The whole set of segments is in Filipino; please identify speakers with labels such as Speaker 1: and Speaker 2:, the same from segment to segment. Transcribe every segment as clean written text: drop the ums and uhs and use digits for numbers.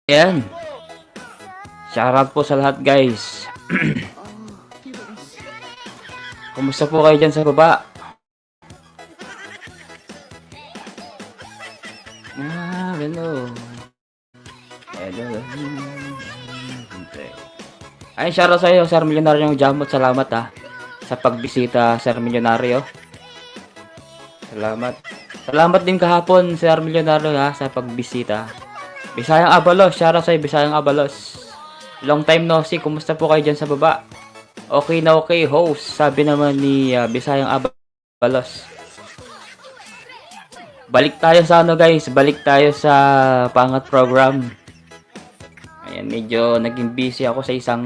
Speaker 1: Ayan, shoutout po sa lahat guys. Kumusta po kayo dyan sa baba? Hello. Ay, shoutout sa iyo, Sir Milyonaryo Jamot. Salamat sa pagbisita, Sir Milyonaryo. Salamat din kahapon, Sir Milyonaryo sa pagbisita. Bisayang Abalos, shoutout sa iyo, Bisayang Abalos. Long time no see, kumusta po kayo dyan sa baba? Okay na okay, host. Sabi naman ni Bisayang Abalos. Balik tayo sa guys, balik tayo sa pangat program. Ayan, medyo naging busy ako sa isang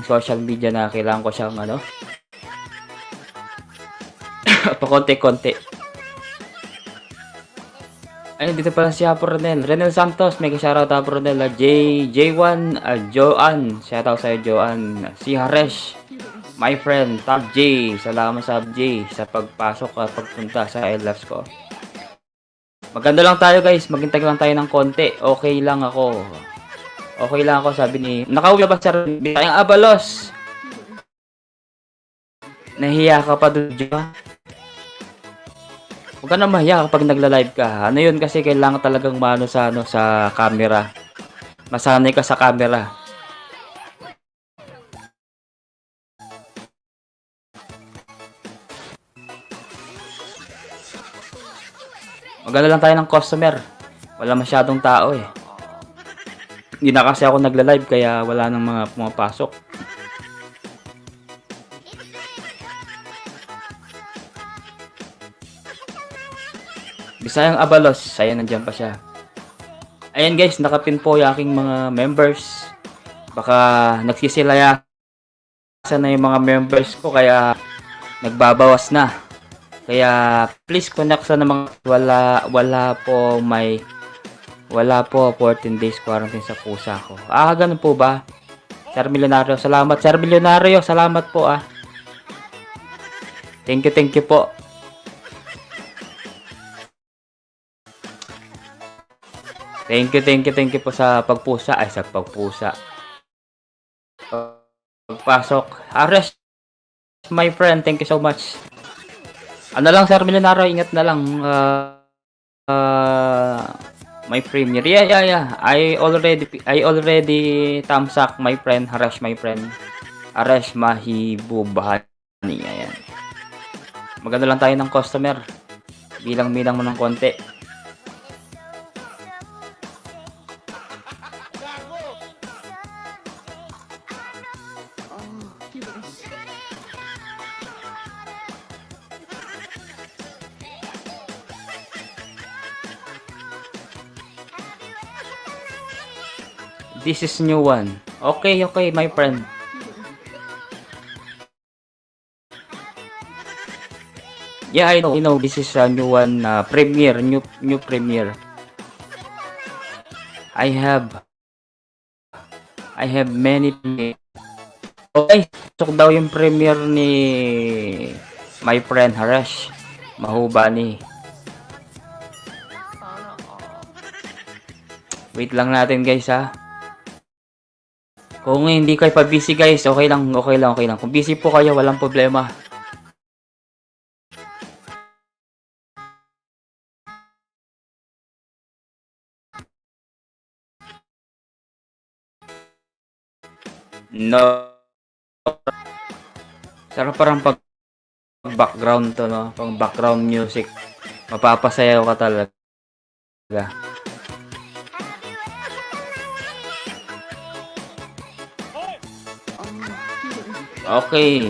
Speaker 1: social media na kailangan ko siyang pakonti-konti. Ayun, dito pala si Apo Renel Santos, mega shoutout Apo Renel. J1 Joan, shoutout sa Joan. Si Haresh, my friend Tab J, salamat sa Tab J sa pagpasok at pagpunta sa LFs ko. Maganda lang tayo guys, maghintay lang tayo ng konti. Okay lang ako, sabi ni nakauwi ba Sir Bisayang Abalos? Nahiya ka pa doon, huwag ka na mahiya kapag nagla-live ka. Ano yun, kasi kailangan talagang mano sa sa camera. Masanay ka sa camera. Maganda lang tayo ng customer. Wala masyadong tao eh. Hindi na kasi ako nagla-live kaya wala nang mga pumapasok. Bisayang Abalos, ayan, nandiyan pa siya. Ayan guys, nakapin po yung aking mga members. Baka nagsisilayasan na yung mga members ko kaya nagbabawas na. Kaya please connect sa mga wala po 14 days quarantine sa pusa ko. Ganun po ba? Sir Milyonaryo, salamat. Sir Milyonaryo, salamat po Thank you po. Thank you po sa pagpusa. Ay, sa pagpusa. Pagpasok. Ares, my friend, thank you so much. Ano lang, Sir Milyonaryo, ingat na lang. My premier. Yeah. I already tamsak, my friend. Harash, my friend. Ares mahibubahani. Ayan. Maganda lang tayo ng customer. Bilang-bilang mo ng konti. This is new one. Okay, my friend. Yeah, I know. This is a new one, premiere, new premiere. I have many. Okay, sok daw yung premiere ni my friend Harash. Mahubani. Wait lang natin guys Kung hindi kayo pa busy guys, okay lang. Kung busy po kayo, walang problema. No. Sarap parang pag background to, no? Pang background music. Mapapasayaw ka talaga. Okay.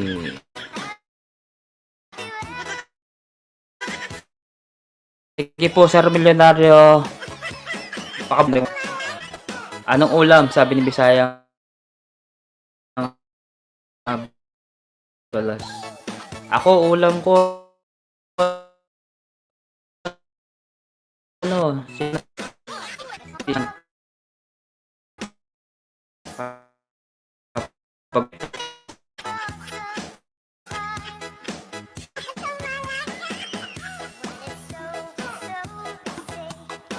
Speaker 1: Sige po, Sir Milyonaryo. Anong ulam? Sabi ni Bisayang Abalos. Ako, ulam ko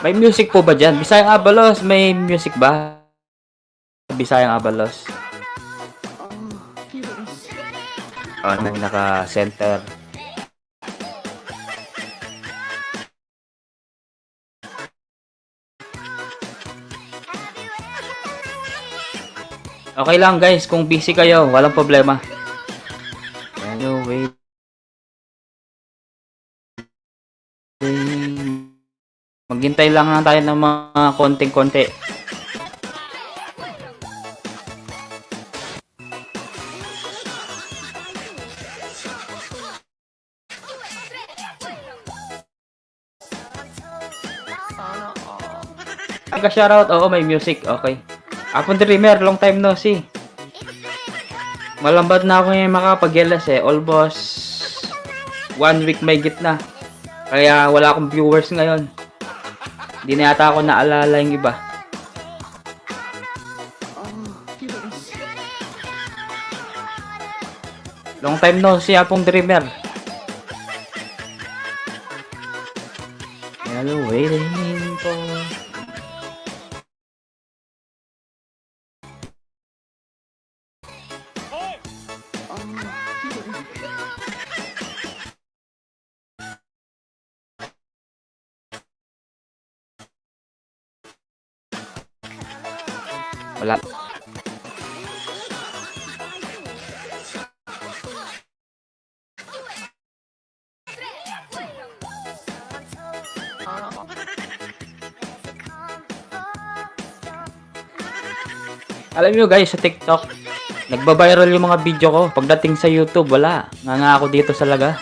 Speaker 1: May music po ba dyan? Bisayang Abalos, may music ba? Bisayang Abalos. Oh, naka-center. Okay lang guys, kung busy kayo, walang problema. Anyway. Maghintay lang tayo ng mga konting-konti. Shoutout, oo, may music, okay. Apon Dreamer, long time no see. Malambad na ako ngayon makapag-LS almost 1 week may gitna. Kaya wala akong viewers ngayon. Hindi na yata ako naalala yung iba. Long time no see, Apong Dreamer. Hello, waiting for... Wala. Alam niyo guys, sa TikTok, nagba-viral yung mga video ko. Pagdating sa YouTube, wala. Nga ako dito talaga.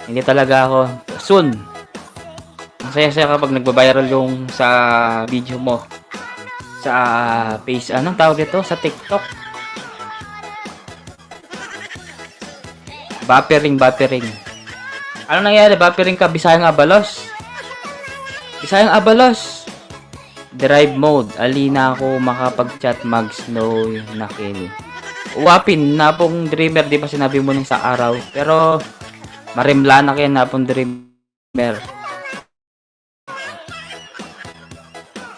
Speaker 1: Hindi talaga ako. Soon. Masaya-saya kapag nagba-viral yung sa video mo. Sa face, anong tawag ito? Sa TikTok. Buffering. Ano nangyari? Buffering ka, Bisayang Abalos. Bisayang Abalos. Drive mode. Alina ako makapag-chat mag-snow na kill. Uwapin na pong Dreamer. Di ba sinabi mo nung sa araw? Pero marimla na kayo na pong Dreamer.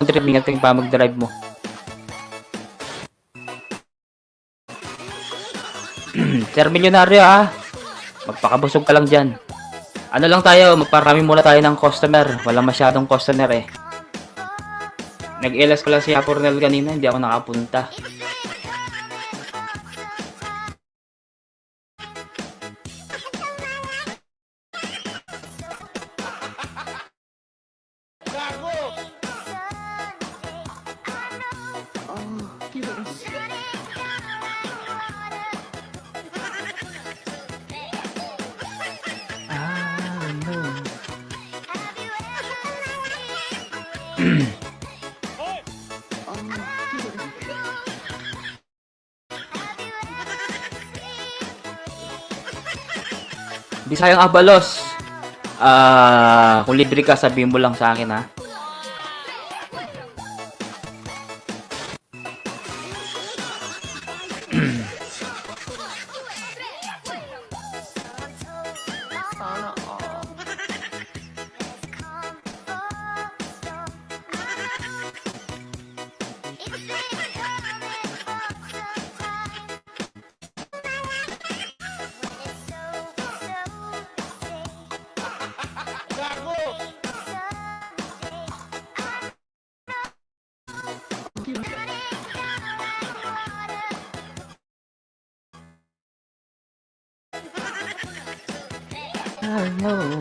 Speaker 1: Ingat yung pa mag-drive mo. Sir Milyonaryo magpakabusog ka lang dyan. Ano lang tayo, magparami muna tayo ng customer. Walang masyadong customer Nag-LS ko lang si Apornel kanina, hindi ako nakapunta. Bisayang Abalos. Kung libre ka, sabihin mo lang sa akin Hello.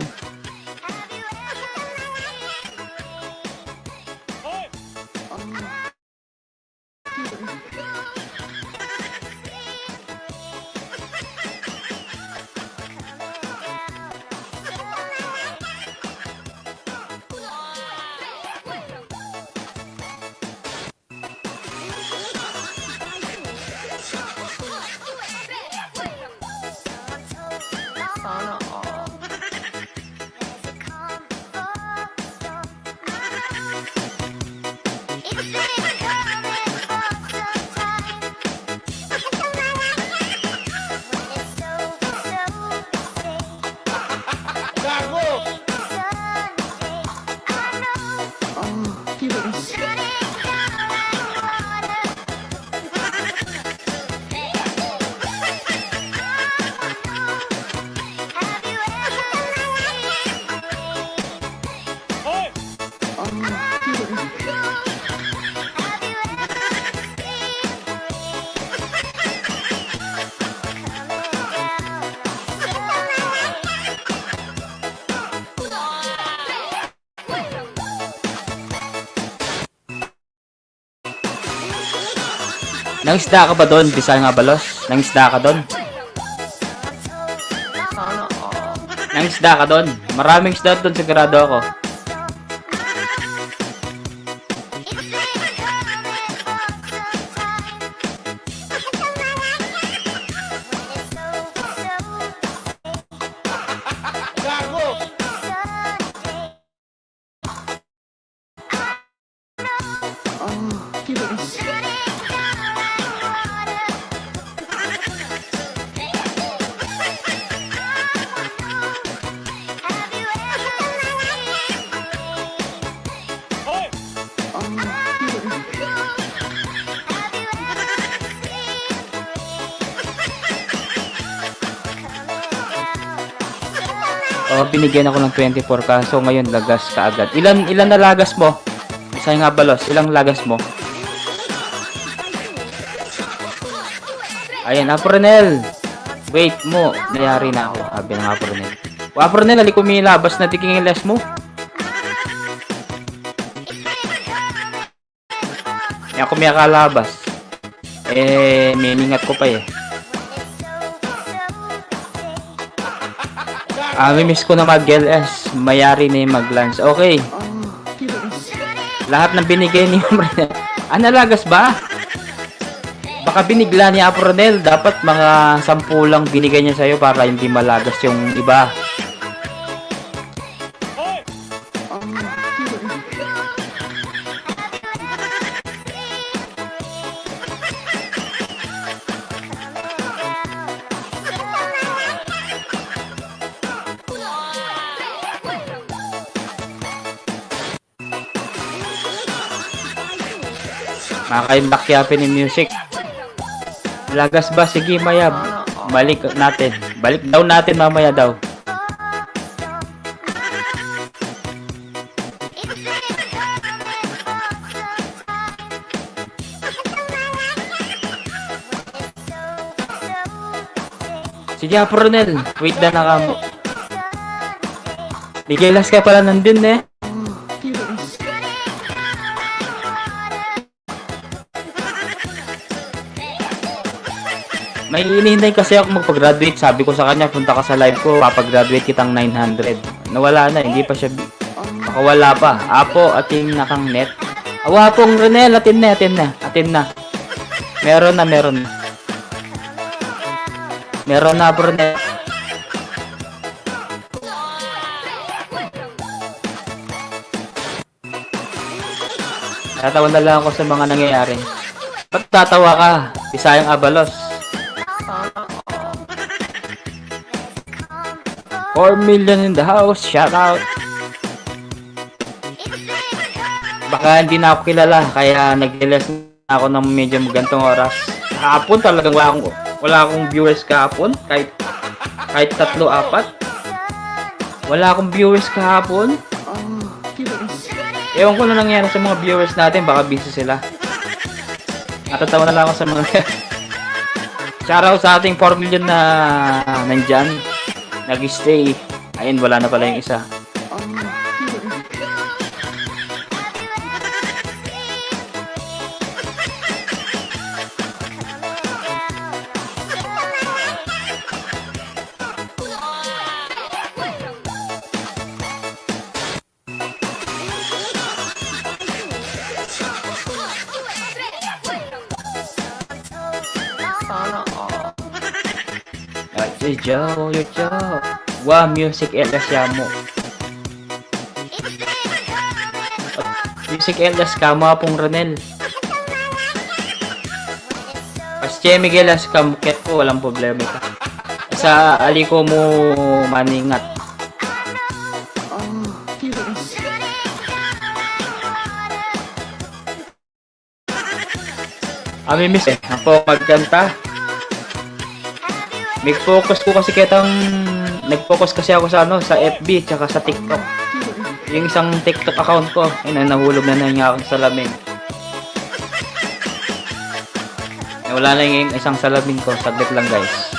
Speaker 1: Nangisda ka ba doon? Bisaya nga balos? Nangisda ka doon? Nangisda ka doon? Maraming isda doon, sigurado ako. Oh, binigyan ako ng 24 kaso ngayon lagas ka agad. Ilan na lagas mo? Bisaya nga balos, ilang lagas mo? Ayan, Apronel. Wait mo, nayari na ako. Sabi ng Apronel. O Apronel, ali kumilabas na tiking ilas mo. Yan kumiyakalabas. Miningat ko pa eh. Miss ko na mag-LS. Mayari na yung mag-lunch. Okay. Lahat ng binigay ni Apronel. Nalagas ba? Baka binigla ni Apronel. Dapat mga 10 lang binigay niya sa'yo para hindi malagas yung iba. Makaibakyapin ni music. Lagas ba? Sige, Mayab. Balik natin. Balik daw natin mamaya daw. Sige, Apronel. Wait na nakamo. Bigelas ka pala nandun eh. May hinihintay kasi ako magpag-graduate. Sabi ko sa kanya, punta ka sa live ko, papag-graduate kitang 900. Nawala na, hindi pa siya. Baka wala pa. Apo, atin na kang net. Awapong Renel, atin na. Meron na. Meron na, Renel. Tatawa na lang ako sa mga nangyayari. Ba't tatawa ka? Bisayang Abalos. 4 million in the house, shout out. Baka hindi na ako kilala, kaya nag-LS na ako ng medyo magantong oras. Kahapon talagang wala akong viewers kahapon, kahit 3-4. Wala akong viewers kahapon. Ewan ko na nangyari sa mga viewers natin, baka busy sila. Natatawa na lang ako sa mga shoutout sa ating 4 million na nandyan. Nag-stay. Ayun, wala na pala yung isa. Yo. Wow, music LS mo. Music LS kamo pong Ronel. Pasche Miguel as kamukit ko, walang problema ka. Sa aliko mo maningat. Miss ako magkanta. Nag-focus kasi ako sa FB tsaka sa TikTok. Yung isang TikTok account ko, nahulog na yung aking salamin. Wala na yung isang salamin ko, saglit lang guys.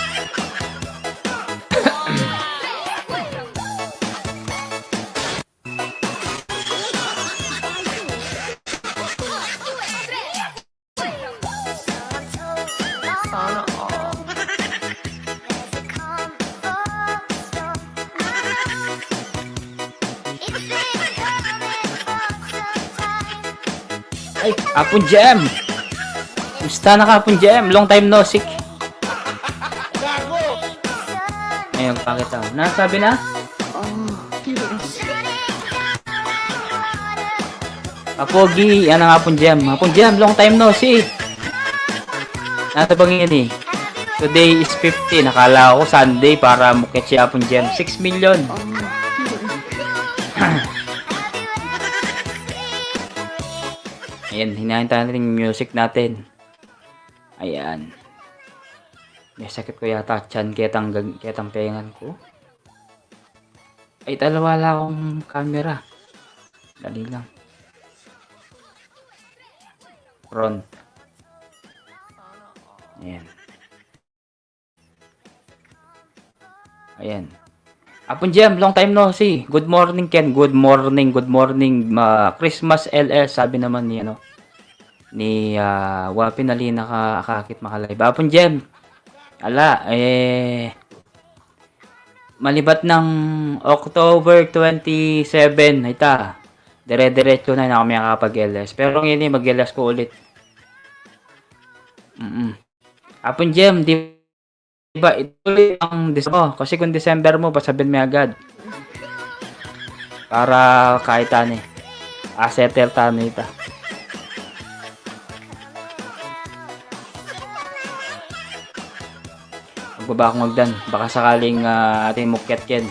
Speaker 2: Sana all.
Speaker 1: Ay, Apon Jam! Kumusta na ka, Apon Jam? Long time no see. Ngayon, bakit ako? Nasabi na? Apogi, yan ang Apon Jam. Apon Jam, long time no see. Natabangin yan eh. Today is 50. Nakala ko Sunday para mukit si Apon Jam. 6 million. Ayan, hinahintahan natin yung music natin. Ayan. May sakit ko yata tiyan ketang pengan ko. Ay, wala akong camera. Dali lang. Front. Ayan. Ayan. Apon Jam, long time no see. Good morning, Ken. Good morning, good morning. Christmas LS, sabi naman ni ano ni Wapi Nali nakakakit makalive. Apon Jam. Ala, malibat ng October 27, ita. Dire-diretso na kami nakapag-LS. Pero ngayon mag-LS ko ulit. Apon Jam, di ba ituloy ang December? Kasi kung December mo, pasabihin mo agad. Para kahit ano settle tano ita. Magbaba akong magdan. Baka sakaling ating mukyat yan.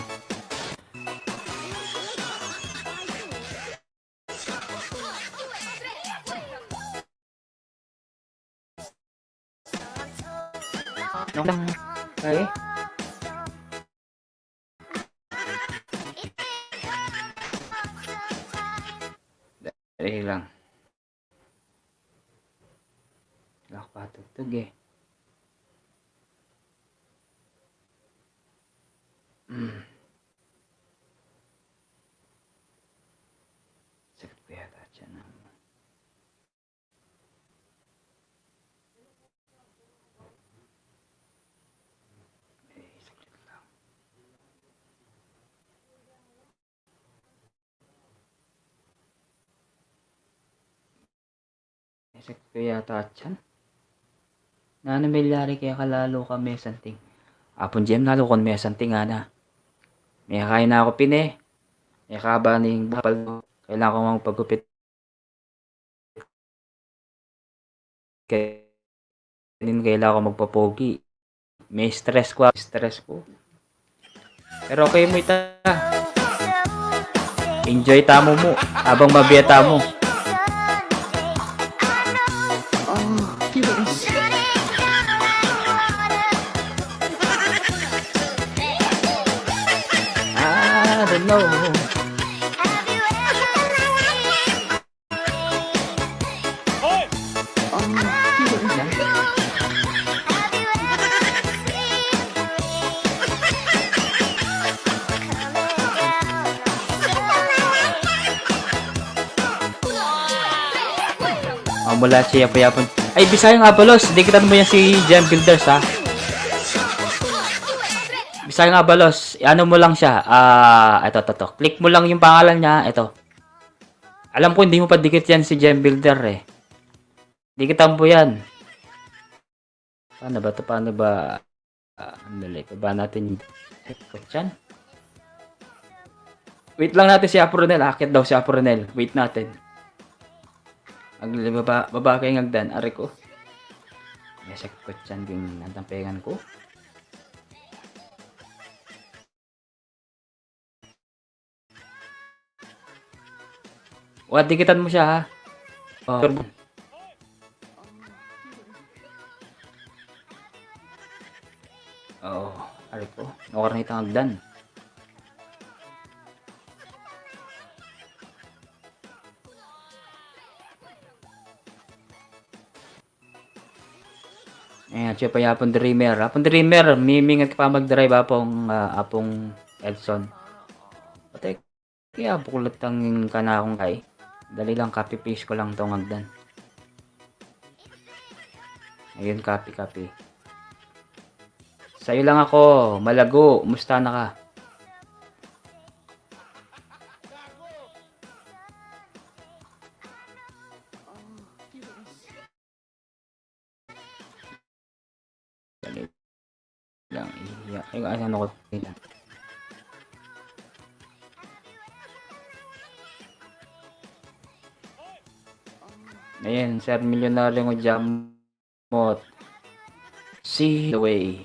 Speaker 1: Okay. Dali lang. Wala ko patugtog eh. Sakit ko yata dyan. Sakit lang. Sakit ko yata dyan. Nanamilyari kaya kalalo ka may santing. Apon Jam, lalo kon may santing nga na. May kain na ako pine. May kaba na yung bapal ko. Kailangan ko magpagupit. Kailangan ko magpapogi. May stress ko. Pero okay mo ita. Enjoy tamo mo. Habang mabiyata mo. I don't know. Mula siya yapon. Ay, Bisaya nga balos. Dikitan mo yan si Gem Builders ha. Bisaya nga balos. Ano mo lang siya. Ito. Click mo lang yung pangalan niya. Ito. Alam ko hindi mo pa dikit yan si Gem Builder eh. Dikitan mo yan. Paano ba? Andali. Baba natin yung wait lang natin si Apronel. Akit daw si Apronel. Wait natin. Baba kayo ngagdan. Ari ko. May sakit ko dyan yung natampengan ko. Dikitan mo siya ha. Turbo. Ari ko. Nakarnita ngagdan. Ayan, siya pa Apon Dreamer. Apon Dreamer, mimingat ka pa mag-drive apong Edson. Pati, kaya bukulat ang kanakong kay. Dali lang, copy-paste ko lang itong hagdan. Ayun, copy. Sa'yo lang ako, Malago, musta na ka? Dali lang, iiyak. Ay, ano ko, lang. Ayan, Sir Milyonaryo Jamot. See the way.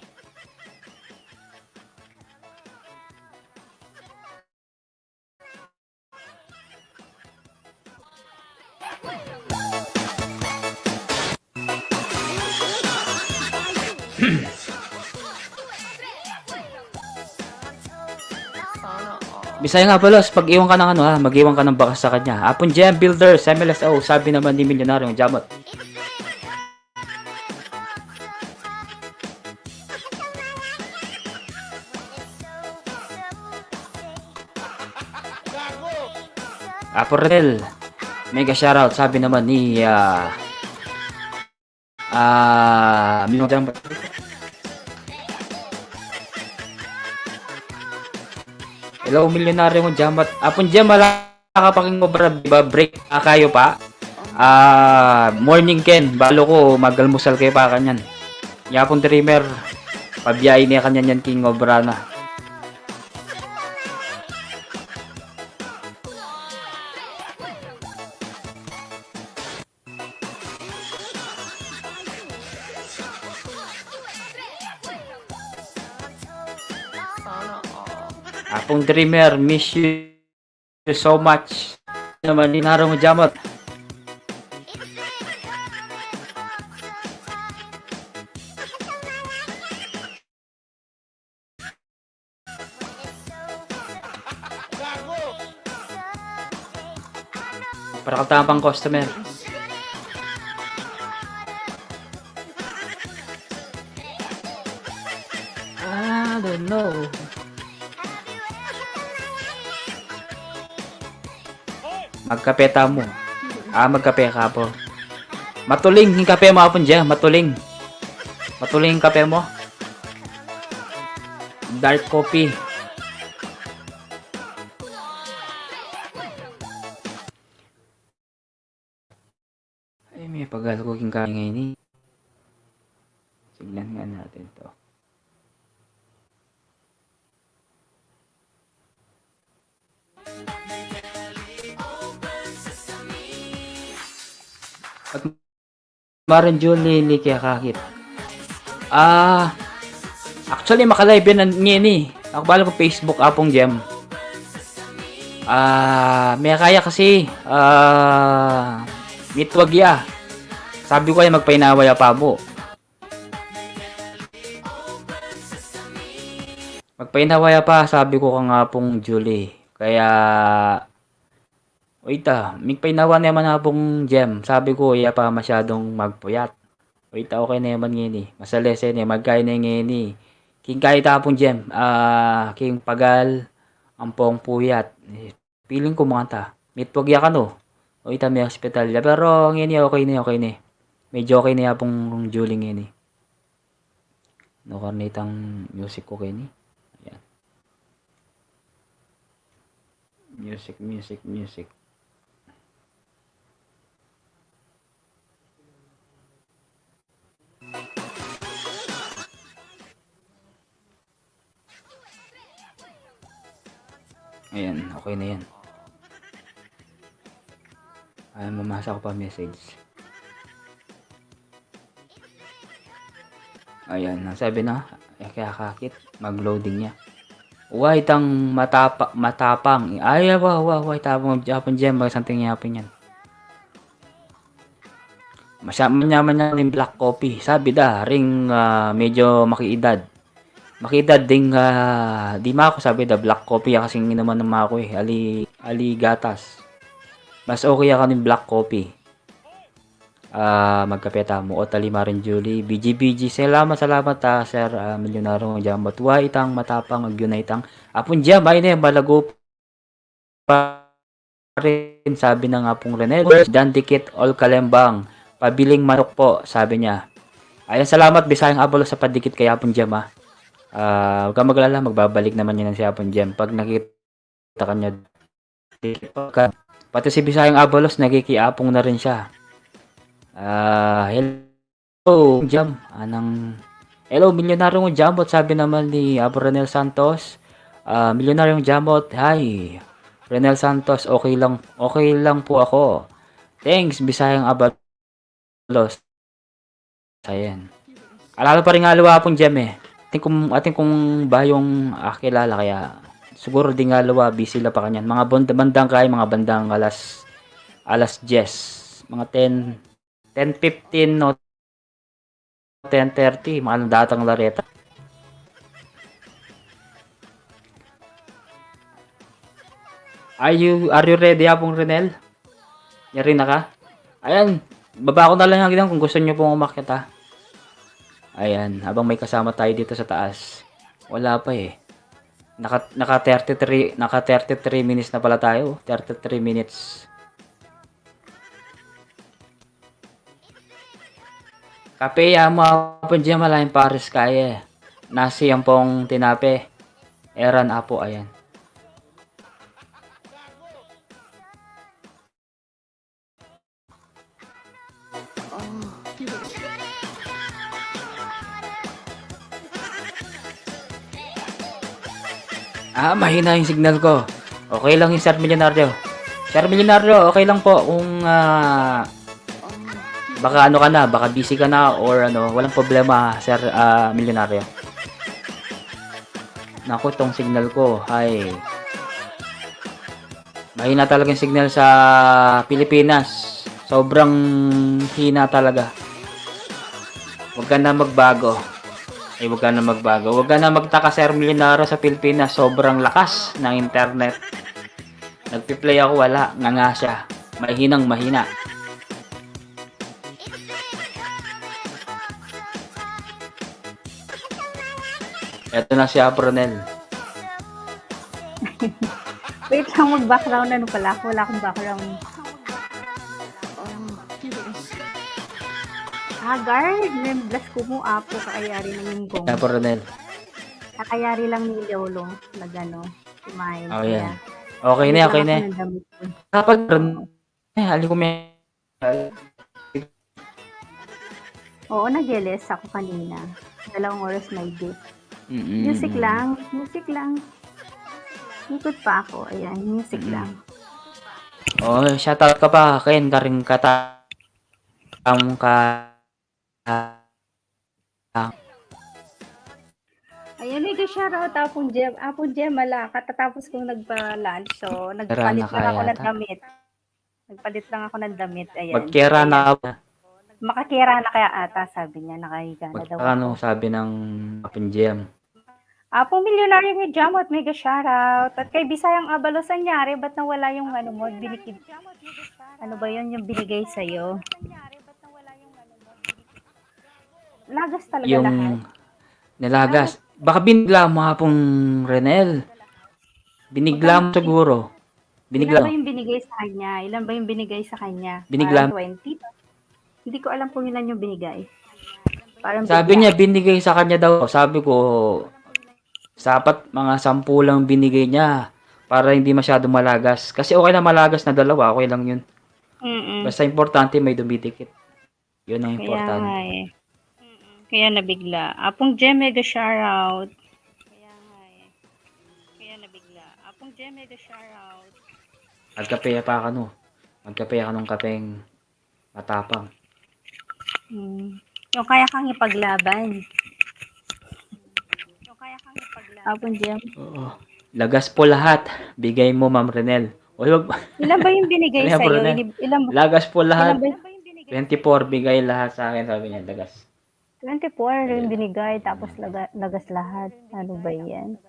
Speaker 1: Bisaya nga palos, pag iwan ka ng ano ha, mag-iwan ka ng bakas sa kanya. Apon Gem Builders, MLSO, sabi naman ni Milyonaryo Jamot. Apo Redel, mega shoutout, sabi naman ni Milyonaryo Jamot. Hello, Milyonaryo Jamot. Apon Gem, wala ka paking break kayo pa. Morning Ken, balo ko magalmusal kayo pa kanyan. Yapon dreamer, pabiyain niya kanyan yan king obra na. Apong dreamer, miss you so much. Naman Milyonaryo Jamot. Para katapang customer. I don't know. Magkapeta mo. Magkape ka po. Matuling yung kape mo apon dyan. Matuling. Matuling yung kape mo. Dark coffee. Ay, may pagalo ko king kain ngayon eh. Signan nga natin to. At Maran Julie ni kaya kakit. Actually makalive yan ngayon eh. Ako bala ko Facebook apong Gem. May kaya kasi mitwagya. Sabi ko ay magpainawaya pa mo. Magpainawaya pa sabi ko ka nga pong Julie. Kaya wait migpainawa naman na pong Gem. Sabi ko, iya pa masyadong magpuyat. Wait okay na naman ngayon eh. Masalesen eh, magkain na ngayon eh. King kahit pong Gem, king pagal, ampong puyat. Feeling ko mga ta. Mitwagya ka no. Wait may hospital. Pero ngayon okay na. Medyo okay na pong Julie ngayon eh. No karnitang music ko kayo ni. Ayan. Music. Ayan, okay na yan. Ayan, mamasa ko pa message. Ayan, sabi na, kaya kakit, mag-loading niya. Uway, itang matapang. Ay, wow, tapang Japon Gem, something yapin yan. Mayaman niya yung black coffee. Sabi ring medyo makiedad. Makiedad ding di ma ako sabi black coffee kasi naman ng ako eh. Ali gatas. Mas okay ako ng black coffee. Magkapeta mo o talima rin Julie. BG. Salamat Sir Milyonaryo Jamot. Wa itang matapang agyunay itang. Apon Gem ay na balago pa rin sabi ng apong Rene. Dan dikit all kalembang. Pabiling manok po, sabi niya. Ayan, salamat Bisayang Abalo sa padikit kay Apon Gem ha. Huwag kang mag-alala, magbabalik naman yun si Apong Gem. Pag nakita ka niya, pati si Bisayang Abalos, nagikiapong na rin siya. Hello, Jam. Hello, Milyonaryong Jamot, sabi naman ni Renel Santos. Milyonaryong Jamot, hi. Renel Santos, okay lang po ako. Thanks, Bisayang Abalos. Ayan. Alala pa rin nga luwa pong Gem eh. Ating kung ba yung kilala, kaya siguro di nga luwa, busy la pa kanyan. Mga bandang kaya, mga bandang alas 10. Mga 10:15 no 10:30, mga datang lareta. Are you ready, Apong Renel? Yari na ka? Ayan, baba ko na lang yan kung gusto nyo pong umakyat ha. Ayan, habang may kasama tayo dito sa taas. Wala pa eh. Naka 33 minutes na pala tayo. 33 minutes. Kape ya mo po dyan malaking pares kaya. Nasi ang pong tinape. Eran apo, ayan. Mahina yung signal ko. Okay lang yung Sir Milyonaryo. Sir Milyonaryo, okay lang po kung baka ano ka na, baka busy ka na or ano, walang problema, Sir Milyonaryo. Naku, tong signal ko, hi. Mahina talaga yung signal sa Pilipinas. Sobrang hina talaga. Huwag ka na magbago. Huwag ka na magbago. Huwag ka na magtaka, Sir Milyonaryo, sa Pilipinas. Sobrang lakas ng internet. Nagpi-play ako, wala. Nga siya. Mahina. Eto na si Apronel.
Speaker 2: Wait lang, mag-background ano pala ako. Wala akong background. Guard, bless ko mo apo, kakayari ng yung gong.
Speaker 1: Apronel.
Speaker 2: Kakayari lang ni Lolo na gano. Kumain.
Speaker 1: Oh, yan. Okay na. Kapag hali ko may
Speaker 2: Oo, nag-LS ako kanina. 2 oras may date. Music lang. Ikot pa ako. Ayan, music lang.
Speaker 1: Oh, shoutout ka pa. Ken, karing kata ka.
Speaker 2: Ayan, may shoutout Apong Gem. Apong Gem, mala. Katatapos kong nagpa-lunch. So, nagpalit lang ako ng damit. Ayan.
Speaker 1: Magkera na ako.
Speaker 2: Makakira na kaya ata, sabi niya. Nakahiga na daw ako.
Speaker 1: Ano sabi ng Apong Gem?
Speaker 2: Apong Milyonaryo ni Jamot, mega shoutout. At kay Bisayang Abalos, anyari, ba't nawala yung ano mo? Ano ba yun yung binigay sa'yo? Lagas talaga
Speaker 1: yung
Speaker 2: lahat.
Speaker 1: Nilagas. Baka binigla mo Apong Renel. Binigla mo siguro.
Speaker 2: Ilan ba yung binigay sa kanya?
Speaker 1: Binigla.
Speaker 2: Parang 20? Hindi ko alam kung ilan yung binigay. Parang
Speaker 1: sabi niya binigay sa kanya daw. Sabi ko, sapat mga 10 lang binigay niya para hindi masyado malagas. Kasi okay na malagas na 2, okay lang yun. Basta importante may dumidikit. Yun ang importante.
Speaker 2: Kaya nabigla. Apong Gem, mega shoutout.
Speaker 1: Magkape pa ka no. Magkape ka nung kapeng matapang.
Speaker 2: Yung kaya kang ipaglaban. Apong Gem.
Speaker 1: Oo. Lagas po lahat. Bigay mo, Ma'am Renel.
Speaker 2: Ilan ba yung binigay sa'yo?
Speaker 1: Lagas po lahat. 24 bigay lahat sa akin, sabi niya, lagas.
Speaker 2: 24 yung binigay, tapos lagas lahat. Ano ba yan?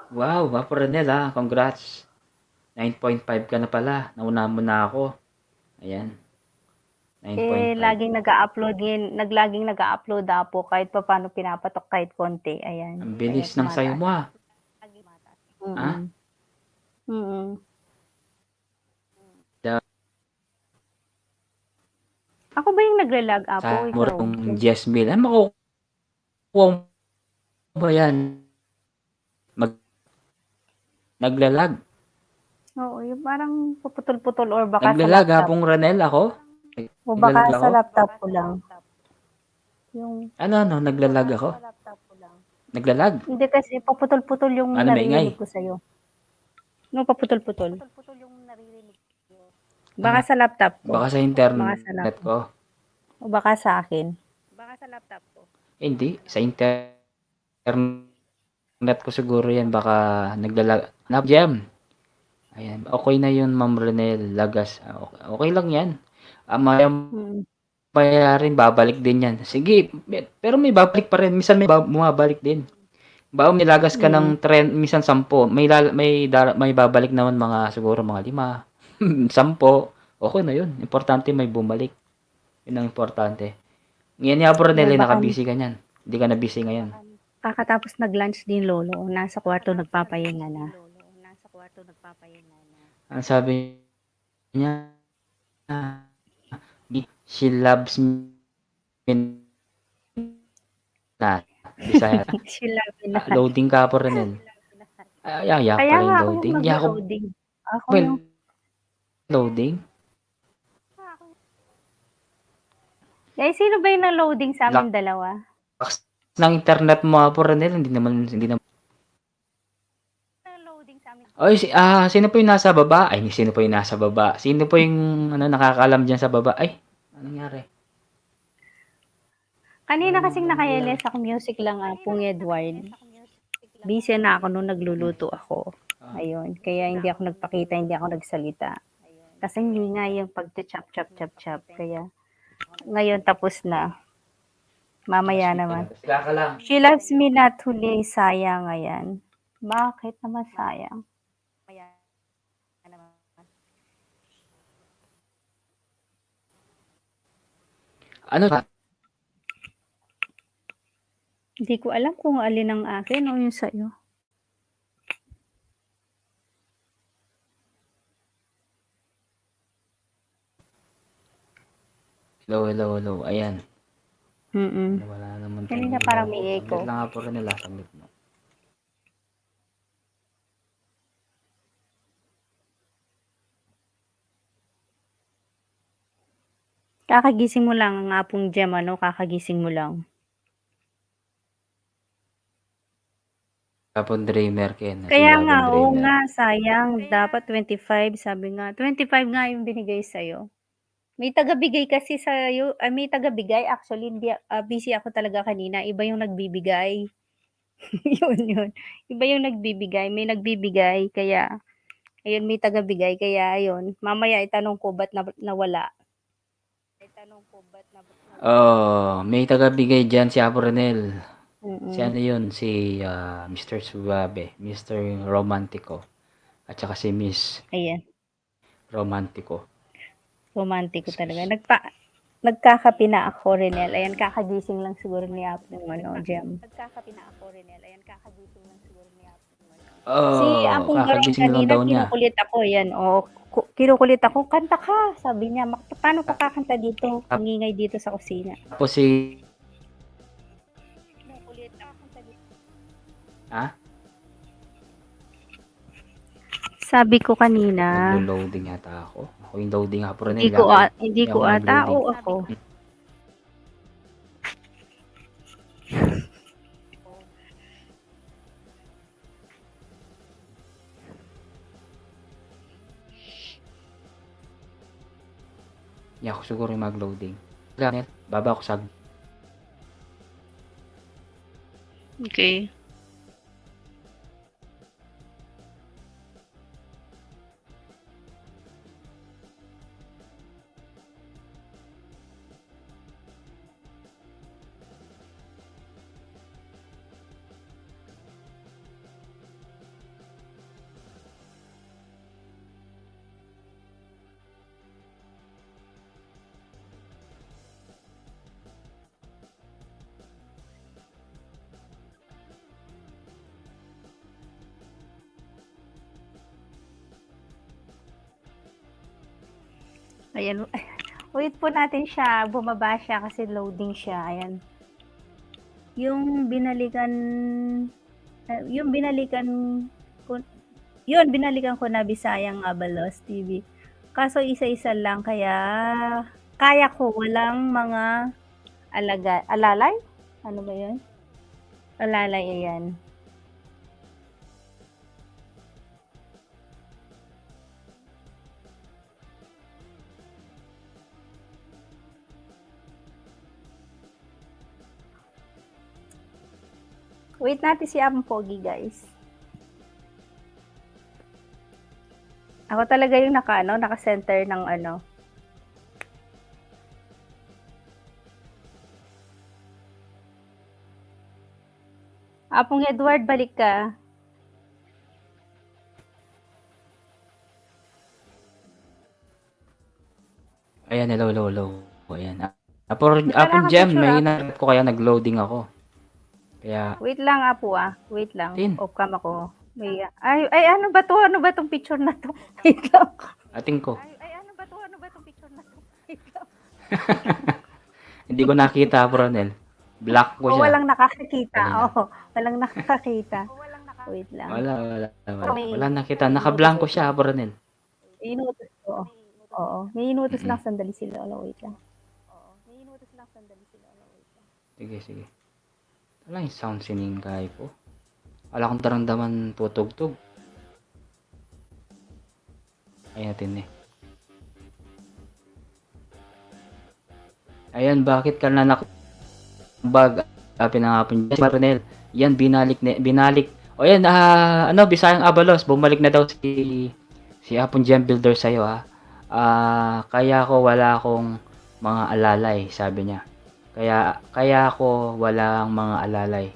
Speaker 1: Wow, Ma'am Renel ha. Congrats. 9.5 ka na pala. Nauna mo na ako. Ayan. 9.5.
Speaker 2: Laging nag-upload po kahit pa paano pinapatok kahit konti. Ayan.
Speaker 1: Ang bilis ng sayo mo ha. Ha?
Speaker 2: Ako ba yung nagla-lag
Speaker 1: Sa
Speaker 2: Apo, ikaw?
Speaker 1: murong Jesmil. Ano makukuha mo ba yan? Naglalag.
Speaker 2: Oo, yung parang puputol-putol or baka sa
Speaker 1: Naglalag
Speaker 2: laptop.
Speaker 1: Pong Ranel ako?
Speaker 2: O baka
Speaker 1: Naglalag
Speaker 2: sa
Speaker 1: ako?
Speaker 2: laptop ko lang. Yung
Speaker 1: Ano, naglalag ako? Naglalag?
Speaker 2: hindi kasi paputol-putol yung
Speaker 1: Ano, maingay?
Speaker 2: naririnig ko sa'yo. No, paputol-putol. Baka sa laptop ko.
Speaker 1: Baka sa
Speaker 2: Baka sa
Speaker 1: internet
Speaker 2: laptop.
Speaker 1: ko.
Speaker 2: O baka sa akin.
Speaker 1: Hindi, sa internet ko siguro yan. Baka naglalag. Jam. Ayan, okay na yun, Ma'am Renel Lagas. Okay lang yan.
Speaker 2: Mm.
Speaker 1: Maya rin, babalik din yan. Sige, pero may babalik pa rin. Minsan may bumabalik din. May lagas ka ng trend, minsan 10. May babalik naman mga siguro mga 5, 10. Okay na yun. Importante may bumalik. Yun ang importante. Ngayon niya po rin
Speaker 2: Baka
Speaker 1: naka-busy ka niyan. Hindi ka na busy ngayon.
Speaker 2: kakatapos nag-lunch din lolo, nasa kwarto nagpapahinga na.
Speaker 1: Ang sabi niya, she loves me na. Bisaya.
Speaker 2: Sila na.
Speaker 1: Loading ka po rin. Yak
Speaker 2: Kaya
Speaker 1: pala
Speaker 2: nga
Speaker 1: yung
Speaker 2: ako yung
Speaker 1: loading. Hindi ako
Speaker 2: mag-loading. Ako yung
Speaker 1: loading.
Speaker 2: sino ba yung na-loading sa amin dalawa?
Speaker 1: Ng internet mo po rin hindi naman. Oy, sino po yung nasa baba? Ay, sino po yung nasa baba? Sino po yung nakakaalam diyan sa baba? Ay, anong nangyari?
Speaker 2: Kanina kasing naka-LS ako music lang Pong Edward. Busy na ako nung nagluluto ako. Ayun, kaya hindi ako nagpakita, hindi ako nagsalita. Kasi hindi nga yung pag-chop. Kaya ngayon tapos na. Mamaya naman.
Speaker 1: Sila ka lang.
Speaker 2: She loves me not huli, sayang ayan. Bakit naman sayang?
Speaker 1: Ano ba?
Speaker 2: Hindi ko alam kung alin ang akin o yung sa'yo.
Speaker 1: Hello. Ayan. Wala naman.
Speaker 2: Kanina parang may echo.
Speaker 1: Saglit lang nga po rin nila. Saglit mo.
Speaker 2: Kakagising mo lang ang Apong Gem, kakagising mo lang.
Speaker 1: Tapon Dreamer Ken.
Speaker 2: Kaya nga, oo nga, sayang. Dapat 25, sabi nga. 25 nga yung binigay sa'yo. May tagabigay kasi sa'yo. May tagabigay. Actually, hindi, busy ako talaga kanina. Iba yung nagbibigay. yun. Iba yung nagbibigay. May nagbibigay. Kaya, ayun, may tagabigay. Kaya, ayun. Mamaya itanong ko ba't nawala.
Speaker 1: Oh, may tagabigay dyan si Apo Renel. Si
Speaker 2: Mm-mm.
Speaker 1: ano yun? Si Mr. Suabe, Mr. Romantico. At saka si Miss
Speaker 2: Ayan.
Speaker 1: Romantico.
Speaker 2: Romantiko talaga. Nagkakape na ako, Renel. Ayan, kakagising lang siguro ni Apong Gem. Si
Speaker 1: Oh,
Speaker 2: Apong Barong
Speaker 1: kakagising lang
Speaker 2: kanina,
Speaker 1: daw niya.
Speaker 2: kinukulit ako. Yan, kinukulit ako. Kanta ka, sabi niya. Paano ka kakanta dito? Ingingay dito sa kusina.
Speaker 1: Tapos si... Ha?
Speaker 2: Sabi ko kanina,
Speaker 1: Naglo-loading yata ako. Ako yung loading Apo Renel.
Speaker 2: hindi ko ata o ako.
Speaker 1: Hindi ako siguro yung mag-loading. Baba ako sa...
Speaker 2: Okay. Ayan, Wait po natin siya, bumaba siya kasi loading siya, ayan. Yung binalikan ko binalikan ko na Bisayang Abalos TV. Kaso isa-isa lang kaya kaya ko, walang mga alalay? Ano ba 'yun? Alalay, ayan. Wait natin si Apong Pogi, guys. Ako talaga yung naka-center ng ano. Apong Edward, balik ka.
Speaker 1: Ayan, hello. Ayan.
Speaker 2: Wala
Speaker 1: Apong
Speaker 2: kang
Speaker 1: Gem,
Speaker 2: picture,
Speaker 1: may
Speaker 2: Apo.
Speaker 1: hinarap ko kaya nag-loading ako. Kaya,
Speaker 2: Wait lang, Apo, wait lang.
Speaker 1: tin,
Speaker 2: Off cam ako. May ay ano ba 'to? Ano ba 'tong picture na 'to? Wait lang.
Speaker 1: ating ko.
Speaker 2: Ay ano ba 'to? Ano ba 'tong picture na 'to? Wait lang.
Speaker 1: Hindi ko nakita, Ronel. Black ko
Speaker 2: Oh,
Speaker 1: siya.
Speaker 2: walang nakakakita.
Speaker 1: Kanina.
Speaker 2: Oo, walang nakakakita. Wait lang.
Speaker 1: Wala nakita. Naka-blanco siya, Ronel.
Speaker 2: May inutos ko. Oo, may inutos lang, sandali sila. Wait lang.
Speaker 1: Sige. Wala yung sound siningkay po. Wala akong taramdaman tutugtog. Ayan natin eh. Ayan, bakit ka na nakabag? Pinangapon niya si Marinel. Yan, binalik. O yan, Bisayang Abalos, bumalik na daw si Apon Gem Builder sa'yo ha. Kaya ko wala akong mga alalay, sabi niya. Kaya ako walang mga alalay.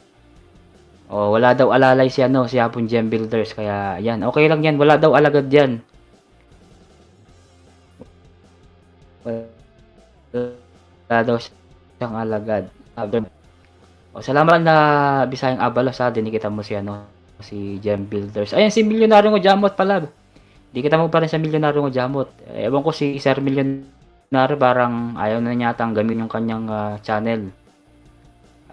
Speaker 1: O, wala daw alalay si Apon Gem Builders. Kaya, yan. Okay lang yan. Wala daw alagad yan. Wala daw siyang alagad. O, salamat na Bisayang Abalos ha. Dinikita mo si Gem Builders. Ayan, si Milyonaryo ng Jamot pala. Di kita mo pa rin sa Milyonaryo ng Jamot. Ewan ko si Sir Milyonaryo parang ayaw na niya yata gamitin yung kanyang channel.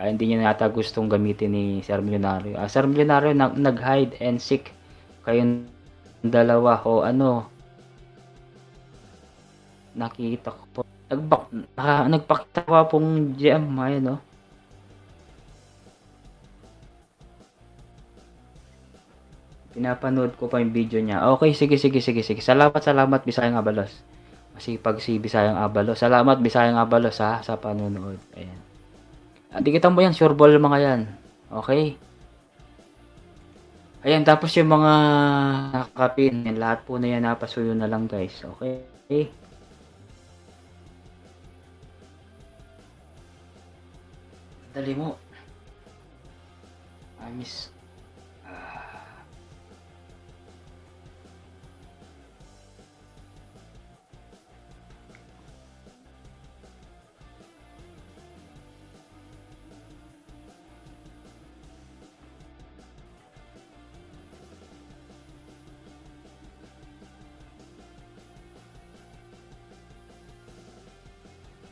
Speaker 1: Hindi niya yata gustong gamitin ni Sir Milyonaryo. Sir Milyonaryo, nag-hide and seek kayong dalawa o nakita ko po. Nagpakita pa pong gem, ayun Pinapanood ko pa yung video niya. Okay, sige. Salamat Bisayang Abalos. Masipag si Bisayang Abalos. Salamat Bisayang Abalos ha sa panonood. Ayan. Dikitan mo yan, sure ball mga yan. Okay? Ayan, tapos yung mga nakakapin, lahat po na yan napasuyo na lang guys. Okay? Dali mo. Miss.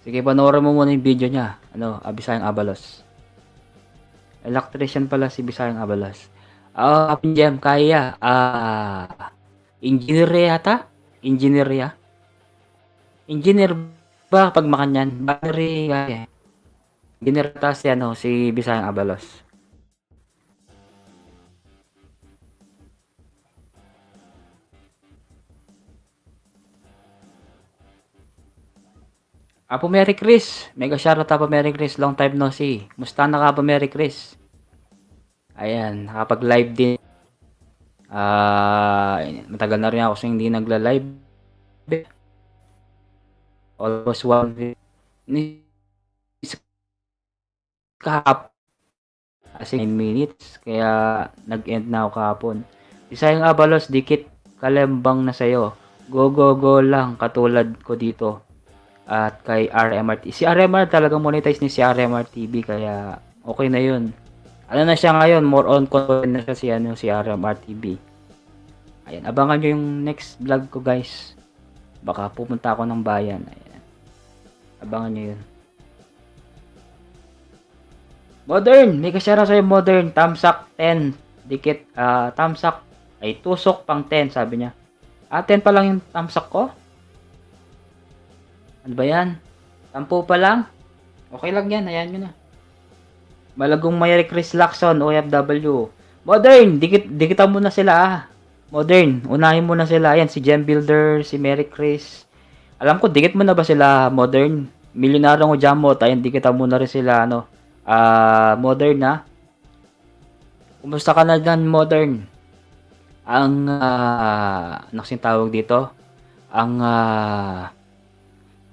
Speaker 1: Sige, panoorin mo muna yung video niya. Bisayang Abalos. Electrician pala si Bisayang Abalos. Apin Gem, kaya. Engineer yata? Engineer ba pag makanyan? Battery, kaya. Engineer yata si Bisayang Abalos. Apo Merry Chris. Mega shoutout Apo Merry Chris. Long time no see. Musta na ka Apo Merry Chris? Ayan, nakapag-live din. Matagal na rin ako sa hindi nagla-live. Almost 1 week. Kahapon. Kasi 9 minutes. Kaya nag-end na ako kahapon. Bisayang Abalos, dikit kalembang na sa'yo. Go lang. Katulad ko dito. At kay RMR TV. Si RMR talagang monetize ni si RMR TV kaya okay na 'yun. Na siya ngayon, more on content na siya si RMR TV. Ayan, abangan niyo yung next vlog ko, guys. Baka pumunta ako ng bayan. Ayan. Abangan nyo yun. Modern! May kasyara sa'yo modern. Tamsak 10. Dikit. Tamsak. Ay, tusok pang 10 sabi niya. 10 pa lang yung tamsak ko? Ano ba yan? 10 pa lang? Okay lang yan. Ayan nyo na. Malagong Mayari Chris Lacson, OFW. Modern! Dikitan mo na sila Modern. Unahin mo na sila. Ayan, si Gem Builder, si Mary Chris. Alam ko, dikit mo na ba sila, Modern? Milyonarong o Jamot. Ayan, dikitan mo na rin sila, Modern Kumusta ka na dyan, Modern? Ang, kasing tawag dito? Ang,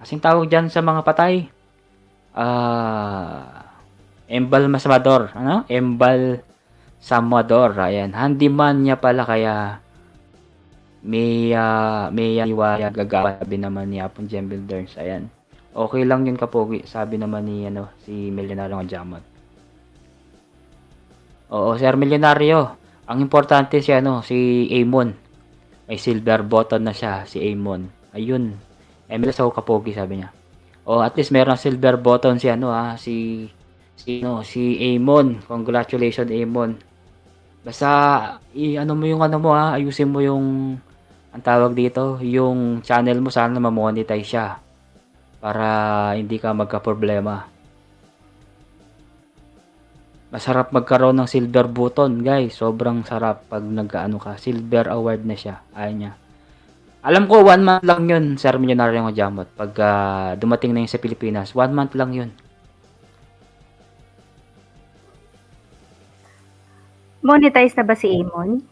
Speaker 1: kasing tawag dyan sa mga patay? Embalsamador. Embalsamador. Ayan. Handyman niya pala kaya may iwaya gagawa sabi naman ni Apon Gem Builders. Ayan. Okay lang yun kapogi. Sabi naman ni si Milyonaryo Jamot. Oo, Sir Milyonaryo. Ang importante si si Amon. May silver button na siya si Amon. Ayun. Emil sa kapogi sabi niya. At least meron silver button si si Amon. Congratulations Amon. Basta mo yung ayusin mo yung ang tawag dito, yung channel mo sana ma-monetize siya para hindi ka magka-problema. Masarap magkaroon ng silver button, guys. Sobrang sarap pag nagkaano ka. Silver award na siya. Ayun niya. Alam ko 1 month lang yun, Sir Milyonaryo Jamot. Pag dumating na yun sa Pilipinas, 1 month lang yun.
Speaker 2: Monetize na ba si Amon?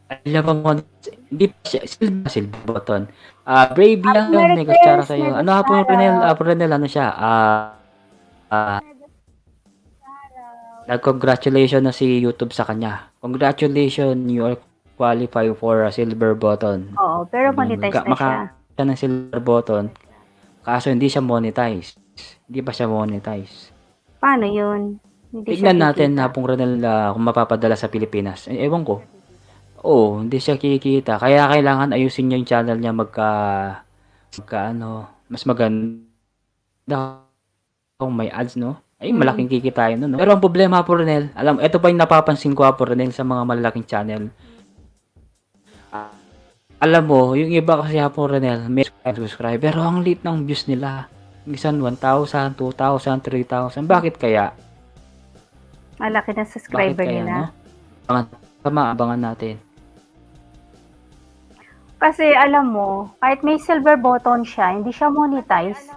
Speaker 1: Alam mo, hindi pa siya, silver button. Brave lang yun, may kasyara sa'yo. Ano hapon, Renel, ano siya? Nag-congratulations na si YouTube sa kanya. Congratulations, you are qualified for a silver button.
Speaker 2: Oo, pero monetize na siya.
Speaker 1: Siya ng silver button, kaso hindi siya monetize. Hindi pa siya monetize.
Speaker 2: Paano yun? Hindi
Speaker 1: tignan natin na pong Renel kung mapapadala sa Pilipinas. Ewan ko. Hindi siya kikita. Kaya kailangan ayusin niya yung channel niya mas maganda kung may ads, no? Ay, malaking kikitain nun, no? Pero ang problema po, Renel, ito pa yung napapansin ko po, Renel, sa mga malalaking channel. Alam mo, yung iba kasi po, Renel, may subscribe, pero ang lit ng views nila. Minsan 1,000, 2,000, 3,000. Bakit kaya?
Speaker 2: Malaki na subscriber nila.
Speaker 1: No? Abangan natin.
Speaker 2: Kasi alam mo, kahit may silver button siya, hindi siya monetize.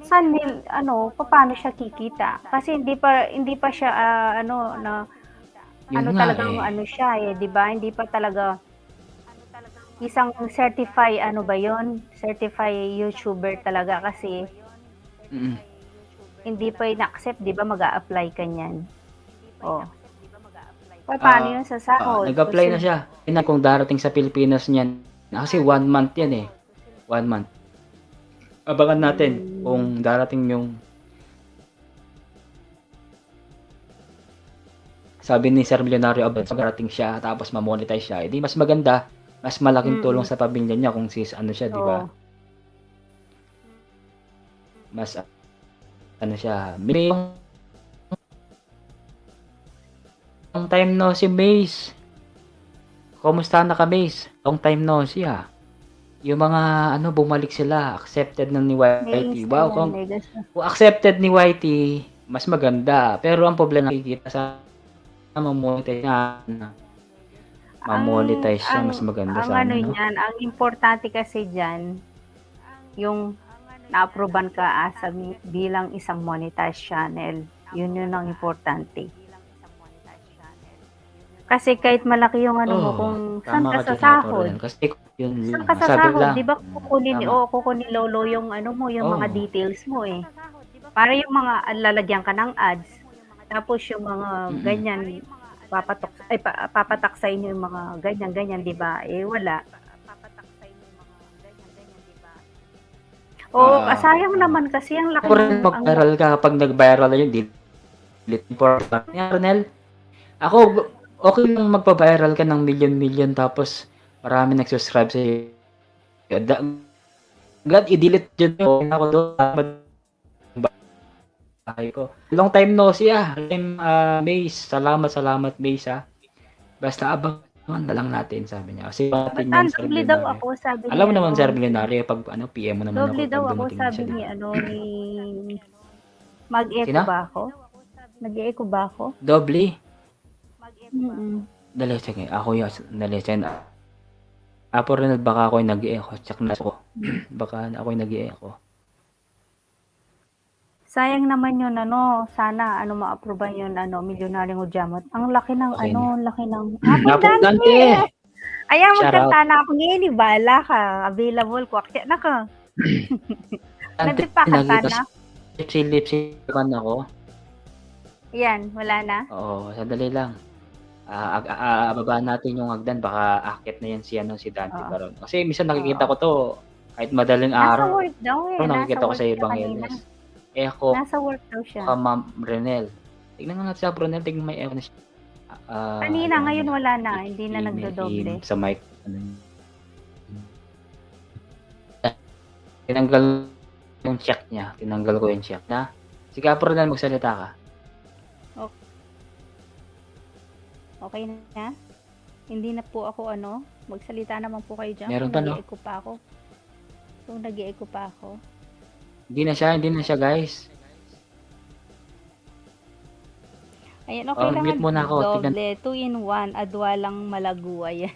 Speaker 2: Saan paano siya kikita? Kasi hindi pa siya talagang siya 'di ba? Hindi pa talaga isang certified certified YouTuber talaga kasi hindi pa ina-accept, 'di ba? Mag-a-apply ka niyan. Paano yun sa sahod?
Speaker 1: Nag-apply na siya. Kung darating sa Pilipinas niyan, kasi 1 month yan 1 month. Abangan natin kung darating yung sabi ni Sir Milyonaryo darating siya tapos ma-monetize siya. Hindi mas maganda, mas malaking tulong sa pamilya niya kung siya, di ba? Mas siya. May long time no si Mace. Kumusta na ka, Mace? Long time no see Yung mga bumalik sila, accepted ng ni YT. Wow, kung accepted ni YT, mas maganda. Pero ang problema nakikita sa ma-monetize siya, mas maganda sa
Speaker 2: ang importante kasi diyan yung na-approvean ka bilang isang monetized channel. Yun ang importante. Kasi kahit malaki yung mo kung saan ka sa sahod.
Speaker 1: Kasi yun,
Speaker 2: saan ka sa sahod, di ba kukunin Lolo yung yung mga details mo Para yung mga lalagyan ka ng ads. Tapos yung mga ganyan papataksain yung mga ganyan, di ba? Wala. Sayang naman kasi ang laki
Speaker 1: mag-viral ka kapag nag-viral na yun, delete important. Ronel, ako okay lang magpa-viral ka ng million tapos marami nag-subscribe sa iyo. Agad i-delete yun ako doon. Bahay ko. Long time no see Mace. Salamat Mace Basta abangan na lang natin sabi niya. Kasi natin yan
Speaker 2: Bataan
Speaker 1: Sir
Speaker 2: doble daw
Speaker 1: Milenario.
Speaker 2: ako sabi ni
Speaker 1: Alam mo
Speaker 2: ano,
Speaker 1: naman Sir Milenario pag PM mo naman
Speaker 2: doble
Speaker 1: ako
Speaker 2: daw
Speaker 1: pag
Speaker 2: ako
Speaker 1: dumating na
Speaker 2: sabi
Speaker 1: siya, di
Speaker 2: ni
Speaker 1: ba?
Speaker 2: ano, ni mag-echo
Speaker 1: Sino?
Speaker 2: ba ako? Nag-echo ba ako?
Speaker 1: Doble.
Speaker 2: Mm.
Speaker 1: Dali, sige. Ako yun. Dali, sige. Apo rin baka ako yung nag-i-echo. Check na ako. Baka ako yung nag-i-echo.
Speaker 2: Sayang naman yun ano, sana ano ma-approvean yun ano, Milyonaryong Hujamot. Ang laki ng
Speaker 1: Okay
Speaker 2: ano,
Speaker 1: na.
Speaker 2: ang laki ng Apong
Speaker 1: Apo
Speaker 2: Dante!
Speaker 1: Dante!
Speaker 2: Ayan,
Speaker 1: Shout out.
Speaker 2: magkanta na ako ngayon, bala ka. Available ko. Aksya na ka.
Speaker 1: Dante,
Speaker 2: Nagpipakanta
Speaker 1: nakita
Speaker 2: na.
Speaker 1: silip-silipan ako.
Speaker 2: Yan, wala na.
Speaker 1: Oo, sandali lang. Babaan natin yung hagdan. Baka akit na yan si Dante
Speaker 2: Oo.
Speaker 1: Baron. Kasi minsan nakikita
Speaker 2: Oo.
Speaker 1: ko to, kahit madaling
Speaker 2: Nasa
Speaker 1: araw,
Speaker 2: work daw eh. Nasa
Speaker 1: nakikita ko
Speaker 2: work
Speaker 1: sa
Speaker 2: siya
Speaker 1: ibang
Speaker 2: kanina.
Speaker 1: LS. Echo
Speaker 2: Nasa work daw siya.
Speaker 1: ka Ma'am Renel. Tignan nga natin sa Brunel, tignan may echo na siya.
Speaker 2: Kanina,
Speaker 1: Ayan
Speaker 2: ngayon
Speaker 1: na.
Speaker 2: wala na. Hindi na nagdodoble.
Speaker 1: Sa mic. Tinanggal yung check niya. Tinanggal ko yung check na. Sige, Brunel, magsalita ka.
Speaker 2: Okay na? Hindi na po ako ano, magsalita naman po kayo dyan.
Speaker 1: Meron
Speaker 2: Kung
Speaker 1: pa, no?
Speaker 2: nag-i-echo pa ako. Kung nag-i-echo pa ako.
Speaker 1: Hindi na siya, guys.
Speaker 2: Ayan, okay lang.
Speaker 1: Mute muna ako. Tignan.
Speaker 2: Doble, 2 in 1, adwalang malagu. Ayan.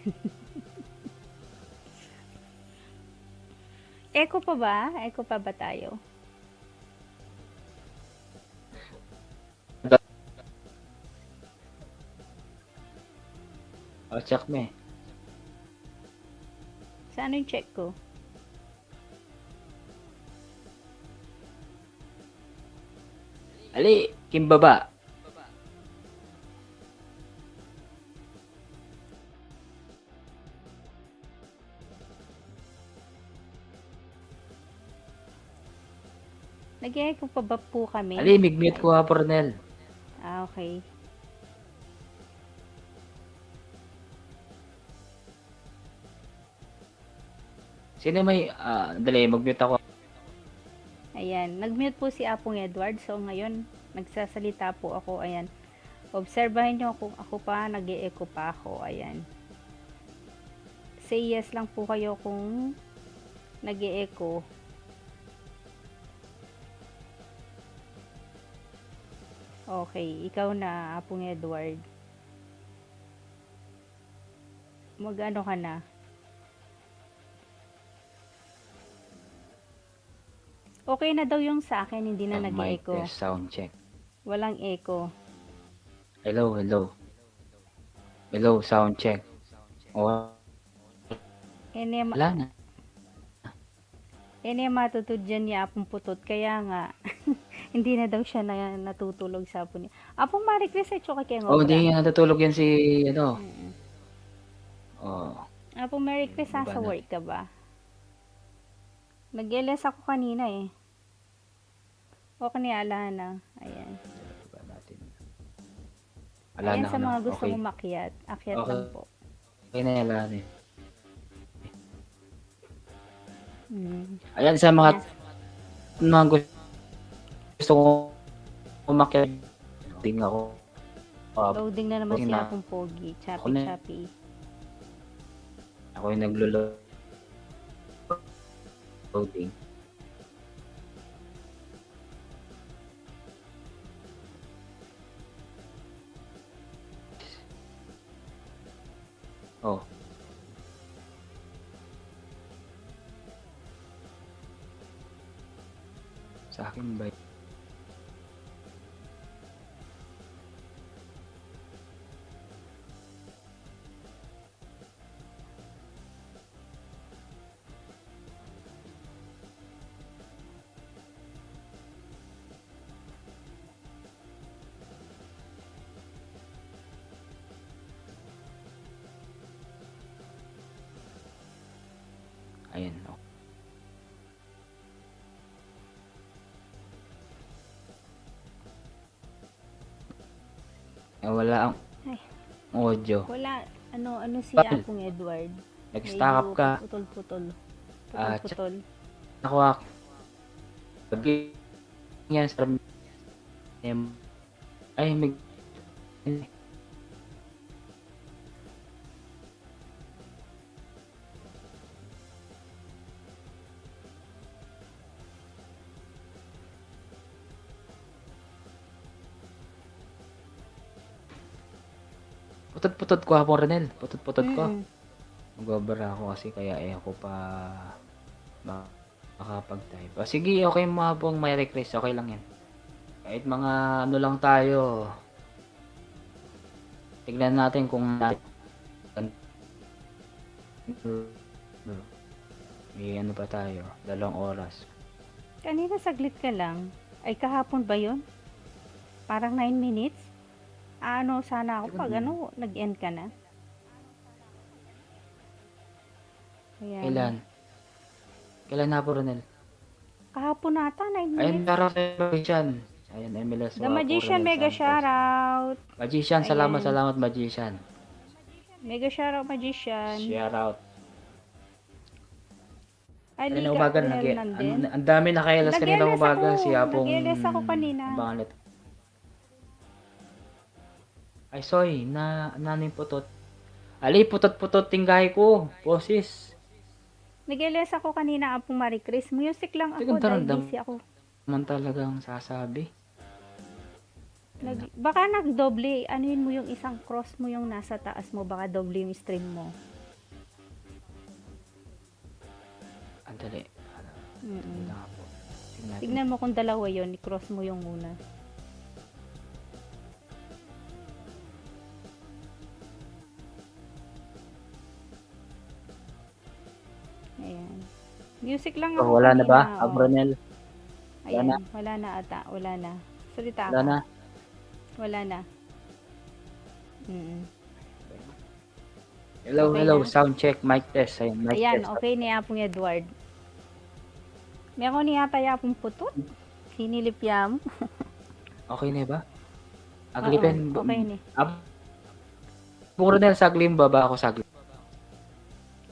Speaker 2: Echo pa ba? Echo pa ba tayo?
Speaker 1: Check me.
Speaker 2: Saan yung check ko?
Speaker 1: Ali, Kimbaba.
Speaker 2: Nag-echo pa ba po kami?
Speaker 1: Ali, mig-mute ko Brunel.
Speaker 2: Okay.
Speaker 1: Sino may, dali, mag-mute ako.
Speaker 2: Ayan, nag-mute po si Apong Edward. So, ngayon, nagsasalita po ako. Ayan. Obserbahin nyo kung ako pa, nag-e-echo pa ako. Ayan. Say yes lang po kayo kung nag-e-echo. Okay, ikaw na, Apong Edward. Mag-ano ka na? Okay na daw yung sa akin, hindi na
Speaker 1: Mic
Speaker 2: nag-echo.
Speaker 1: test, sound check.
Speaker 2: Walang echo.
Speaker 1: Hello. Hello, sound check. Oh, wala na.
Speaker 2: Matutod dyan ni Apong Putot. Kaya nga, hindi na daw siya natutulog sa Apo niya. Apong Marie Chris ay choka kaya
Speaker 1: Oh, hindi nga natutulog yan si, ano. Oh.
Speaker 2: Apong Marie Chris,
Speaker 1: Diba
Speaker 2: nasa
Speaker 1: na?
Speaker 2: work ka ba? Nag-LS ako kanina eh. Okay ni Alana. Ayan.
Speaker 1: Diba natin? Wala
Speaker 2: Ayan
Speaker 1: na
Speaker 2: sa mga gusto
Speaker 1: okay.
Speaker 2: mong makiat. Akyat
Speaker 1: Okay.
Speaker 2: lang po.
Speaker 1: Okay na yan, wala na eh.
Speaker 2: Ayan.
Speaker 1: Ayan, sa mga gusto ko umakyat, ting ako.
Speaker 2: Loading na naman si
Speaker 1: na-
Speaker 2: Apong Pogi.
Speaker 1: Ako na-
Speaker 2: Chappy.
Speaker 1: Ako yung loading. Oh. Sa akin ba? Ayan, oh. Wala ang
Speaker 2: Ay.
Speaker 1: audio.
Speaker 2: Wala. Ano si
Speaker 1: Bakit?
Speaker 2: Apong Edward?
Speaker 1: Nag-stack up ka.
Speaker 2: Putol-putol.
Speaker 1: Ah,
Speaker 2: Putol-putol.
Speaker 1: ako yan sa ay may putot-putot ko hapon Renel. Putot-putot ko.
Speaker 2: Mm.
Speaker 1: Magbabara ako kasi kaya ako pa makapag-type. Sige, okay mo habang may request. Okay lang yan. Kahit mga ano lang tayo. Tignan natin kung may ano pa tayo. 2 oras.
Speaker 2: Kanina saglit ka lang. Ay, kahapon ba yun? Parang 9 minutes? Ano, sana ako pag ano, nag-end ka na. Ayan.
Speaker 1: Kailan? Kailan na po, Ronel?
Speaker 2: Kahapon nata, 9
Speaker 1: Ayun,
Speaker 2: minutes.
Speaker 1: shoutout sa Magician. Ayun, MLS.
Speaker 2: The Magician, mega shoutout.
Speaker 1: Magician,
Speaker 2: Ayan.
Speaker 1: salamat Magician.
Speaker 2: Mega shoutout, Magician.
Speaker 1: Shoutout.
Speaker 2: Ay,
Speaker 1: Kanina
Speaker 2: Lika,
Speaker 1: umaga,
Speaker 2: Ariel nandun.
Speaker 1: ang dami nakailas kanina
Speaker 2: Nag-LS
Speaker 1: umaga.
Speaker 2: ako.
Speaker 1: Siya pong
Speaker 2: Nag-LS ako kanina.
Speaker 1: Bangalit. Ay, soy, nanin putot. Ali, putot-putot tinggahe ko. Boses.
Speaker 2: Nag-LS ako kanina, Apong Marie Chris. Music lang ako,
Speaker 1: Tigong
Speaker 2: dahil
Speaker 1: tarandam.
Speaker 2: busy ako.
Speaker 1: Man talagang sasabi.
Speaker 2: Baka nag-doble, anuin mo yung isang cross mo yung nasa taas mo, baka doble yung stream mo.
Speaker 1: Andali.
Speaker 2: Mm-mm.
Speaker 1: Tingnan natin.
Speaker 2: Tignan mo kung dalawa yun, i-cross mo yung una. Ayan. Music lang ako
Speaker 1: Wala na ba?
Speaker 2: kanina, oh.
Speaker 1: Abronel.
Speaker 2: Ayan, wala na ata, wala na. Salita
Speaker 1: Wala
Speaker 2: ka.
Speaker 1: na.
Speaker 2: Wala na. Mm.
Speaker 1: Hello,
Speaker 2: Okay
Speaker 1: hello.
Speaker 2: na.
Speaker 1: Sound check, mic test. Ayun, mic
Speaker 2: Ayan,
Speaker 1: test.
Speaker 2: okay ni Apong Edward. May ako ni ata yapong putot. Sinilip yam.
Speaker 1: Okay na ba? Aglipin.
Speaker 2: Oo, okay ni.
Speaker 1: Ronel, saglim ba ako saglim?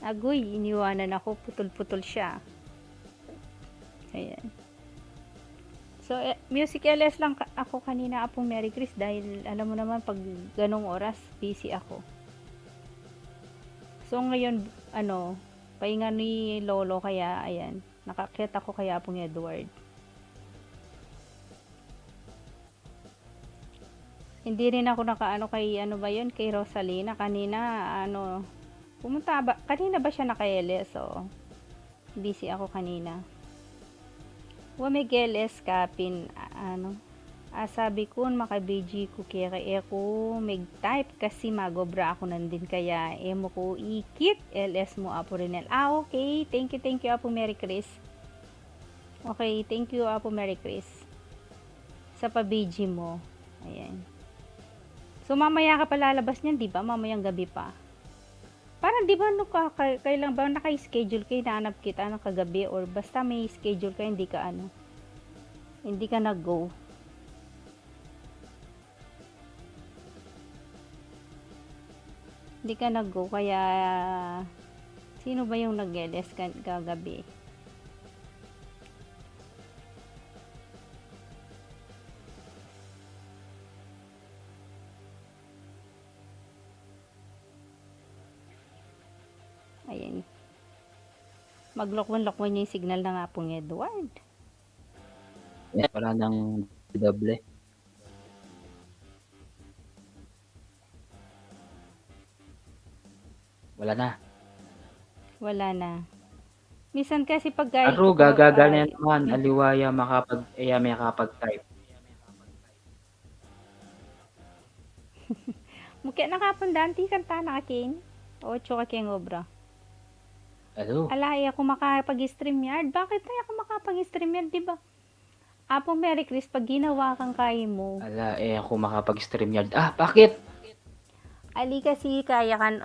Speaker 2: Agoy, iniwanan ako. Putol-putol siya. Ayan. So, music LS lang ako kanina, Apong Mary Chris, dahil alam mo naman, pag ganong oras, busy ako. So, ngayon, pahinga ni Lolo, kaya, ayan, nakakyat ako kay Apong Edward. Hindi rin ako nakaano kay, kay Rosalina, kanina, kanina ba siya naka-LS, so, busy ako kanina. Wamig-LS kapin, sabi ko, maka-BG ko kaya ko mag-type kasi magobra ako nandin kaya mo ko ikit, LS mo Apo Renel. Okay, thank you Apo Mary Chris. Okay, thank you Apo Mary Chris. Sa pa-BG mo. Ayan. So, mamaya ka pa lalabas niyan, di ba? Mamayang gabi pa. Parang di ba kailan ba naka-schedule kayo, naanap kita kagabi or basta may schedule ka, hindi ka nag-go. Hindi ka nag-go, kaya sino ba yung nag-LS kagabi? Ayan. Maglokwan-lokwan yung signal ng Apong Edward.
Speaker 1: Yeah, wala nang doble. Wala na.
Speaker 2: Wala na. Minsan kasi pag
Speaker 1: Aro, gagagal na naman. Aliwaya makapag-type.
Speaker 2: Mukha nakapandaan, ti kanta na kakin. O, choka keng obra.
Speaker 1: Alo.
Speaker 2: Alay ako makapag-stream yard. Bakit tayo ako makapag-stream yard, diba? Apong Mary Chris, pag ginawa kang kaya mo.
Speaker 1: Ako makapag-stream yard. Bakit?
Speaker 2: Ali kasi kaya kan,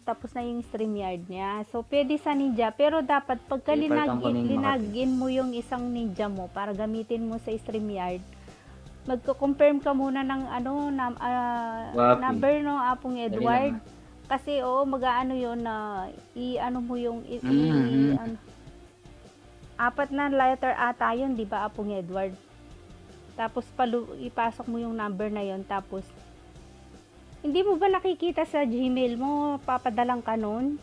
Speaker 2: tapos na yung stream yard niya. So, pwede sa ninja. Pero dapat, pagka linagin mo yung isang ninja mo para gamitin mo sa stream yard, magko-confirm ka muna ng number no, Apong Edward. Kasi mag-aano yun na i-ano mo yung 4 na letter ata yun, di ba, Apong Edward? Tapos ipasok mo yung number na yon, tapos hindi mo ba nakikita sa Gmail mo, papadalang ka nun?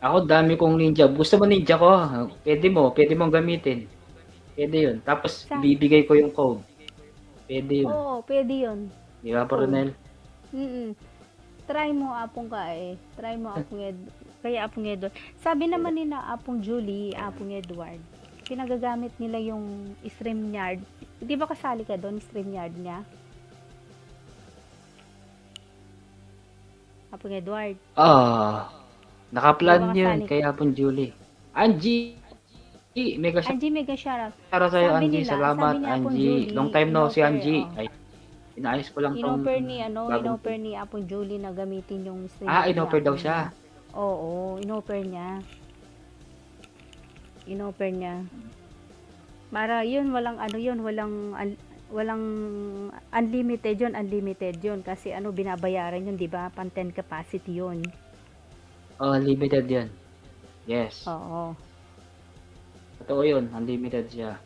Speaker 1: Ako dami kong ninja. Gusto mo ninja ko? Pwede mong gamitin. Pwede yun. Tapos
Speaker 2: Sa,
Speaker 1: ibibigay ko yung code. Pwede yun.
Speaker 2: oo, pwede yun.
Speaker 1: Di ba,
Speaker 2: Code.
Speaker 1: Coronel?
Speaker 2: Try mo, Apong Try mo, kaya Apong Edward. Sabi naman ni na Apong Julie, Apong Edward, pinagagamit nila yung StreamYard. Di ba kasali ka doon, StreamYard niya? Apong Edward.
Speaker 1: Nakaplan
Speaker 2: Di ba
Speaker 1: yun.
Speaker 2: kasali?
Speaker 1: Kaya po Julie. Angie! Mega
Speaker 2: Angie, mega shoutout.
Speaker 1: shoutout sa'yo,
Speaker 2: Sabi
Speaker 1: Angie.
Speaker 2: nila,
Speaker 1: Salamat,
Speaker 2: sabi niya Apong
Speaker 1: Angie.
Speaker 2: Julie,
Speaker 1: Long time no si
Speaker 2: inoffer,
Speaker 1: Angie. Ay, inayos ko lang tong bagong...
Speaker 2: inoffer ni Apong Julie na gamitin yung
Speaker 1: Ah,
Speaker 2: StreamYard
Speaker 1: inoffer
Speaker 2: niya.
Speaker 1: daw siya.
Speaker 2: Oo, inoffer niya. Para yun, walang unlimited yun kasi binabayaran yun, 'di ba? Pan 10 capacity yun.
Speaker 1: Oh, unlimited yun. Yes.
Speaker 2: Oo.
Speaker 1: Totoo yun. Unlimited siya.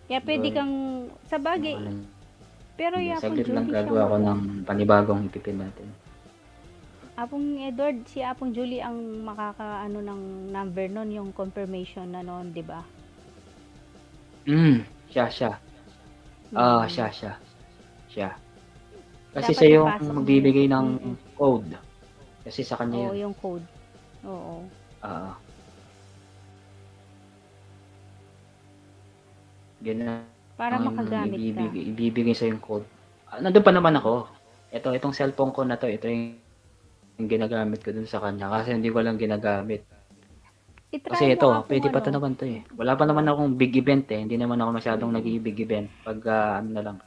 Speaker 2: Kaya pwede
Speaker 1: Yun.
Speaker 2: kang sa bagay, pero Apong
Speaker 1: Saglit lang
Speaker 2: Julie
Speaker 1: gagawa ko ng panibagong ipipin natin.
Speaker 2: Apong Edward, si Apong Julie ang makakaano ng number nun, yung confirmation na nun, 'di ba?
Speaker 1: Siya. Siya. Kasi
Speaker 2: Dapat
Speaker 1: siya yung
Speaker 2: ipasok mo
Speaker 1: magbibigay
Speaker 2: yun.
Speaker 1: ng code. Kasi sa kanya
Speaker 2: Oo,
Speaker 1: yun.
Speaker 2: yung code. Oo.
Speaker 1: Ganun.
Speaker 2: Para makagamit ka.
Speaker 1: Ibibigay sa yung code. Nandun pa naman ako. Itong cellphone ko na to, ito yung ginagamit ko dun sa kanya kasi hindi ko lang ginagamit. Kasi
Speaker 2: I-try
Speaker 1: ito,
Speaker 2: mo, Apong
Speaker 1: pwede pa to naman to eh. Wala pa naman akong big event eh. Hindi naman ako masyadong nag-i-big event. Pag ano na lang.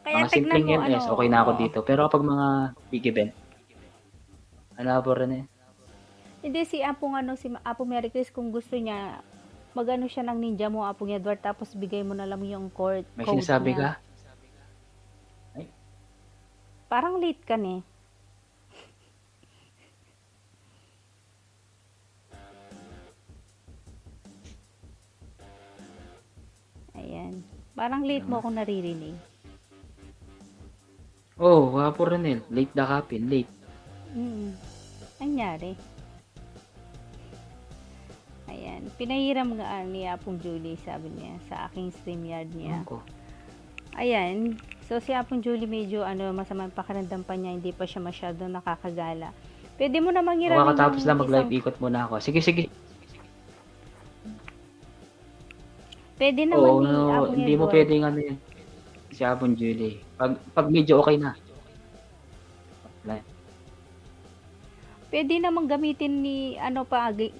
Speaker 2: Kaya
Speaker 1: Mga
Speaker 2: tignan
Speaker 1: simpleng
Speaker 2: mo,
Speaker 1: LS, okay na ako
Speaker 2: oo.
Speaker 1: dito. Pero kapag mga big event, po rin eh.
Speaker 2: Hindi, si Apong Mary Chris, kung gusto niya, magano siya ng ninja mo, Apong Edward, tapos bigay mo na lang yung code
Speaker 1: May
Speaker 2: niya.
Speaker 1: sinasabi ka?
Speaker 2: Parang late ka ne. Ayan. Parang late mo akong naririnig.
Speaker 1: Oh, wapo rin eh. Late na kapin, late.
Speaker 2: Anyari. Ayan. Pinahiram nga ni Apong Julie, sabi niya, sa aking StreamYard niya. Ayan. So, si Apong Julie medyo masamang pakiramdam pa niya, hindi pa siya masyado nakakagala. Pwede mo namang hiramin
Speaker 1: Makakatapos lang mag-live ikot muna ako. Sige.
Speaker 2: Pwede naman ni
Speaker 1: Oo,
Speaker 2: Apong
Speaker 1: hindi mo
Speaker 2: Edward.
Speaker 1: pwedeng ano yun. Si Apong Julie. Pag medyo okay na.
Speaker 2: Pwede namang gamitin ni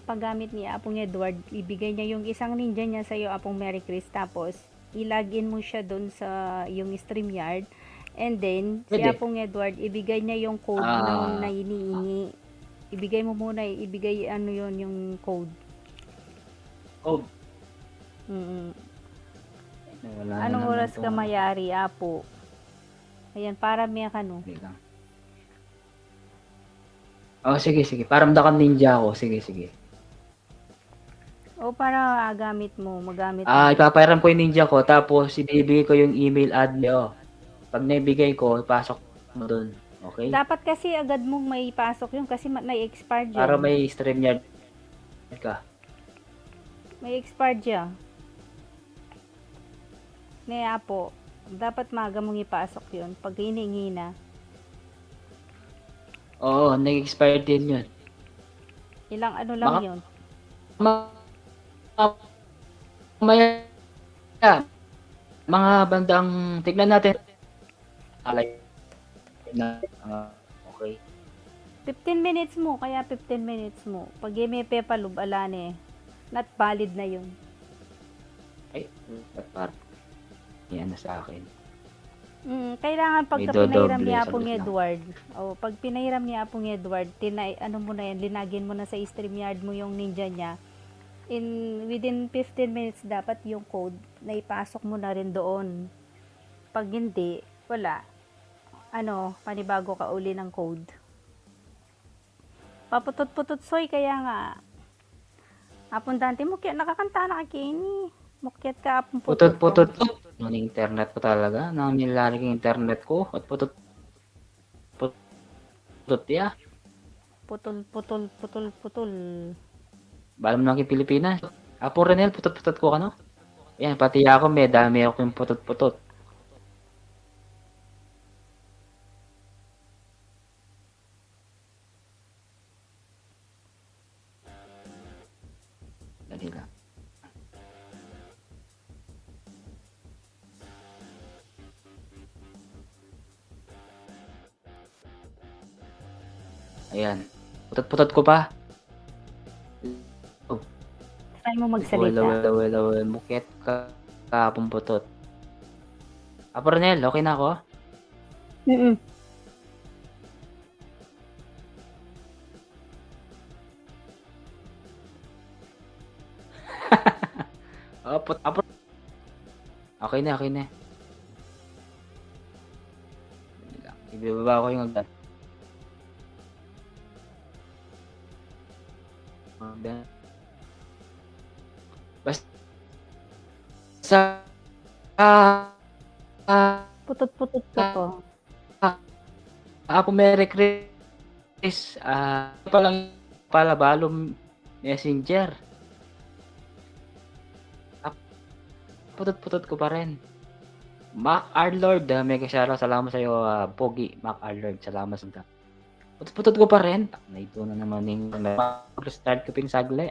Speaker 2: paggamit ni Apong Edward, ibigay niya yung isang ninja niya sa iyo, Apong Mary Chris, tapos i-login mo siya doon sa yung StreamYard, and then si
Speaker 1: Pwede.
Speaker 2: Apong Edward ibigay niya yung code na iniingi. Ibigay mo muna, yon yung code.
Speaker 1: Code.
Speaker 2: Anong oras ka mayari, Apo? Ayan, para may
Speaker 1: Oh, sige. Paramdakan ninja ako. Sige.
Speaker 2: O para magamit mo.
Speaker 1: Ipapairam ko yung ninja ko, tapos ibibigay ko yung email ad nyo. Pag naibigay ko, ipasok mo dun. Okay?
Speaker 2: Dapat kasi agad mong may pasok yun kasi na-expire dyan.
Speaker 1: Para may StreamYard ka.
Speaker 2: May expired siya. Apo, dapat maaga mong ipasok yun pag hiningi na.
Speaker 1: Oo, nag-expire din yun.
Speaker 2: Ilang lang yun.
Speaker 1: Mga bandang, tignan natin. Okay.
Speaker 2: 15 minutes mo, kaya 15 minutes mo. Pag may pepalub, not valid na yun.
Speaker 1: Ay, parang yan na sa akin.
Speaker 2: Kailangan pagka
Speaker 1: May
Speaker 2: pinahiram ni
Speaker 1: dodoble,
Speaker 2: Apong
Speaker 1: sagot lang.
Speaker 2: Edward, pag pinahiram ni Apong Edward, mo na yan, linagin mo na sa StreamYard mo yung ninja niya. Within 15 minutes dapat yung code na ipasok mo na rin doon. Pag hindi, wala. Panibago ka uli ng code. Paputot-putot soy kaya nga. Apon dante mo kaya nakakanta na kini. Mukyat ka apon putot.
Speaker 1: Putot-putot ko. Yung internet ko talaga. Nang nilalagay yung internet ko. At putot ya.
Speaker 2: Putol.
Speaker 1: Balam lang yung Pilipinas. Apo Renel, putot-putot ko ano? Yan, pati ako may dami ako yung putot-putot. Dali lang. Ayan. Putot-putot ko pa.
Speaker 2: Try mo magsalita.
Speaker 1: Well. Mukit ka kapong putot. Apo Renel, okay na ako?
Speaker 2: Mm.
Speaker 1: Apo. Okay na. Ibibaba ko yung agad. Basta
Speaker 2: Putot-putot ka po.
Speaker 1: Apo Merry Chris, palang balom messenger. Putot-putot ko pa rin. Mac Arlord, mega shoutout, salamat sa iyo, Pogi, Mac Arlord, salamat sa putot-putot ko pa rin. Ito na naman yung start ko ping sagli.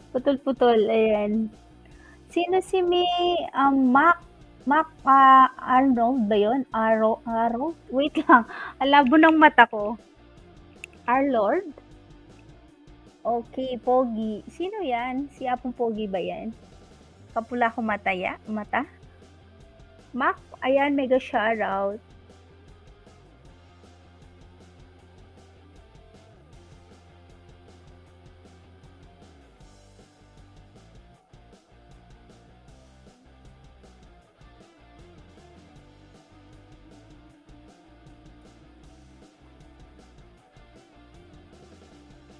Speaker 2: Putol-putol, ayan. Sino si Mac Arnold ba yun? Arrow? Wait lang. Alabo ng mata ko. Arlord? Okay, Pogi. Sino yan? Si Apong Pogi ba yan? Kapula ko mata? Mac, ayan, mega shoutout.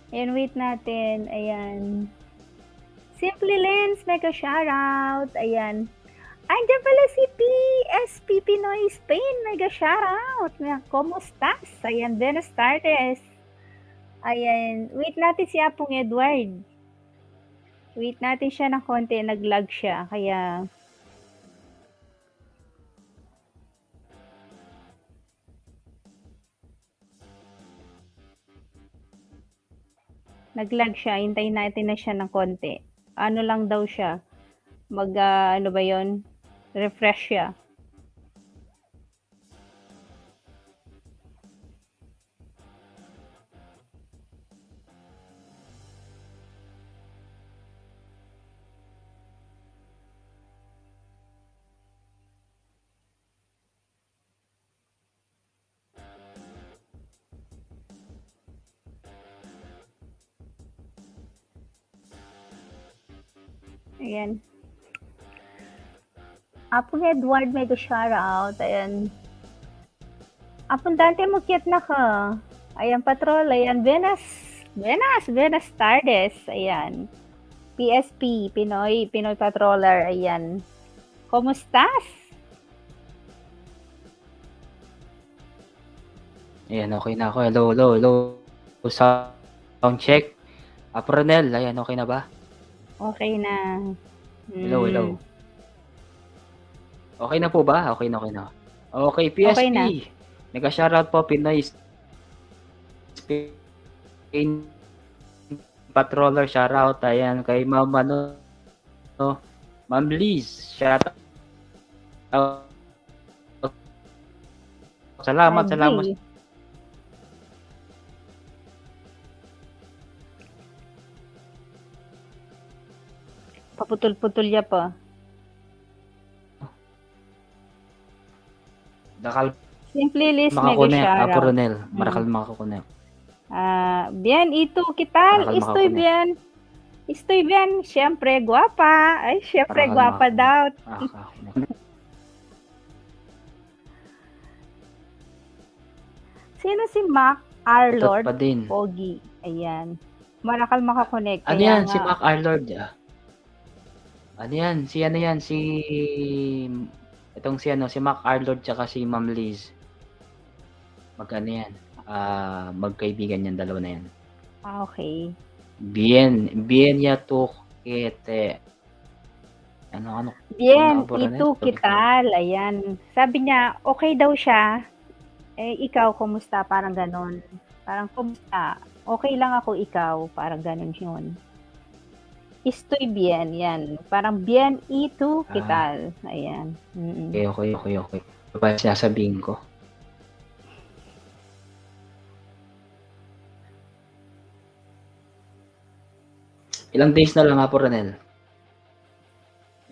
Speaker 2: Ayan, wait natin. Ayan. Simply Lens, mega shoutout. Ayan. Andiyan pala si PSP Pinoy Spain, mega shoutout. ¿Cómo estás? Ayan, buenas tardes. Ayan, wait natin si Apong Edward. Wait natin siya ng konti, nag-lag siya. Kaya nag-lag siya, hintayin natin na siya ng konti. Ano lang daw siya, ano ba yon? Refresh siya. Ayan. Apong Edward, mega shoutout. Ayan. Apong Dante, mukyat na ka. Ayan, patrol. Ayan, buenas tardes. Ayan. PSP, Pinoy Patroller. Ayan. Kumusta's?
Speaker 1: Ayan, okay na ako. Hello. Sound check. Apo Renel, ayan, okay na ba?
Speaker 2: Okay na.
Speaker 1: Hello. Okay na po ba? Okay na. Okay, PSP.
Speaker 2: Okay na.
Speaker 1: Nag-shoutout po, Pinoy Spain Patroller, shoutout. Ayan, kay Ma'am Ma'am Liz, shoutout. Salamat.
Speaker 2: Paputol-putol ya pa.
Speaker 1: Dakal
Speaker 2: Simply Liz, mega
Speaker 1: makakonek, Apo
Speaker 2: shoutout.
Speaker 1: Ronel. Marakal makakonek.
Speaker 2: Bien, ito, kital? Estoy bien. Siyempre, guwapa. Ay, siyempre,
Speaker 1: Marakal
Speaker 2: guwapa daw. Sino si Mac R.
Speaker 1: Utot
Speaker 2: Lord
Speaker 1: pa din.
Speaker 2: Pogi? Ayan. Marakal makakonect.
Speaker 1: Ano
Speaker 2: Kaya
Speaker 1: yan? Si
Speaker 2: nga.
Speaker 1: Mac Arlord. Ano yan? Si ano yan? Si... Itong si ano, si Mac Arlord tsaka si Ma'am Liz. Magkano yan? Magkaibigan yan, dalawa na yan.
Speaker 2: Okay.
Speaker 1: Bien ya tu kete. Ano?
Speaker 2: Bien,
Speaker 1: Ano
Speaker 2: itu kital. Ayan. Sabi niya, okay daw siya. Ikaw, kumusta? Parang ganon. Parang, kumusta? Okay lang ako, ikaw. Parang ganon yun. Estoy bien. Yan. Parang bien, itu kital. Ayan. Mm-mm.
Speaker 1: Okay. Diba sinasabihin ko? Ilang days na lang nga po, Ranel.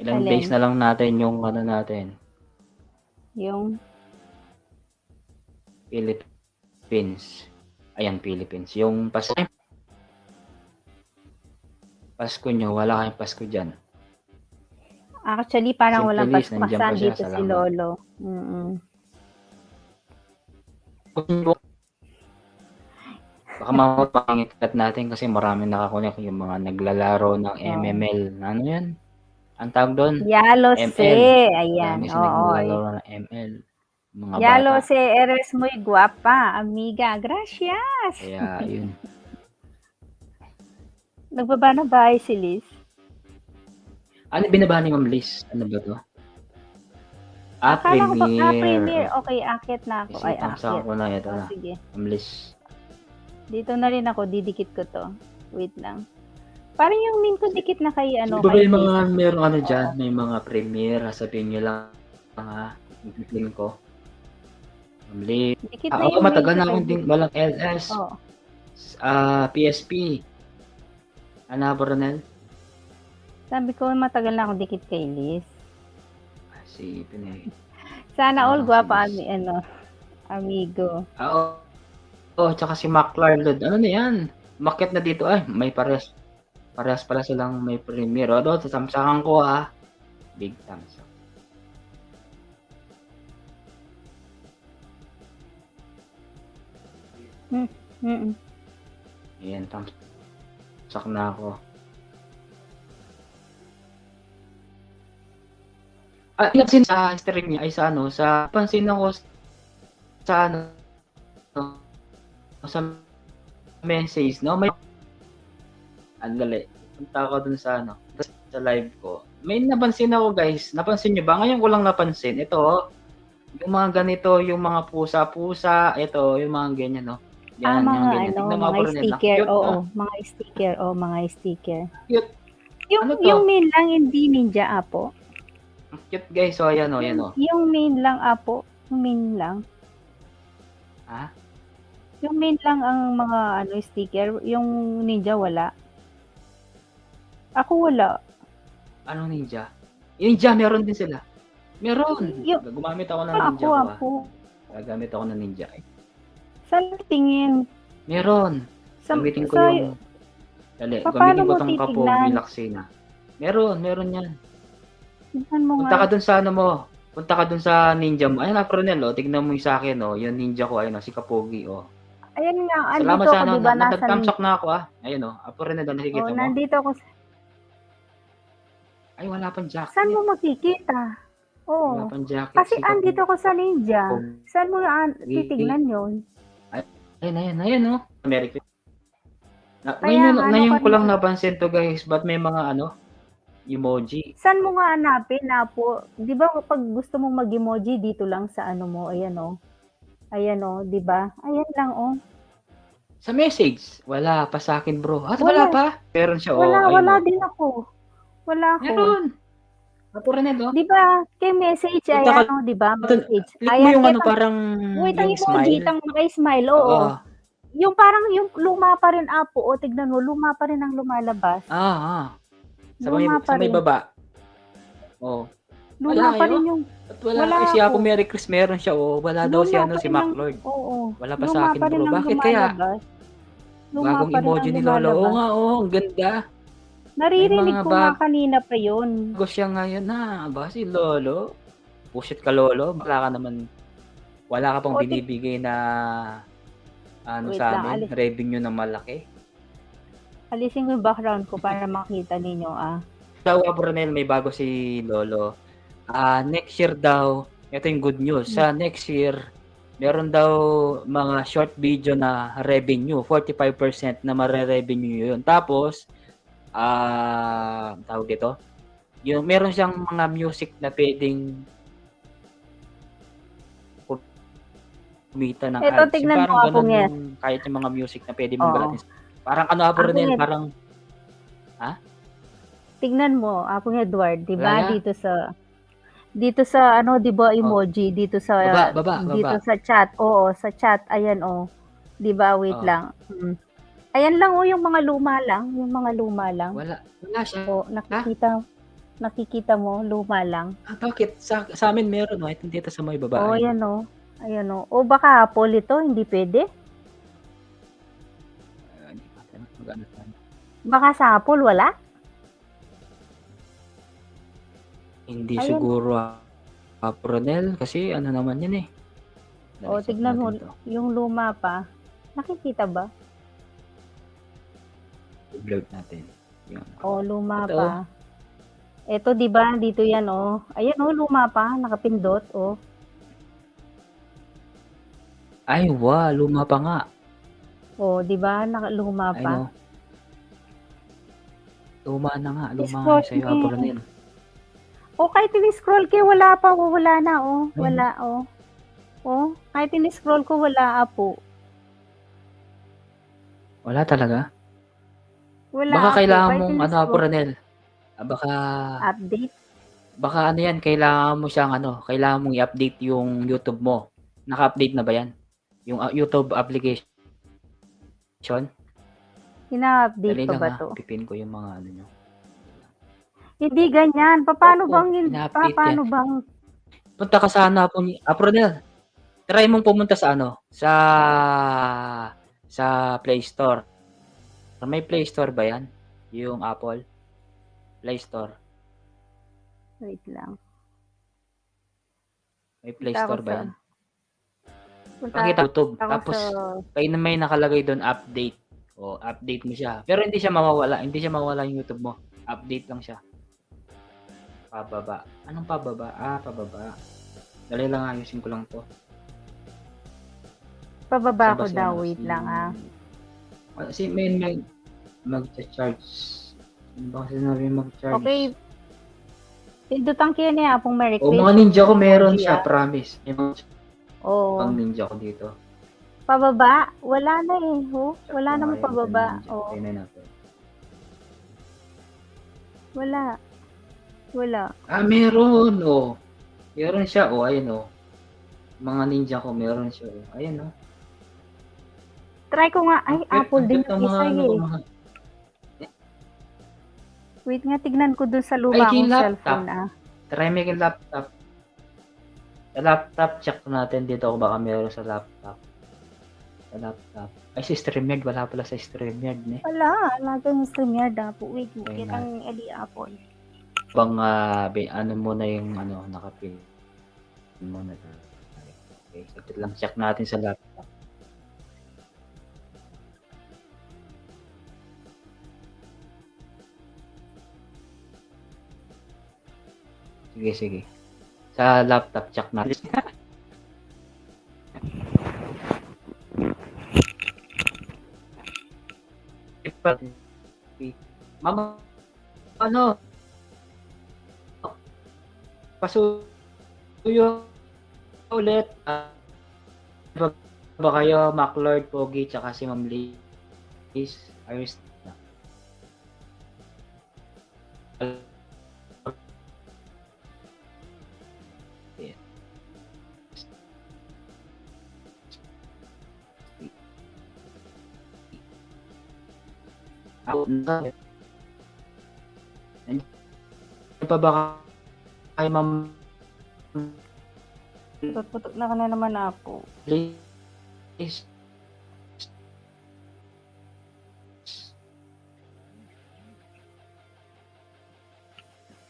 Speaker 1: Ilang
Speaker 2: Alin?
Speaker 1: days na lang natin yung ano natin.
Speaker 2: Yung
Speaker 1: Philippines. Ayan, Philippines. Yung Pasko nyo, wala kayong Pasko dyan.
Speaker 2: actually, parang
Speaker 1: Si
Speaker 2: walang
Speaker 1: Feliz, nandiyan
Speaker 2: paspasan
Speaker 1: pa siya,
Speaker 2: dito si
Speaker 1: salamat.
Speaker 2: Lolo. Mm-mm.
Speaker 1: Baka mapangit natin kasi maraming nakakunik yung mga naglalaro ng MML. Ano yan? Ang tawag doon?
Speaker 2: Yalo
Speaker 1: ML.
Speaker 2: se. Ayan.
Speaker 1: Marami
Speaker 2: Oo.
Speaker 1: naglalaro ng ML. Mga
Speaker 2: Yalo
Speaker 1: bata.
Speaker 2: se, eres muy guapa, amiga. Gracias.
Speaker 1: Kaya yun.
Speaker 2: Nagbaba na ba si Liz?
Speaker 1: Ano binaba ni Ma'am Liz? Ano ba to?
Speaker 2: Akala ko ba,
Speaker 1: Premier.
Speaker 2: Premier. Okay, akit na ako. Ay,
Speaker 1: Isang
Speaker 2: akit.
Speaker 1: ko na ito na.
Speaker 2: Sige.
Speaker 1: Ma'am Liz.
Speaker 2: Dito na rin ako, didikit ko to. Wait lang. Parang yung min ko dikit na kay ano.
Speaker 1: Di ba
Speaker 2: kay
Speaker 1: may
Speaker 2: Liz.
Speaker 1: mga meron ano dyan? May mga Premier. Sabihin nyo lang ha. Ipitin ko. Ma'am Liz.
Speaker 2: Dikit na yung
Speaker 1: Matagal
Speaker 2: min ko
Speaker 1: na
Speaker 2: kay
Speaker 1: akong din. Walang LS.
Speaker 2: Oo.
Speaker 1: PSP. Ano ba, Ronel?
Speaker 2: Sabi ko, matagal na akong dikit kay Liz.
Speaker 1: Si Pinay.
Speaker 2: Sana all
Speaker 1: si
Speaker 2: guwapa,
Speaker 1: Liz.
Speaker 2: amigo.
Speaker 1: Tsaka si McLaren. Ano na yan? Market na dito. Ay, may parehas. Parehas pala silang may Premier. Sasamsakan ko ha. Big thumbs up. Ayan, thumbs up na ako. Napansin sa stream niya ay sa ano, pansin ako sa ano, sa message, no? May andali. Punta ako dun sa ano, sa live ko. May napansin ako, guys. Napansin niyo ba? Ngayon ko lang napansin. Ito, yung mga ganito, yung mga pusa-pusa, ito, yung mga ganyan, no? Yan,
Speaker 2: mga
Speaker 1: yung ganyan.
Speaker 2: ano,
Speaker 1: Tignan mo
Speaker 2: mga
Speaker 1: ako,
Speaker 2: sticker.
Speaker 1: cute,
Speaker 2: Oo,
Speaker 1: no?
Speaker 2: mga sticker. Mga sticker.
Speaker 1: Cute.
Speaker 2: Yung,
Speaker 1: Ano to?
Speaker 2: yung main lang, hindi ninja apo.
Speaker 1: Cute, guys. So, ayan, yan,
Speaker 2: Yung main lang apo. Yung main lang.
Speaker 1: Ha?
Speaker 2: Yung main lang ang mga ano sticker. Yung ninja wala. Ako wala.
Speaker 1: Anong ninja? Yung ninja, meron din sila. Meron. Gumamit ako ng ninja ko.
Speaker 2: Ako.
Speaker 1: Gagamit ako ng ninja.
Speaker 2: Saan tingin?
Speaker 1: Meron. Gamitin ko yung... Dali, gamitin ko tong Kapogi Laksina. Meron yan.
Speaker 2: Tignan mo
Speaker 1: Punta
Speaker 2: nga.
Speaker 1: ka dun sa ano mo. Punta ka dun sa ninja mo. Ayun na, Coronel, tignan mo yung sa akin, yung ninja ko, ayun, si Kapogi,
Speaker 2: Ayan nga,
Speaker 1: Salamat
Speaker 2: andito
Speaker 1: sa
Speaker 2: ako,
Speaker 1: ano,
Speaker 2: diba,
Speaker 1: nag-thumbs na ako, Ayun, Coronel, nakikita mo?
Speaker 2: Nandito ako.
Speaker 1: Ay, wala pang jacket.
Speaker 2: Saan mo makikita?
Speaker 1: Wala pang jacket.
Speaker 2: Kasi andito ako sa ninja. Saan mo titignan yun?
Speaker 1: Ayun, American. Ngayon ko lang napansin to, guys. Ba't may mga emoji?
Speaker 2: Saan mo nga hanapin, Apo? Di ba pag gusto mong mag-emoji, dito lang sa ano mo, ayan di ba? Ayan lang,
Speaker 1: Sa message, wala pa sa akin, bro. Wala pa? Meron siya,
Speaker 2: Wala din ako. Wala ako.
Speaker 1: Meron. Coronel,
Speaker 2: Di ba? Kay message, di ba? Message.
Speaker 1: Click mo yung parang
Speaker 2: wait, ang
Speaker 1: yung
Speaker 2: emoji,
Speaker 1: smile.
Speaker 2: naka-smile, oo. Yung parang yung luma pa rin, Apo, tignan mo, luma pa rin ang lumalabas.
Speaker 1: Sa may baba.
Speaker 2: Luma pa rin yung...
Speaker 1: Wala si Apo Merry Chris, meron siya, Wala daw si MacLord.
Speaker 2: Oo.
Speaker 1: Wala pa sa akin, bro. Bakit kaya? Bagong emoji ni Lolo. Oo nga, ang ganda.
Speaker 2: Naririnig ko nga kanina pa yun.
Speaker 1: Bago siya ngayon ba si Lolo? Pushit ka, Lolo. Wala ka pang binibigay na ano
Speaker 2: Wait
Speaker 1: sa
Speaker 2: lang,
Speaker 1: amin, revenue na malaki.
Speaker 2: alisin ko yung background ko para makita ninyo,
Speaker 1: Sa Abronel, may bago si Lolo. Next year daw, ito yung good news. Sa next year, meron daw mga short video na revenue, 45% na mare-revenue yun. Tapos, tawag dito, yung meron siyang mga music na pwedeng kumita ng
Speaker 2: Eto,
Speaker 1: ads. Yung
Speaker 2: tignan mo,
Speaker 1: parang ganun
Speaker 2: Apong Yes.
Speaker 1: yung kahit yung mga music na pwede mong
Speaker 2: Oo.
Speaker 1: gamitin. Parang ano,
Speaker 2: Apong
Speaker 1: Abronel,
Speaker 2: Ed,
Speaker 1: parang,
Speaker 2: tignan mo, Apong Edward, di
Speaker 1: wala
Speaker 2: ba?
Speaker 1: na.
Speaker 2: Dito sa ano, di ba,
Speaker 1: Oh,
Speaker 2: emoji,
Speaker 1: baba.
Speaker 2: dito sa chat. Oo, sa chat, ayan, oh. Di ba? Wait
Speaker 1: Oh,
Speaker 2: lang. Ayan lang, oh, yung mga luma lang, yung mga luma lang.
Speaker 1: wala siya.
Speaker 2: Oh, nakikita mo, luma lang.
Speaker 1: Bakit? Sa amin meron, oh. Ito dito sa may baba,
Speaker 2: Oh,
Speaker 1: ayun.
Speaker 2: ayan, oh. Ayan, oh. O baka Apple ito, hindi pwede.
Speaker 1: Hindi pa tayo mag-ano tayo.
Speaker 2: Baka sa Apple wala.
Speaker 1: Hindi
Speaker 2: Ayan.
Speaker 1: siguro Apronel kasi ano naman yan eh.
Speaker 2: O,
Speaker 1: Check
Speaker 2: tignan mo,
Speaker 1: natin to.
Speaker 2: yung luma pa. Nakikita ba?
Speaker 1: I-vlog natin. Yun.
Speaker 2: O, luma
Speaker 1: Ito.
Speaker 2: pa. Ito, di ba? Dito yan, oh. Ayan, oh, luma pa. Nakapindot, oh.
Speaker 1: Ay, wow, luma pa nga.
Speaker 2: O, di ba? Luma
Speaker 1: Ay,
Speaker 2: pa.
Speaker 1: no. Luma na nga. Luma
Speaker 2: Scroll
Speaker 1: nga sa'yo,
Speaker 2: niya.
Speaker 1: Apronel.
Speaker 2: O, kahit in-scroll ko, wala pa. Oh, wala na, oh. Wala, oh. Oh, kahit in-scroll ko, wala po.
Speaker 1: Wala talaga?
Speaker 2: Wala
Speaker 1: Baka
Speaker 2: po.
Speaker 1: kailangan
Speaker 2: Kahit
Speaker 1: mong ano,
Speaker 2: in-scroll.
Speaker 1: Apronel.
Speaker 2: Update.
Speaker 1: Baka ano yan, kailangan mo siyang ano, kailangan mong i-update yung YouTube mo. Naka-update na ba yan? Yung YouTube application?
Speaker 2: Ina-update
Speaker 1: Dali
Speaker 2: pa
Speaker 1: lang
Speaker 2: ba
Speaker 1: ha,
Speaker 2: to?
Speaker 1: pipin ko yung mga ano nyo.
Speaker 2: Hindi ganyan. Paano
Speaker 1: Oo,
Speaker 2: bang
Speaker 1: ina-update
Speaker 2: paano
Speaker 1: yan.
Speaker 2: bang
Speaker 1: Punta ka sa ano, Apronel. Try mong pumunta sa ano, sa Play Store. May Play Store ba yan? Yung Apple? Play Store.
Speaker 2: wait lang.
Speaker 1: May Play
Speaker 2: Punta ako
Speaker 1: Store ba
Speaker 2: sa
Speaker 1: yan?
Speaker 2: punta
Speaker 1: Pakita YouTube.
Speaker 2: ako
Speaker 1: Tapos,
Speaker 2: sa
Speaker 1: may nakalagay doon update. O, update mo siya. Pero hindi siya mawawala. Hindi siya mawawala yung YouTube mo. Update lang siya. Pababa. Anong pababa? Pababa. Dali lang, ayusin ko lang to.
Speaker 2: pababa
Speaker 1: Saan ba
Speaker 2: ko
Speaker 1: si
Speaker 2: daw.
Speaker 1: ano,
Speaker 2: Wait lang
Speaker 1: Si may mag-charge. Ano ba kasi sinabi mag-charge?
Speaker 2: Okay. Pindutan ko yan Apong may
Speaker 1: O,
Speaker 2: request.
Speaker 1: mga ninja ko meron
Speaker 2: emoji,
Speaker 1: siya, promise. May mga
Speaker 2: Oo.
Speaker 1: ninja ko dito.
Speaker 2: Pababa? Wala na eh. Oh. Wala namang
Speaker 1: Ayan,
Speaker 2: pababa.
Speaker 1: ninja.
Speaker 2: Oh.
Speaker 1: Tingnan natin.
Speaker 2: Wala.
Speaker 1: Meron. Oh. Meron siya. Oh, ayun oh. Mga ninja ko, meron siya. Oh. Ayun oh.
Speaker 2: Try ko nga. Ay, Apple din yung isa
Speaker 1: ano,
Speaker 2: eh.
Speaker 1: mga...
Speaker 2: Wait nga, tignan ko dun sa
Speaker 1: Ay,
Speaker 2: luma
Speaker 1: kay
Speaker 2: kong
Speaker 1: laptop.
Speaker 2: cellphone
Speaker 1: Try mo yung laptop. Sa laptop, check natin dito kung baka meron sa laptop. Sa laptop. Ay, si StreamYard. Wala pala sa StreamYard, ne?
Speaker 2: Wala yung StreamYard po. Wait,
Speaker 1: Okay,
Speaker 2: kitang Eli Apple.
Speaker 1: Bang, ano muna yung, ano, nakapin. Muna. Okay, so lang check natin sa laptop. Sige. Sa laptop, check natin. Mama, ano? Pasuyo ulit. Ba kayo, Maclord, Pogi, tsaka si Ma'am Liz? Ayos na. Ano pa ba kay Ma'am
Speaker 2: Putok na ka na naman ako.
Speaker 1: Liz?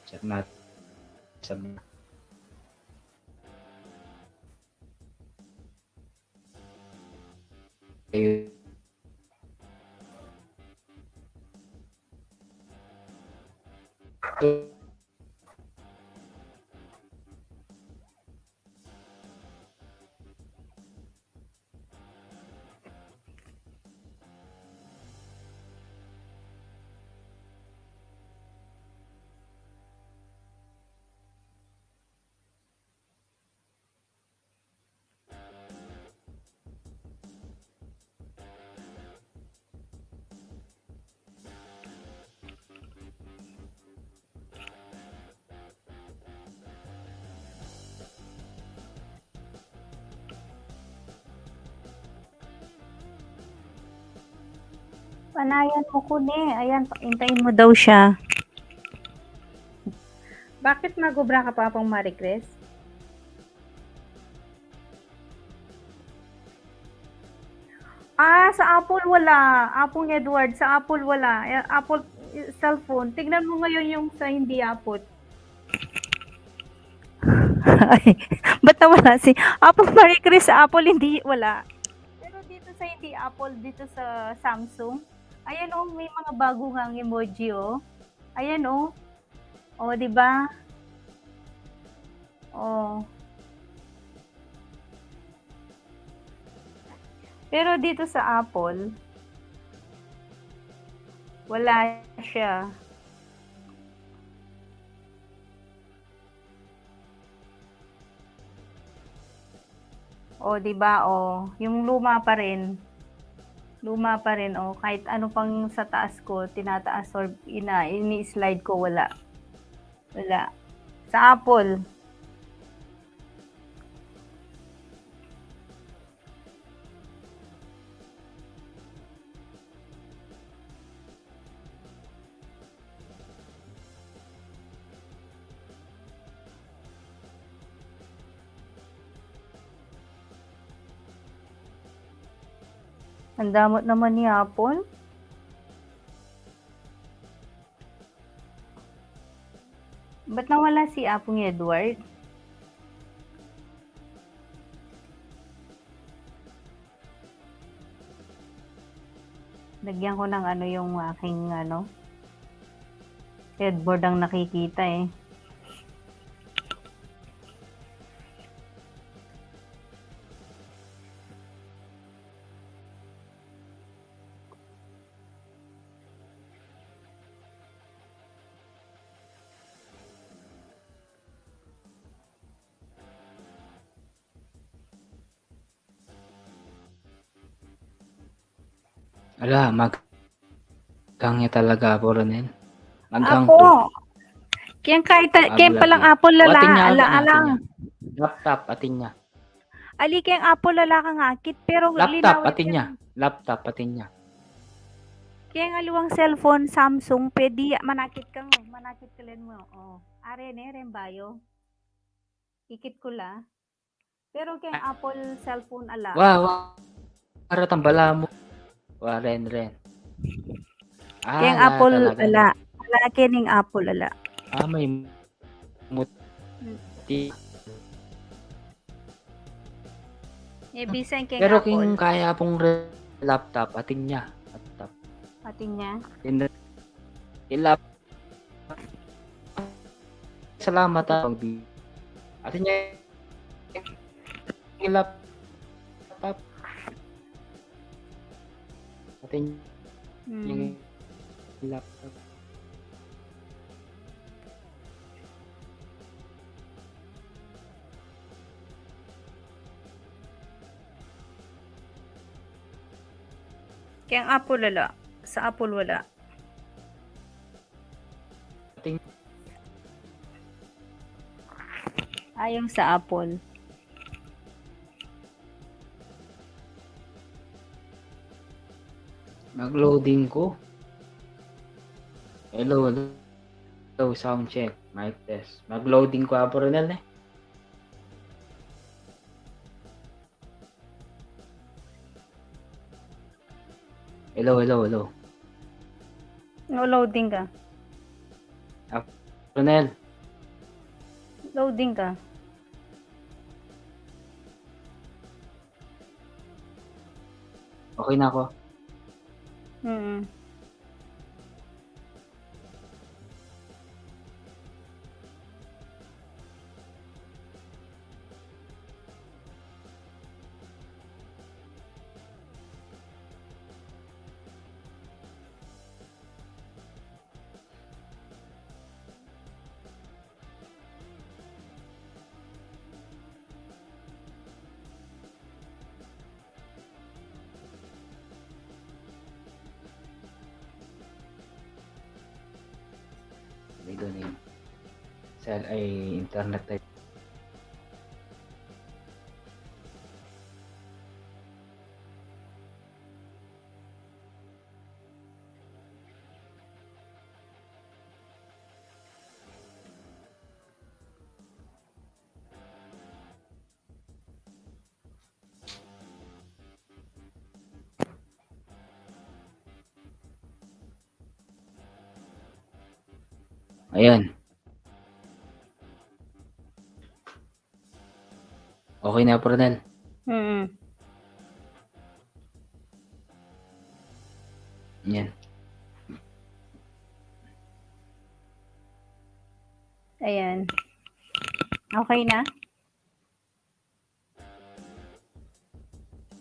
Speaker 1: Check natin. Okay.
Speaker 2: Panayan mo ko ni. Ayan, hintayin mo daw siya. Bakit magobra ka pa pang Marie Chris? Sa Apple wala. Apple Edward, sa Apple wala. Apple cellphone. Tignan mo ngayon yung sa hindi Apple. Ay, ba't nawala si Apple Marie Chris sa Apple hindi wala. Pero dito sa hindi Apple, dito sa Samsung, ayan oh, may mga bago ngang emoji oh. Ayan oh. Oh, 'di ba? Oh. Pero dito sa Apple, wala siya. Oh, 'di ba? Oh, yung luma pa rin. Luma pa rin oh. Kahit ano pang sa taas ko, tinataas or ini-slide ko wala. Wala. Sa Apple, ang damot naman ni Apple. Ba't nawala si Apong Edward? Lagyan ko ng ano yung aking ano, headboard ang nakikita eh.
Speaker 1: Ala, maghang niya talaga po Ronel. Maghang to.
Speaker 2: Apo! Kaya kahit, kaya palang Apple lala,
Speaker 1: Atin niya,
Speaker 2: ala,
Speaker 1: atin
Speaker 2: alang.
Speaker 1: niya. Laptop, atin niya.
Speaker 2: Ali kaya Apple lala ka nga, kit, pero
Speaker 1: Laptop,
Speaker 2: linawit
Speaker 1: atin
Speaker 2: yan.
Speaker 1: niya. Laptop, atin niya.
Speaker 2: Kaya nga liwang cellphone, Samsung, pwede, manakit kalin mo. Oh. Are ne, rembayo. Ikit ko la. Pero kaya Apple cellphone ala.
Speaker 1: Wow, para tambala mo. Wa, ren.
Speaker 2: Kaya Apple
Speaker 1: talaga.
Speaker 2: ala. Ala kining Apple ala.
Speaker 1: May muti.
Speaker 2: Ibisan kaya
Speaker 1: Pero
Speaker 2: Apple.
Speaker 1: kung kaya pong laptop, atin niya. Laptop.
Speaker 2: Atin niya.
Speaker 1: Ilap. Salamat atin niya. Laptop. Atin yung laptop.
Speaker 2: Kaya Apple wala. Sa Apple wala.
Speaker 1: Ating
Speaker 2: Yung sa Apple.
Speaker 1: mag-loading ko. Hello, sound check. Mic test. Mag-loading ko po Ronel eh. Hello.
Speaker 2: No, loading ka.
Speaker 1: Ronel,
Speaker 2: Loading ka.
Speaker 1: Okay na ako.
Speaker 2: Mm.
Speaker 1: May donate. Cell ay internet type. Ayan. Okay na, Pronel.
Speaker 2: Mm.
Speaker 1: Yan.
Speaker 2: Ayan. Okay na?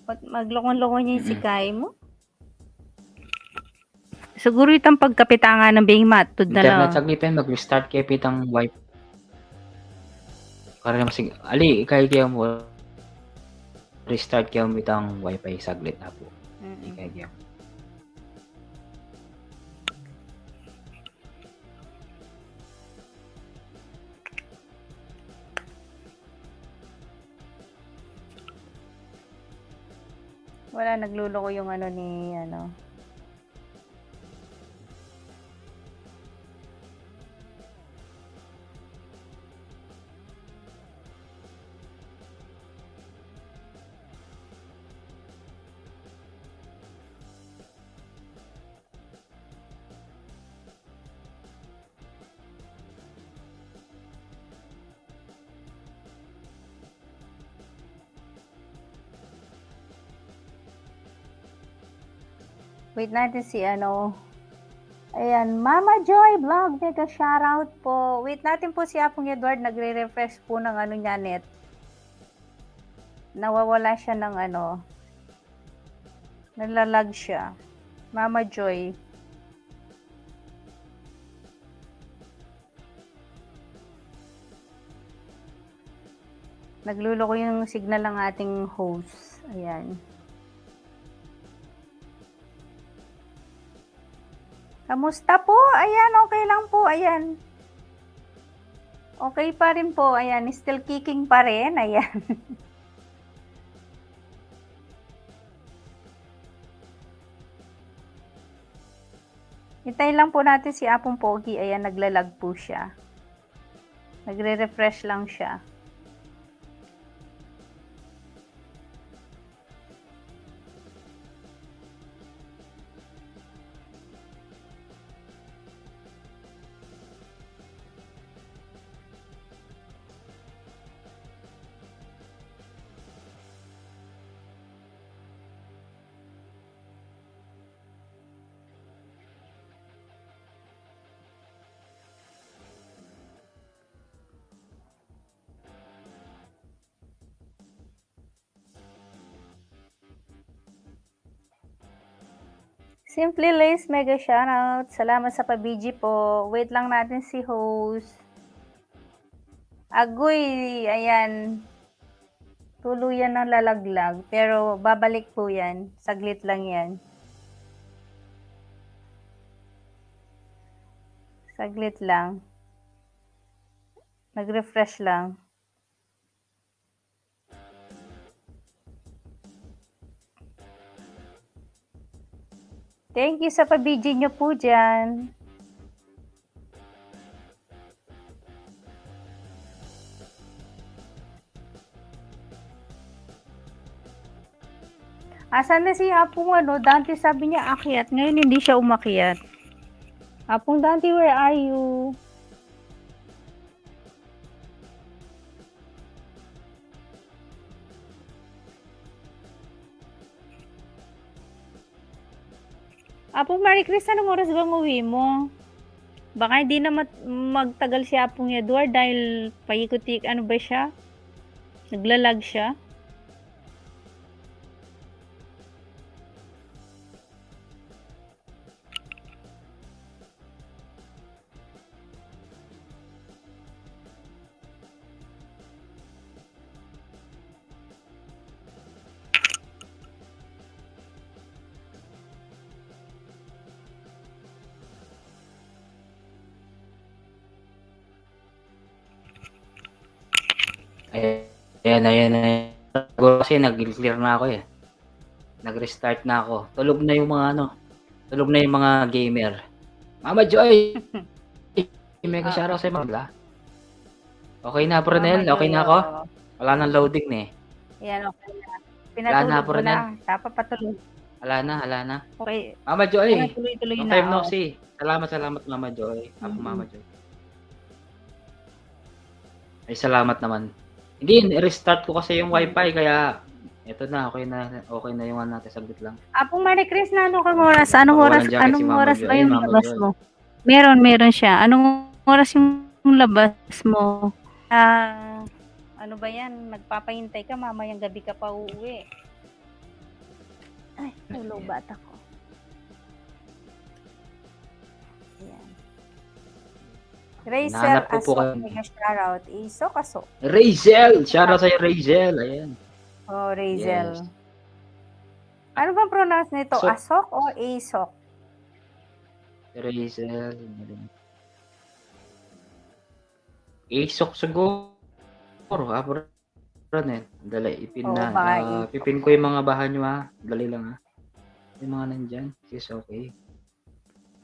Speaker 2: Maglokon-lokon niya yung sikay mo? Siguro itang pagkapitanga ng being matod na
Speaker 1: Internet
Speaker 2: lang.
Speaker 1: saglit yan, mag-restart kayo pitang wipe. Para masig... Ali, kaya mo restart kayo pitang wifi saglit na po. Kaya
Speaker 2: Wala, nagluloko yung ano ni ano. Wait natin si ano. Ayan, Mama Joy Vlog, mega shoutout po. Wait natin po si Apong Edward, nagre-refresh po ng ano niya net. Nawawala siya ng ano. Nalalag siya. Mama Joy. Nagluloko yung signal ng ating host. Ayan. Kamusta po? Ayan, okay lang po. Ayan. Okay pa rin po. Ayan, still kicking pa rin. Ayan. Hintayin lang po natin si Apong Pogi. Ayan, naglalag po siya. Nagre-refresh lang siya. Simply Lace, mega shoutout. Salamat sa pabiji po. Wait lang natin si host. Agoy, ayan. Tuluyan ng lalaglag. Pero babalik po yan. Saglit lang yan. Saglit lang. Nag-refresh lang. Thank you sa pabiji nyo po dyan. Asan na si Apong ano? Dante sabi niya akyat. Ngayon hindi siya umakyat. Apong Dante, where are you? Apong Marie Chris, anong oras bang uwi mo? Baka hindi na magtagal si Apong Edward dahil paikot-ik, ano ba siya? Naglalag siya?
Speaker 1: Ayan. Kasi nag-clear na ako eh. Nag-restart na ako. Tulog na yung mga gamer. Mama Joy! May shoutout sa'yo, Mabla. Okay na, Pronel? Okay na ako? Wala nang loading eh.
Speaker 2: Yan, okay na. Pinatulog ko na. Dapat patuloy.
Speaker 1: Wala na.
Speaker 2: Okay.
Speaker 1: Mama Joy!
Speaker 2: Tuloy-tuloy
Speaker 1: Long
Speaker 2: na.
Speaker 1: time no see. Salamat, Mama Joy. Ako, Mama Joy. Ay, salamat naman. Hindi, restart ko kasi yung wifi, kaya ito na, okay na yung ano natin, saglit lang.
Speaker 2: Apong Marie Chris, na anong oras? Anong oras ba yung labas mo? Meron siya. Anong oras yung labas mo? Ano ba yan? Nagpapahintay ka, mamayang gabi ka pa uuwi. Ay, hello, bata ko. Ayan. Razel, Asok, mega shoutout. Isok.
Speaker 1: Razel! Shoutout sa'yo, Razel. Ayan.
Speaker 2: Oh, Razel.
Speaker 1: Yes.
Speaker 2: Ano bang pronounce nito? Asok o Asok?
Speaker 1: Razel. Asok siguro. Dali, pipin ko yung mga bahan nyo ha. Dali lang ha. Yung mga nandyan. Yes, okay.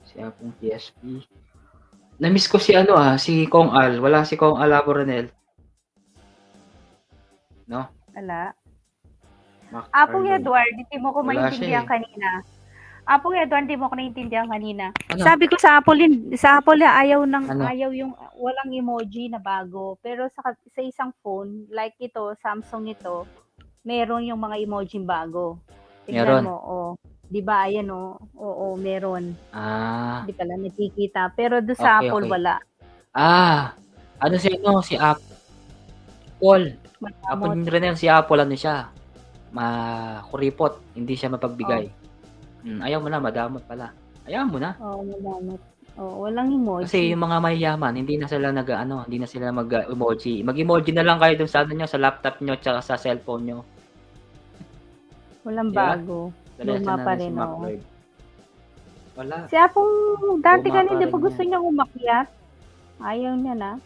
Speaker 1: Si Apong PSP. Na-miss ko si si Kong Al. Wala si Kong Al Ronel. No?
Speaker 2: Wala. Apong Edward, hindi mo ko maintindihan kanina. Apong Edward, hindi mo ko naintindihan kanina. Ano? Sabi ko sa Apple ayaw yung walang emoji na bago. Pero sa isang phone, like ito, Samsung ito, meron yung mga emoji bago. Tignan mo, oh. 'Di ba? Ayan oh. Oo, meron. Hindi pala nakikita. Pero doon sa Apple wala.
Speaker 1: Ano si Apple. Apple din rin si Apple siya. Kuripot, hindi siya mapagbigay. Ayaw mo na, madamot pala. Ayaw mo na.
Speaker 2: Oo, madamot. Walang emoji.
Speaker 1: Kasi yung mga mayayaman, hindi na sila mag-emoji. Mag-emoji na lang kayo dun sa sa laptop nyo tsaka sa cellphone nyo.
Speaker 2: Walang bago. Luma pa rin,
Speaker 1: Wala.
Speaker 2: Si Apong dati kanina pa gusto niyang umakyat. Ayaw niya na.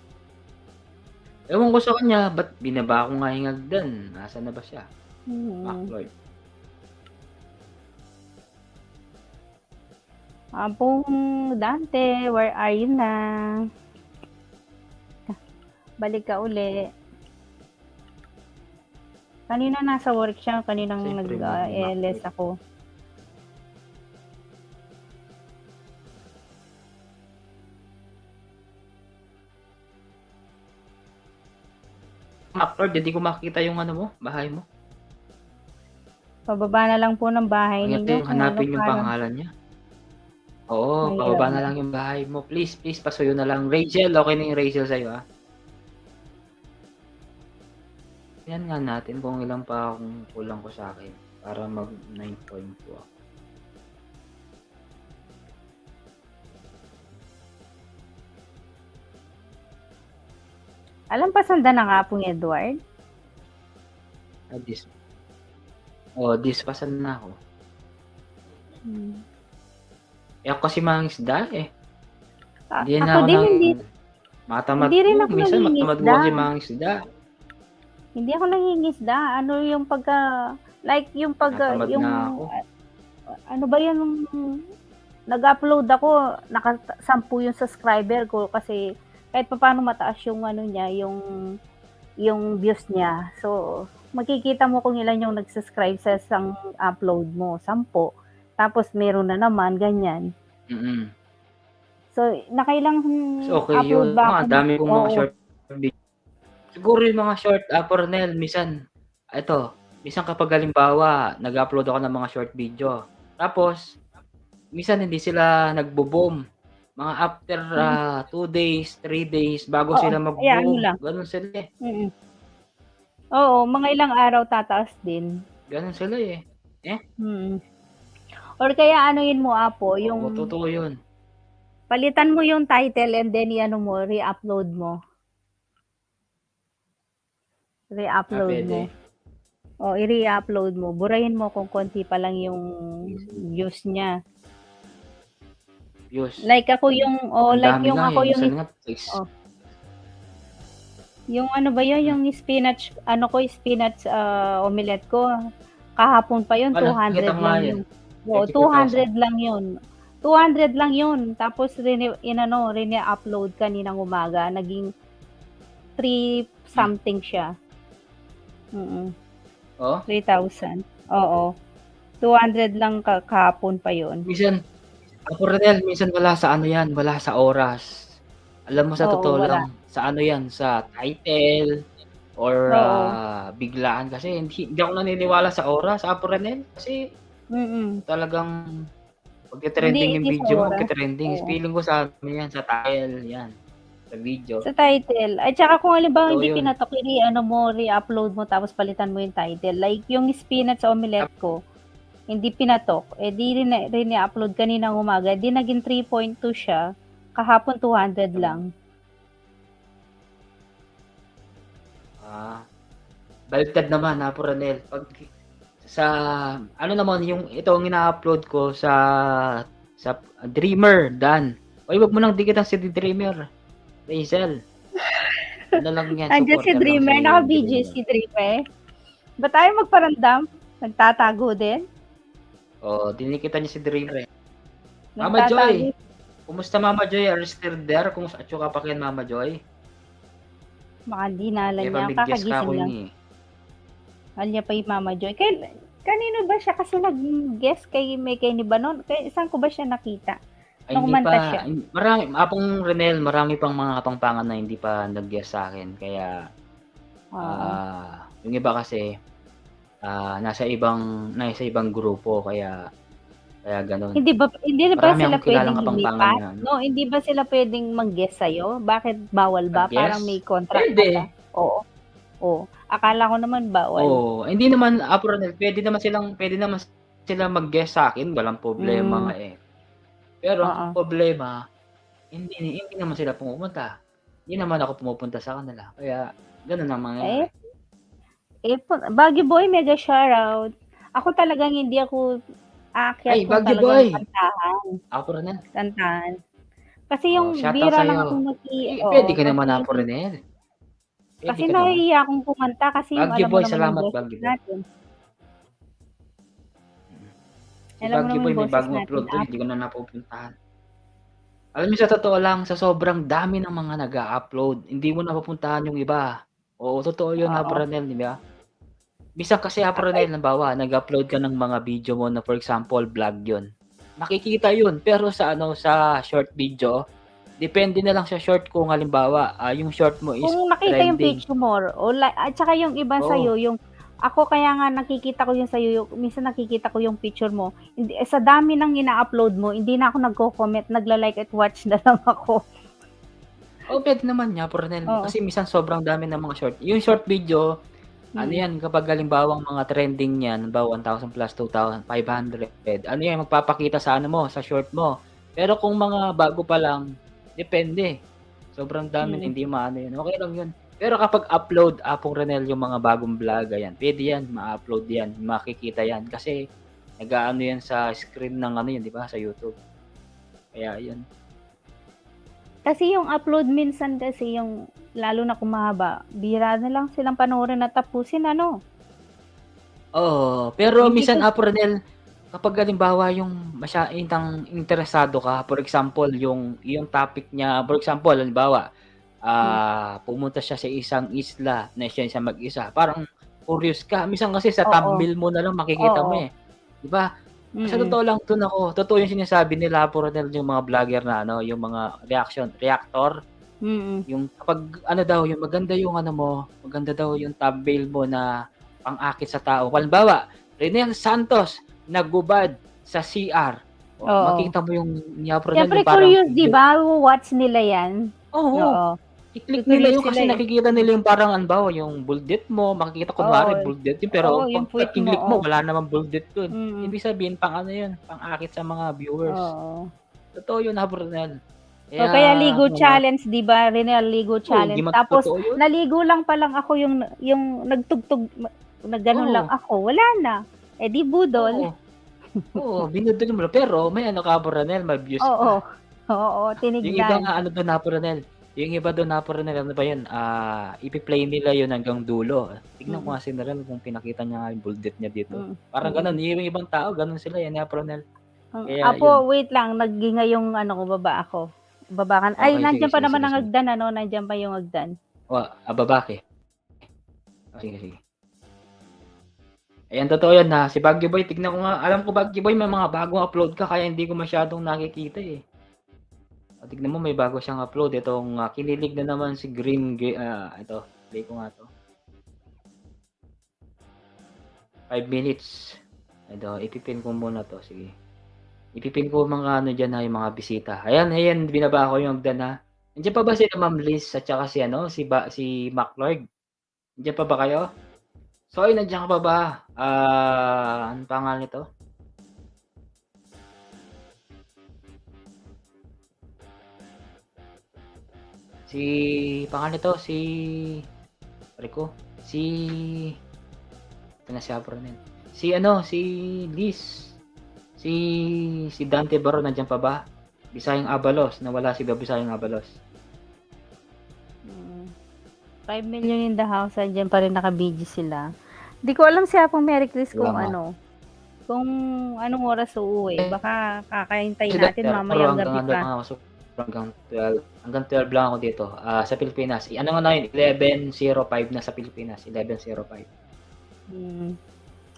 Speaker 1: Ewan ko sa kanya, ba't binaba ko nga hingag dun? Nasaan na ba siya? Macloyd.
Speaker 2: Apong Dante, where are you na? Balik ka uli. Kanina nasa work siya, kaninang nag-LS ako.
Speaker 1: Macloyd, hindi ko makikita yung bahay mo.
Speaker 2: Pababa na lang po ng bahay ninyo.
Speaker 1: Hanapin yung pangalan niya. Oo, pababa na lang yung bahay mo. Please, pasuyo na lang. Rachel, okay na yung Rachel sa'yo, ha? Yan nga natin kung ilang pa akong kulang ko sa akin para mag 9.2 ako.
Speaker 2: Alam pa sanda na nga pong Edward?
Speaker 1: This pasan na ako. Ako kasi mga isda eh. Matamad
Speaker 2: hindi rin ako
Speaker 1: minsan matamad ko kasi mga isda.
Speaker 2: Hindi ako nangingisda. Ano yung ano ba yan nag-upload ako, naka-10 yung subscriber ko kasi kahit paano mataas yung niya, yung views niya. So, makikita mo kung ilan yung nag-subscribe sa isang upload mo, 10. Tapos meron na naman ganyan. So, nakailang
Speaker 1: upload ba ako? Ang dami kong mga short video. Siguro yung mga short, Pronel, minsan kapag halimbawa, nag-upload ako ng mga short video. Tapos, minsan hindi sila nagbo-boom. Mga after,
Speaker 2: Mm.
Speaker 1: 2 days, 3 days bago
Speaker 2: Oo,
Speaker 1: sila
Speaker 2: kaya ano
Speaker 1: mag-boom,
Speaker 2: lang.
Speaker 1: gano'n sila, eh.
Speaker 2: Mm. Oo, mga ilang araw tataas din.
Speaker 1: Gano'n sila, eh. Eh,
Speaker 2: Mm. Or kaya anuhin mo, Apo,
Speaker 1: oo,
Speaker 2: yung
Speaker 1: totoo 'yun.
Speaker 2: palitan mo yung title and then i-ano mo, re-upload mo. Re-upload mo.
Speaker 1: Puwede.
Speaker 2: O, i-re-upload mo. Burahin mo kung konti pa lang yung
Speaker 1: Sige.
Speaker 2: views niya.
Speaker 1: Views.
Speaker 2: Like ako yung,
Speaker 1: Ang
Speaker 2: like
Speaker 1: dami
Speaker 2: yung
Speaker 1: nga,
Speaker 2: ako
Speaker 1: eh,
Speaker 2: yung,
Speaker 1: minsan nga
Speaker 2: oh, yung ano ba yun,
Speaker 1: hmm,
Speaker 2: yung spinach, ano ko, spinach omelette ko. Kahapon pa yun,
Speaker 1: nakikita
Speaker 2: 200
Speaker 1: ko nga
Speaker 2: lang
Speaker 1: 'yan,
Speaker 2: yun. Oo,
Speaker 1: 34,000.
Speaker 2: 200 lang yun. 200 lang yun. Tapos rine-upload kaninang umaga. Naging 3
Speaker 1: Hmm,
Speaker 2: something siya. Mm.
Speaker 1: oh,
Speaker 2: 3,000. Oo. 200 lang kahapon pa yun.
Speaker 1: minsan ako Rodel, minsan wala sa ano 'yan, wala sa oras. Alam mo sa
Speaker 2: Oo,
Speaker 1: totoo
Speaker 2: wala.
Speaker 1: lang, sa ano 'yan, sa title or,
Speaker 2: Oo.
Speaker 1: biglaan kasi hindi ako naniniwala sa oras, Rodel, kasi
Speaker 2: Mm.
Speaker 1: talagang
Speaker 2: Hindi
Speaker 1: magte-trending yung
Speaker 2: hindi sa
Speaker 1: video mo,
Speaker 2: oras.
Speaker 1: magte-trending.
Speaker 2: Oo.
Speaker 1: Feeling ko sa ano 'yan, sa title 'yan, sa video.
Speaker 2: Sa title. At saka kung halimbawa
Speaker 1: Totoo
Speaker 2: hindi
Speaker 1: 'yun.
Speaker 2: pinatok, i-ano mo, re-upload mo tapos palitan mo yung title. Like yung spinach
Speaker 1: Tap
Speaker 2: omelette ko, hindi pinatok, eh di rine-upload kaninang umaga, di naging 3.2 siya. Kahapon 200
Speaker 1: tama.
Speaker 2: lang.
Speaker 1: Ah, Baliktad naman, Rodel, 'pag sa ano naman yung ito ang ina-upload ko sa Dreamer, Dan. Uy, wag mo nang dikitan si Dreamer, Hazel. Ano lang 'yan,
Speaker 2: Andiyan si
Speaker 1: supporter lang
Speaker 2: Dreamer,
Speaker 1: si
Speaker 2: naka-video
Speaker 1: Dreamer.
Speaker 2: si Dreamer. Ba't ayaw magparamdam? Nagtatago din?
Speaker 1: Oo, dinikitan niya si Dreamer, eh. Mama
Speaker 2: Nagtatago.
Speaker 1: Joy, kumusta Mama Joy? Are you still there? Kumusta atyo ka pa ken Mama Joy?
Speaker 2: Baka di nalan
Speaker 1: May
Speaker 2: niya,
Speaker 1: pamidyas ka ako
Speaker 2: kakagising lang.
Speaker 1: ini, eh.
Speaker 2: Mahal niya pa yung Mama Joy. Kanino ba siya? Kasi nag-guest kay ni Banon. Saan ko ba siya nakita?
Speaker 1: Ay
Speaker 2: Nung
Speaker 1: hindi
Speaker 2: kumanta
Speaker 1: pa
Speaker 2: siya.
Speaker 1: marami Renel, marami pang mga kapangpangan na hindi pa nag-guest sa'kin kaya,
Speaker 2: Oo.
Speaker 1: yung iba kasi, nasa ibang grupo kaya gano'n.
Speaker 2: Hindi ba
Speaker 1: Marami
Speaker 2: sila
Speaker 1: akong kilalang
Speaker 2: puwedeng
Speaker 1: kapangpangan
Speaker 2: lumipat?
Speaker 1: na ano,
Speaker 2: 'No, hindi ba sila puwedeng mag-guest sa'yo? Bakit bawal ba? Parang may
Speaker 1: nag-guest.
Speaker 2: contract ata.
Speaker 1: Puwede,
Speaker 2: Oo, oo. Akala ko naman bawal.
Speaker 1: oo. Hindi naman, Renel, puwede naman silang mag-guest sa'kin, walang problema
Speaker 2: Hmm,
Speaker 1: nga, eh. Pero ang
Speaker 2: oo.
Speaker 1: problema, hindi naman sila pumupunta. Hindi naman ako pumupunta sa kanila kaya gano'n ang
Speaker 2: Eh,
Speaker 1: mangyayari.
Speaker 2: Baguio Boy, mega shoutout. Ako talagang hindi ako
Speaker 1: Ay,
Speaker 2: aakyat kung
Speaker 1: Baguio
Speaker 2: talagang
Speaker 1: Boy!
Speaker 2: kantahan,
Speaker 1: Renel.
Speaker 2: kantahan. Kasi
Speaker 1: Oh,
Speaker 2: yung
Speaker 1: shoutout
Speaker 2: bira lang
Speaker 1: sa'yo.
Speaker 2: akong
Speaker 1: Puwede
Speaker 2: oo,
Speaker 1: ka naman,
Speaker 2: kasi yung
Speaker 1: Renel. Puwede
Speaker 2: kasi
Speaker 1: ka naman.
Speaker 2: nahihiya akong kumanta kasi yung
Speaker 1: Baguio
Speaker 2: alam mo
Speaker 1: Boy,
Speaker 2: naman yung
Speaker 1: salamat
Speaker 2: boses
Speaker 1: Baguio Boy.
Speaker 2: natin.
Speaker 1: Mm. Si
Speaker 2: Alam mo
Speaker 1: Baguio
Speaker 2: naman
Speaker 1: Boy
Speaker 2: yung
Speaker 1: may
Speaker 2: boses
Speaker 1: bagong
Speaker 2: natin,
Speaker 1: upload dun, hindi ko na napupuntahan. Alam mo sa totoo lang, sa sobrang dami ng mga nag-a-upload, hindi mo napupuntahan yung iba. Oo, totoo yun,
Speaker 2: oo.
Speaker 1: Renel, 'di ba? Minsan kasi,
Speaker 2: Ay,
Speaker 1: Renel, halimbawa nag-upload ka ng mga video mo na for example vlog yun, makikita yun pero sa ano, sa short video, depende na lang sa short kung halimbawa, yung short mo is
Speaker 2: kung nakita yung
Speaker 1: trending.
Speaker 2: picture mo o at saka yung iba
Speaker 1: Oo,
Speaker 2: sa'yo, yung ako kaya nga nakikita ko yung sa'yo, yung minsan nakikita ko yung picture mo, hindi sa dami ng ina-upload mo, hindi na ako nagko-comment, nagla-like at watch na lang ako.
Speaker 1: oo, puwede naman nga, Renel,
Speaker 2: Oo,
Speaker 1: kasi minsan sobrang dami ng mga short. Yung short video, ano
Speaker 2: mm.
Speaker 1: yan, kapag halimbawang mga trending niyan, halimbawa 1,000 plus 2,500, ano yan, magpapakita sa ano mo, sa short mo. Pero kung mga bago pa lang, depende. Sobrang dami na
Speaker 2: Mm.
Speaker 1: hindi maano yun, okey lang yun. Pero kapag upload, Renel, yung mga bagong vlog, ayan, puwede yan, ma-upload yan, makikita yan. Kasi nag-aano yan sa screen ng ano yun, 'di ba, sa YouTube. Kaya yun.
Speaker 2: Kasi yung upload minsan kasi yung lalo na kung mahaba, bihira na lang silang panoorin at tapusin ano.
Speaker 1: Oo, pero
Speaker 2: Hindi
Speaker 1: minsan,
Speaker 2: ka
Speaker 1: Renel, kapag halimbawa yung intang interesado ka, for example yung topic niya, for example halimbawa,
Speaker 2: hmm,
Speaker 1: pumunta siya sa isang isla na siya mag-isa, parang curious ka, minsan kasi sa
Speaker 2: oo,
Speaker 1: thumbnail mo na lang makikita mo,
Speaker 2: oo,
Speaker 1: eh, 'di ba? Sa
Speaker 2: mm,
Speaker 1: totoo lang dun totoo yung sinasabi nila, Renel, yung mga vlogger na ano, yung mga reactor,
Speaker 2: mm.
Speaker 1: yung kapag ano daw, yung maganda yung ano mo, maganda daw yung thumbnail mo na pang-akit sa tao. Halimbawa, Renel Santos naghubad sa CR.
Speaker 2: Oo.
Speaker 1: makita mo yung ni Apronel
Speaker 2: Siyempre
Speaker 1: yung parang
Speaker 2: curious 'di ba, watch nila 'yan.
Speaker 1: oo,
Speaker 2: Oo,
Speaker 1: i-click nila
Speaker 2: ku-curious
Speaker 1: yun
Speaker 2: sila,
Speaker 1: kasi
Speaker 2: eh.
Speaker 1: nakikita nila yung parang halimbawa yung buldet mo, makikita kunwari
Speaker 2: Oo,
Speaker 1: buldet yun
Speaker 2: oo,
Speaker 1: pero
Speaker 2: yung
Speaker 1: pagka
Speaker 2: puwit mo,
Speaker 1: kinlik mo wala namang buldet dun.
Speaker 2: mm,
Speaker 1: Ibig sabihin pang-ano yun, pang-akit sa mga viewers.
Speaker 2: oo.
Speaker 1: Totoo yun, Apronel.
Speaker 2: O
Speaker 1: Kaya
Speaker 2: kaya ligo
Speaker 1: mga
Speaker 2: challenge 'di ba, Rinel ligo
Speaker 1: hindi
Speaker 2: challenge
Speaker 1: man
Speaker 2: tapos
Speaker 1: totoo yun.
Speaker 2: naligo lang pa lang ako yung nagtugtog nag-gano'n lang
Speaker 1: Oo,
Speaker 2: ako, wala na, eh, di budol.
Speaker 1: oo, oo, binudol mo pero may ano ka, Apronel, may views
Speaker 2: Oo,
Speaker 1: ka.
Speaker 2: oo,
Speaker 1: Yung iba
Speaker 2: tinignan.
Speaker 1: nga ano dun, Apronel, yung iba dun, Apronel, ano ba yun, ipi-play nila yun hanggang dulo. Tignan ko
Speaker 2: Mm,
Speaker 1: nga si Ronel kung pinakita niya nga yung buldet niya dito.
Speaker 2: mm,
Speaker 1: Parang gano'n,
Speaker 2: mm.
Speaker 1: yung ibang tao gano'n sila, eh, ni Apronel. Kaya
Speaker 2: Apo
Speaker 1: yun.
Speaker 2: wait lang nagginga yung ano ko, baba ako. Baba ka ay
Speaker 1: Okey, sige,
Speaker 2: nandiyan pa
Speaker 1: sige,
Speaker 2: naman
Speaker 1: sige,
Speaker 2: ang
Speaker 1: sige.
Speaker 2: hagdan ano, nandiyan pa yung hagdan.
Speaker 1: Babake. Sige, sige. Ayan, totoo yan, si Baggy Boy tignan ko nga, alam ko Baggy Boy may mga bagong upload ka kaya hindi ko masyadong nakikita, eh. Tignan mo may bago siyang upload itong, kinilig na naman si ito, play ko nga 'to, 5 minutes. Ito, ipipin ko muna 'to, sige. Ipipin ko mga ano diyan, yung mga bisita. Ayan, ayan, binaba ko yung hagdan, ha. Nandiyan pa ba sila Ma'am Liz at saka si ano, si Mac Lord? Nandiyan pa ba kayo? Soy, nandiyan ka pa ba? Anong pangalan nito? Pangalan nito, pare ko, si ito na si Apronel. Si Liz. Si Dante Baro nandiyan pa ba? Bisayang Abalos, nawala si Bisayang Abalos.
Speaker 2: Mm. 5,000,000 in the house, andiyan pa rin naka-BG sila. Di ko alam si Apong Mary Chris
Speaker 1: Kaya
Speaker 2: kung
Speaker 1: nga.
Speaker 2: ano, kung anong oras uuwi. Baka kakahintay
Speaker 1: Si
Speaker 2: natin
Speaker 1: Doctor, pero
Speaker 2: mamayang
Speaker 1: hanggang
Speaker 2: gabi
Speaker 1: ano
Speaker 2: pa.
Speaker 1: lang ako, hanggang 12 lang ako dito, sa Pilipinas. Ano nga na yun, 11:05 na sa Pilipinas, 11:05.
Speaker 2: Mm.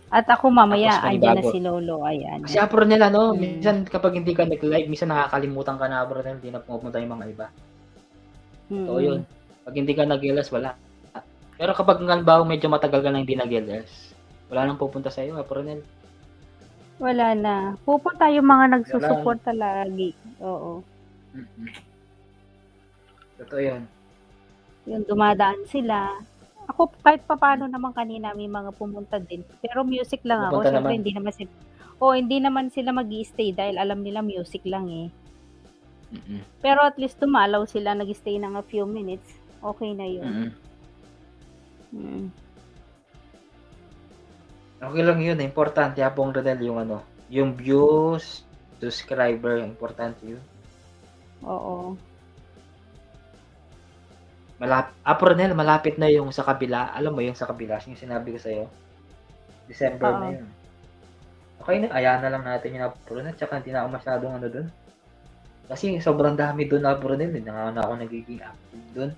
Speaker 2: At ako
Speaker 1: Tapos
Speaker 2: mamaya andiyan na
Speaker 1: panibago.
Speaker 2: si Lolo,
Speaker 1: Kasi
Speaker 2: ayan.
Speaker 1: Apronel ano,
Speaker 2: Mm,
Speaker 1: minsan kapag hindi ka nag-live, minsan nakakalimutan ka na Apronel, hindi na pumupunta yung mga iba. Totoo yun.
Speaker 2: mm.
Speaker 1: 'Pag hindi ka nag-LS, wala. Pero kapag halimbawa medyo matagal ka na hindi nag-LS, wala nang pupunta sa'yo, Apronel.
Speaker 2: Wala na. Pupunta yung mga
Speaker 1: Wala.
Speaker 2: nagsusuporta lagi, oo.
Speaker 1: Mm. Totoo yun.
Speaker 2: Yung dumadaan sila. Ako kahit papaano naman kanina may mga pumunta din, pero music lang ako
Speaker 1: Pumupunta
Speaker 2: siyempre
Speaker 1: naman.
Speaker 2: hindi naman sila mag-i-stay dahil alam nila music lang, eh.
Speaker 1: Mm.
Speaker 2: Pero at least dumalaw sila, nag-stay ng a few minutes, okey na yun.
Speaker 1: Mm.
Speaker 2: Mm.
Speaker 1: Okay lang yun, importante Apong Rodel yung ano, yung views, subscriber, importante yun.
Speaker 2: Oo.
Speaker 1: Apronel, malapit na yung sa kabila. Alam mo yung sa kabila, yung sinabi ko sa'yo. December na
Speaker 2: Oo.
Speaker 1: yun. Okay na, ayahan na lang natin yung Apronel, tsaka hindi na ako masyadong ano dun. Kasi sobrang dami dun Apronel, hindi na ako nagiging active dun.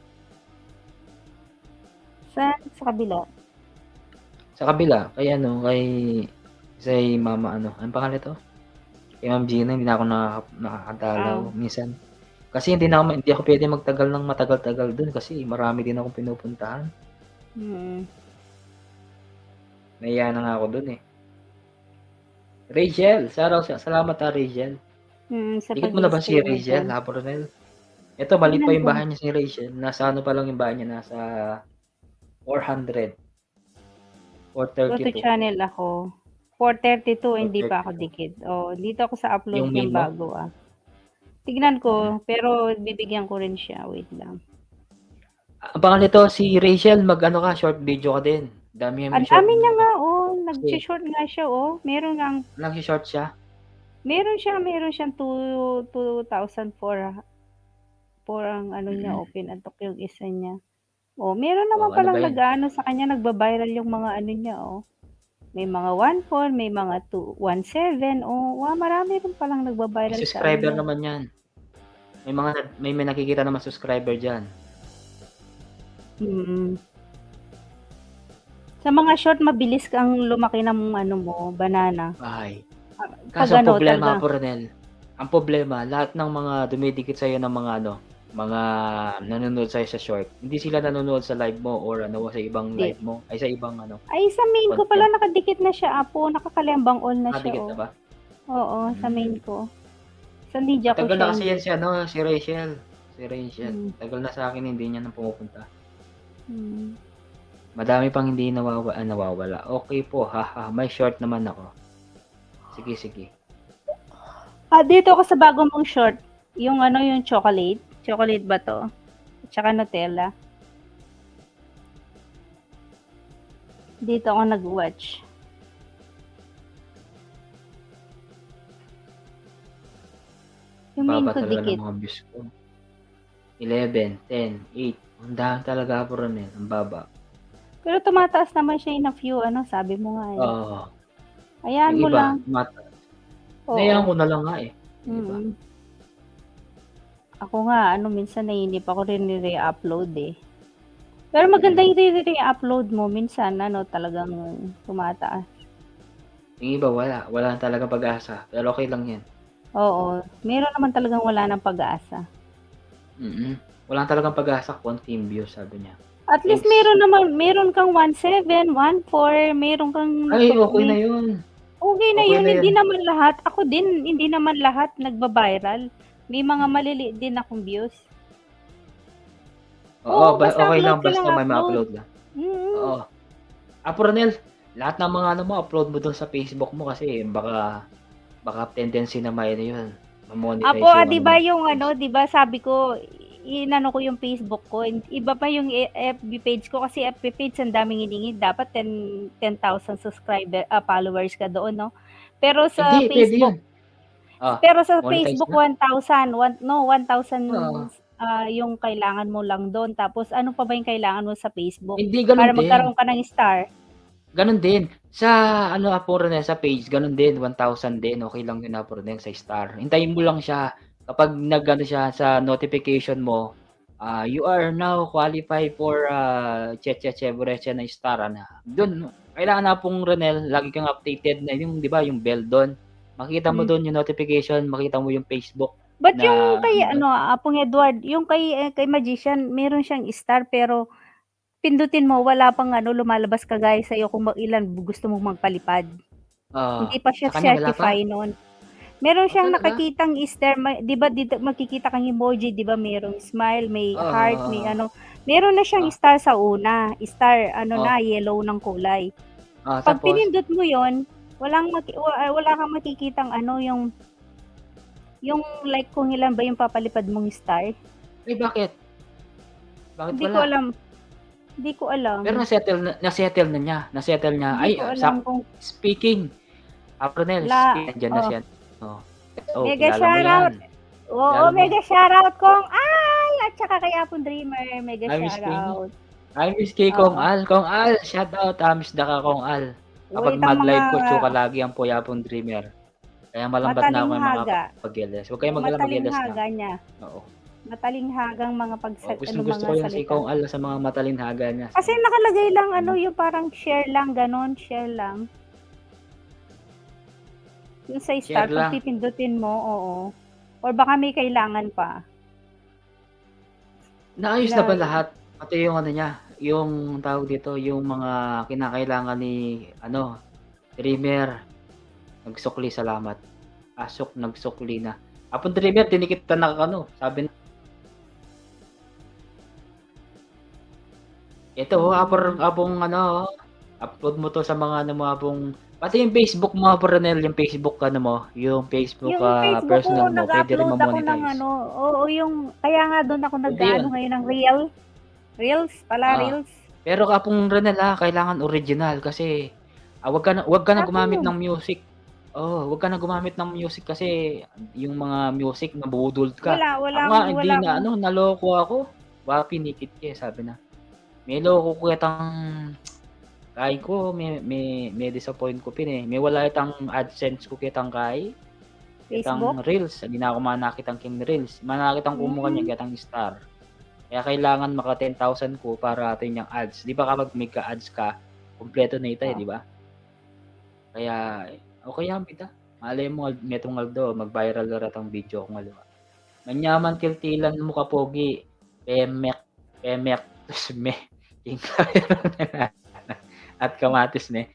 Speaker 2: Saan? Sa kabila?
Speaker 1: Sa kabila, kay Mama anong pangalan nito? Kay Ma'am Gina, hindi na ako nakakadalaw minsan. Kasi hindi ako pwede magtagal ng matagal-tagal dun kasi marami din akong pinupuntahan.
Speaker 2: Mm.
Speaker 1: Nahiya na nga ako dun, eh. Rachel, salamat Rachel.
Speaker 2: Sa
Speaker 1: Dikit mo na ba si
Speaker 2: pag-i-stay mo
Speaker 1: Rachel,
Speaker 2: diyan.
Speaker 1: Apronel? Ito, maliit pa
Speaker 2: Tignan
Speaker 1: yung
Speaker 2: ko.
Speaker 1: bahay niya si Rachel. Nasa ano pa lang yung bahay niya, nasa 400.
Speaker 2: Go to
Speaker 1: 432.
Speaker 2: channel ako. 4:32 hindi pa ako
Speaker 1: 432.
Speaker 2: dikit. Oh, dito ako sa upload
Speaker 1: Yung
Speaker 2: niyang
Speaker 1: main mo?
Speaker 2: bago, Tignan
Speaker 1: Mm.
Speaker 2: ko, pero bibigyan ko rin siya, wait lang.
Speaker 1: Ang pangalan nito, si Rachel, mag-ano ka, short video ka din. Dami
Speaker 2: Ang
Speaker 1: yung short
Speaker 2: dami niya
Speaker 1: video.
Speaker 2: nga,
Speaker 1: Kasi,
Speaker 2: nag-short nga siya,
Speaker 1: nag-short siya.
Speaker 2: Meron siyang 2,004 ang ano niya,
Speaker 1: Mm.
Speaker 2: pinantok yung isa niya. Meron naman
Speaker 1: Ano ba
Speaker 2: palang
Speaker 1: yan?
Speaker 2: nag-aano sa kanya, nagba-viral yung mga ano niya, May mga 1,4, may mga 1,7, marami rin palang
Speaker 1: May
Speaker 2: nagba-viral sa ano
Speaker 1: subscriber
Speaker 2: niya.
Speaker 1: naman yan. May nakikita naman subscriber dyan.
Speaker 2: Mm. Sa mga short, mabilis kang lumaki ng ano mo, banana.
Speaker 1: Ay.
Speaker 2: Pag
Speaker 1: Kaso ang
Speaker 2: ano,
Speaker 1: problema,
Speaker 2: talaga,
Speaker 1: Apronel, lahat ng mga dumidikit sa'yo ng mga nanonood sa'yo sa short, hindi sila nanonood sa live mo or sa ibang
Speaker 2: hindi.
Speaker 1: live mo, ay sa ibang
Speaker 2: Ay, sa main ko
Speaker 1: content.
Speaker 2: pala nakadikit na siya, nakakaliambang all na siya,
Speaker 1: Nakadikit na ba?
Speaker 2: Oo, sa main ko. Sa media ko
Speaker 1: Matagal
Speaker 2: siya
Speaker 1: na kasi
Speaker 2: hindi.
Speaker 1: yan si ano, si Rachel. Si Rachel.
Speaker 2: Hmm.
Speaker 1: Tagal na sa akin hindi niya nang pumupunta.
Speaker 2: Hmm.
Speaker 1: Madami pang hindi nawawala. Okay po, haha. May short naman ako. Sige, sige.
Speaker 2: Dito ako sa bago mong short. Yung ano, yung chocolate. Chocolate ba to? Tsaka Nutella. Dito ako nag-watch. Yung main
Speaker 1: Baba
Speaker 2: ko
Speaker 1: talaga
Speaker 2: dikit.
Speaker 1: ng mga views ko. 11, 10, 8. Ang dami talaga po rin eh. Ang baba.
Speaker 2: Pero tumataas naman siya in a few, ano, sabi mo nga eh.
Speaker 1: Oo.
Speaker 2: Ayan
Speaker 1: Yung
Speaker 2: mo
Speaker 1: iba,
Speaker 2: lang.
Speaker 1: tumataas.
Speaker 2: Oo.
Speaker 1: Naiyan ko na lang nga eh. Yung iba.
Speaker 2: Ako nga, ano, minsan naiinip ako rin ni-re-upload eh. Pero maganda yung re-upload mo. Minsan, ano, talagang tumataas.
Speaker 1: Yung iba, wala. Wala talaga pag-asa. Pero okay lang yan.
Speaker 2: Oo. Meron naman talagang wala ng pag-asa.
Speaker 1: Wala talagang pag-asa. Konting views, sabi niya.
Speaker 2: At least meron kang 1.7, 1.4, meron kang
Speaker 1: Ay, okay na yun.
Speaker 2: Okay na
Speaker 1: Okay
Speaker 2: yun,
Speaker 1: na
Speaker 2: hindi
Speaker 1: yan.
Speaker 2: naman lahat. Ako din, hindi naman lahat nagba-viral. May mga maliliit din akong views.
Speaker 1: Oo,
Speaker 2: Basta
Speaker 1: okay
Speaker 2: upload
Speaker 1: lang.
Speaker 2: ka lang,
Speaker 1: Basta may
Speaker 2: upload.
Speaker 1: ma-upload lang. Oo. Apo Ronel, lahat ng mga ano mo, upload mo doon sa Facebook mo kasi baka tendency na may ano yun. Ma-monetize
Speaker 2: Apo,
Speaker 1: yung
Speaker 2: di
Speaker 1: ano
Speaker 2: ba
Speaker 1: mo.
Speaker 2: yung ano, di ba sabi ko, inano ko yung Facebook ko. Iba pa yung FB page ko kasi FB page ang daming hiningi. Dapat 10,000 followers ka doon, no? Pero sa
Speaker 1: Hindi, pwede yun.
Speaker 2: Facebook,
Speaker 1: Monetize na?
Speaker 2: 1,000, 1,000
Speaker 1: Oo.
Speaker 2: yung kailangan mo lang doon. Tapos ano pa ba yung kailangan mo sa Facebook
Speaker 1: Hindi, ganun
Speaker 2: para
Speaker 1: din.
Speaker 2: magkaroon ka ng star?
Speaker 1: Ganun din. Sa ano, Apo Ronel, sa page, ganun din. 1,000 din. Okay lang yun, Apo Ronel, sa star. Hintayin mo lang siya. Kapag nag-ano siya sa notification mo, you are now qualified for Cheche Chevrolet na star. Doon, kailangan na pong Ronel, lagi kang updated na yung, di ba, yung bell doon. Makita mo doon yung notification, makita mo yung Facebook.
Speaker 2: But
Speaker 1: Na,
Speaker 2: yung kay ano, Apong Edward, yung kay Magician, meron siyang star pero pindutin mo wala pang ano lumalabas kagaya sa iyo kung ilan gusto mong magpalipad. Hindi pa siya
Speaker 1: sa kanya wala pa?
Speaker 2: certify noon. Meron siyang
Speaker 1: Talaga?
Speaker 2: nakikitang star, 'di ba dito makikita kang emoji, 'di ba merong smile, may heart, may
Speaker 1: Oo.
Speaker 2: ano. Meron na siyang star sa una. Star ano
Speaker 1: Oh.
Speaker 2: na yellow ng kulay. Pag
Speaker 1: Tapos,
Speaker 2: pinindot mo 'yon, wala kang makikitang ano yung like kung ilan ba yung papalipad mong star.
Speaker 1: bakit? Bakit
Speaker 2: Hindi ko
Speaker 1: wala?
Speaker 2: alam. Hindi ko alam.
Speaker 1: Pero na-settle na niya. Na-settle niya.
Speaker 2: Hindi ko alam kung
Speaker 1: Speaking, Apronel, nandiyan na siya.
Speaker 2: mega
Speaker 1: Kilala mo yan.
Speaker 2: shoutout. Oo,
Speaker 1: Kilala mo.
Speaker 2: mega shoutout kong Al at saka kay Apon Dreamer. Mega shoutout.
Speaker 1: I miss kay Kong Al. Kong Al, shoutout. Miss da ka, Kong Al. Kapag mag-live ko, tsuka lagi ang Puyapong Dreamer. Kaya malambat na ako may makapag-giles. Huwag kayong mag-giles lang.
Speaker 2: Niya.
Speaker 1: Oo.
Speaker 2: Matalinghagang mga
Speaker 1: Gusto ko yan si Kong Al sa mga matalinghaga niya.
Speaker 2: Kasi nakalagay lang ano yung parang share lang, ganon, share lang. Yung sa star, pag pipindutin mo, oo. Or baka may kailangan pa.
Speaker 1: Naayos na ba lahat? Pati yung ano niya, yung tawag dito, yung mga kinakailangan ni Dreamer. Nagsukli, salamat. Nagsukli na. Apon Dreamer, tinikit na sabi na. Ito, apong upload mo to sa mga pati yung Facebook mo, Ronel, yung Facebook yung Facebook personal mo, pwede rin ma-monetize.
Speaker 2: Oo, yung, kaya nga doon ako nag-ano ngayon ng Reels pala, Reels.
Speaker 1: Pero kapong Ronel kailangan original kasi wag ka na gumamit ng music. Wag ka na gumamit ng music kasi yung mga music nabudol ka. Hindi na naloko ako. Wapi nikit sabi na. May loko ko itang kay ko may disappoint ko may wala itang AdSense ko kitang kay itang Reels hindi na ako manakitang kim Reels manakitang ko mo kanya kitang star kaya kailangan maka 10,000 ko para atin yung ads di ba kapag may ka-ads ka kompleto na ito di ba kaya okay yan pita malay mo metong Aldo mag-viral na ratang video kung aliwa manyaman kiltilan mo kapogi pemek tusme at kamatis ne.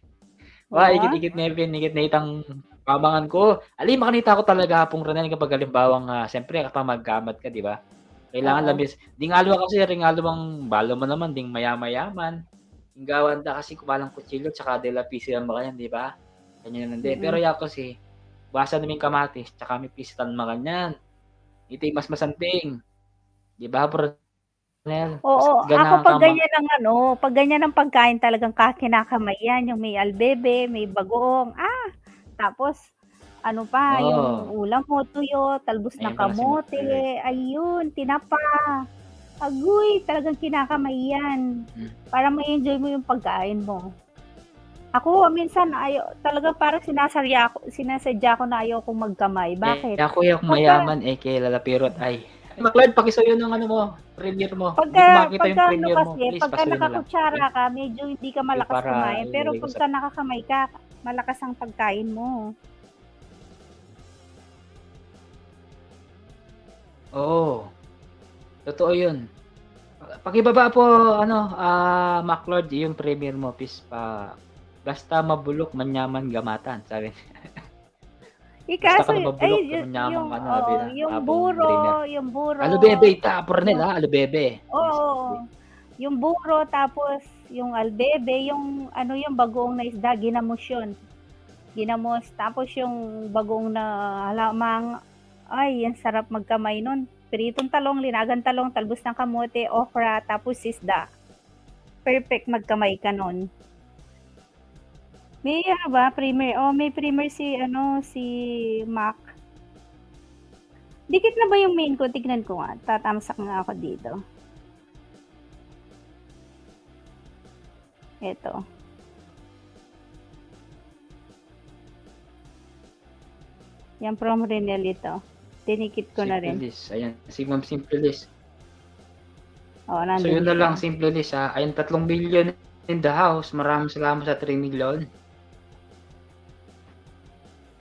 Speaker 1: Ikit-ikit na itang Pabangan ko. Makanita ko talaga hapong Ronel kapag halimbawang, siyempre kapag magkamat ka, 'di ba? Kailangan
Speaker 2: Oo.
Speaker 1: labis di ngalo kasi ringalo mang balo mo naman ding maya-mayaman. Inggawan da kasi kumalang kutsilyo tsaka de la piso yang makanyan, 'di ba? Ganyan hindi. Pero
Speaker 2: Mm.
Speaker 1: ya kasi, buwasan namin kamatis tsaka may pisitan makanyan. Iti mas masanting, 'di ba, Ronel? Mas
Speaker 2: Oo, ako
Speaker 1: ganahan
Speaker 2: 'pag
Speaker 1: kang
Speaker 2: ganyan ang ano, 'pag ganyan ang pagkain talagang kinakamay yan, yung may albebe, may bagoong, tapos ano pa, yung
Speaker 1: Oo,
Speaker 2: ulam mo tuyo, talbos ng
Speaker 1: ayan pala si
Speaker 2: kamote,
Speaker 1: McLeod.
Speaker 2: ayun, tinapa. Agoy, talagang kinakamay yan,
Speaker 1: Hmm.
Speaker 2: para ma-enjoy mo yung pagkain mo. Ako minsan talagang parang sinasadya ko na ayaw kong magkamay, bakit?
Speaker 1: Kaya kuya kung
Speaker 2: Pagka
Speaker 1: mayaman, kilala pirot ay McLeod pakisuyo ng ano mo, premier mo. Hindi
Speaker 2: pagka
Speaker 1: ko makita yung
Speaker 2: pagka ano
Speaker 1: premier mo,
Speaker 2: kasi,
Speaker 1: please
Speaker 2: pagka
Speaker 1: pasuyo na lang.
Speaker 2: nakakutsara
Speaker 1: Okey?
Speaker 2: ka medyo hindi ka
Speaker 1: Okey
Speaker 2: malakas
Speaker 1: para
Speaker 2: kumain, pero
Speaker 1: ilagay ko sa
Speaker 2: pagka nakakamay ka, malakas ang pagkain mo.
Speaker 1: oo, totoo yun. Pakibaba po ano, McLeod yung premier mo please basta mabulok, manyaman, gamatan sabi basta ka
Speaker 2: Kaso
Speaker 1: na mabulok, manyaman
Speaker 2: yung
Speaker 1: ka na sabi na
Speaker 2: yung
Speaker 1: hapong dreamer.
Speaker 2: buro, yung buro,
Speaker 1: Alubebe ita Ronel,
Speaker 2: yung
Speaker 1: alubebe. Yes, alubebe.
Speaker 2: oo, yung buro tapos yung albebe, yung ano yung bagoong na isda, ginamos yun. Ginamos, tapos yung bagoong na halamang, ay ang sarap magkamay nun. Pritong talong, linagang talong, talbos ng kamote, okra, tapos isda. Perfect magkamay ka nun. May ano ba, may primer si ano, si Mac. Dikit na ba yung main ko? Tignan ko nga, tatamsak nga ako dito. Eto. Yan from Renel ito. Tinikit ko na rin.
Speaker 1: Simple Liz, ayan si Ma'am Simple Liz.
Speaker 2: Oo,
Speaker 1: So
Speaker 2: nandun
Speaker 1: yun na
Speaker 2: siya.
Speaker 1: lang Simple Liz, ayan 3 million in the house. Maraming salamat sa 3 million.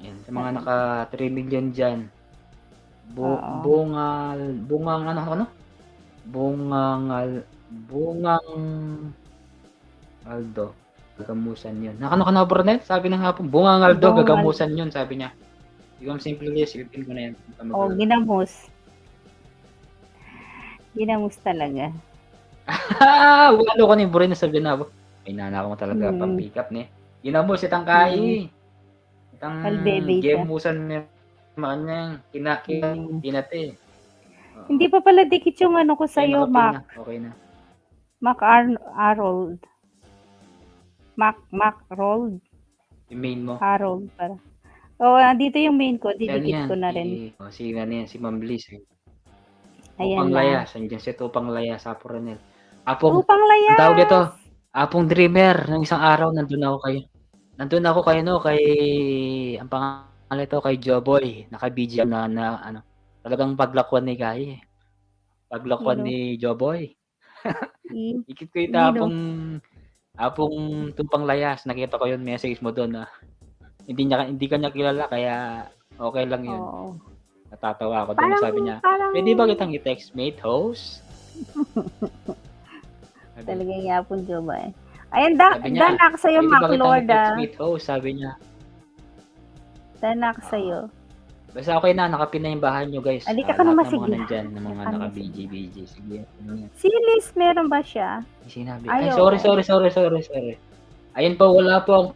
Speaker 1: Ayan, sa mga naka 3 million diyan.
Speaker 2: Oo.
Speaker 1: Bungang ano? Bungang Aldo, gagamusan yun. Nakano ka na Burnett? Sabi ng hapon, Bungang Aldo,
Speaker 2: Bungal
Speaker 1: gagamusan yun, sabi niya. Di Ma'am Simple Liz, silipin ko na yan.
Speaker 2: oh, ginamos. Ginamos talaga.
Speaker 1: Walo ko ni Burin na sabi na ako. May nana ko talaga pang pick up ni. Ginamos itang kai. Itang
Speaker 2: Albebe ito.
Speaker 1: gemusan ni makanyang kinate.
Speaker 2: Hindi pa pala dikit yung ano ko sa'yo, Mac.
Speaker 1: Okay na.
Speaker 2: Mac Harold. Mac Rold.
Speaker 1: Yung main mo.
Speaker 2: Harold para. Oo, dito yung main ko, didikit ko na rin.
Speaker 1: Si Ma'am Liz.
Speaker 2: Ayan
Speaker 1: Tupang
Speaker 2: na.
Speaker 1: Layas, andiyan si Tupang Layas sa Ronel.
Speaker 2: Tupang
Speaker 1: Ang tawag dito,
Speaker 2: Layas!
Speaker 1: Apong Dreamer, ng isang araw nandun ako kay no, kay ang pangalan ito kay Joboy, naka-BGM na ano, talagang paglakwan ni Guy. Paglakwan
Speaker 2: Sino?
Speaker 1: ni Joboy. Ikit ko yung
Speaker 2: Sino?
Speaker 1: Apong Tupang Layas, nakita ko yung message mo doon na hindi ka niya kilala kaya okay lang yun.
Speaker 2: Oo.
Speaker 1: Natatawa ako doon, sabi niya, pwede ba kitang i-text mate host?
Speaker 2: Talagang yapon Joba eh. Ayan, danak sa'yo,
Speaker 1: pwede ba
Speaker 2: Mac
Speaker 1: kitang
Speaker 2: Lord
Speaker 1: i-text mate host? Sabi niya.
Speaker 2: Danak sa'yo.
Speaker 1: Basta okay na, nakapin na yung bahay nyo guys.
Speaker 2: Alika ka
Speaker 1: Lahat
Speaker 2: naman,
Speaker 1: ng mga
Speaker 2: sige.
Speaker 1: nandyan, ng mga naka-BG. Sige.
Speaker 2: Si Liz, meron ba siya?
Speaker 1: Sinabi.
Speaker 2: Ay,
Speaker 1: sorry. Ayun po, wala po akong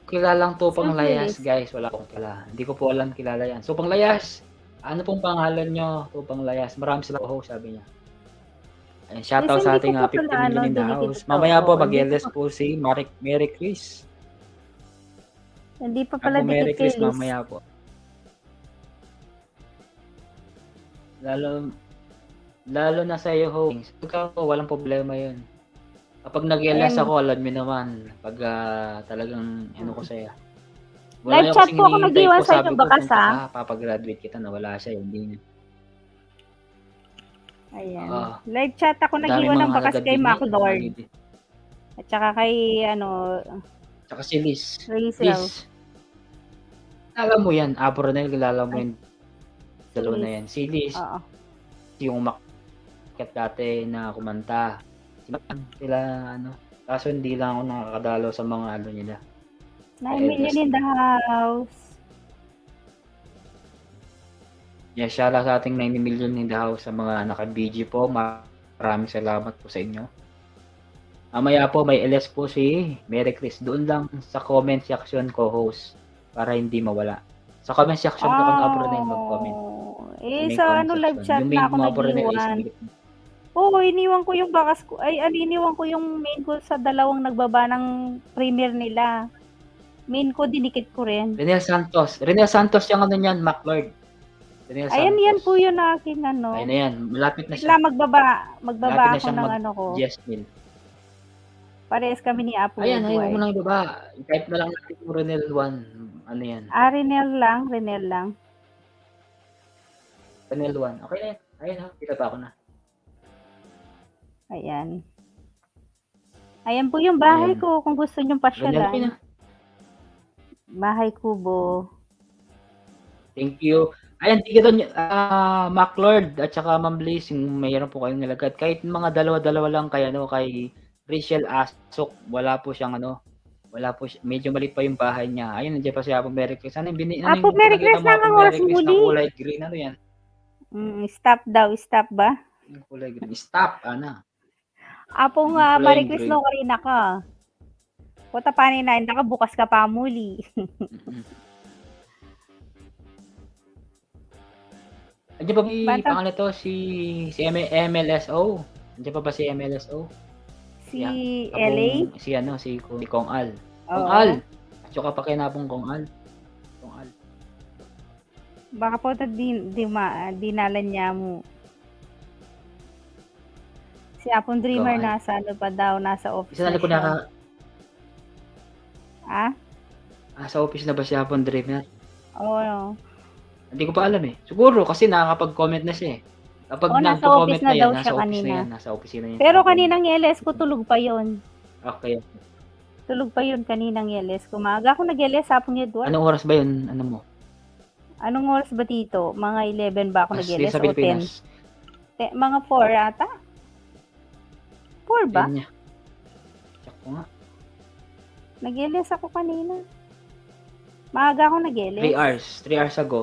Speaker 1: kilalang Tupang
Speaker 2: Simple
Speaker 1: Layas,
Speaker 2: Liz.
Speaker 1: guys. Wala akong kilala. Hindi ko po alam kilala yan. Tupang Layas, ano pong pangalan nyo? Tupang Layas. Maraming salamat po, sabi niya. Ayun, shoutout
Speaker 2: Liz,
Speaker 1: sa
Speaker 2: hindi
Speaker 1: ating
Speaker 2: ko pa
Speaker 1: 15
Speaker 2: pala,
Speaker 1: million in the
Speaker 2: dinikit
Speaker 1: house.
Speaker 2: ito.
Speaker 1: Mamaya po,
Speaker 2: Oo,
Speaker 1: mag-LS po si Mary Chris.
Speaker 2: Hindi pa pala
Speaker 1: Mary
Speaker 2: dikit kay
Speaker 1: Chris,
Speaker 2: Liz.
Speaker 1: mamaya po. Lalo na sa iyo, host. Ikaw, walang problema yun. Kapag nag-LS ako, alam mo naman, pag talagang ko sa'yo.
Speaker 2: Live chat po ako nag-iwan sa inyo, bakas ha?
Speaker 1: Papagraduate kita, nawala siya, hindi na.
Speaker 2: Ayan. Live chat ako nag-iwan ng bakas kay Mac Lord. At saka kay,
Speaker 1: Tsaka si Liz.
Speaker 2: Rachel.
Speaker 1: Liz. Alam mo yan, Ronel, kilala mo yung dalawa na yan. Si Liz, yung umakyat dati na kumanta. Sila, kaso hindi lang ako nakakadalo sa mga nila.
Speaker 2: 9 million in the house.
Speaker 1: Yes, shoutout sa ating 90 million in the house sa mga naka-BG po. Maraming salamat po sa inyo. Mamaya po may LS po si Mary Chris. Doon lang sa comment section co-host para hindi mawala. Sa comment section ka kung Apronel mag-comment.
Speaker 2: Eh,
Speaker 1: May
Speaker 2: sa
Speaker 1: comment
Speaker 2: live
Speaker 1: section.
Speaker 2: chat
Speaker 1: Yung
Speaker 2: na
Speaker 1: main
Speaker 2: ako
Speaker 1: mo Apronel is
Speaker 2: nag-iwan.
Speaker 1: bigat.
Speaker 2: Oo, iniwan ko yung bakas ko. Iniwan ko yung main ko sa dalawang nagbaba ng premiere nila. Main ko, dinikit ko rin.
Speaker 1: Renel Santos yung ano niyan, MacLord. Renel
Speaker 2: Ayan,
Speaker 1: Santos.
Speaker 2: yan po yun na aking ano.
Speaker 1: Ayun na yan. Malapit na
Speaker 2: Bigla
Speaker 1: siya.
Speaker 2: magbaba
Speaker 1: Malapit na
Speaker 2: ako
Speaker 1: siyang
Speaker 2: ng ano ko.
Speaker 1: Jasmine.
Speaker 2: Parehas kami ni Apo
Speaker 1: Ayan, ay, huwag mo
Speaker 2: Edward.
Speaker 1: nang ibaba. Type na lang natin yung Renel 1. Ano yan?
Speaker 2: Renel lang.
Speaker 1: Renel 1. Okay na yan. Ayun ha, kita pa ako na.
Speaker 2: Ayan. Ayan po yung bahay
Speaker 1: Ayan.
Speaker 2: ko kung gusto nyong
Speaker 1: Renel, okay na.
Speaker 2: pasyalan. Bahay kubo.
Speaker 1: Thank you. Ayan, tigil doon, MacLord at saka Ma'am Bliss, yung mayroon po kayong nilagad. Kahit mga dalawa-dalawa lang kay Rachel Asok, wala po siyang medyo maliit pa yung bahay niya. Ayun, nandiyan pa si Apo Mary Chris. Ano yung
Speaker 2: Apo Mary Chris
Speaker 1: pinakita mo,
Speaker 2: lang ang
Speaker 1: Apo
Speaker 2: oras
Speaker 1: Mary Chris
Speaker 2: muli.
Speaker 1: na kulay green? Ano yan?
Speaker 2: Stop daw, stop ba?
Speaker 1: Yung kulay green. Stop, Ana.
Speaker 2: Apo
Speaker 1: Yung
Speaker 2: nga,
Speaker 1: kulay
Speaker 2: Mary Chris
Speaker 1: green.
Speaker 2: no, karina ka. Puta pa ni na, nakabukas ka pa muli.
Speaker 1: Andiyan pa ba
Speaker 2: Bata.
Speaker 1: pangalan to si MLSO? Andiyan pa ba si MLSO?
Speaker 2: Si
Speaker 1: Abong,
Speaker 2: LA?
Speaker 1: si Kong Al. Kong
Speaker 2: Oo.
Speaker 1: Al. At saka pa kinabong Kong Al. Kong Al.
Speaker 2: Baka po dinalan niya mo. Si Apong Dreamer
Speaker 1: Kong Al.
Speaker 2: nasa ano pa daw, nasa office
Speaker 1: Isa na ko
Speaker 2: siya.
Speaker 1: naka sa office na ba si Apon Dreamer?
Speaker 2: Oo.
Speaker 1: Hindi ko pa alam eh. Siguro kasi nakakapag-comment na siya eh. Kapag
Speaker 2: nasa
Speaker 1: nagko-comment
Speaker 2: office na
Speaker 1: na yan,
Speaker 2: daw
Speaker 1: nasa
Speaker 2: siya
Speaker 1: office
Speaker 2: kanina.
Speaker 1: na yan, nasa opisina yan.
Speaker 2: Pero kaninang LS ko tulog pa yon.
Speaker 1: Okay.
Speaker 2: Tulog pa yun kaninang LS ko. Maaga ako nag-LS Apong Edward.
Speaker 1: Anong oras ba yun? Ano mo?
Speaker 2: Anong oras ba dito? Mga 11 ba ako nag-LS
Speaker 1: Sa
Speaker 2: o 10?
Speaker 1: Pilipinas.
Speaker 2: Mga 4 ata? 4 ba?
Speaker 1: Yan niya. Check ko nga.
Speaker 2: Nag-LS ako kanina. Maaga ako nag-LS.
Speaker 1: 3 hours. 3 hours ago.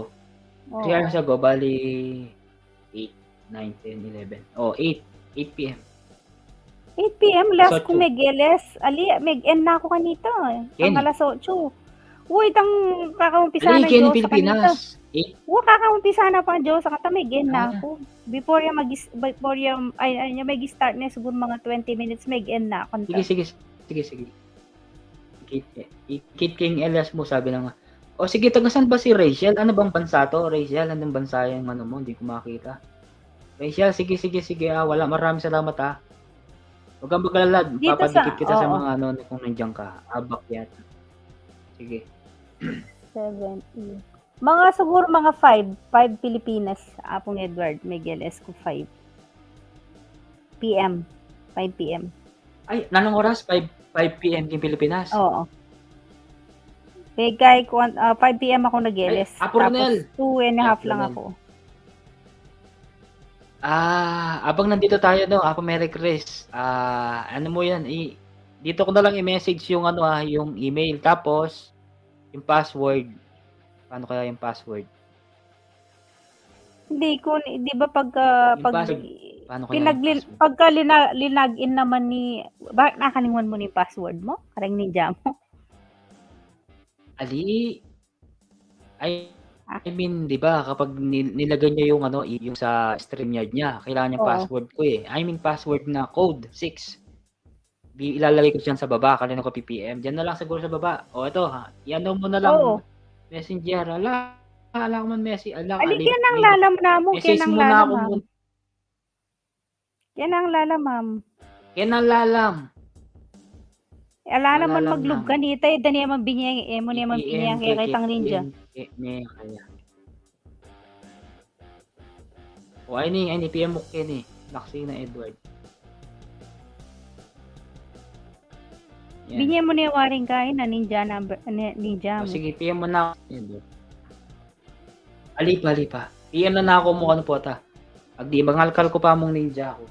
Speaker 2: Oo.
Speaker 1: 3 hours ago, bali 8, 9, 10, 11. Oh, 8 p.m.
Speaker 2: 8 p.m. last
Speaker 1: Alas
Speaker 2: ko
Speaker 1: 8.
Speaker 2: mag-LS. Mag-end na ako kanito.
Speaker 1: Kenny.
Speaker 2: Ang alas 8. Uy, tang kakaumpisa
Speaker 1: Ali,
Speaker 2: na
Speaker 1: Kenny,
Speaker 2: yung sa kanito.
Speaker 1: Pilipinas. 8.
Speaker 2: Uy, kakaumpisa na pa yung sa kata. Mag-end
Speaker 1: Ah.
Speaker 2: na ako. Before yung mag-start na siguro mga 20 minutes, mag-end na ako.
Speaker 1: Sige. Kit King Elias mo, sabi lang. O sige, tagasan ba si Rachel? Ano bang bansa to? Rachel, anong bansa yung ano mo? Hindi ko makita. Rachel, sige. Wala, maraming salamat ha. Huwag kang magalala.
Speaker 2: Dito
Speaker 1: Papadikit kita sa
Speaker 2: oo.
Speaker 1: mga ano kung nandiyan ka. Abak yata. Sige.
Speaker 2: 7, 8. Mga siguro mga 5 Pilipinas. Apong Edward, Migueles ko 5 p.m. 5 p.m.
Speaker 1: Ay, nanong oras? 5 p.m. yung Pilipinas?
Speaker 2: Oo. Kay 5 p.m. ako nag-LS.
Speaker 1: Ay, Apo Ronel.
Speaker 2: Tapos 2.5 lang
Speaker 1: Ronel.
Speaker 2: ako.
Speaker 1: Abang nandito tayo no, ako Mary Chris. Ano mo yan? Dito ko na lang i-message yung yung email. Tapos, yung password. Paano kaya yung password?
Speaker 2: Hindi ko, di ba
Speaker 1: Yung password, paano kaya yung password?
Speaker 2: pagka linag-in naman ni, bakit nakalingon mo ni password mo? Karang ninja mo?
Speaker 1: Ali, I mean, 'di ba, kapag nilagay niya yung yung sa StreamYard niya, kailangan niya
Speaker 2: Oo.
Speaker 1: password ko eh. I mean password na code 6. Ilalagay ko diyan sa baba, kanina ko PPM. Diyan na lang siguro sa baba. O ito ha, i-ano mo na lang
Speaker 2: Oo.
Speaker 1: Messenger. Ala ko man Messi.
Speaker 2: Aligyan ng lalam na mo,
Speaker 1: Message
Speaker 2: kaya ng
Speaker 1: mo na
Speaker 2: lalam
Speaker 1: ako
Speaker 2: ma'am.
Speaker 1: muna.
Speaker 2: Yan ang lalam ma'am.
Speaker 1: Kaya lalam.
Speaker 2: Ala naman
Speaker 1: Lalam
Speaker 2: maglub
Speaker 1: lang.
Speaker 2: kanita, dani man binyang, mo naman binyang kaya kitang ninja.
Speaker 1: Kaya. O ay ni PM mo ken eh. Laksi na Edward. Yan.
Speaker 2: Binyang mo na waring kain na ninja number, ninja
Speaker 1: O,
Speaker 2: mo.
Speaker 1: sige, PM mo na. Alipa. PM na ako mo ano po ta. Agdi bangalkal ko pa mong ninja ko.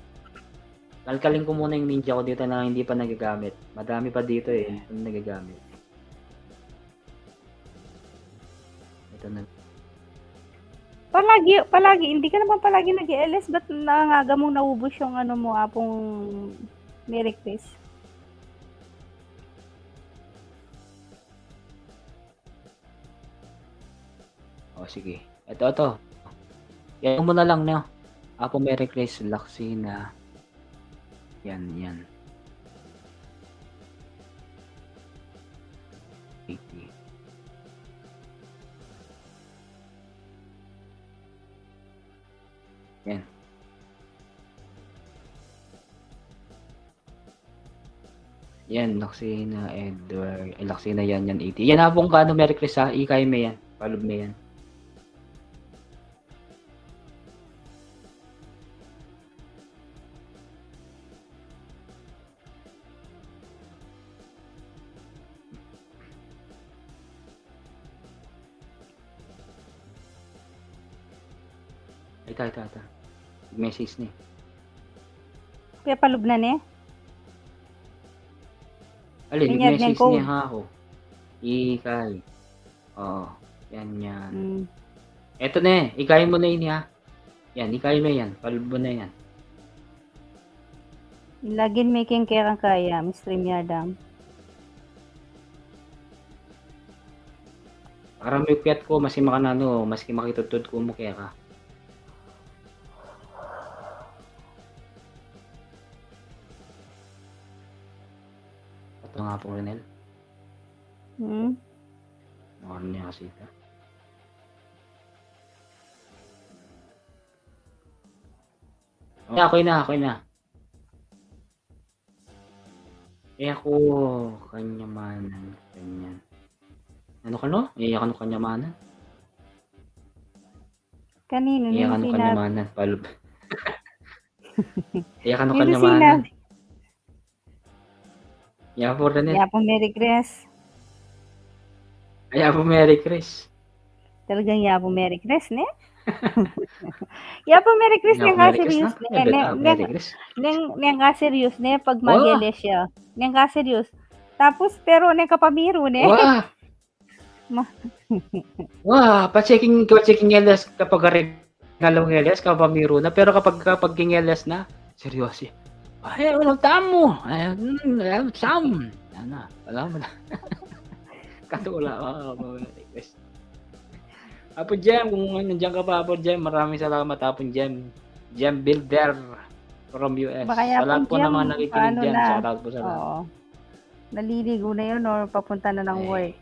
Speaker 1: Kalkalin ko muna yung ninja ko dito na hindi pa nagagamit. Madami pa dito eh, hindi pa nagagamit. Ito na.
Speaker 2: Palagi, hindi ka naman palagi nag-LS, ba't nangangaga mong naubos yung ano mo, apong Merry Chris?
Speaker 1: O, sige. Ito. Yan mo na lang, no? Apo Mary Chris, Laksina. Yan. 80. Yan. Yan, Laksina, Edward. Ay, Laksina yan, 80. Yan apong kaano, Mary Chris, ha? Ikay mo yan. Palog mo yan. Ito. Message ni.
Speaker 2: Kaya palub na ni?
Speaker 1: Alin,
Speaker 2: Inyad ng
Speaker 1: message
Speaker 2: code.
Speaker 1: niya ha ako. Ikay. Oo. Yan. Eto na eh. Ikay mo na yun ha. Yan, ikay mo yan. Palub mo na yan.
Speaker 2: Lagin making kaya kang kaya, Mr. Yardam.
Speaker 1: Para may piyat ko, maski makanano, maski makitutod ko mo kaya ka. Ito nga po, Renel. Ano niya kasi ito. Okay, ako'y na. Ako, kanyamanan, ganyan. Ano ka no? Iyakan ko kanyamanan.
Speaker 2: Kanino?
Speaker 1: Iyakan ko
Speaker 2: Sinabi?
Speaker 1: kanyamanan. Palub. Iyakan ko
Speaker 2: Sino
Speaker 1: kanyamanan.
Speaker 2: sinabi?
Speaker 1: Yapo Renel.
Speaker 2: Yapo Merry Chris.
Speaker 1: Yapo Mary Chris.
Speaker 2: Talagang Yapo Merry Chris, ne? Yapo Merry Chris
Speaker 1: Yapo
Speaker 2: nga
Speaker 1: Mary Chris
Speaker 2: serious.
Speaker 1: na? Mary Chris.
Speaker 2: Neng nga serious, ne? Pag mag-LS siya. Neng nga serious. Tapos, pero neng kapamiro, ne?
Speaker 1: Wah, pa-checking LS kapag rin ngalong LS, kapamiro na. Pero kapag king LS na, seryoso. Ay, walang tamo. Ay, Sam. Ano, wala mo na. Katula. Apo Jem, kung nandiyan ka pa, Apo Jem, maraming salamat, Apo Jem. Jem Builder from US.
Speaker 2: Baka
Speaker 1: Sa lahat po
Speaker 2: Jem,
Speaker 1: naman nakikinig
Speaker 2: paano
Speaker 1: dyan,
Speaker 2: na?
Speaker 1: shoutout po sa lahat.
Speaker 2: Oo. Naliligo na yun or papunta na ng work.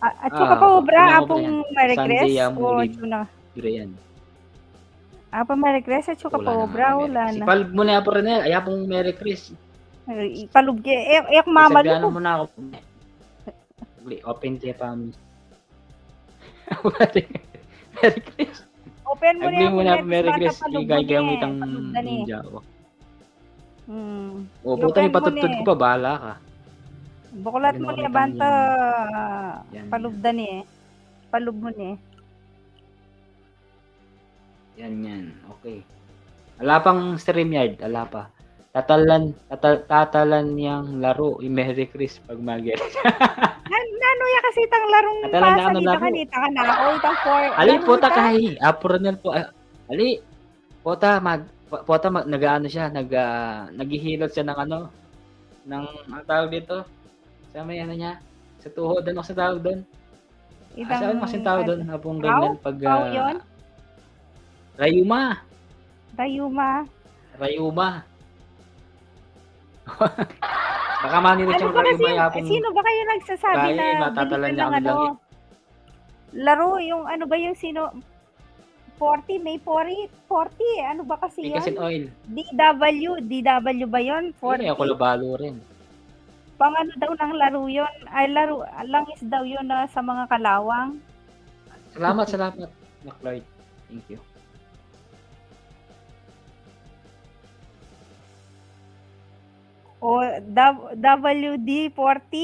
Speaker 2: At saka pa obra, apong Merry Chris? O tuna?
Speaker 1: Yan.
Speaker 2: Apa Merry Chris at saka pa obra, wala na.
Speaker 1: Palub mo na po Renel, ay apong Merry Chris.
Speaker 2: Palub ke, ek mamalo
Speaker 1: ko. Mo na ako. Open siya pa. Merry Chris.
Speaker 2: Open mo na
Speaker 1: ako Merry Chris. Igay mo itang ninja ko. O, puta may patutod ko pa, bahala ka.
Speaker 2: Bukulat mo niya, banta. Palubdan eh. Palub mo niya.
Speaker 1: Yan. Okay. Wala pang StreamYard. Wala pa. Tatalan niyang laro. Merry Chris pag mag-get.
Speaker 2: Nano ya kasi itang larong pasalita kanita ka na. O itang 4.
Speaker 1: Ali, puta kahi. Apronel po. Ali, puta nag-ano siya. Naghihilot siya ng ano. Ng tawag dito. Sa may ano niya. Sa tuhod. Ano sa tawag doon? Saan kasi tawag doon? Apong ganyan. Pag
Speaker 2: yun?
Speaker 1: Rayuma. Baka manilit yung Rayuma yapong.
Speaker 2: Sino ba kayo nagsasabi na
Speaker 1: matatalan niya
Speaker 2: ng ano? Laro, yung ano ba yung sino? 40, may 40. Ano ba kasi yun?
Speaker 1: Kasi oil.
Speaker 2: DW ba yun? 40.
Speaker 1: Ako labalo rin.
Speaker 2: Pang ano daw ng laro yun? Ay, laro, langis daw yun na sa mga kalawang.
Speaker 1: Salamat, McLeod. Thank you.
Speaker 2: O, WD-40.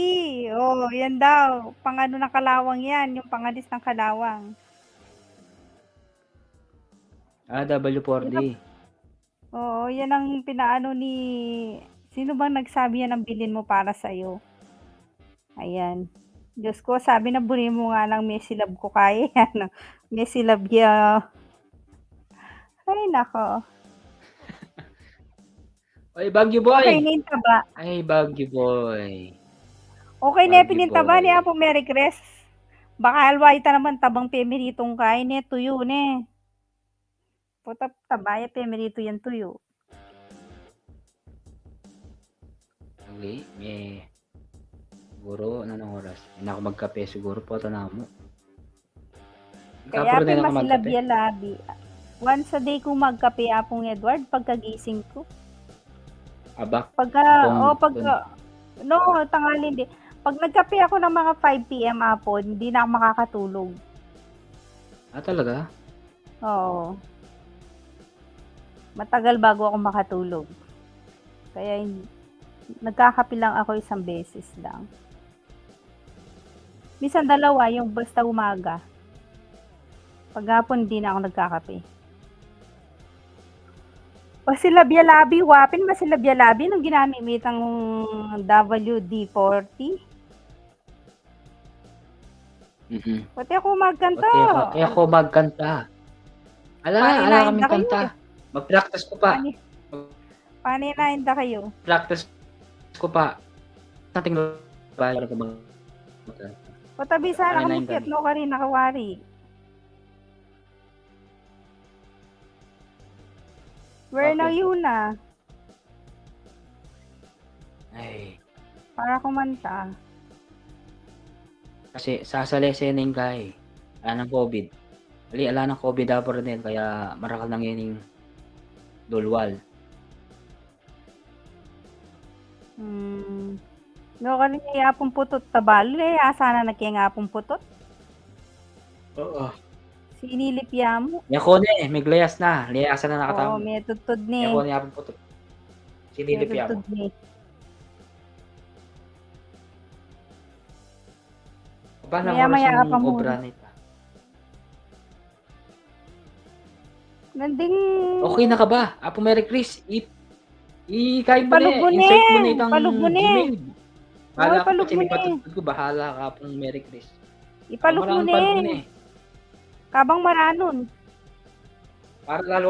Speaker 2: O, yan daw. Pangano ng kalawang yan. Yung pangalis ng kalawang.
Speaker 1: W40.
Speaker 2: Oo, yan ang pinaano ni... Sino bang nagsabi yan ang bilin mo para sa'yo? Ayan. Diyos ko, sabi na buri mo nga ng Messi love ko kaya yan. Messi love ya. Ay, nako.
Speaker 1: Oy, Baguio
Speaker 2: Okay
Speaker 1: boy!
Speaker 2: na yung taba.
Speaker 1: Ay, Baguio boy.
Speaker 2: Okay na yung
Speaker 1: Baguio
Speaker 2: pinintaba
Speaker 1: boy.
Speaker 2: niya po, Mary Chris. Baka alwaita naman tabang pemeritong kain eh, tuyo ne. Puta tabaya pemerito yan tuyo.
Speaker 1: Okay, may siguro ano ng oras? Hindi na ako magkape siguro po na mo.
Speaker 2: Kaya
Speaker 1: Kapro din
Speaker 2: pe
Speaker 1: ako magkape.
Speaker 2: masilabya-labi. Once a day kung magkape apong Edward pagkagising ko.
Speaker 1: Aba,
Speaker 2: No, tanghali hindi. Pag nagkape ako ng mga 5 PM hapon, hindi na ako makakatulog.
Speaker 1: talaga?
Speaker 2: Oo. Matagal bago ako makatulog. Kaya nagkakape lang ako isang beses lang. Minsan dalawa, yung basta umaga. Paghapon hindi na ako nagkakape. Masilabya-labi, wapin masilabya-labi nung ginamit ang WD-40. Pati ako magkanta.
Speaker 1: Kaya ako magkanta. Ala kaming kanta. Mag-practice ko pa.
Speaker 2: Paninain na kayo.
Speaker 1: Practice ko pa. Nating para ko mag
Speaker 2: Patabi sana kamukit no ka rin nakawari. Where na yun na?
Speaker 1: Ay.
Speaker 2: Para kumanta.
Speaker 1: Kasi sasalesenin ka eh. Ala ng COVID. Ala ng COVID dapat rin kaya marakal nang yining dulwal.
Speaker 2: No ka rin yapong putot tabalo eh. Asana nagkiyang putot.
Speaker 1: Oo.
Speaker 2: Sinilipya mo.
Speaker 1: Yako ne, may glayas na. Liyasan na nakatao.
Speaker 2: Oo, may tutod ni.
Speaker 1: Yako ne yapong putot. Sinilipya mo. Paano
Speaker 2: Maya ka pa mo.
Speaker 1: obra nito?
Speaker 2: Nanding...
Speaker 1: Okay na ka ba? Apo Mary Chris, i-kain mo
Speaker 2: Palug mo
Speaker 1: na, insert mo na
Speaker 2: ne.
Speaker 1: itang
Speaker 2: Palug mo ne.
Speaker 1: Gmail. Bahala ka
Speaker 2: palug
Speaker 1: pa
Speaker 2: mo ne.
Speaker 1: sinipatutod ko, bahala ka apong Mary Chris.
Speaker 2: Ipalug mo ne. Kabang maranon.
Speaker 1: Para lalo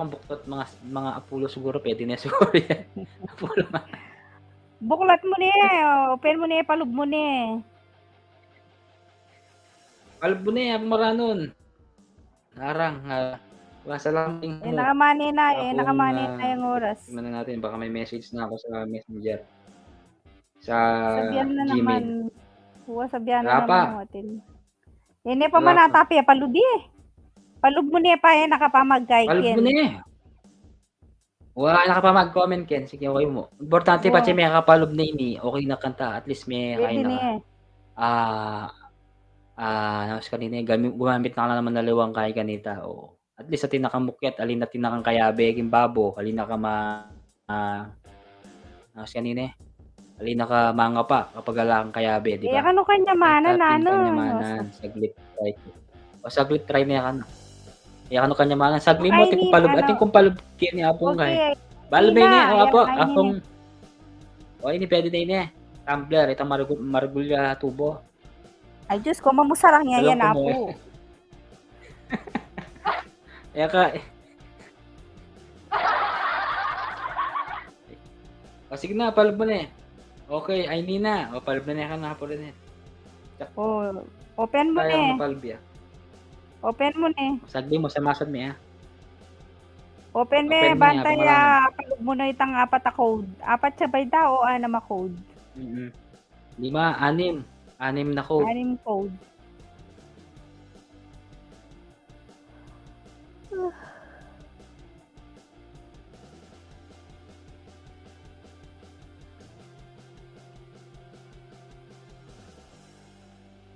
Speaker 1: kang buktot mga apulo siguro pwede na siguro yan. Apulo na.
Speaker 2: Buklat mo ne. Open mo ne, palug mo ne.
Speaker 1: Palug mo na apong maranon. Narang, basta lang mo.
Speaker 2: Nakamani na yung oras.
Speaker 1: Tingnan natin, baka may message na ako sa Messenger. Sa
Speaker 2: sabihan na
Speaker 1: Gmail.
Speaker 2: Naman. Sabihan na naman natin. Hindi pa man natapi, paludi eh. Palug mo niya pa nakapamagkay, Ken.
Speaker 1: Palug mo niya. Wala nakapamag-comment, Ken. Sige, okay mo. Importante pa siya may nakapalog na ini. Okay na kanta. At least may kain na. Namas kanina, gumamit na naman na liwang kay kanita. O, at least atin nakamukyat, alin natin nakangkayabe, kimbabo, alin naka namas kanina, alin naka mga pa, kapag alang kayabe, di ba?
Speaker 2: Ano kanya manan,
Speaker 1: saglit try. Saglit try na yan, ano kanya manan, saglit mo, ating kumpalub ni Apong kay. Balbay niya, Apong, ini pwede na ini, tumbler, itang margulya tubo.
Speaker 2: Ay, Diyos ko, mamusarang niya yan, Apo.
Speaker 1: Kaya ka, sige na, palub mo na eh. Okay, ay Nina. Palub na niya ka na po rin eh.
Speaker 2: Open mo na eh. Open mo na eh.
Speaker 1: Sagdi mo, samasad mo eh.
Speaker 2: Open mo eh, bantay palub mo na itang 4 na code. 4 sabay daw o 6 na code?
Speaker 1: 5, 6 na code.
Speaker 2: 6 code.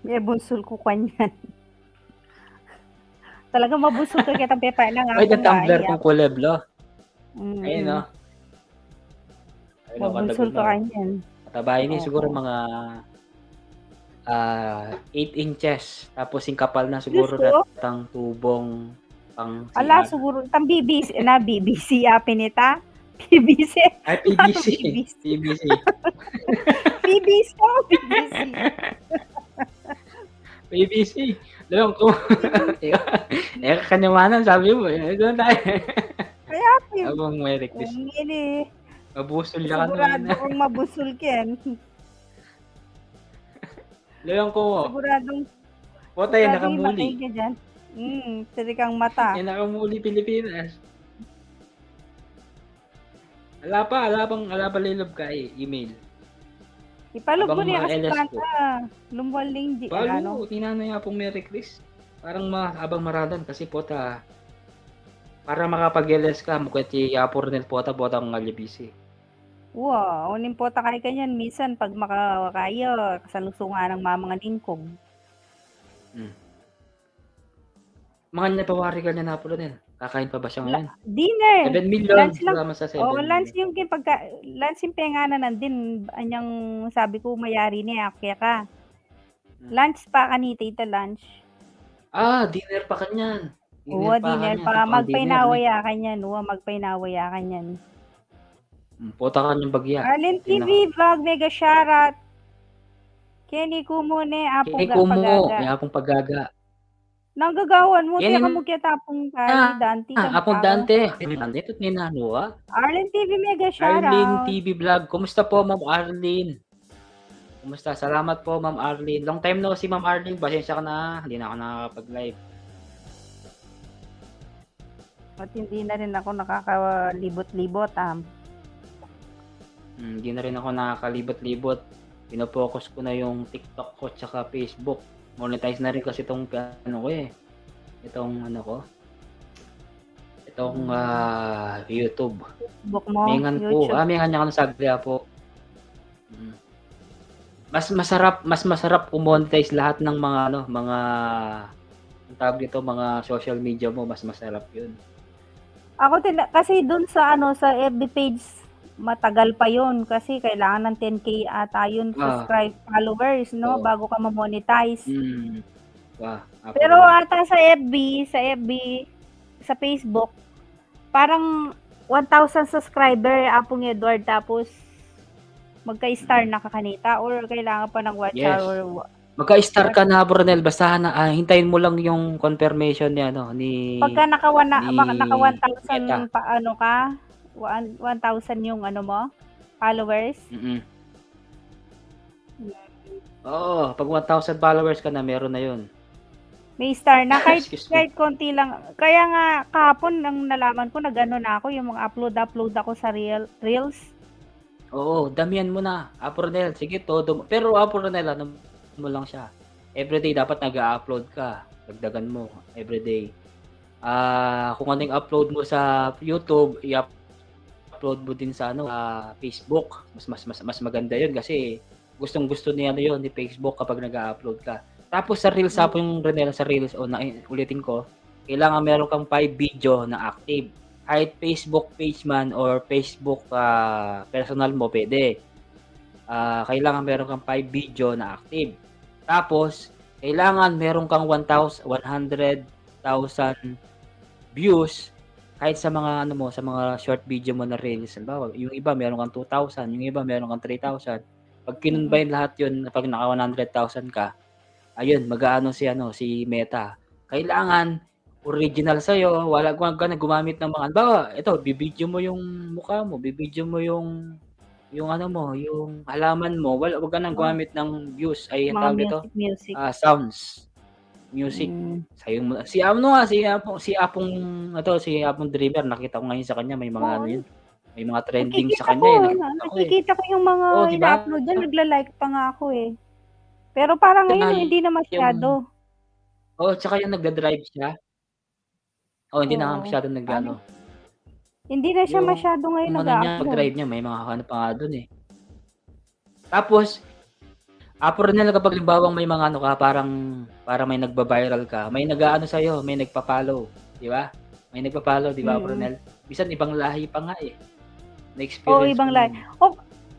Speaker 2: May bunsul ko kanyan. Talaga mabusog ka kitang pepa lang.
Speaker 1: Ay, the tumbler kong kuleblo. Ayun, no?
Speaker 2: Mabunsul ka kanyan.
Speaker 1: Matabayin ni siguro mga 8 inches. Tapos yung kapal na siguro datang tubong pang
Speaker 2: ala, siguro, tang BBC, BBC apin ita. PBC.
Speaker 1: Ay,
Speaker 2: Paano
Speaker 1: PBC.
Speaker 2: PBC?
Speaker 1: PBC.
Speaker 2: PBC o PBC?
Speaker 1: PBC. Alam ko. Kanyamanan, sabi mo. Doon tayo.
Speaker 2: Kaya po yun.
Speaker 1: Abang may request.
Speaker 2: Kung ini,
Speaker 1: Mabusol ka na
Speaker 2: sigurado
Speaker 1: yun.
Speaker 2: kong mabusol ken.
Speaker 1: Alam ko.
Speaker 2: Siguradong,
Speaker 1: Puta yan,
Speaker 2: siguradong imatay
Speaker 1: nakamuli.
Speaker 2: ka dyan. Talikang mata.
Speaker 1: Yan, nakamuli Pilipinas. Ala pa lilob ka eh, email.
Speaker 2: Ipalog mo
Speaker 1: Abang
Speaker 2: niya
Speaker 1: mga
Speaker 2: kasi
Speaker 1: LS ko.
Speaker 2: banta. Lumwaling di. Ano?
Speaker 1: Palo, tinanay nga pong Merry Chris. Parang abang maradan kasi pota. Para makapag-LS ka, mukha si Yapor nil pota kong alibisi.
Speaker 2: Wow, unin po takay kanyan. Minsan pag makakaya, kasalusungan ng mamang ningkog.
Speaker 1: Mga napawari ka niya na po nil. Kakain pa ba siya ngayon?
Speaker 2: Dinner.
Speaker 1: 7 million.
Speaker 2: Lunch lang.
Speaker 1: Salamat sa 7
Speaker 2: Oh,
Speaker 1: million.
Speaker 2: lunch yung lunch yung penganan nandin. Anyang sabi ko mayari niya kaya ka. Lunch pa kanita ita lunch.
Speaker 1: Dinner pa kanyan.
Speaker 2: Oo, dinner pa. Magpainawaya kanyan. Oo, magpainawaya kanyan.
Speaker 1: Pota ka niyang bagya.
Speaker 2: Arlen TV vlog mega shoutout. Kenny Kumone apong
Speaker 1: pagaga. May apong pagaga.
Speaker 2: Nanggagawan mo tiya ka mo kaya tapong kay Dante.
Speaker 1: Apong Dante. Ito ni Nanua.
Speaker 2: Arlen TV mega shoutout.
Speaker 1: Arlene TV vlog. Kumusta po, Ma'am Arlene? Kumusta? Salamat po, Ma'am Arlene. Long time no si Ma'am Arlene. Pasensya ka na. Hindi na ako nakakapag-live.
Speaker 2: At hindi na rin ako nakakalibot-libot.
Speaker 1: Hindi na rin ako nakakalibot-libot. Pinopokus ko na yung TikTok ko tsaka Facebook. Monetize na rin kasi itong itong YouTube.
Speaker 2: Facebook mo,
Speaker 1: Mingan
Speaker 2: YouTube.
Speaker 1: po. Mingan niya ka ng sagya po. Mas masarap kumonetize lahat ng mga mga social media mo, mas masarap 'yun.
Speaker 2: Ako kasi dun sa sa FB page matagal pa 'yon kasi kailangan ng 10k ata 'yun subscribe followers bago ka ma-monetize. Pero ata sa FB, sa Facebook parang 1,000 subscriber apong Edward tapos magka-star na kakanita or kailangan pa ng watch hour.
Speaker 1: Magka-star ka na, Brunel. Basta hintayin mo lang yung confirmation ni ni
Speaker 2: pagka naka 1,000 pa ka 1,000 yung mo followers.
Speaker 1: Oo, pag 1,000 followers ka na, meron na 'yun.
Speaker 2: May star na kahit konti lang. Kaya nga kahapon nang nalaman ko na ako yung mga upload ako sa Reels.
Speaker 1: Oo, damihan mo na. Apronel, sige todo. Pero Apronel, mo lang siya. Everyday dapat nag-upload ka. Dagdagan mo everyday. Kung ano yung upload mo sa YouTube, i-upload mo din sa Facebook. Mas maganda 'yun kasi gustong-gusto niya ni Facebook kapag nag-upload ka. Tapos sa Reels yung Renel sa Reels ulitin ko, kailangan meron kang 5 video na active. Kahit Facebook page man or Facebook personal mo pwede. Kailangan meron kang 5 video na active. Tapos kailangan meron kang 100,000 views kahit sa mga sa mga short video mo na Reels. Halimbawa, yung iba meron kang 2,000, yung iba meron kang 3,000. Pag kinunbayin lahat 'yun, pag naka 100,000 ka, ayun, mag-aano si Meta. Kailangan original sa'yo, wala ka na gumamit ng mga, halimbawa, ito, bibidyo mo yung mukha mo, bibidyo mo yung yung halaman mo, wag ka nang gumamit ng views, ay yung tawag ito, sounds, music. Sayong si Apong Dreamer, nakita ko ngayon sa kanya, may mga yun, may mga trending sa kanya.
Speaker 2: Nakikita ko yung mga ina-upload dyan, nagla-like pa nga ako eh. Pero parang ngayon hindi na masyado.
Speaker 1: Tsaka yung nagda-drive siya. Hindi na masyado nag-ano.
Speaker 2: Hindi na siya masyado ngayon nag-upload.
Speaker 1: Pag-drive niya, may mga pa nga doon eh. Tapos, Apronel, kapag limbawang may mga ka, parang may nagba-viral ka, may nag-aano sa'yo, may nagpa-follow. Di ba? May nagpa-follow, di ba, Apronel? Bisan ibang lahi pa nga eh. Na-experience
Speaker 2: ibang lahi.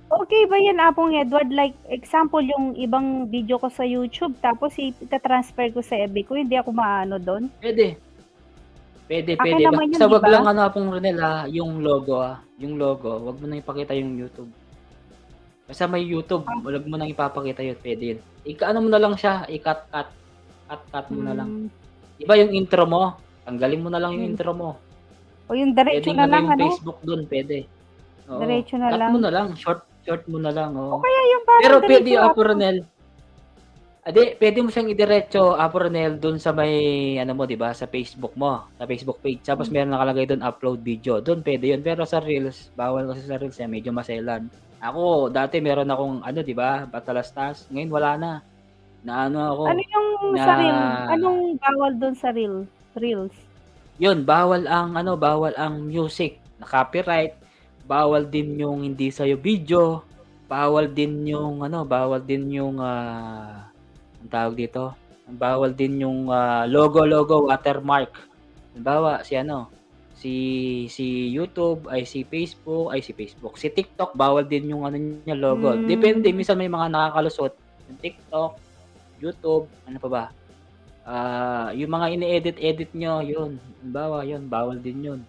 Speaker 2: Okay ba yan, Apong Edward? Like, example, yung ibang video ko sa YouTube, tapos ita-transfer ko sa FB ko, hindi ako maano doon?
Speaker 1: Pwede. Pwede,
Speaker 2: Akin
Speaker 1: pwede.
Speaker 2: naman yun,
Speaker 1: Basta
Speaker 2: di
Speaker 1: wag
Speaker 2: ba?
Speaker 1: lang ano, Apong Ronel, yung logo, Yung logo, wag mo nang ipakita yung YouTube. Basta may YouTube,
Speaker 2: Ah,
Speaker 1: wag mo nang ipapakita yun, pwede yun. Ika-ano mo na lang siya, cut mo na lang.
Speaker 2: hmm,
Speaker 1: Iba yung intro mo, tanggalin mo na lang yung
Speaker 2: hmm.
Speaker 1: intro mo.
Speaker 2: O yung diretso
Speaker 1: Pwedeng
Speaker 2: na
Speaker 1: ano
Speaker 2: lang
Speaker 1: yung
Speaker 2: ano?
Speaker 1: Facebook dun, pwede. Oo,
Speaker 2: Diretso na
Speaker 1: cut mo
Speaker 2: lang.
Speaker 1: na lang, short mo na lang,
Speaker 2: O
Speaker 1: oo.
Speaker 2: kaya yung parang
Speaker 1: Pero pwede
Speaker 2: diretso
Speaker 1: yung Apo
Speaker 2: upload.
Speaker 1: Ronel, pwede mo siyang idiretso, Apo Ronel, dun sa may, ano mo, di ba, sa Facebook mo, sa Facebook page. Tapos
Speaker 2: Hmm.
Speaker 1: meron nakalagay dun, upload video. Dun pwede yun. Pero sa Reels, bawal kasi sa Reels, medyo maselan. Ako, dati meron akong, ano, di ba, Batalastas. Ngayon, wala na. Na ano ako,
Speaker 2: Ano yung
Speaker 1: na,
Speaker 2: sa reel? Anong bawal dun sa reels?
Speaker 1: yun, bawal ang music na copyright. Bawal din yung hindi sa'yo video. Bawal din yung, ang tawag dito, bawal din yung logo watermark. Halimbawa si YouTube si Facebook, si TikTok bawal din yung ano niya logo. Depende,
Speaker 2: Hmm,
Speaker 1: minsan may mga nakakalusot yung TikTok, YouTube, ano pa ba? Yung mga ini-edit nyo, yun. Halimbawa, yun, bawal din yun.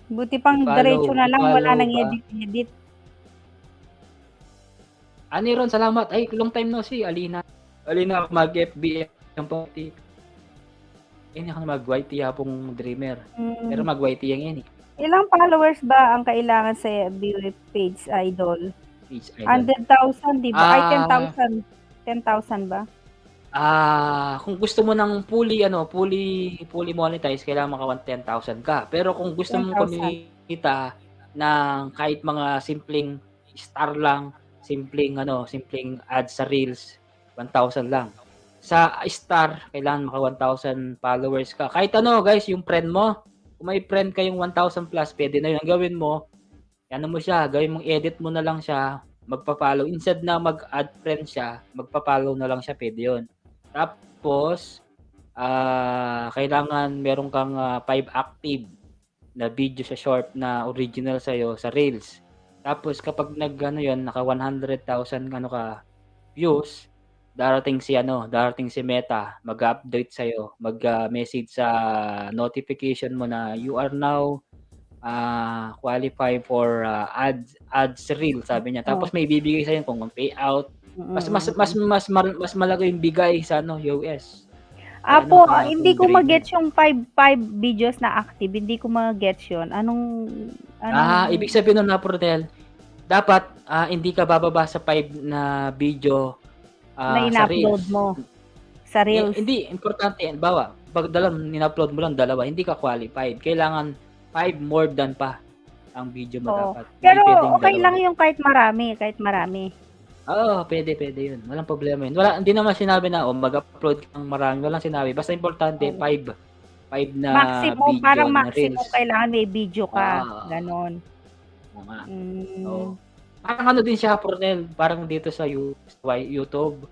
Speaker 2: buti pang
Speaker 1: I-follow,
Speaker 2: diretso na lang wala
Speaker 1: i-follow
Speaker 2: nang
Speaker 1: ba?
Speaker 2: edit-edit.
Speaker 1: Ron, salamat. Ay, long time no see, Alina. Alina, mag-FB ang pati. Hindi ako mag-YT Apong Dreamer. Pero
Speaker 2: Hmm,
Speaker 1: mag-YT yan eh.
Speaker 2: ilang followers ba ang kailangan sa FB page idol?
Speaker 1: Page idol.
Speaker 2: 100,000 di ba? Ay
Speaker 1: Ah,
Speaker 2: 10,000. 10,000 ba?
Speaker 1: kung gusto mo ng fully monetize, kailangan maka 10,000 ka. Pero kung gusto mong
Speaker 2: 10,000.
Speaker 1: kumita ng kahit mga simpleng star lang, simpleng ads sa Reels, 1,000 lang. Sa star, kailangan maka 1,000 followers ka. Kahit ano, guys, yung friend mo, kung may friend kayong 1,000 plus, pwede na yun. Ang gawin mo, ano mo siya, gawin mong edit mo na lang siya, magpa-follow. Instead na mag-add friend siya, magpa-follow na lang siya, pwede yun. Tapos, kailangan meron kang 5 active na video sa short na original sa'yo sa Reels. Tapos kapag naka 100,000 views, darating si Meta, mag-update sa'yo, mag-message sa notification mo na you are now qualify for ads reel, sabi niya.
Speaker 2: Oh,
Speaker 1: Tapos may bibigay sa kung payout.
Speaker 2: mm.
Speaker 1: Mas malaki yung bigay sa US.
Speaker 2: Apo, hindi
Speaker 1: Apong
Speaker 2: ko
Speaker 1: Dreamer.
Speaker 2: ma-gets yung 5 videos na active, hindi ko ma-gets yun. Anong
Speaker 1: Ibig sabihin nun na Prodel, dapat hindi ka bababa sa 5 na video
Speaker 2: na
Speaker 1: sa
Speaker 2: in-upload
Speaker 1: Reels.
Speaker 2: mo sa reels?
Speaker 1: Hindi, importante yan. Bawa, pag in-upload mo lang dalawa, hindi ka qualified. Kailangan 5 more than pa ang video mo
Speaker 2: Oo.
Speaker 1: dapat. Hindi
Speaker 2: Pero
Speaker 1: pwedeng
Speaker 2: okay
Speaker 1: dalawa.
Speaker 2: lang yung kahit marami.
Speaker 1: Oo, pwede yun. Walang problema yun. Hindi naman sinabi na, mag-upload kang marami. Walang sinabi. Basta importante,
Speaker 2: Oo.
Speaker 1: 5 na
Speaker 2: Maximum,
Speaker 1: video
Speaker 2: parang
Speaker 1: na
Speaker 2: maximum
Speaker 1: reels.
Speaker 2: kailangan may video ka,
Speaker 1: Ah,
Speaker 2: gano'n.
Speaker 1: oo nga. Oo.
Speaker 2: Hmm,
Speaker 1: Parang ano din siya, Purnel, parang dito sa YouTube.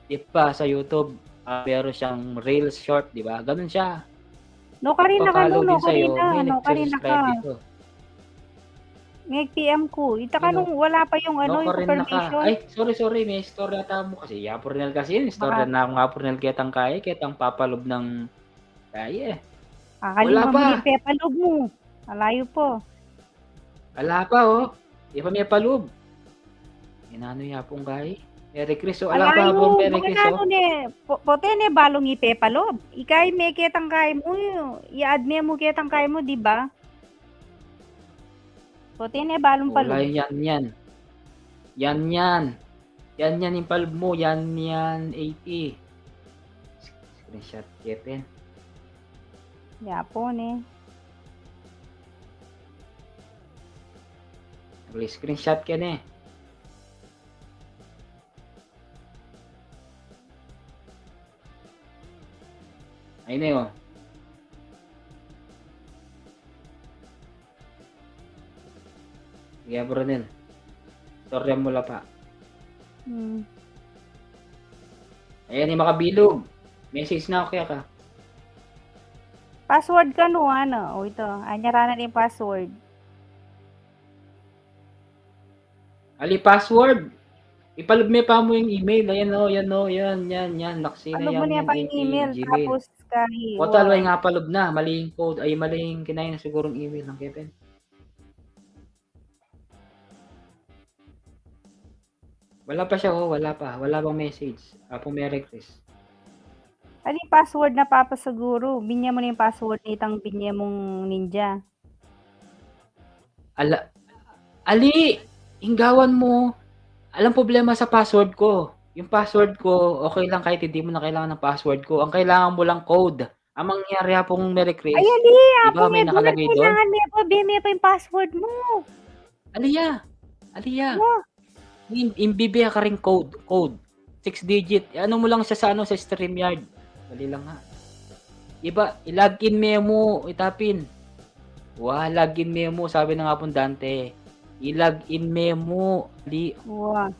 Speaker 1: Di ba, sa YouTube, meron siyang reels short, di ba? Ganun siya.
Speaker 2: no karina ka no,
Speaker 1: Pa-follow
Speaker 2: no
Speaker 1: din sa'yo, may
Speaker 2: karina, no karina
Speaker 1: nagsusubscribe
Speaker 2: ka.
Speaker 1: dito.
Speaker 2: Nag-PM ko, ita ka
Speaker 1: Yun,
Speaker 2: nung wala pa yung
Speaker 1: no,
Speaker 2: yung
Speaker 1: rin na ka.
Speaker 2: confirmation.
Speaker 1: Ay, sorry, may istorya mo kasi. Ya, Purnel kasi yun. Istorya
Speaker 2: Baka
Speaker 1: na ako nga, Purnel, kitang papalob ng kaya. Wala
Speaker 2: kakalimutan mo na
Speaker 1: pa.
Speaker 2: yung Pepalog mo. Malayo po.
Speaker 1: Wala pa, oh. Di pa may paloob. Inano yapong kay. Merry Chris, oh. Wala pa
Speaker 2: Alayo,
Speaker 1: hapon, Merry
Speaker 2: mga
Speaker 1: Chris,
Speaker 2: nano
Speaker 1: oh.
Speaker 2: ne, pote ne balong ipepalob. Ikay may kitang kay mo, i-add mo kitang kay mo, di ba? Pote ne balong
Speaker 1: Wala
Speaker 2: palob.
Speaker 1: yan. Yan yung paloob mo. Yan, 80. Screenshot natin.
Speaker 2: Yapon eh.
Speaker 1: Screenshot ka na eh. Ayun na yun. Sige, Brunel. Storya mo la pa. Ayan yung makabilog. Message na ako kaya ka.
Speaker 2: Password ka no, ano? O ito, anyaranan yung password.
Speaker 1: Ali, password. Ipalugme pa mo yung email. Ayan o, yan o, yan. Laksina
Speaker 2: Ano mo
Speaker 1: yan,
Speaker 2: niya
Speaker 1: yan,
Speaker 2: pang
Speaker 1: 88
Speaker 2: email
Speaker 1: Gmail.
Speaker 2: tapos kay
Speaker 1: Total, way nga palug na. Maling code, ay maling kinain na sigurong email ng Kevin. Wala pa siya, oh, wala pa. Wala bang message. Apong Merry Chris.
Speaker 2: Ali password na papasaguro. Binya mo na yung password nitang binya mong ninja.
Speaker 1: Ali, hinggawan mo. Alam problema sa password ko. Yung password ko, okay lang kahit hindi mo na kailangan ng password ko. Ang kailangan mo lang code. Ang mangyari pong Merry Chris,
Speaker 2: Ay, ali,
Speaker 1: di ba
Speaker 2: apo
Speaker 1: may
Speaker 2: may bulan
Speaker 1: nakalagay doon?
Speaker 2: kailangan may pa yung password mo.
Speaker 1: Aliya,
Speaker 2: Wow.
Speaker 1: imbibiya ka rin code. 6 digit. Ano mo lang siya sa sa StreamYard. Dali lang nga. Iba, i-login memo, itapin. Login memo, sabi na nga po Dante. I-login memo.
Speaker 2: Wow.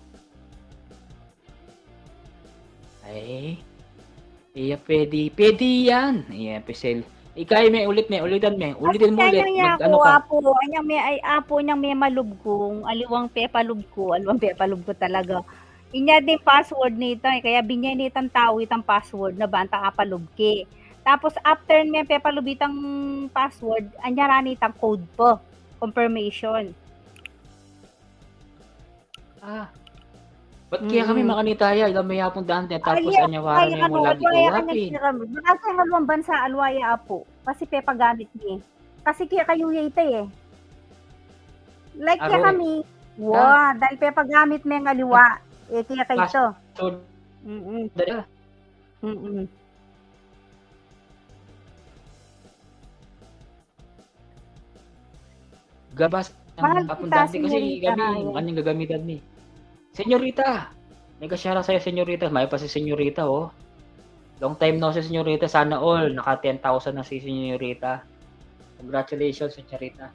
Speaker 1: Ay, pwede yan. Iya, pesel. Ikay ulitin mo ulit.
Speaker 2: Ano ka? Apo, anyang may ay apo niyang may malubkong, aliwang pepalub ko talaga. Inya din password nito, kaya binya nitang tao itang password na banta kapalubki. Tapos after may pepalubitang password, anya rani itang code po, confirmation.
Speaker 1: Ba't kaya kami makanitaya? Ilang may hapong Dante, tapos anyawaran niya mo lagi ko wapi.
Speaker 2: Baka kaya ngaluang bansa, alwaya apo. Kasi pepagamit niya. Kasi kaya kayo yate eh. Like kaya kami, dahil pepagamit may ngaliwa. Kaya kayo to.
Speaker 1: Dala. Gabas ang hapong Dante kasi kami, kanyang gagamitan ni. Senyorita! Mega shoutout sa'yo, senyorita. May pa si senyorita, oh. Long time no si senyorita. Sana all. Naka 10,000 na si senyorita. Congratulations, senyorita.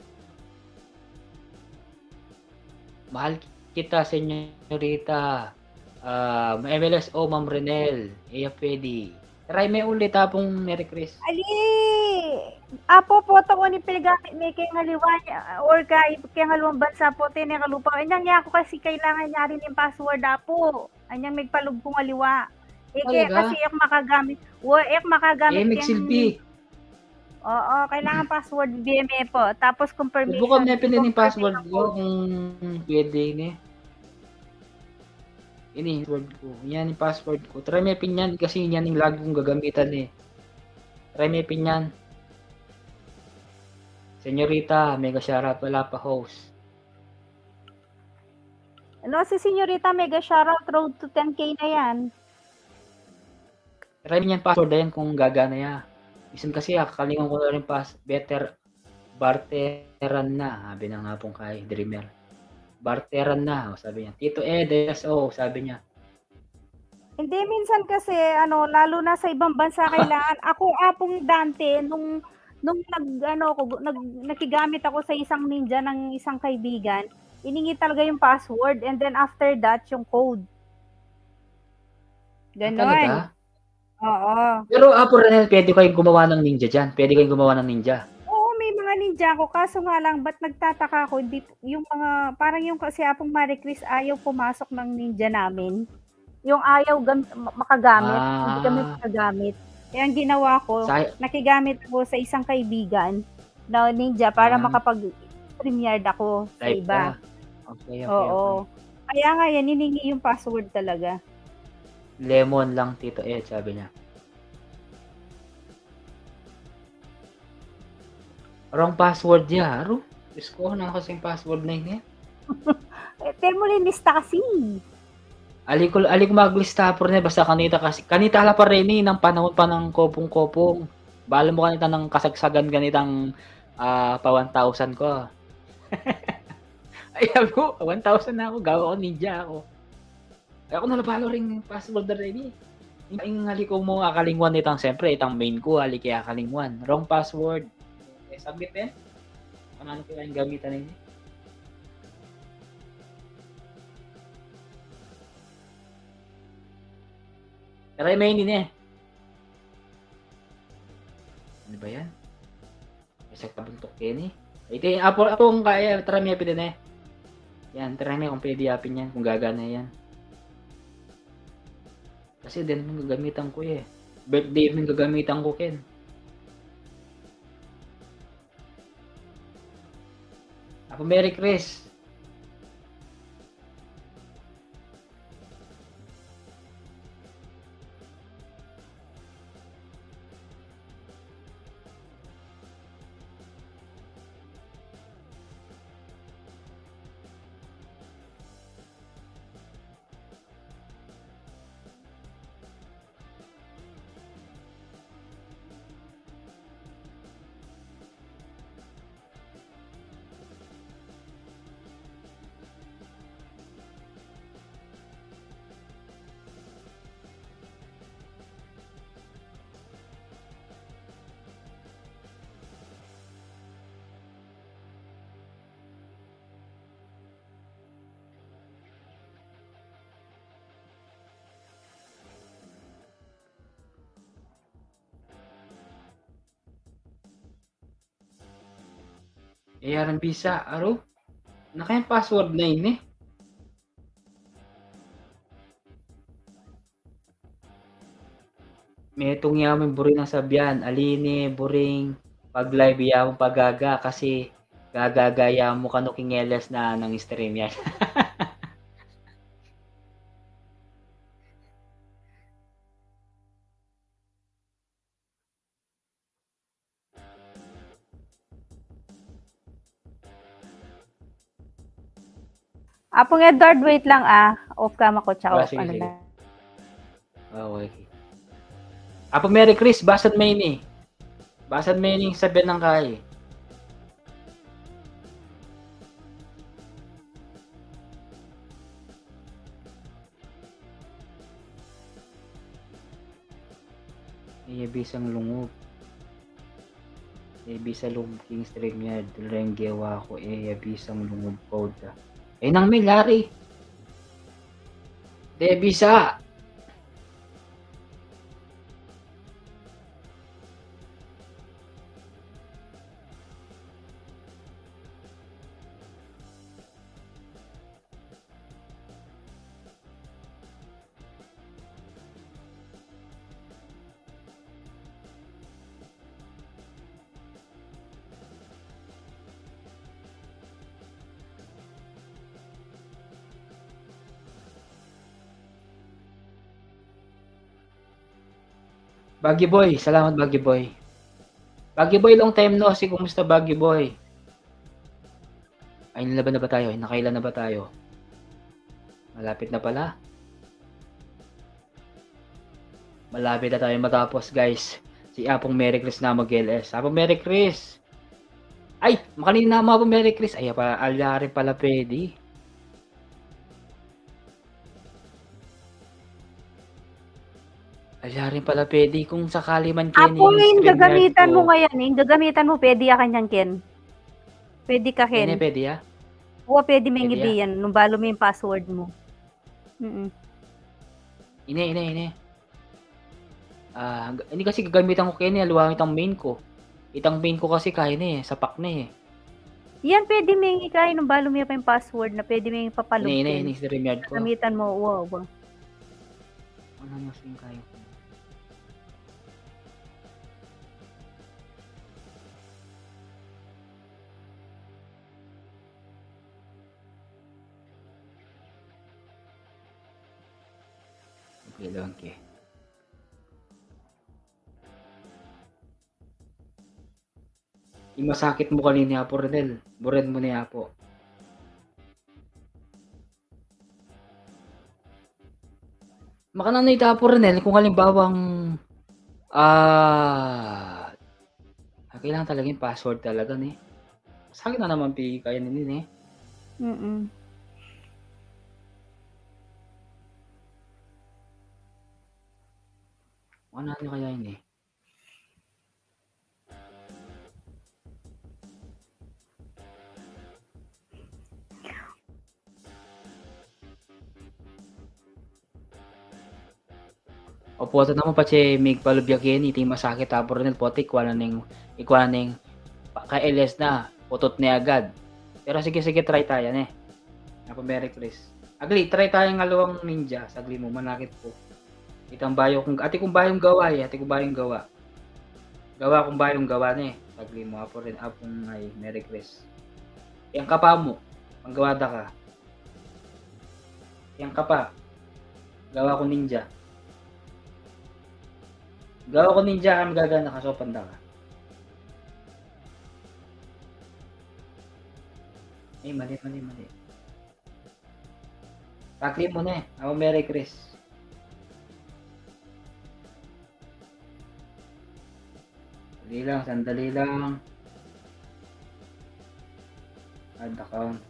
Speaker 1: Mahal kita, senyorita. MLSO, Ma'am Renel. Pwede. Try may ulit pong Merry Chris.
Speaker 2: Ali! Apo po to ni pinagamit may kay ngaliwa niya or kay ngaluang bansa po tin nga lupa. Anyang niya ako kasi kailangan niya rin yung password apo. Anyang magpalug ko ngaliwa. Kaya kasi makagamit. Makagamit
Speaker 1: magsilbi.
Speaker 2: Oo, kailangan password BMA po. Tapos confirmation.
Speaker 1: Subukan mo pinin yung password ko kung pwede ni. Ini password ko. Yan yung password ko. Try mo pin yan kasi yan yung lagi kong gagamitan eh. Try mo pin yan. Senyorita, mega shoutout, wala pa host.
Speaker 2: Ano si Senyorita, mega shoutout, road to 10k na yan.
Speaker 1: Try mo yan password na yan kung gagana yan. Isan kasi kakalingan ko na rin barteran na. Sabi na nga pong kay Dreamer. Barteran na, sabi niya. Tito DSO, sabi niya.
Speaker 2: Hindi, minsan kasi, lalo na sa ibang bansa kailangan. Ako, apong Dante, nung nakigamit ako sa isang ninja ng isang kaibigan, iningi talaga yung password and then after that, yung code. Ganon.
Speaker 1: Talaga?
Speaker 2: Oo.
Speaker 1: Pero Renel, pwede kayong gumawa ng ninja dyan. Pwede kayong gumawa ng ninja.
Speaker 2: Oo, may mga ninja ako. Kaso nga lang, ba't nagtataka ako? Yung mga, parang yung kasi apong Marie Chris ayaw pumasok ng ninja namin. Yung ayaw makagamit. Hindi kami makagamit. Kaya ang ginawa ko, nakigamit ako sa isang kaibigan na ninja para makapag-StreamYard ako sa iba.
Speaker 1: Okay.
Speaker 2: Oo. Kaya nga yan, hiningi yung password talaga.
Speaker 1: Lemon lang, Tito Ed, sabi niya. Wrong password niya. Diyos ko, na kasi yung password na yun eh.
Speaker 2: Mo lista kasi.
Speaker 1: Ali ko maglista po rin basta kanita hala pa rin ng panahon pa ng kopong-kopong. Bala mo kanita ng kasagsagan ganitang pa 1,000 ko. Ay ako, 1,000 na ako, gawa ko ninja ako. Ay ako nalabalo rin yung password na rin eh. Yung hali ko mo akalingwan nitang siyempre, itang main ko, hali kaya akalingwan. Wrong password. Submit eh. Ano kaya yung gamitan ninyo? Try mo yun din eh. Ano ba yan? Isa kabuntok yan eh. Ito yung apong kaya, try mo yapin din eh. Yan, try mo kung pwede yapin yan, kung gagana yan. Kasi din naman gagamitan ko eh. Birthday mo yung gagamitan ko, Ken. Ako, Merry Chris. Yaran bisa, aro? Naka yung password na yun eh. May itong yaman buring na sabyan, aline, buring, pag live yaman pagaga kasi gagagaya mo kano kingeles na ng stream yan.
Speaker 2: Apong Edward, wait lang Off cam ako, tsaka off
Speaker 1: Sige,
Speaker 2: ano
Speaker 1: sige.
Speaker 2: na.
Speaker 1: Okay. Apo Merry Chris, basad may ni. Basad may ni sabyan ng kay. Bisang lungob. Bisa lungob king stream niya. Duleng gawa ko bisang lungob code. Nang may lari. Bisa. Baggy Boy, salamat Baggy Boy. Baggy Boy, long time no. Si kumusta Baggy Boy? Ay, nilaban na ba tayo? Nakailan na ba tayo? Malapit na pala. Malapit na tayo matapos, guys. Si Apong Merry Chris na mag-LS. Apong Merry Chris. Ay, makanina mo Apong Merry Chris. Ay, alya rin pala pwede. Alya rin pala pwede kung sakali man Ken.
Speaker 2: Apo, yung gagamitan mo ngayon, yung gagamitan mo, pwede ya kanyan, Ken. Pwede ka, Ken.
Speaker 1: Pwede ya?
Speaker 2: Oo, pwede may ngibiyan. Nung balo mo yung password mo.
Speaker 1: Ine. Hindi kasi gagamitan ko Ken, aluwangit ang main ko. Itang main ko kasi kaya na sapak na
Speaker 2: Yan, pwede may kaya nung balo mo yung password na pwede may papalugin.
Speaker 1: Ine, streamyard ko.
Speaker 2: Gamitan mo, wow.
Speaker 1: Ano mas yung kaya ko? Okay lang ke. Yung masakit mo kanina po Renel. Buren mo niya po. Makananay po Renel kung halimbawang kailangan talaga yung password talaga ni. Sa akin na naman kaya nini eh. Ano kaya yun eh? Opo, ito naman pa si Mig Palubyakin, iti masakit tapos rin po, ikwanan ng ka-LS na, putot niya agad. Pero sige, try tayo Ako Merry Chris. Agli, try tayo ng alawang ninja, sagli mo, manakit po. Itang bayo kung ate kong bayong gawa ate kong bayong gawa. Gawa kong bayong gawa ni. Tagli mo apo rin apong ay Merry Chris. Yang kapa mo, panggawada ka. Yang kapa, gawa ko ninja. Gawa ko ninja kami gagana kasopanda ka. Ay, mali. Tagli mo na ako Merry Chris. Sandali lang. Add account.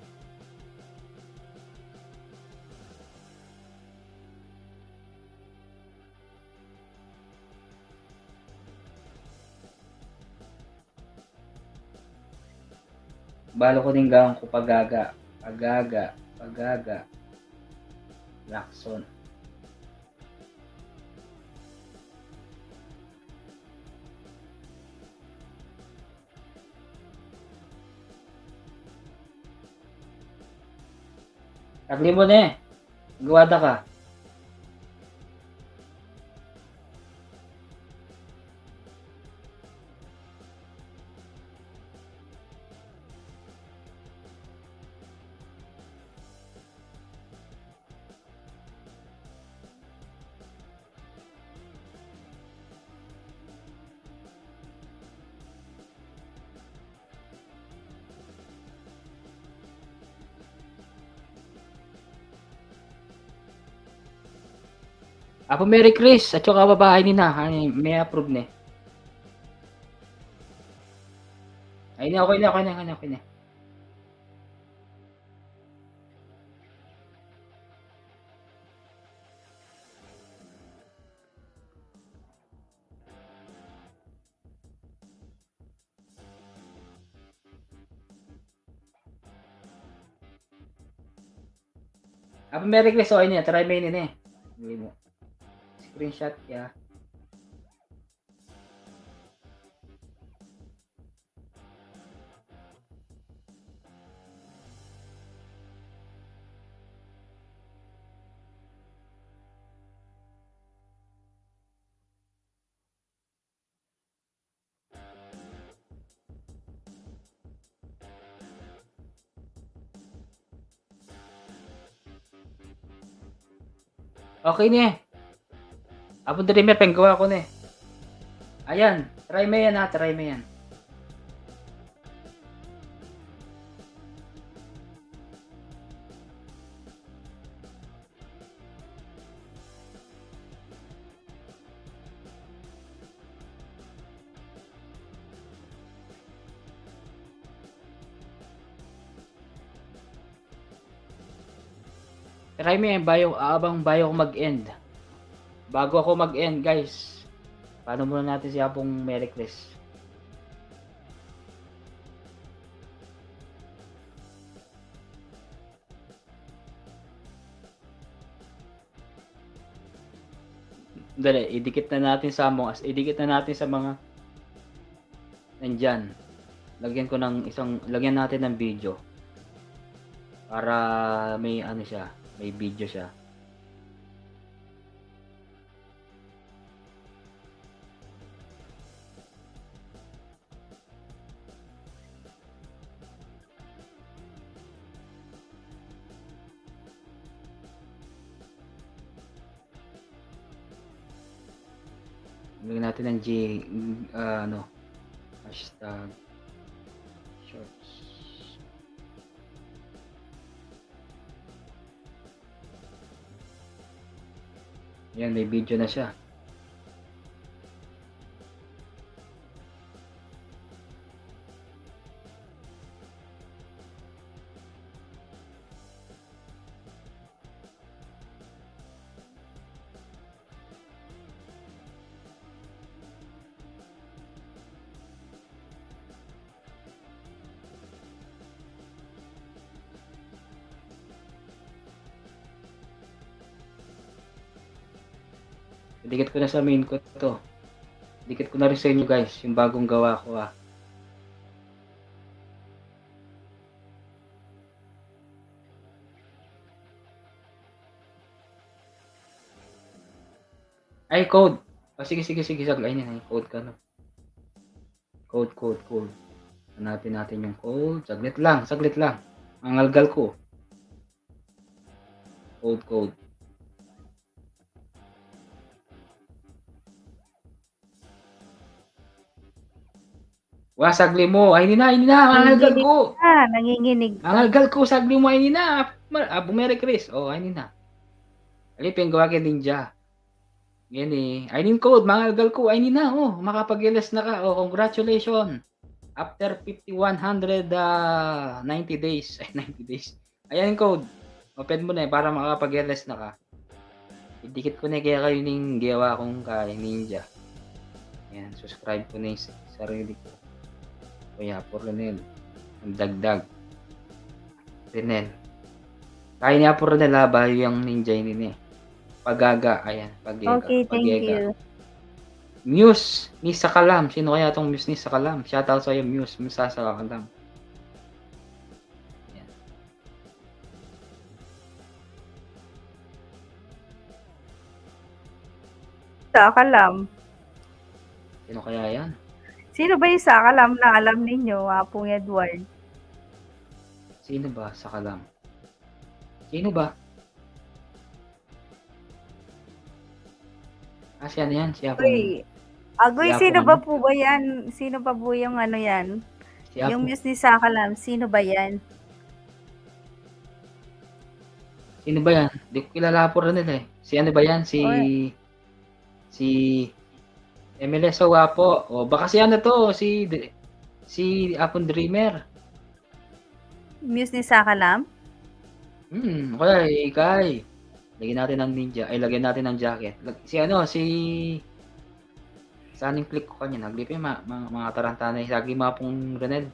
Speaker 1: Balo ko din gawang ko pagaga. Lakson. Tagli mo na Gawada ka. Apo Merry Chris, at saka babae ni na, may approve ne. Ay na, okay na. Apo Merry Chris, okay na, try may ni. Hindi mo. Screenshot ya. Okay ni. Apo dreamer penggawa ko ni. Ayan, try mo yan. Try mo yan, abang bayo ko mag-end. Bago ako mag-end, guys. Paano muna natin si Apong Merry Chris? Dali, idikit na natin sa mga nandyan. Lagyan natin ng video. Para may may video siya. Lagyan natin ng hashtag shorts. Yan, may video na siya. Dikit ko na sa main ko to. Dikit ko na rin sa inyo guys, yung bagong gawa ko Ay, code. Sige, sige, sige. Saglayin yan. Code ka, no? Code. Hanapin natin yung code. Saglit lang. Ang algal ko. Code. Sagli mo. Ay, hindi na. Ang algal
Speaker 2: Nanginginig
Speaker 1: ko.
Speaker 2: ka, nanginginig
Speaker 1: Ang
Speaker 2: ka.
Speaker 1: algal ko. Sagli mo. Ay, hindi na. Merry Chris. Ay, hindi na. Alipin, gawa kay Ninja. Yan eh. Ay, nin code. Mga algal ko. Ay, hindi na. Makapag-LS na ka. Congratulations. After 5,190 days. Ay, 90 days. Ayan yung code. Open mo na para makapag-LS na ka. Idikit ko na kaya kayo ng gawa kong kay Ninja. Ayan, subscribe ko na yung sarili ko. Kaya po Ronel. Ang dagdag. Ronel. Kaya niya po Ronel bayo yung Ninja yun eh. Pagaga. Ayan, Pagaga.
Speaker 2: Okay, thank you.
Speaker 1: Muse ni Sakalam. Sino kaya tong Muse ni Sakalam? Shoutout sa iyo Muse sa Sakalam. Ayan.
Speaker 2: Sakalam.
Speaker 1: Sino kaya yan?
Speaker 2: Sino ba yung Sakalam na alam ninyo, Apong Edward?
Speaker 1: Sino ba Sakalam? Sino ba? Siya na yan. Siya po.
Speaker 2: Agoy,
Speaker 1: Siya
Speaker 2: sino
Speaker 1: po,
Speaker 2: ba po ba yan? Sino pa po yung ano yan?
Speaker 1: Siya
Speaker 2: Yung
Speaker 1: po.
Speaker 2: Muse ni Sakalam, sino ba yan?
Speaker 1: Sino ba yan? Di ko kilala po rin nila eh. Si ano ba yan? Si MLS Wapo. Baka si ano to? Si Apon Dreamer.
Speaker 2: Muse ni Sakalam?
Speaker 1: Okay, Kay. Lagyan natin ng ninja. Ay, lagyan natin ng jacket. Saan yung click ko kanya? Naglip yung mga tarantana. Lagi mga pong Renel.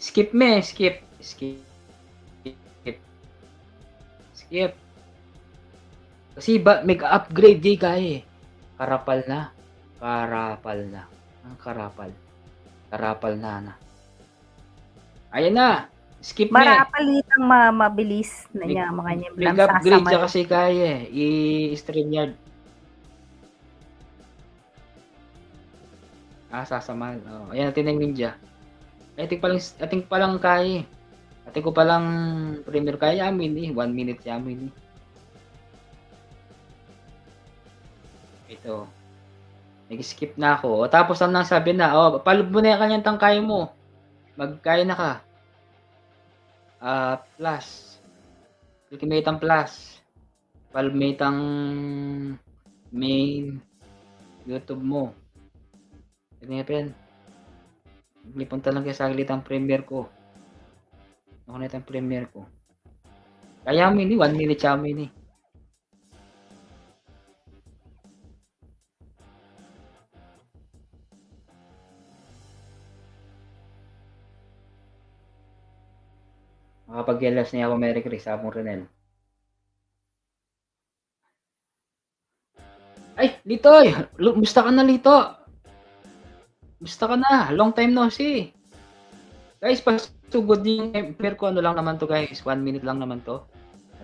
Speaker 1: Skip. Kasi mag-upgrade di kaya eh. Karapal na. Ang karapal na. Ayan na. Skip me.
Speaker 2: Marapalitang mabilis na niya mga niya.
Speaker 1: Mag-upgrade siya kasi kaya eh. I-StreamYard. Sasamal. Ayan natin ang ninja. Ating palang kaya eh. Ating ko palang premier kaya amin eh. 1 minute siya amin eh. Ito. Nag-skip na ako. Tapos ang nang sabi na, palub mo na yung kanyang tangkay mo. Magkaya na ka. Plus. Ultimate ang plus. Palmate ang main YouTube mo. Ganyan. Lipunta lang kayo saglit ang premiere ko. Ako na itong premiere ko. Kaya mini, 1 minute siya mini. Makapag-yelas niya ako Merry Chris, Apong Renel. Ay, Litoy! Musta ka na, Lito? Musta ka na? Long time no see. Guys, pasugod yung pair ko. Ano lang naman to guys. 1 minute lang naman to.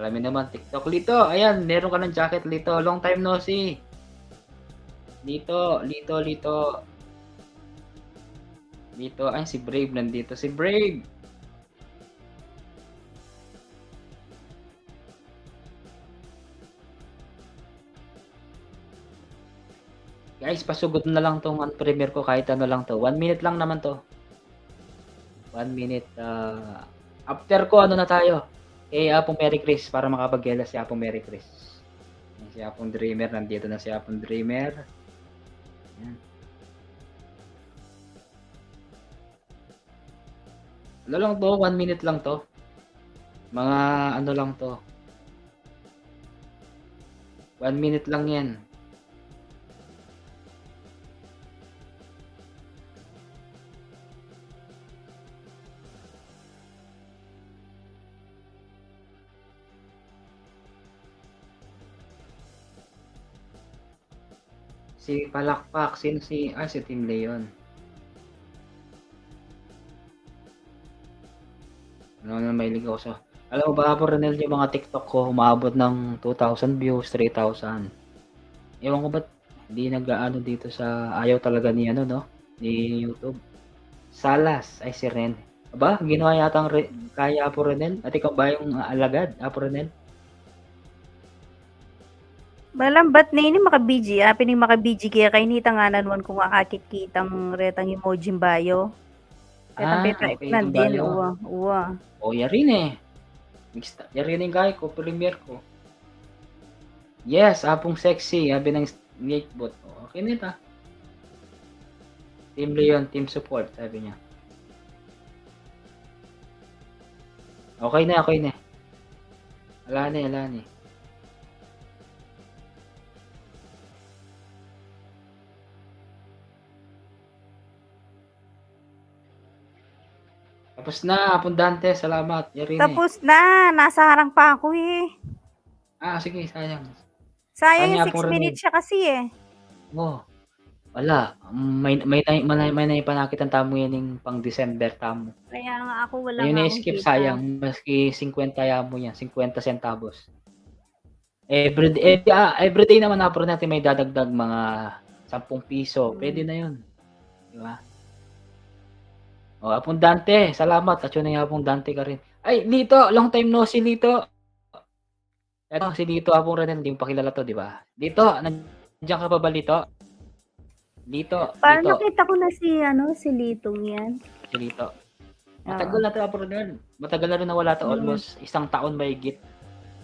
Speaker 1: Alam naman, TikTok. Lito, ayan. Meron ka ng jacket, Lito. Long time no see. Lito. Ay, si Brave nandito. Si Brave. Guys, pasugod na lang tong premiere ko kahit ano lang to. 1 minute lang naman to. 1 minute. After ko, ano na tayo? Apong Merry Chris para makapag-gela si Apong Merry Chris. Si Apong Dreamer. Nandito na si Apong Dreamer. Ayan. Ano lang to? 1 minute lang to. Mga ano lang to. 1 minute lang yan. Si Palakpak, si Team Leon. Ano na mahilig ako sa Alam mo ba, Ronel, yung mga TikTok ko umabot ng 2,000 views, 3,000. Ewan ko ba't hindi nag-aano dito sa ayaw talaga ni ano, no? Ni YouTube. Salas, ay si Ren. Aba, ginawa yata kaya Apo Ronel? At ikaw ba yung alagad, Apo Ronel?
Speaker 2: Malambat na ini maka-BG, pining maka-BG kaya kainita nga nanuan kung makakikitang retang emoji bayo. Retang peta
Speaker 1: Okay,
Speaker 2: na
Speaker 1: itong
Speaker 2: din,
Speaker 1: bayo.
Speaker 2: uwa.
Speaker 1: O, yarin eh. Yarin yung gaya ko, premier ko. Yes, apong sexy, sabi ng Snakebot. Okay na ito. Team Leon, team support, sabi niya. Okay na, okay na. Wala na. Tapos na, Apundante, salamat. Yarin
Speaker 2: Tapos na, nasa harang pa ako eh.
Speaker 1: Sige, sayang.
Speaker 2: Sayang yung
Speaker 1: Kanya
Speaker 2: 6 minutes siya kasi eh.
Speaker 1: Wala. May naipanakit ang tamo yan yung pang December tamo.
Speaker 2: Kaya nga ako wala
Speaker 1: Ayun
Speaker 2: nga akong
Speaker 1: na-skip,
Speaker 2: kita.
Speaker 1: sayang. Maski 50 ya mo yan, 50 centavos. Everyday naman na natin may dadagdag mga 10 piso. Pwede na yun. Di ba? Apong Dante, salamat. At yun na yung Apong Dante ka rin. Ay, Lito, long time no si Lito. Eto, si Lito Apong Renel, hindi mo pakilala to, di ba? Lito, nandiyan ka pa ba, Lito? Lito,
Speaker 2: Parang
Speaker 1: Lito.
Speaker 2: nakita ko na si Litong yan.
Speaker 1: Si Lito. Matagal na to, Apong Renel. Matagal na rin nawala to. Almost isang taon mahigit.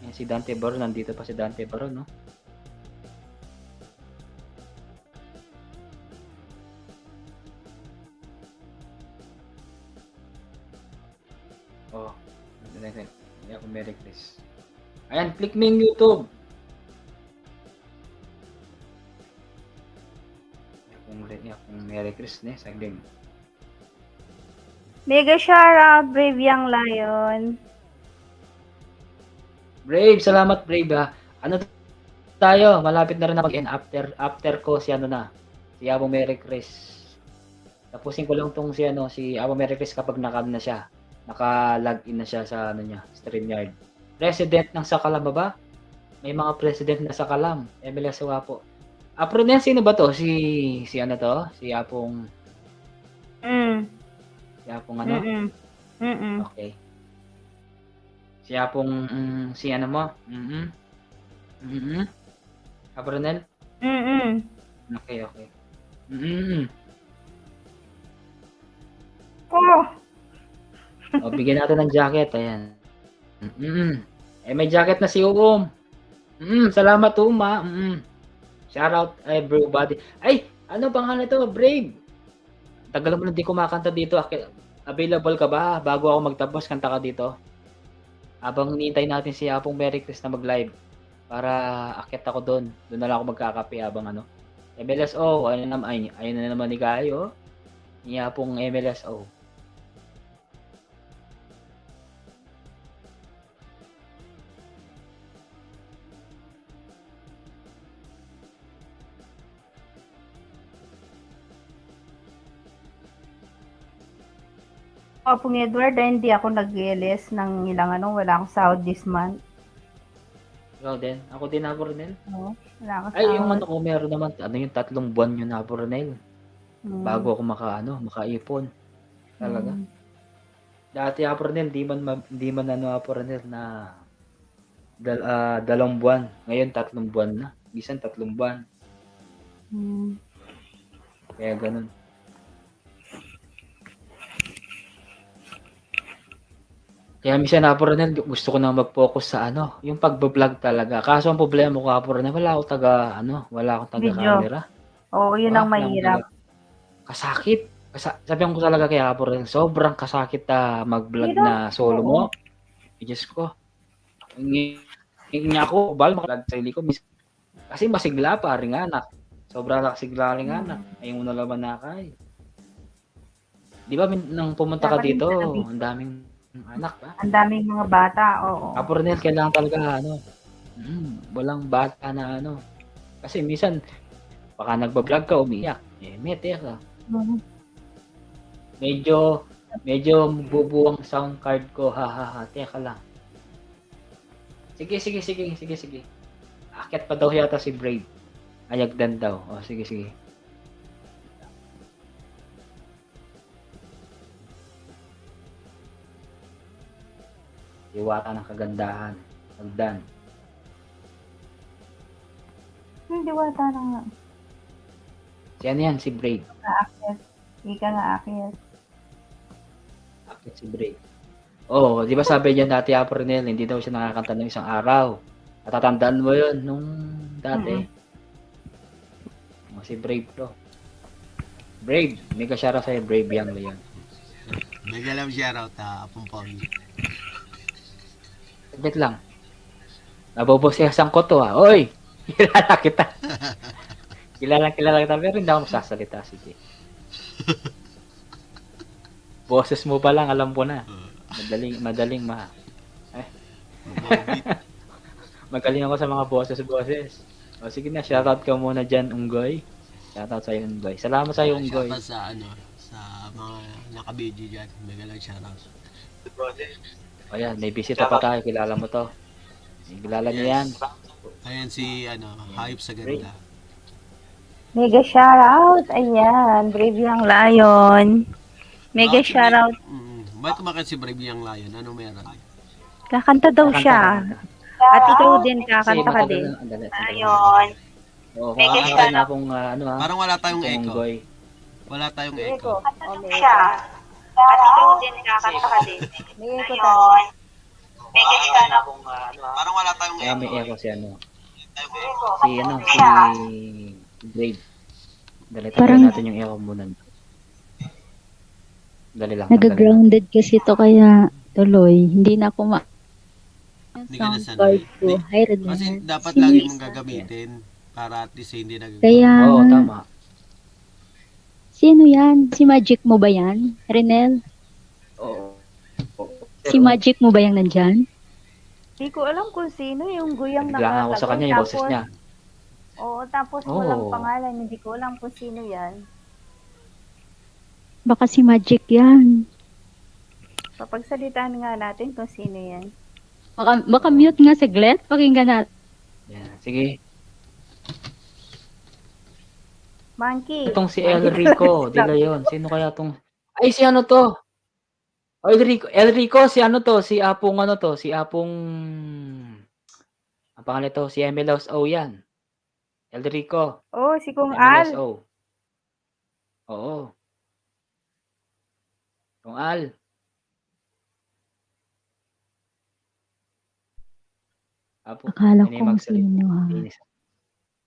Speaker 1: Yan, si Dante Baron, nandito pa si Dante Baron, no? Hindi ako Merry Chris. Ayan, click mo yung YouTube. Akong Merry Chris, ne? Sagling.
Speaker 2: Mega shoutout, Brave Young Lion.
Speaker 1: Brave, salamat Brave ha. Ano tayo? Malapit na rin na mag-end. After ko si ano na. Si Abo Merry Chris. Tapusin ko lang tong si Abo Merry Chris kapag nakam na siya. Naka-login na siya sa StreamYard. President ng Sakalam ba? May mga president na Sakalam. MLS Wapo. Apronel, sino ba to? Si ano to? Si Apong Si Apong ano? Okay. Si Apong si ano mo? Apronel? Okay. Bigyan natin ng jacket. Ayan. May jacket na si Uom. Salamat Uma. Shoutout everybody. Ay, ano pangalan ito? Brave. Tagal mo na di kumakanta dito. Available ka ba? Bago ako magtapos, kanta ka dito. Habang hinihintay natin si Apong Merry Chris na mag-live. Para akit ako doon. Doon na lang ako magkakape habang MLSO. Ayun na naman ni Gayo. Ni Apong MLSO.
Speaker 2: Apong Edward, hindi ako nag-LS ng ilang wala akong sahod this month.
Speaker 1: Ikaw din? Ako din, Ronel.
Speaker 2: Oo, wala akong
Speaker 1: Ay,
Speaker 2: sahod.
Speaker 1: yung ko meron naman, yung 3 buwan yun, Ronel. Bago ako makaipon. Talaga. Dati, Ronel, di man Ronel na 2 buwan. Ngayon, 3 buwan na. Bisan 3 buwan. Kaya ganun. Kaya minsan Ronel, gusto ko na mag-focus sa yung pagbablog talaga. Kaso ang problema ko Ronel, wala akong taga-camera.
Speaker 2: Oo, yun ang mahirap.
Speaker 1: Kasakit. Sabihan ko talaga kay Ronel, sobrang kasakit mag-vlog na solo mo. Diyos ko. Hindi ako, mag-vlog sa ko. Kasi masigla pa, ring anak. Sobrang nakasigla ring anak. Ayaw mo na laban na kay. Di ba nang pumunta ka dito, ang daming anak ba?
Speaker 2: Ang daming mga bata, oo.
Speaker 1: Ronel, kailangan talaga walang bata na Kasi minsan, baka nagbablog ka, umiyak. Mete ka. Medyo bubuwang sound card ko, teka lang. Sige. Akyat pa daw yata si Brave. Ayagdan daw. O, sige. Iwata ng kagandahan. Hagdan.
Speaker 2: Hindi wata na nga.
Speaker 1: Si ano yan? Si Brave.
Speaker 2: Aakyat. Hindi ka nga aakyat.
Speaker 1: Akyat si Brave. Oh, di ba sabi niya dati Apronel, hindi daw siya nakakanta ng isang araw. Natatandaan mo yun nung dati. Si Brave to. Brave. Mega shoutout sa'yo, Brave Young Leon.
Speaker 3: Mega love shoutout Apong Pogi.
Speaker 1: Saglit lang. Nabobosyasan ko to ha. Oy! Kilala kita. Kilala kita pero hindi ako masasalita. Sige. Boses mo pa lang, alam ko na. Madaling magaling ako sa mga boses. O sige na, shoutout ka muna dyan, Unggoy. Shoutout sa'yo, Unggoy. Salamat sa'yo, Unggoy.
Speaker 3: Shoutout sa mga naka-video dyan. Mega love shoutout.
Speaker 1: O yan, may bisita pa tayo. Kilala mo to. Kilala niyo yan.
Speaker 3: Ayan si Hype sa ganda.
Speaker 2: Mega shoutout. Ayan. Brave Young Lion. Mega shoutout.
Speaker 3: Ba't kumakit si Brave Young Lion? Ano meron?
Speaker 2: Kakanta daw siya. At ikaw din, kakanta ka din.
Speaker 1: Ayun. Oo, kakanta na akong ano ha.
Speaker 3: Parang wala tayong echo.
Speaker 1: Unggoy.
Speaker 3: Wala tayong echo.
Speaker 2: siya. At ikaw din, kakanta ka din. May echo tayo.
Speaker 1: Mega shoutout akong ano ha.
Speaker 3: Parang wala tayong
Speaker 1: Kaya
Speaker 3: echo.
Speaker 1: may echo si ano. Si Brave. Dali, tayo natin yung echo muna. Dali lang.
Speaker 4: Nag-grounded kasi to kaya tuloy. Hindi na ako
Speaker 3: Hindi ka
Speaker 4: sound
Speaker 3: nasanay.
Speaker 4: card ko. Hi, Renel.
Speaker 3: Kasi dapat lagi mong gagamitin para at least hindi nagagawa.
Speaker 4: Kaya,
Speaker 1: Oo, tama.
Speaker 4: sino yan? Si Magic mo ba yan, Renel?
Speaker 1: Oo.
Speaker 4: Si Magic mo ba yung nandyan?
Speaker 2: Hindi ko alam kung sino yung guyang
Speaker 1: Bigla ako sa kanya yung boses niya.
Speaker 2: Oo, tapos
Speaker 1: Oo.
Speaker 2: walang pangalan. Hindi ko alam kung sino yan.
Speaker 4: Baka si Magic yan.
Speaker 2: Papagsalitaan nga natin kung sino yan.
Speaker 4: Baka mute nga si Glet. Pakinggan natin.
Speaker 1: Yan. Sige.
Speaker 2: Monkey.
Speaker 1: Itong si Elrico. Di ba yun? Sino kaya tong... Ay, si ano to? Oh, Elrico, si ano to? Si Apong ano to? Si Apong... Ang pangalan to? Si Emelos O yan. Elrico.
Speaker 2: Oh, si Kung
Speaker 1: Emelos
Speaker 2: Al.
Speaker 1: O. Oo. Kung Al. Apo.
Speaker 4: Akala
Speaker 1: Yun
Speaker 4: ko
Speaker 1: yung magsalita.
Speaker 4: sino ha.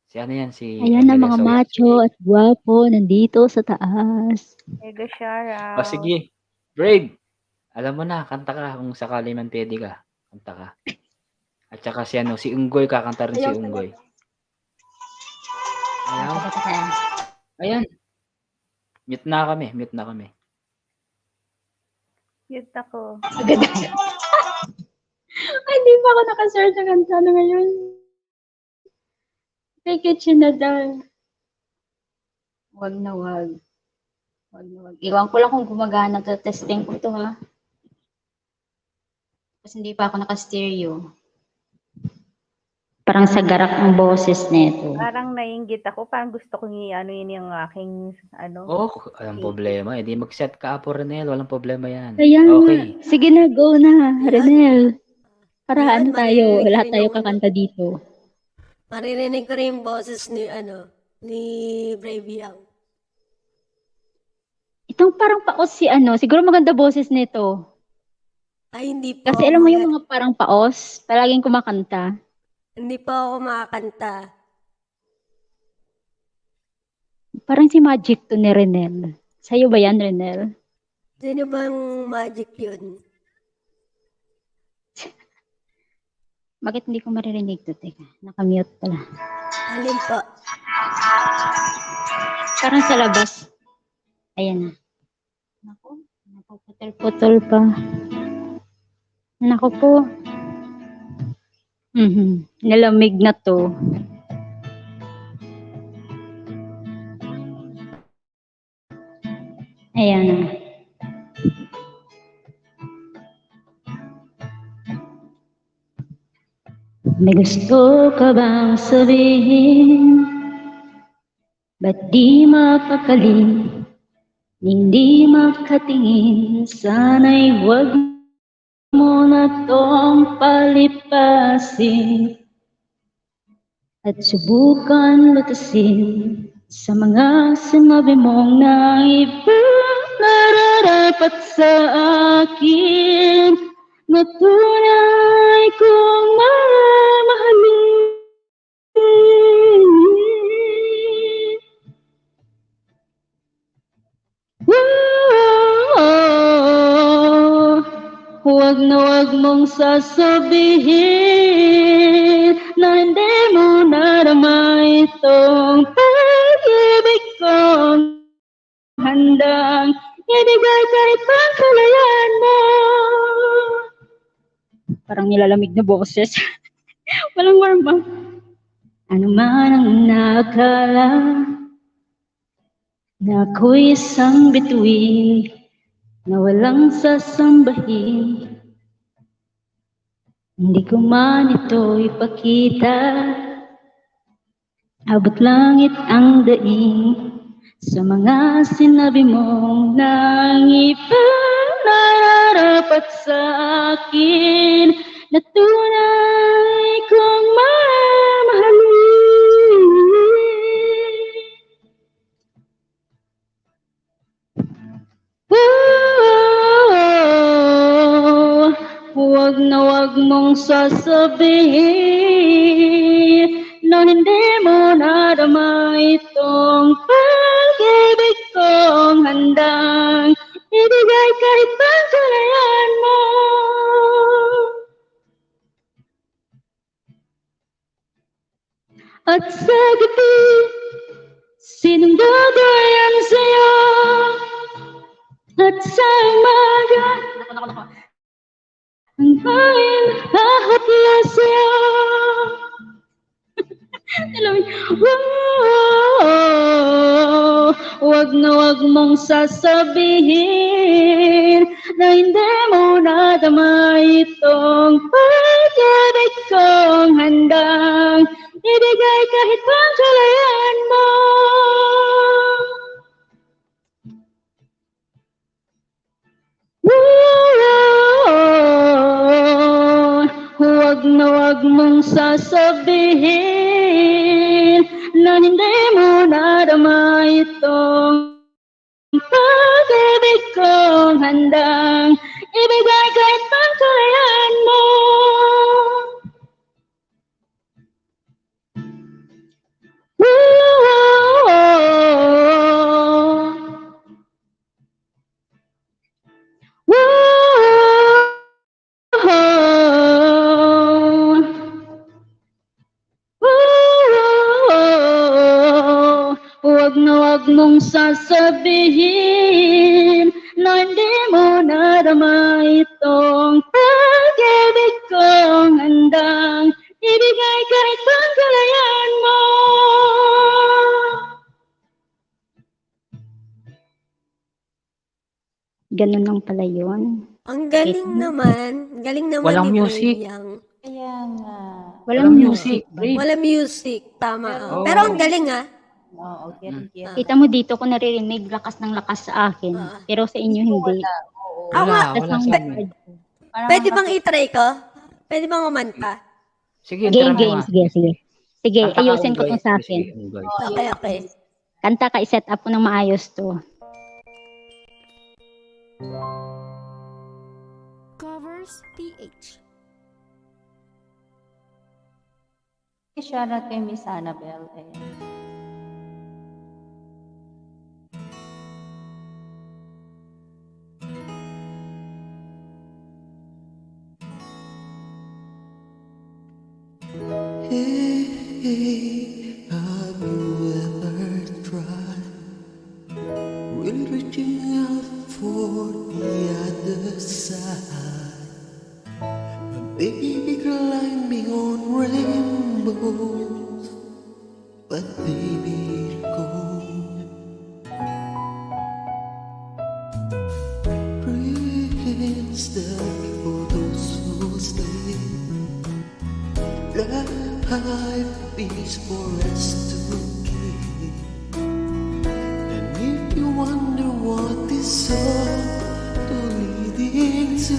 Speaker 1: Si ano yan? Si
Speaker 4: Ayan na
Speaker 1: Emelos
Speaker 4: mga
Speaker 1: O yan.
Speaker 4: macho at guwapo nandito sa taas.
Speaker 2: Mega shoutout.
Speaker 1: O sige. Brave. Alam mo na, kanta ka kung sakali man pwede ka. Kanta ka. At saka si ano, si Unggoy, kakanta rin si Unggoy. Ayan. Mute na kami.
Speaker 2: Cute ako.
Speaker 4: Ay, hindi pa ako nakasearch ng kanta na ngayon. Take it na daw. Wag na wag. Iwan ko lang kung gumagana to. Testing ko to ha. Kasi hindi pa ako naka-stereo. Parang sagarak ang boses nito.
Speaker 2: Parang naiingit ako. Parang gusto kong i-ano yun yung aking ano.
Speaker 1: Oh, walang problema. Hindi mag-set ka po, Renel. Walang problema yan.
Speaker 4: Kaya
Speaker 1: Okay.
Speaker 4: sige na, go na, Renel. Para
Speaker 5: Yan,
Speaker 4: ano tayo,
Speaker 5: maririnig
Speaker 4: lahat
Speaker 5: rin
Speaker 4: tayo
Speaker 5: yung
Speaker 4: kakanta dito.
Speaker 5: Maririnig ko rin yung boses ni Brave Young.
Speaker 4: Itong parang paos si ano, siguro maganda boses nito.
Speaker 5: Ay, hindi po.
Speaker 4: Kasi alam mo yung mga parang paos, palaging kumakanta.
Speaker 5: Hindi po ako makakanta.
Speaker 4: Parang si Magic to ni Renel. Sa'yo ba yan, Renel?
Speaker 5: Sino bang magic yun?
Speaker 4: Bakit hindi ko maririnig to? Teka, nakamute pala.
Speaker 5: Alin po?
Speaker 4: Parang sa labas. Ayan na. Naku, napaputol-putol pa. Naku po. Nalamig na to. Ayan na. May gusto ka bang sabihin? Ba't di mapakali? Hindi makatingin? Sana'y huwag mo na tong palipasin at subukan lutasin sa mga sinabi mong na iba nararapat sa akin na tunay kong mamahalin. Huwag na huwag mong sasabihin na hindi mo narama itong pag-ibig kong handang ibigay kahit pang kalayaan mo. Parang nilalamig na boses. Walang warm up. Ano man ang nakala na ako'y isang bituin na walang sasambahin. Hindi ko man ito ipakita, abot langit ang daing sa mga sinabi mong nang iba nararapat sa akin na tunay kong mamahalin. Huwag na huwag mong sasabihin na hindi mo nadama itong pag-ibig kong handang ibigay kahit pang kalayaan mo. At sa gabi, sinong dadayan sa'yo? At sa umaga, ang bayan hahapla sa'yo. Huwag na huwag mong sasabihin na hindi mo nadama itong pag-ibig kong handang ibigay kahit pang kalayaan mo. Huwag na huwag mong sasabihin na hindi mo nadama itong pag-ibig kong handang ibigay kahit pang kalayaan mo. Huwag na huwag mong sasabihin na hindi mo nadama itong pag-ibig kong handang ibigay kahit pang kalayaan mo. Ganun lang pala yun.
Speaker 5: Ang galing naman. Galing naman
Speaker 1: Walang
Speaker 5: ni
Speaker 1: music.
Speaker 5: Bray Yang.
Speaker 2: Kaya nga.
Speaker 1: Walang music.
Speaker 5: Wala music. Tama.
Speaker 1: Oo.
Speaker 5: Pero ang galing
Speaker 2: Oo, okay.
Speaker 4: Kita mo dito ko naririnig lakas ng lakas sa akin, pero sa inyo hindi.
Speaker 1: Wala sa amin.
Speaker 5: Pwede bang i-try ko? Pwede bang umanta?
Speaker 1: Sige,
Speaker 4: Game,
Speaker 1: tara
Speaker 4: game,
Speaker 1: mo.
Speaker 4: sige. Sige,
Speaker 1: Kanta ka,
Speaker 4: ayusin ko
Speaker 1: Unggoy.
Speaker 4: to sa akin.
Speaker 1: Sige, Unggoy.
Speaker 5: Okay.
Speaker 4: Kanta ka, i-set up ko ng maayos to.
Speaker 6: Covers PH.
Speaker 2: Shoutout kay Miss Annabelle. Ayan.
Speaker 7: Hey, have you ever tried really reaching out for the other side? A baby climbing on rainbows, but baby go. Dreams that for those who stay. life is for us to keep. And if you wonder what this all leading to,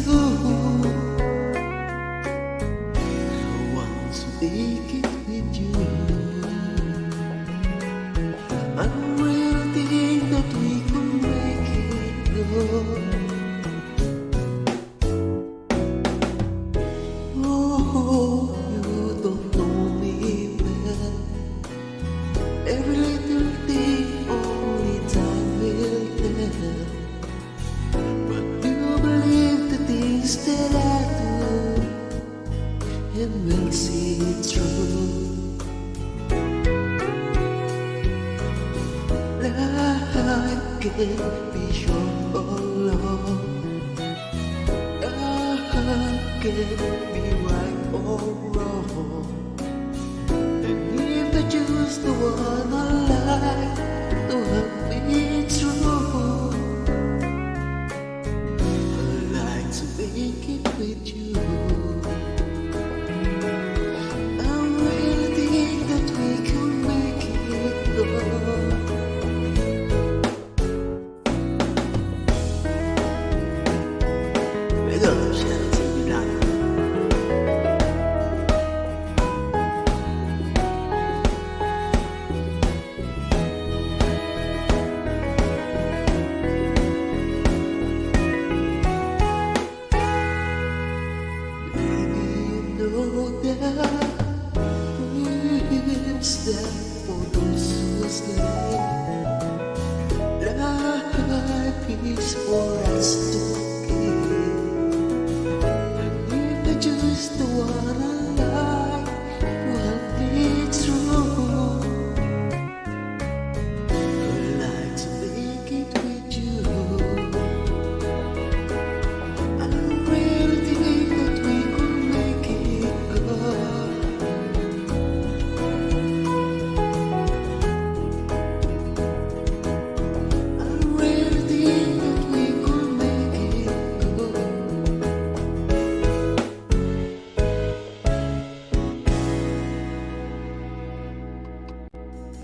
Speaker 7: I want to make it with you. I really think that we can make it go. Oh, you don't know me well. Every little thing only time will tell. But you believe the things that I do, and we'll see it through. Life can be short or long. Life can be right or wrong. And if I choose the one I like to help me through, I'd like to make it with you. I really think that we can make it go. Ito, siya sa bigla. Baby, you know that dreams that for those who sleep. Life is for us to keep. And if I choose the one I like, will be true. I'd like to make it with you. I really think that we could make it go. I really think that we could make it go.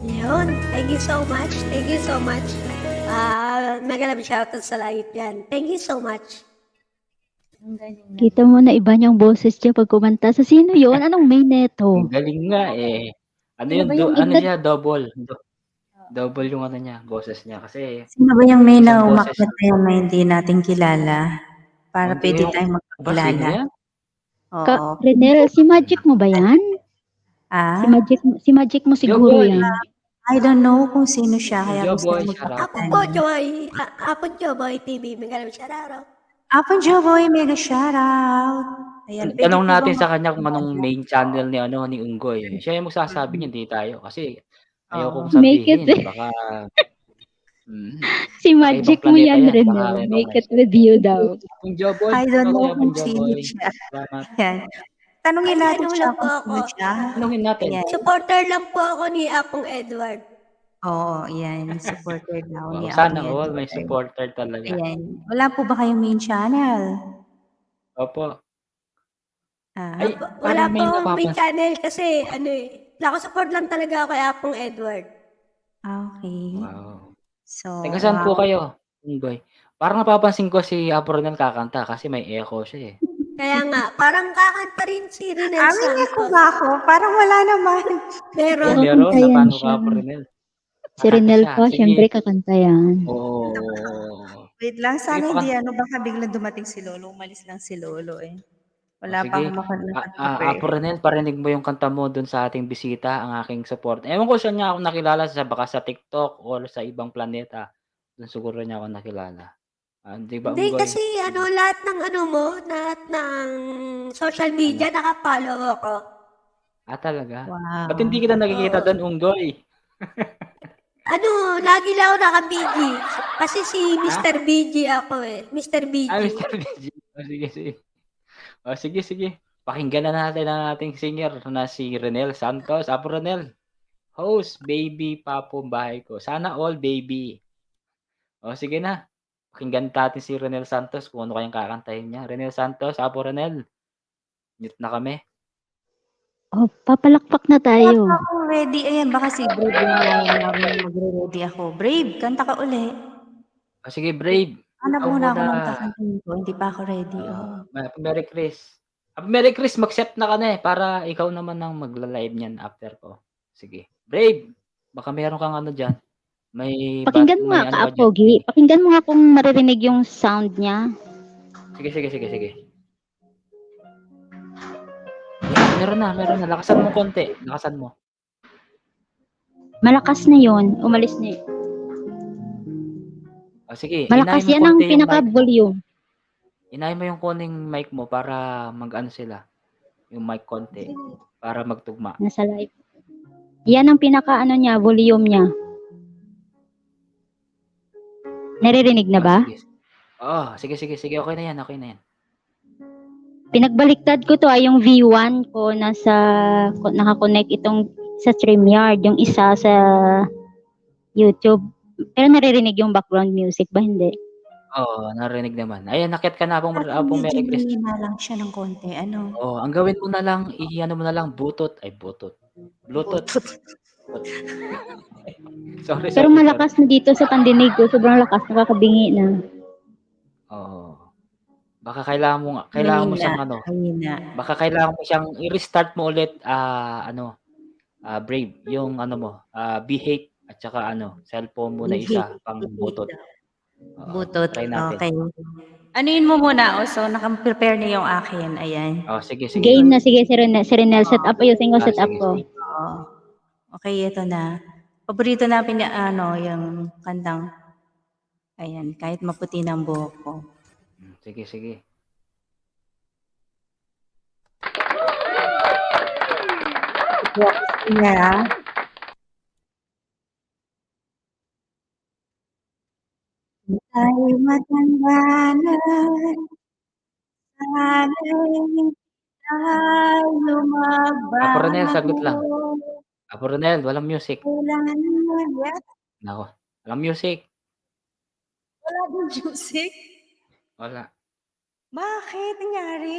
Speaker 5: Yun. Thank you so much. Thank you so much. Mega love shoutout sa langit yan. Thank you so much.
Speaker 4: Ang galing na.
Speaker 8: Kita mo na iba niyang boses niya pag kumanta. Sa sino yun? Anong may
Speaker 1: Ang
Speaker 8: neto?
Speaker 1: galing nga eh. Ano
Speaker 4: Sino
Speaker 1: yun?
Speaker 4: ba yung
Speaker 1: Ano
Speaker 8: Igna-
Speaker 1: siya? Double. Double yung ano niya, boses niya. Kasi
Speaker 9: Sino ba yung may
Speaker 1: isang boses.
Speaker 9: naumakyat na yan na hindi natin kilala? Para
Speaker 1: Hindi
Speaker 9: pwede
Speaker 1: yung-
Speaker 9: tayong
Speaker 1: Ba, sino
Speaker 9: magpakilala.
Speaker 1: yan?
Speaker 9: Oo.
Speaker 8: Renel, si Magic mo ba yan?
Speaker 9: Ah,
Speaker 8: Si Magic mo siguro
Speaker 1: Joboy.
Speaker 8: yan.
Speaker 9: I don't know kung sino siya, kaya gusto
Speaker 1: Joboy,
Speaker 9: ko
Speaker 1: shout out.
Speaker 5: Apo
Speaker 9: magpakilala.
Speaker 5: po, Joy. Apo Joy TV. Mega love shoutout.
Speaker 9: Apon Joboy, mega shoutout. Ayan, pwede
Speaker 1: Tanong
Speaker 9: po
Speaker 1: natin
Speaker 9: bang
Speaker 1: sa kanya kung
Speaker 9: magpakilala?
Speaker 1: anong main channel ni Unggoy. Siya yung magsasabi niya, hindi tayo. Kasi ayoko
Speaker 9: Oo.
Speaker 1: kong
Speaker 8: Make it.
Speaker 1: sabihin. Baka
Speaker 8: Si Magic mo
Speaker 1: planeta
Speaker 8: yan,
Speaker 1: yan, baka
Speaker 8: Renel.
Speaker 1: ibang
Speaker 8: Make it with you daw.
Speaker 1: Apong Joboy.
Speaker 9: I don't know
Speaker 1: Apong
Speaker 9: kung sino
Speaker 1: Joboy.
Speaker 9: siya.
Speaker 1: Salamat.
Speaker 9: Ayan. Tanungin
Speaker 5: Ay,
Speaker 9: natin
Speaker 5: ano
Speaker 9: siya
Speaker 5: lang po
Speaker 9: kung sino
Speaker 5: ako.
Speaker 9: siya.
Speaker 1: Tanungin natin.
Speaker 9: Ayan.
Speaker 5: Supporter lang po ako ni Apong Edward.
Speaker 9: Oo, yan. Supporter daw
Speaker 1: Wow,
Speaker 9: niya.
Speaker 1: sana all may supporter talaga.
Speaker 9: Ayan. Wala po ba kayong main channel?
Speaker 1: Opo.
Speaker 9: Ah,
Speaker 1: Ay,
Speaker 5: Wala
Speaker 1: parang may
Speaker 5: po may
Speaker 1: napapansin.
Speaker 5: channel kasi nakasupport lang talaga ako kay Apong Edward.
Speaker 9: okay.
Speaker 1: Wow.
Speaker 9: So,
Speaker 1: Teka, saan po kayo, Unggoy? Parang napapansin ko si Apronel kakanta kasi may echo siya eh.
Speaker 5: Kaya nga, parang kakanta rin si Renel
Speaker 9: Amin ako
Speaker 5: Santos.
Speaker 9: ba ako? Parang wala naman.
Speaker 5: Pero,
Speaker 8: Oo,
Speaker 1: Meron,
Speaker 8: kantayan
Speaker 1: napano
Speaker 8: siya.
Speaker 1: ka, Apronel?
Speaker 8: Si Renel po,
Speaker 1: Sige.
Speaker 8: syempre kakanta yan.
Speaker 1: Oo.
Speaker 9: Wait lang, sana
Speaker 1: Sige,
Speaker 9: hindi ano, baka biglang dumating si Lolo. Umalis lang si Lolo eh. Wala pa
Speaker 1: Sige.
Speaker 9: akong makapag-prepare.
Speaker 1: Apronel, parinig mo yung kanta mo dun sa ating bisita, ang aking support. Ewan ko saan niya ako nakilala, baka sa TikTok or sa ibang planeta. Dun siguro niya ako nakilala. Di ba,
Speaker 5: hindi
Speaker 1: Unggoy?
Speaker 5: kasi lahat ng lahat ng social media nakapollow ako.
Speaker 1: Talaga?
Speaker 9: Wow.
Speaker 1: Ba't hindi kita nakikita
Speaker 5: Oo.
Speaker 1: dun, Unggoy?
Speaker 5: Lagi lang ako naka-BG. Kasi si Mr. BG ako eh. Mr. BG.
Speaker 1: Mr. BG. Sige, sige. Sige. Pakinggan na natin ang ating singer na si Renel Santos. Apo Renel, host, baby, papo, bahay ko. Sana all, baby. Sige na. Pakinggan natin si Renel Santos kung ano kayang kakantahin niya. Renel Santos, Apo Renel. Mute na kami.
Speaker 8: Oh, papalakpak na
Speaker 9: Wala
Speaker 8: tayo.
Speaker 9: pa akong ready. Ayan, baka si Brave yung magre-ready ako. Brave, kanta ka uli.
Speaker 1: Sige, Brave.
Speaker 9: Hanap
Speaker 1: Ikaw
Speaker 9: muna ako
Speaker 1: muna.
Speaker 9: ng kakantahin ko. Hindi pa ako ready.
Speaker 1: Happy Merry Chris. Happy Merry Chris, mag-set na ka na para ikaw naman ang magla-live niyan after ko. Sige. Brave, baka meron kang ano dyan. May
Speaker 8: Pakinggan mo nga,
Speaker 1: may ano ka dyan.
Speaker 8: Kaapogi. Pakinggan mo nga kung maririnig yung sound niya.
Speaker 1: Sige. Yan, meron na. Lakasan mo konti. Lakasan mo.
Speaker 8: Malakas na yon, umalis na yun.
Speaker 1: Sige,
Speaker 8: Malakas yan ang pinaka-volume.
Speaker 1: Inahin mo yung kuning mic mo para mag-ano sila. Yung mic konti. Para magtugma.
Speaker 8: Nasa live. Yan ang pinaka-ano niya, volume niya. Naririnig na ba?
Speaker 1: Sige. Okay na yan.
Speaker 8: Pinagbaliktad ko to ay yung V1 ko nakakonect itong sa StreamYard, yung isa sa YouTube. Pero naririnig yung background music ba? Hindi.
Speaker 1: Oo, narinig naman. Ayan, nakit ka na Apong Merry Chris.
Speaker 9: Medyo lang siya ng konti. Ano?
Speaker 1: Ang gawin mo na lang, i-ano mo na lang, Bluetooth. Sorry.
Speaker 8: Pero malakas na dito sa pandinig ko. Sobrang lakas, nakakabingi na.
Speaker 1: Baka kailangan mo siyang ano. Baka kailangan mo siyang i-restart mo ulit Brave, yung ano mo, B8 at saka cellphone mo na isa pang Bluetooth.
Speaker 9: Bluetooth.
Speaker 1: Try natin.
Speaker 9: Okay. Anuin mo muna. So, naka-prepare na yung akin. Ayan.
Speaker 1: Sige.
Speaker 8: Game na, sige, Serenel, set up. Ayusin ko, set up
Speaker 1: sige.
Speaker 8: ko.
Speaker 9: Oo. Okay, ito na. Paborito namin yung kantang. Ayan, kahit maputi ng buhok ko.
Speaker 1: Sige.
Speaker 9: Yeah. Ay maganda na sana'y tayo
Speaker 1: Apo Ronel, saglit lang.
Speaker 9: magbago.
Speaker 1: Apo Ronel, walang music.
Speaker 9: Kailangan yan.
Speaker 1: Nako, walang music.
Speaker 9: Wala bang music?
Speaker 1: Wala.
Speaker 9: Bakit? Nangyari?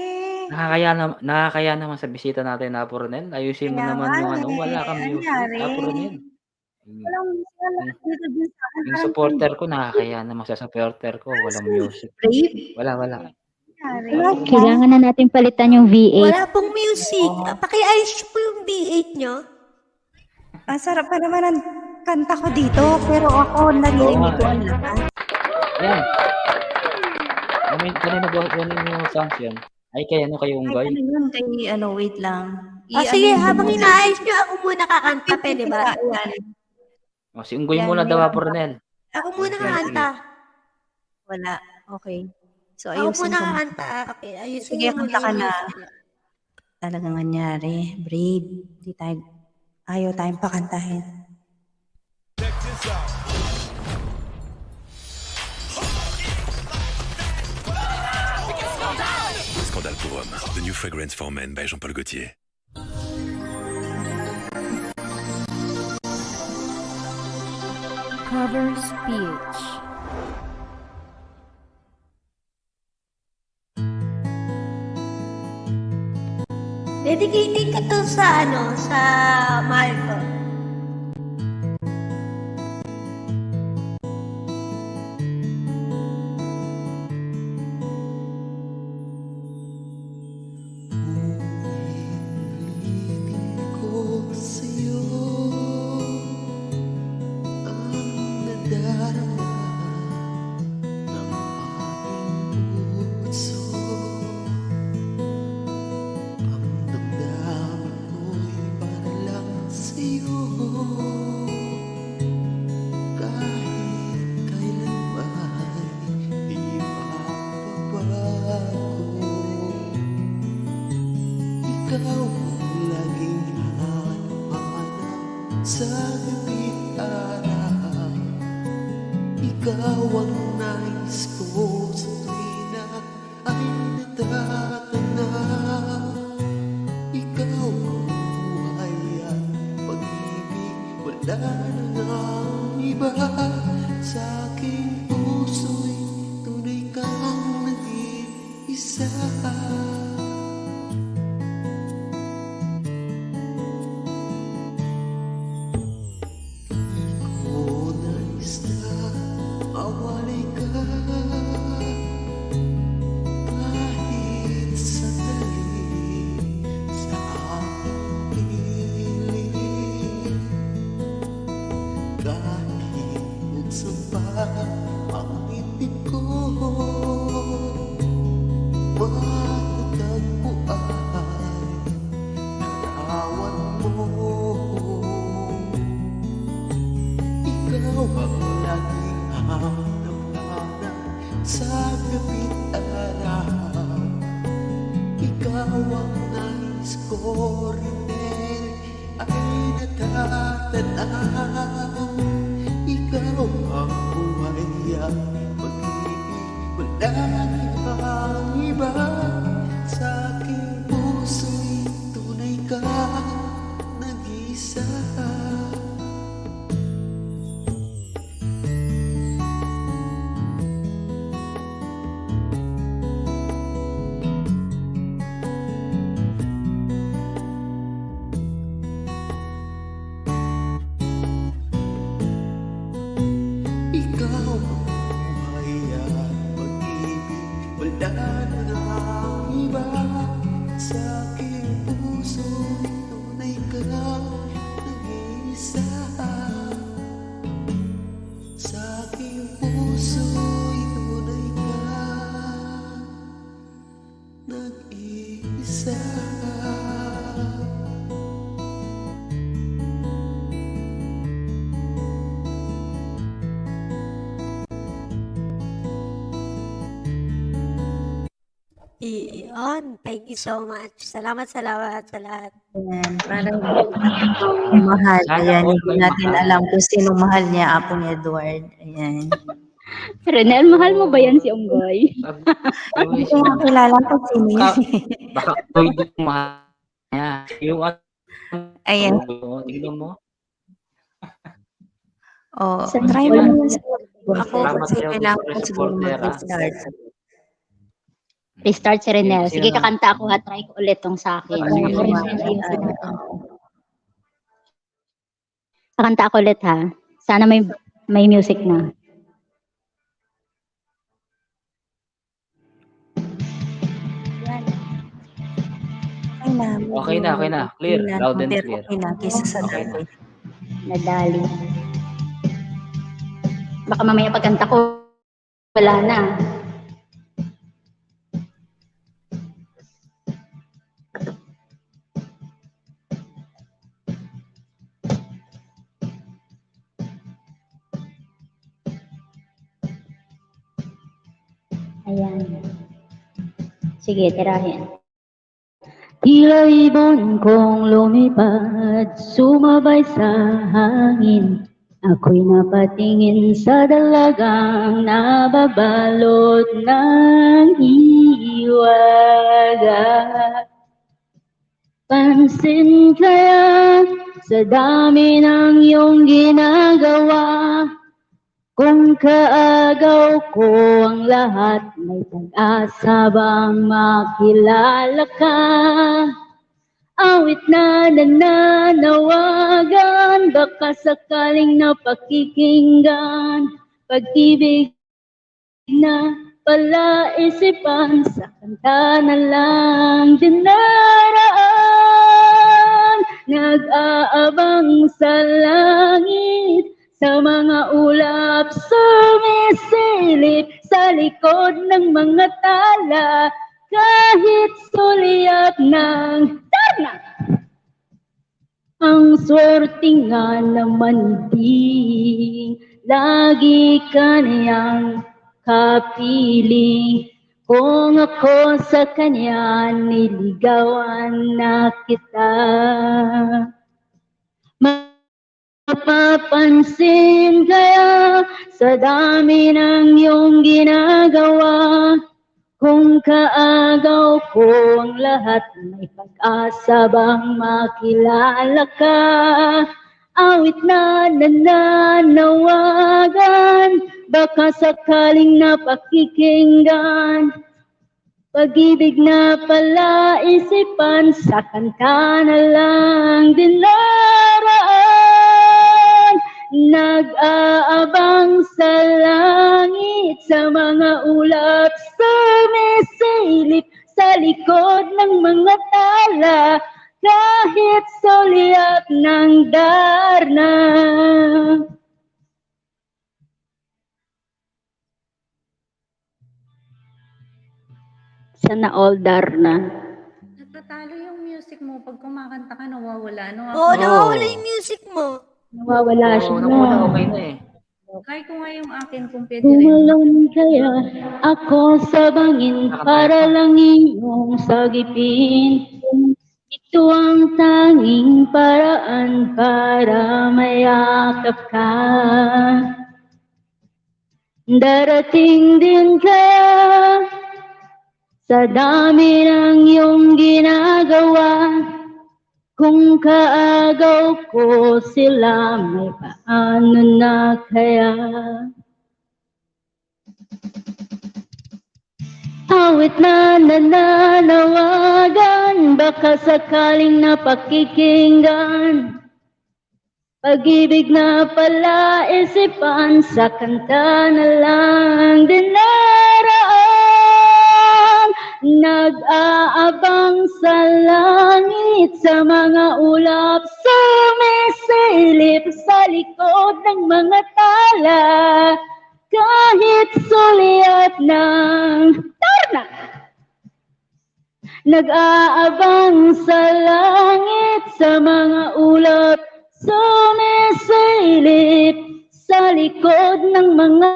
Speaker 1: Nakakaya naman sa bisita natin, Apo Ronel. Ayusin mo
Speaker 9: Kaya
Speaker 1: naman
Speaker 9: nga
Speaker 1: yung
Speaker 9: eh.
Speaker 1: wala kang music,
Speaker 9: Nangyari?
Speaker 1: Apo Ronel.
Speaker 9: Walang dito din sa akin.
Speaker 1: Yung supporter ko, nakakaya naman sa supporter ko, walang music.
Speaker 9: Brave?
Speaker 1: Wala.
Speaker 9: Nangyari?
Speaker 8: Kailangan na natin palitan yung V8.
Speaker 5: Wala pong music. Pakiayos niyo po yung B8 nyo.
Speaker 9: Ang sarap pa naman ang kanta ko dito, pero ako narinig ko ang lakas.
Speaker 1: Yan. Kanina ba yung songs yan? Ay, kay Unggay.
Speaker 9: Ay, yun, wait lang.
Speaker 5: Sige, habang inaayos nyo, ako muna kakanta, pwede ba?
Speaker 1: Si Unggoy
Speaker 9: Yan,
Speaker 1: muna daw,
Speaker 9: meron.
Speaker 1: Apo Ronel.
Speaker 5: Ako muna kakanta.
Speaker 9: Wala. Okay. So,
Speaker 5: Ako
Speaker 9: ayusin
Speaker 5: muna
Speaker 9: ko.
Speaker 5: kakanta. Okay, ayusin
Speaker 9: Sige,
Speaker 5: mo
Speaker 9: kanta ka
Speaker 5: yung
Speaker 9: na.
Speaker 5: music.
Speaker 9: Talagang nangyari. Brave. Ayaw tayong pakantahin.
Speaker 10: Scandale pour hommes. The New Fragrance for Men by Jean-Paul Gaultier.
Speaker 6: Covers PH.
Speaker 5: Dedicated ka to sa mahal ko.
Speaker 7: Ulitin ko sa'yo ang nadarama ng aking puso. Ang damdamin ko'y para lang sa'yo. Kahit kailan ba'y di mapapabago. Ikaw ang laging hanap-hanap sa gabi't araw. Ikaw ang nais ko sa tuwing na ay natatanaw. Ikaw ang buhay at pag-ibig, wala na ngang iba. Sa aking puso'y tunay kang nag-iisa. mawalay ka kahit sandali sa aking piling. Kahit buksan pa ang bibig ko, matatagpuan larawan mo. Ikaw ang laging hanawanan sa gabi't araw. Ikaw ang nais ko rin ay natatanaw. Ikaw ang buhay at pag-ibig, walang ibang iba. Sa aking puso'y tunay ka nag-isa. Ikaw ang buhay at pag-ibig, wala nang iba. Sa aking puso'y tunay ka nag-iisa. Sa aking puso'y tunay ka nag-iisa.
Speaker 5: Iyon, thank you so much. Salamat sa lahat.
Speaker 9: Ayan, parang mahal.
Speaker 1: Sana
Speaker 9: Ayan,
Speaker 1: all
Speaker 9: hindi
Speaker 1: may
Speaker 9: natin
Speaker 1: mahal.
Speaker 9: alam kung sino mahal niya, Apo ni Edward. Ayan.
Speaker 8: Renel, mahal mo ba yan si Onggoy?
Speaker 9: Hindi ko nga kilala kung sino
Speaker 1: Baka,
Speaker 9: yan.
Speaker 1: baka ito yung mahal niya. Yung
Speaker 9: Ayan.
Speaker 1: tignan mo.
Speaker 9: Oh,
Speaker 8: Sa
Speaker 9: try mo
Speaker 8: wala-
Speaker 9: naman sa ako
Speaker 1: Salamat
Speaker 9: kasi
Speaker 1: sa'yo,
Speaker 9: kailangan ko
Speaker 1: Mr.
Speaker 9: siguro
Speaker 1: Reporter,
Speaker 9: mag-restart.
Speaker 8: Restart si Renel.
Speaker 1: Sino
Speaker 8: Sige,
Speaker 1: na?
Speaker 8: kakanta ako ha. Try ko ulit tong sa akin.
Speaker 1: Ah, sige, sige.
Speaker 8: Kakanta ako ulit ha. Sana may music na.
Speaker 9: Okay na.
Speaker 1: Okay na. Clear. Loud and
Speaker 9: Pero
Speaker 1: clear.
Speaker 9: okay na, kaysa sa
Speaker 1: Okay na.
Speaker 9: dati.
Speaker 8: Nadali. Baka mamaya pagkanta ko, wala na. Ayan. Sige, tirahin. Tila ibon kong lumipad, sumabay sa hangin. Ako'y napatingin sa dalagang nababalot ng hiwaga. Pansin kaya sa dami ng iyong ginagawa, kung kaagaw ko ang lahat, may pag-asa bang makilala ka? Awit na nananawagan, baka sakaling napakikinggan. Pag-ibig na palaisipan, sa kanta na lang dinaraan. Nag-aabang sa langit, sa mga ulap sumisilip, sa likod ng mga tala, kahit sulyap ng tarna. Ang swerte nga naman di lagi kaniyang kapiling. Kung ako sa kanya niligawan na kita, mapapansin kaya sa dami ng iyong ginagawa, kung kaagaw ko ang lahat, may pag-asa bang makilala ka? Awit na nananawagan, baka sakaling napakikinggan. Pag-ibig na palaisipan, sa kanta na lang dinaraan. Nag-aabang sa langit, sa mga ulap, sumisilip sa likod ng mga tala, kahit sulyap ng darna. Sana all darna.
Speaker 2: Natatalo yung music mo. Pag kumakanta ka, nawawala.
Speaker 5: Oo, nawawala yung music mo.
Speaker 8: Nawawala siya na.
Speaker 1: Nawala, okay na eh.
Speaker 2: Try ko nga yung akin kung pwede rin.
Speaker 8: Tumalon kaya ako sa bangin para lang iyong sagipin. Ito ang tanging paraan para mayakap ka. Darating din kaya sa dami ng iyong ginagawa. Kung kaagaw ko sila, may paano na kaya? Awit na nananawagan, baka sakaling napakikinggan. Pag-ibig na pala isipan, sa kanta na lang din naraan. Nag-aabang sa langit, sa mga ulap, sumisilip sa likod ng mga tala, kahit sulyap ng darna. Nag-aabang sa langit, sa mga ulap, sumisilip sa likod ng mga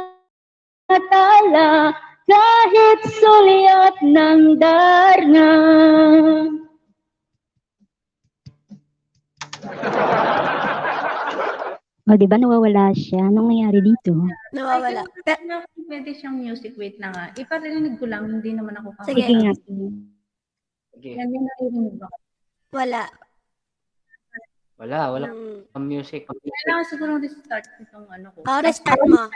Speaker 8: tala, kahit sulyap ng darna. O, diba nawawala siya? Anong nangyari dito?
Speaker 5: Nawawala.
Speaker 2: Pwede siyang music. Wait na nga. Iparinig ko lang. Hindi naman ako kakanta.
Speaker 5: Sige.
Speaker 8: Sige nga.
Speaker 1: Sige.
Speaker 2: Yan yung naririnig ko.
Speaker 5: Wala.
Speaker 1: Wala
Speaker 5: Mm.
Speaker 1: ang music.
Speaker 2: Kailangan siguro restart itong ano ko.
Speaker 5: Restart mo.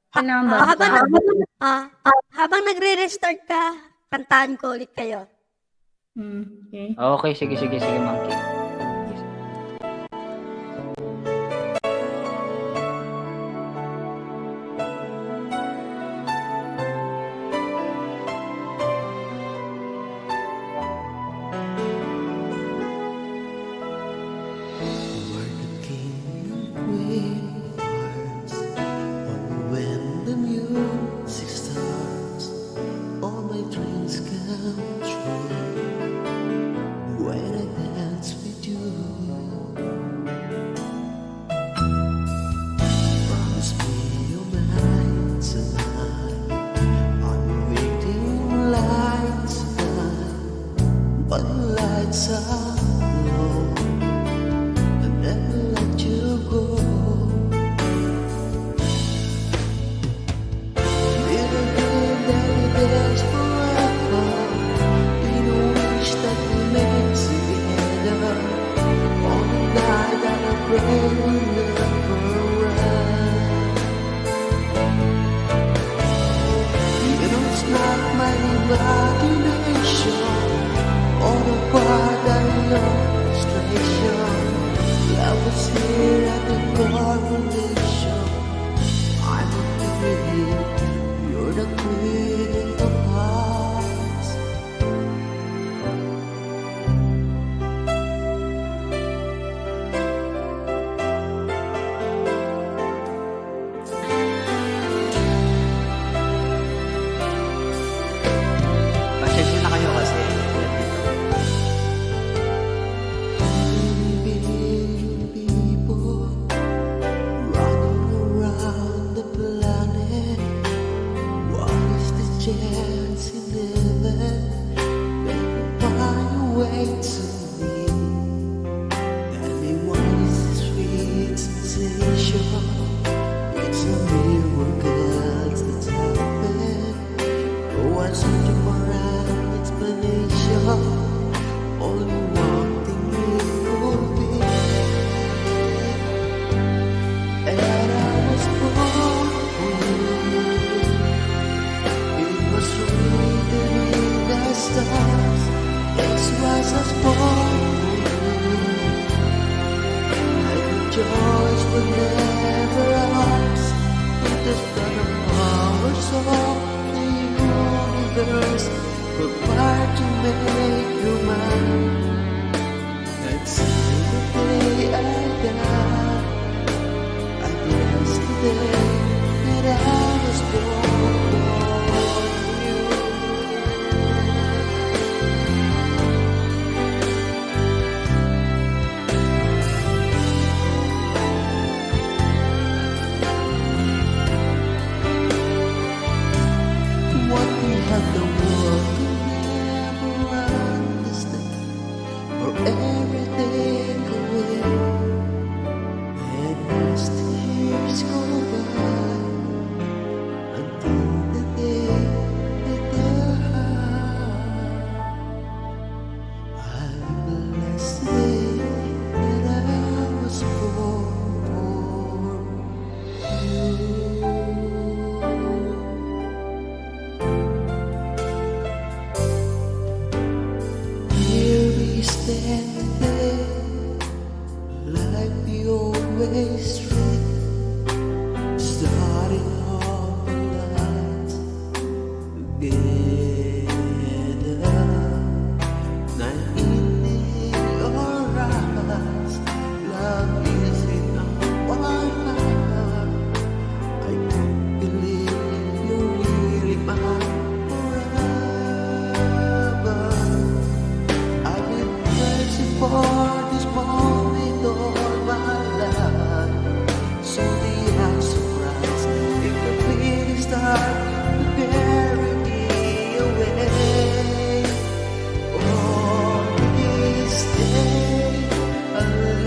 Speaker 2: Kailangan ba?
Speaker 5: Habang nagre-restart ka, kantahan ko ulit kayo.
Speaker 2: Okay.
Speaker 1: Okay, sige, Monkey.
Speaker 7: Were the king and queen of hearts, but when the music starts, all my dreams come true. When I dance with you, promise me you're mine tonight. I'm waiting lights tonight, but the lights are low. Never let you go. Little girl that is forever. You don't wish that we met together. On the night that I pray we'll never run. You know it's not my imagination, or the part I illustration. I was here at the coronation. I'm a queen, you're the queen of hearts.
Speaker 3: Pasensya na kayo kasi.
Speaker 7: Billion people running around the planet. What is the chance in heaven that we find a way to meet? Tell me what is the sweet sensation? It's a miracle that's happened. Oh, I'm searching for an explanation. Only one thing it could be. And I was born for you. It was written in the stars. That's why I was born for you. I rejoice whenever day that I was born for you. What we have the world could never understand, or everything away. And as the years go by, until the day that they're I'm blessed day that I was born for you. Here we stand today, like we always dreamed, starting off the light together. Now in your eyes, love is in our heart. I can't believe you're really mine forever. I've been searching for this moment all my life. Someday I'm surprised if the feelings start to carry me away. On this day, I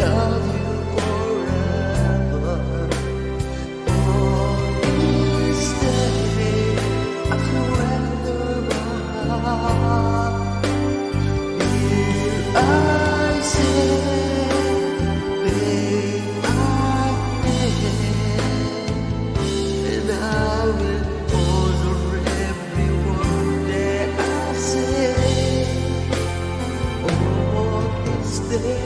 Speaker 7: love you forever. On this day, I surrender my heart. Here I stand, lay my head, and I will honor every word that I say on this day.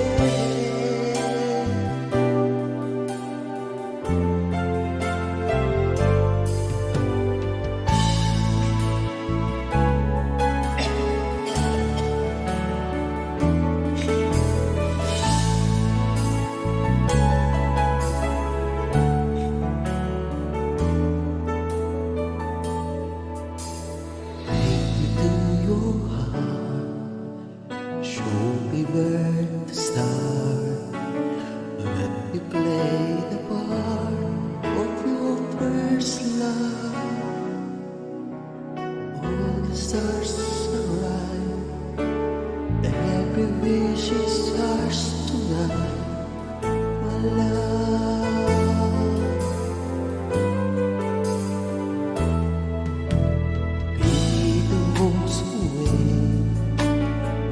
Speaker 7: Take me to your heart, show me where to start. Let me play the part of your first love. All the stars align, every wish is ours tonight, my love. Be the most away,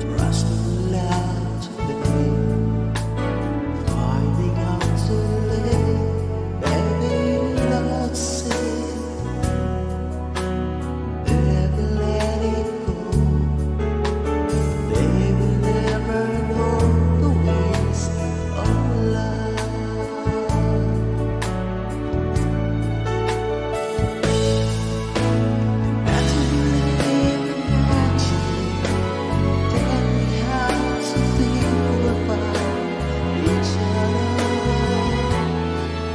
Speaker 7: trust me loud today. Finding out too late, baby, Lord say, never let it go. They will never know the waste of love. That's what we live in magic. Tell me how to feel about each other.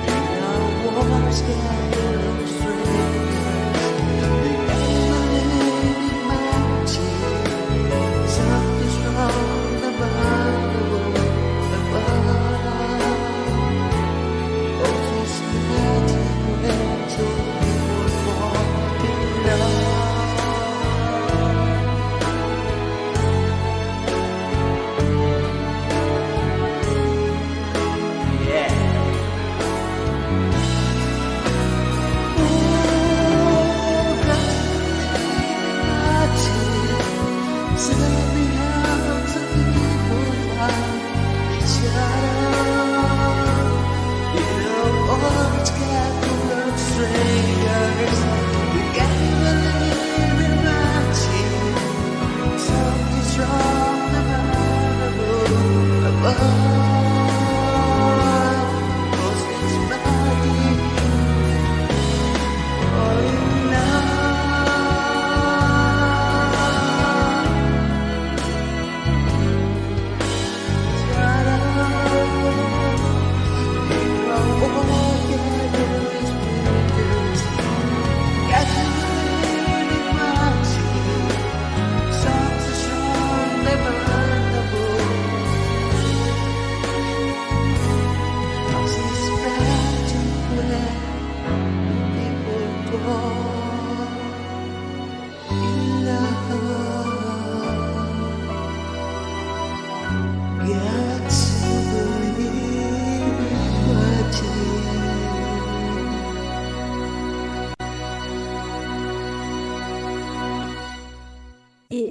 Speaker 7: In our wars, gather of strangers. The animated magic. Something strong about the world above. Oh, this magic when two people fall in love. Oh, yeah,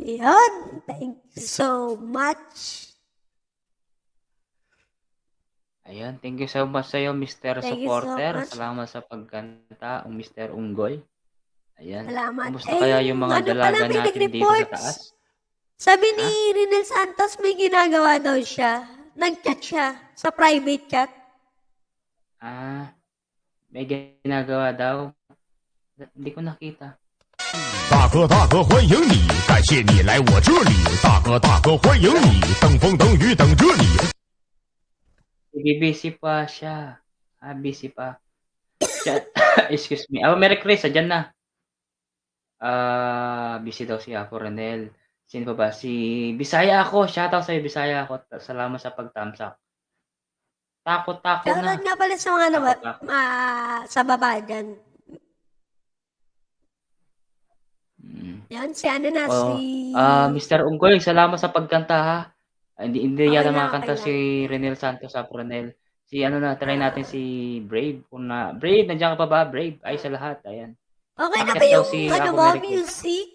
Speaker 5: Yun. Thank you so much.
Speaker 1: Ayan, thank you so much sa'yo, Mr.
Speaker 5: Thank you so
Speaker 1: Supporter.
Speaker 5: much.
Speaker 1: Salamat sa pagkanta, ang Mr. Unggoy. Ayan.
Speaker 5: Salamat.
Speaker 1: Kumusta kaya yung mga
Speaker 5: Ano pala,
Speaker 1: dalaga
Speaker 5: may
Speaker 1: natin dito sa
Speaker 5: nag-reports.
Speaker 1: taas?
Speaker 5: Sabi ni
Speaker 1: Ha?
Speaker 5: Rinel Santos, may ginagawa daw siya. Nag-chat siya sa private chat.
Speaker 1: Ah, may ginagawa daw. Hindi ko nakita.
Speaker 11: 大哥，大哥，欢迎你，感谢你来我这里。大哥，大哥，欢迎你，等风等雨等着你。
Speaker 1: Sige, busy pa siya. Busy pa. Excuse me. Merry Chris, andyan na. Busy daw si Apo Renel. Sino pa ba? Si Bisaya ako. Shoutout sa'yo, Bisaya ako. Salamat sa pagtamsak. Takot-takot na.
Speaker 5: Shoutout nga pala sa mga
Speaker 1: Takot-takot.
Speaker 5: sa baba dyan.
Speaker 1: Mm.
Speaker 5: Yan, si ano na,
Speaker 1: Oh,
Speaker 5: si...
Speaker 1: Mr. Unggoy, salamat sa pagkanta ha. Hindi
Speaker 5: Okay
Speaker 1: yata
Speaker 5: lang,
Speaker 1: makakanta
Speaker 5: okay
Speaker 1: si Renel Santos sa Renel. Si ano na, try natin si Brave. Brave, nandiyan ka pa ba? Brave. Ay, sa lahat. Ayan.
Speaker 5: Okay na
Speaker 1: Bakit
Speaker 5: ba
Speaker 1: daw
Speaker 5: yung
Speaker 1: si
Speaker 5: ano
Speaker 1: Ako
Speaker 5: mo,
Speaker 1: Mary Kay?
Speaker 5: music?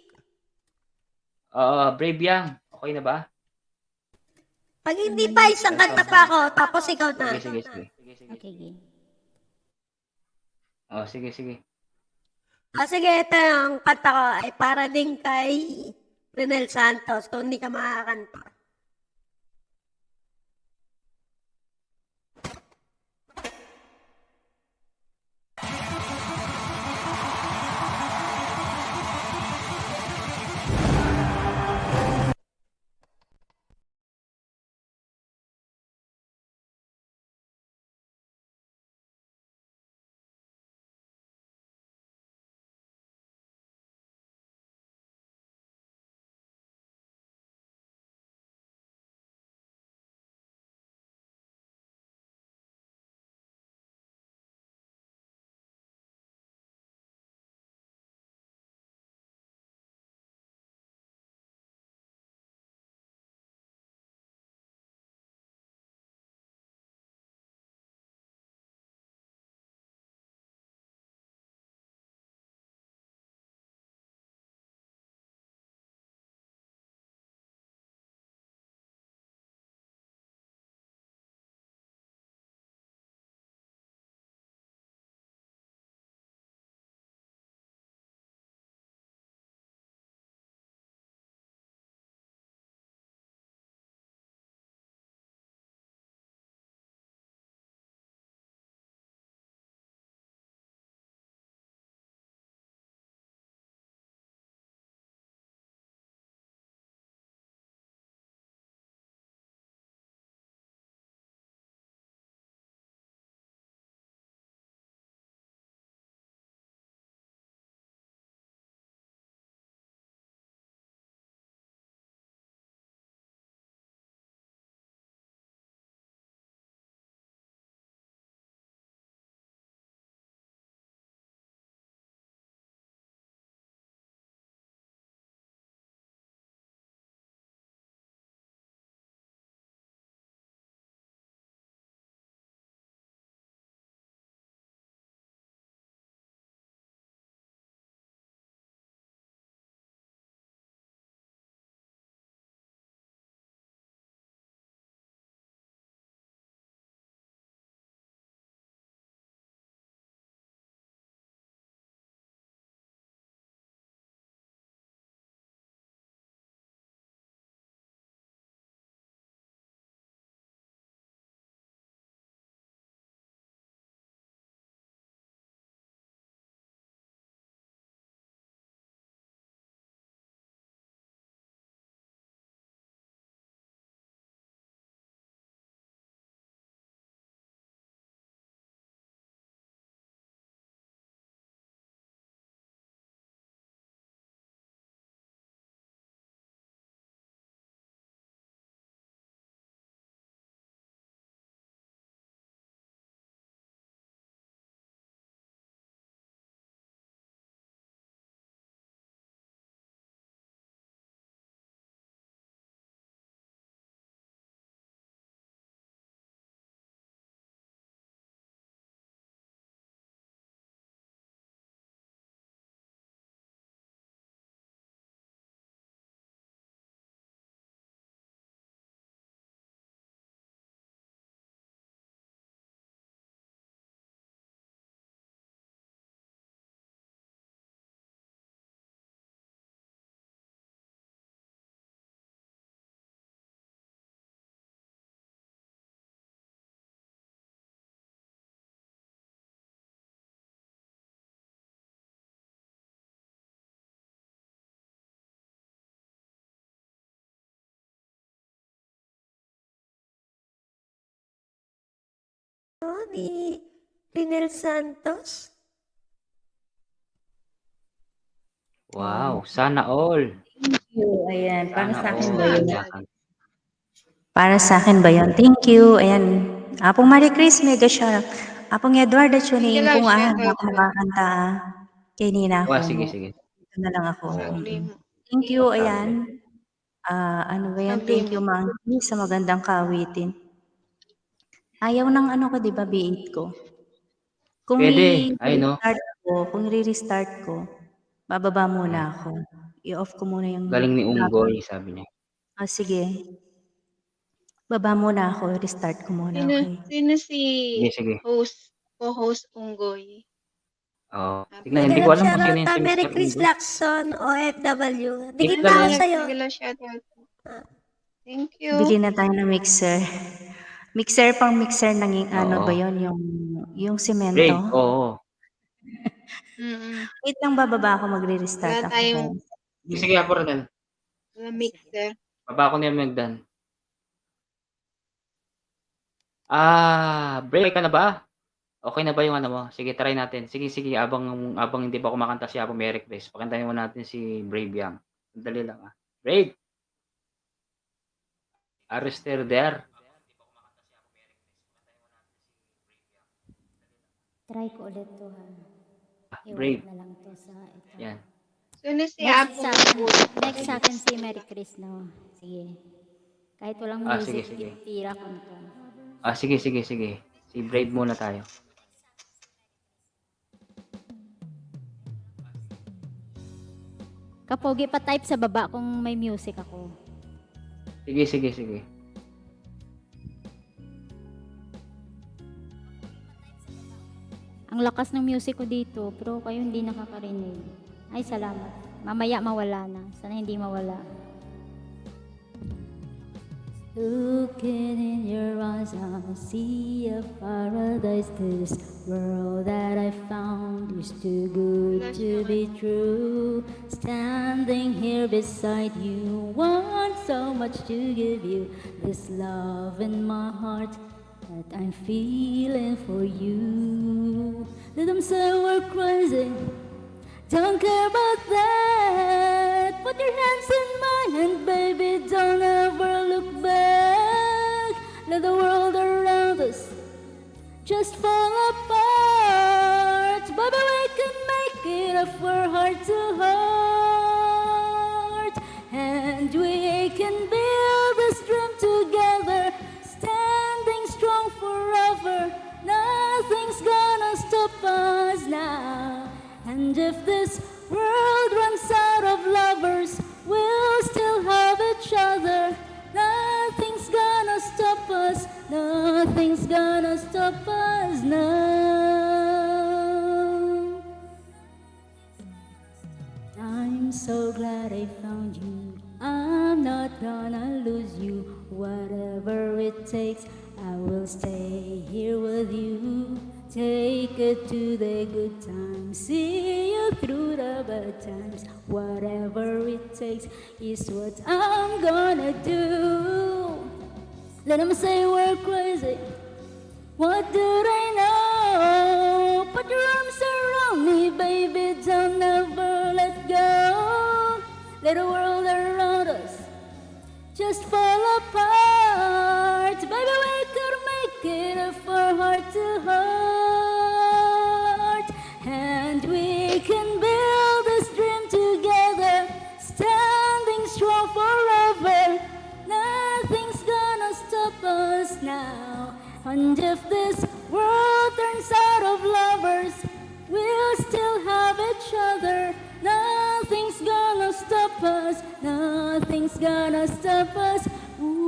Speaker 1: Brave Yang. Okay na ba?
Speaker 5: Pag hindi pa, isang kanta pa ako, tapos ikaw na.
Speaker 1: Sige, sige, sige.
Speaker 2: Okay, game.
Speaker 1: Sige, sige.
Speaker 5: Sige, ito yung kanta ko ay para din kay Renel Santos kung hindi ka makakanta. ni Rinel Santos.
Speaker 1: Wow, sana all.
Speaker 9: Thank you. Ayan, para
Speaker 1: Sana
Speaker 9: sa akin
Speaker 1: all.
Speaker 9: ba yun?
Speaker 1: Kailangan.
Speaker 9: Para sa akin ba yun? Thank you. Ayan. Apong Marie Chris, mega shout. Apong Eduardo Chuning, kung ako makakanta. Kay Nina
Speaker 1: Oh, sige,
Speaker 9: ako.
Speaker 1: sige.
Speaker 9: Ito na lang ako.
Speaker 1: Oo.
Speaker 9: Thank you.
Speaker 1: Sabi.
Speaker 9: Ayan. Ano ba yan? Thank you, Mang Chris, sa magandang kawitin. Ayaw ng ano ko, di ba, B8 ko. Kung
Speaker 1: Pwede. Ay, no.
Speaker 9: i-restart ko, bababa muna ako. I-off ko muna yung
Speaker 1: Galing ni
Speaker 9: laptop.
Speaker 1: Unggoy, sabi niya.
Speaker 9: Sige. Baba muna ako. Restart ko muna. Okay.
Speaker 12: Sino si
Speaker 1: Sige, sige.
Speaker 12: co-host Unggoy?
Speaker 1: Oo. Tignan, hindi ko alam kung sino yung si
Speaker 5: Merry
Speaker 1: Mr.
Speaker 5: Chris
Speaker 1: Unggoy.
Speaker 5: Lacson, OFW. Dikit
Speaker 1: Tignan
Speaker 5: na ako
Speaker 1: lang.
Speaker 5: sa'yo.
Speaker 12: Thank you.
Speaker 9: Bili na tayo ng mixer. Mixer ng ano
Speaker 1: Oo.
Speaker 9: ba yon yung semento.
Speaker 1: Brave, oo.
Speaker 9: Wait lang, bababa ako, magre-restart
Speaker 12: Wala
Speaker 9: ako.
Speaker 12: tayong
Speaker 1: Sige, sige, Apo Rodel.
Speaker 12: mixer.
Speaker 1: Baba ko niya Megdan. Brave ka na ba? Okay na ba yung ano mo? Sige, try natin. Sige, sige, abang hindi pa kumakanta si Apo Merrick Chris. Pakantahin mo natin si Brave Young. Dali lang ah. Brave! Are you still there?
Speaker 8: Try ko ulit to ha.
Speaker 1: Brave.
Speaker 8: Iwag na lang to sa ito.
Speaker 1: Yan.
Speaker 12: Sino si
Speaker 8: Next
Speaker 12: Apo?
Speaker 8: sa akin, next sa akin si Mary Chris, no? Sige. Kahit walang
Speaker 1: Sige,
Speaker 8: music,
Speaker 1: sige.
Speaker 8: tira ko to.
Speaker 1: Sige, sige, sige. Si Brave muna tayo.
Speaker 8: Kapogi pa type sa baba kung may music ako.
Speaker 1: Sige, sige, sige.
Speaker 8: Ang lakas ng music ko dito, pero kayo hindi nakakarinig. Ay, salamat. Mamaya mawala na. Sana hindi mawala. Looking in your eyes, I see a paradise. This world that I found is too good to be true. Standing here beside you, want so much to give you. This love in my heart that I'm feeling for you. Let them say we're crazy. Don't care about that. Put your hands in mine and baby, don't ever look back. Let the world around us just fall apart. Baby, we can make it if we're heart to heart. And we can build this dream together, standing strong forever. Nothing's gonna stop us now. And if this world runs out of lovers, we'll still have each other. Nothing's gonna stop us. Nothing's gonna stop us now. I'm so glad I found you. I'm not gonna lose you. Whatever it takes, I will stay here with you. Take it to the good times, see you through the bad times. Whatever it takes is what I'm gonna do. Let them say we're crazy. What do they know? Put your arms around me, baby, don't ever let go. Let the world around us just fall apart. Baby, we could make it if we're heart to heart. And we can build this dream together, standing strong forever. Nothing's gonna stop us now. And if this world turns out of lovers, we'll still have each other. Nothing's gonna stop us. Nothing's gonna stop us. Ooh,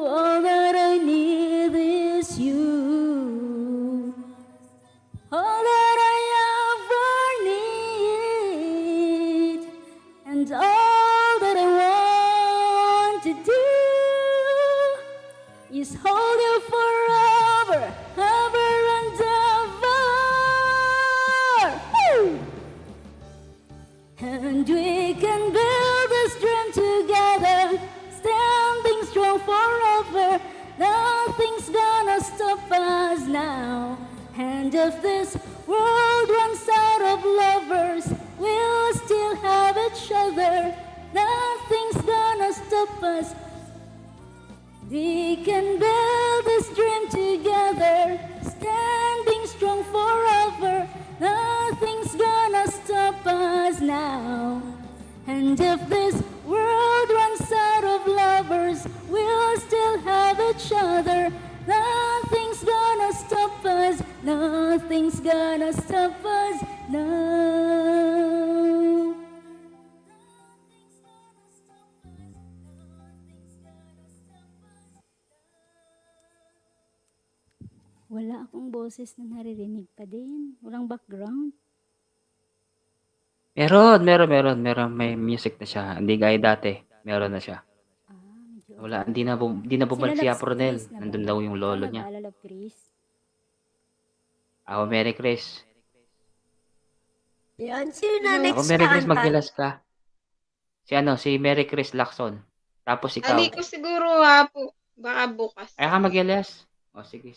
Speaker 8: all that I need is you. All that I ever need, and all that I want to do is hold you forever, ever and ever. Woo! And we can build this dream together. And if this world runs out of lovers, we'll still have each other. Nothing's gonna stop us. We can build this dream together, standing strong forever. Nothing's gonna stop us now. And if this world runs out of lovers, we'll still have each other. Nothing's gonna stop us. Nothing's gonna stop us now. Wala akong boses na naririnig pa din. Walang background.
Speaker 1: Meron. May music na siya. Hindi gaya dati. Meron na siya.
Speaker 8: Medyo
Speaker 1: Wala, hindi na bumalik si Apronel. Nandun daw yung lolo niya.
Speaker 8: Nag-aalala, Chris.
Speaker 1: Ako, Mary Chris.
Speaker 5: Yan, sino na next
Speaker 1: Ako, Mary Chris,
Speaker 5: kanta?
Speaker 1: maghilas ka. Si Mary Chris Lacson. Tapos ikaw.
Speaker 12: Hindi ko siguro po. Baka bukas.
Speaker 1: Ay ka maghilas. O, sige.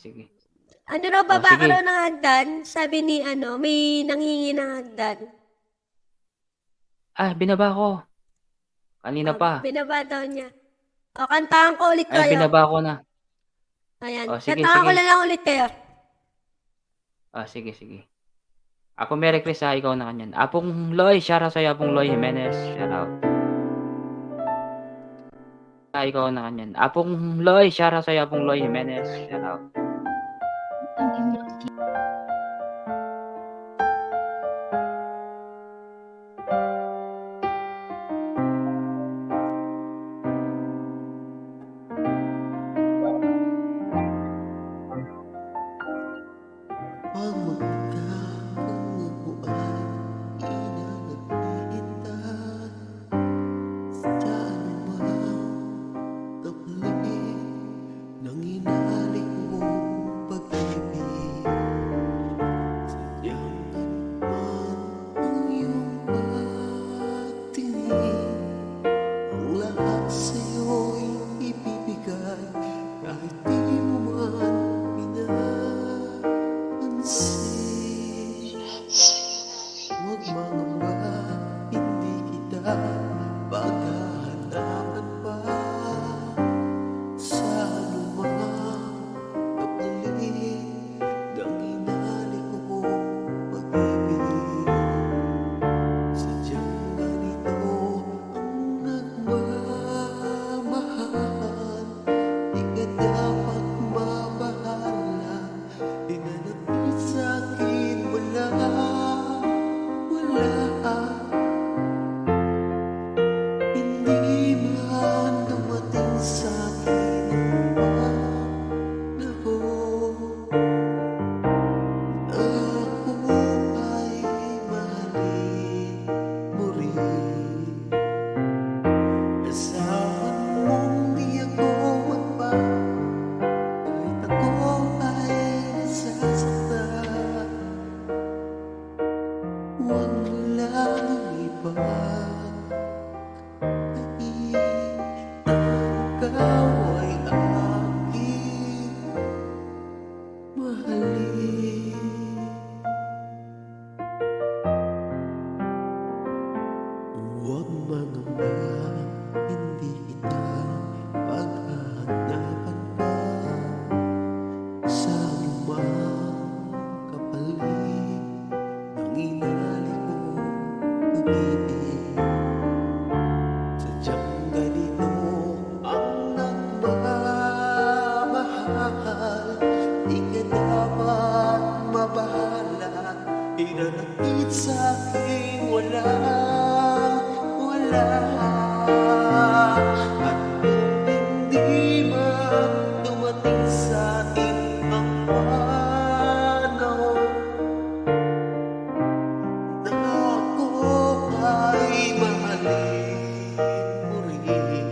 Speaker 5: Ano raw
Speaker 1: Oh,
Speaker 5: baba ka
Speaker 1: sige.
Speaker 5: raw ng hagdan? Sabi ni may nanghingi ng hagdan.
Speaker 1: Binaba ko. Kanina pa.
Speaker 5: Binaba daw niya. O, kantahan ko ulit kayo.
Speaker 1: Binaba ko na.
Speaker 5: Ayan.
Speaker 1: O, sige,
Speaker 5: Kantahan ko
Speaker 1: sige.
Speaker 5: na lang ulit kayo.
Speaker 1: Sige. Ako, Mary Chris, ikaw na kanyan. Apong Loy, shoutout sa'yo, Apong Loy Jimenez. Shoutout. Ikaw na kanyan. Apong Loy, shoutout sa'yo, Apong Loy Jimenez. Shoutout.
Speaker 7: Pag magkakaguguan, inanagihintay sa anumang kapalit ng inalik mong pag-ibig. Sadyang man ang iyong pagtingin, ang lahat sa'yo'y ibibigay kahit di mo man huwag mangamba, hindi kita paghahanapan pa sa anumang kapalit ng inalik mong pag-ibig. Sadyang ganito ang nagmamahal, di ka dapat mabahala. Inanapit sa'kin wala. Hindi man dumating sa'kin ang panahon, ako ay mahalin mo rin. Asahan mong di ako magbago, kahit ako ay nasasaktan. Huwag mo lang ibang ikaw ay aking mahalin. Huwag mangamba, hindi kita paghahanapan pa sa anumang kapalit ng inalik mong pag-ibig. Sadyang ganito ang nagmamahal, di ka dapat mabahala. Inanakit sa'kin wala. At kung hindi man dumating sa'tin ang panahon na ako ay mahalin mo rin.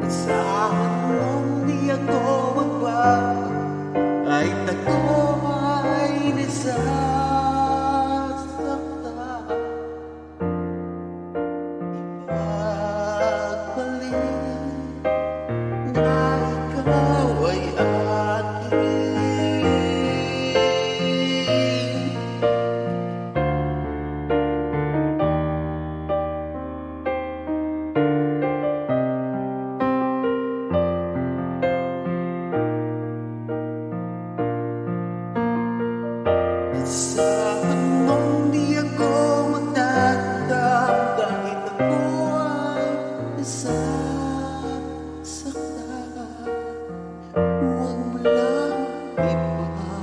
Speaker 7: Asahan mong di ako magbago, kahit ako ay nasasaktan. Ipagpalit na ikaw ay aking Saan mong di ako magtatam kahit ako ay nasasaktan. Huwag mo lang ipakain.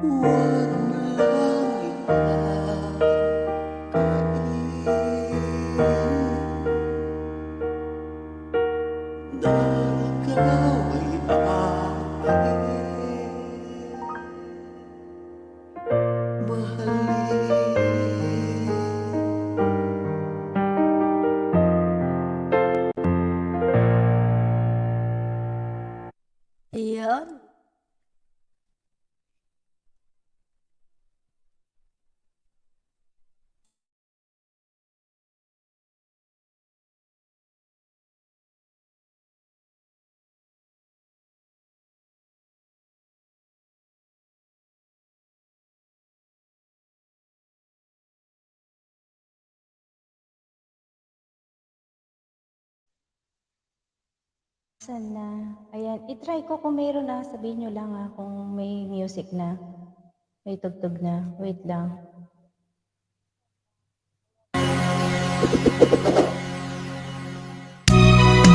Speaker 7: Huwag mo lang ipakain. Dahil ikaw ay
Speaker 5: Iyon.
Speaker 9: Saan na? Ayan, itry ko kung mayroon na. Sabihin nyo lang kung may music na. May tugtog na. Wait lang.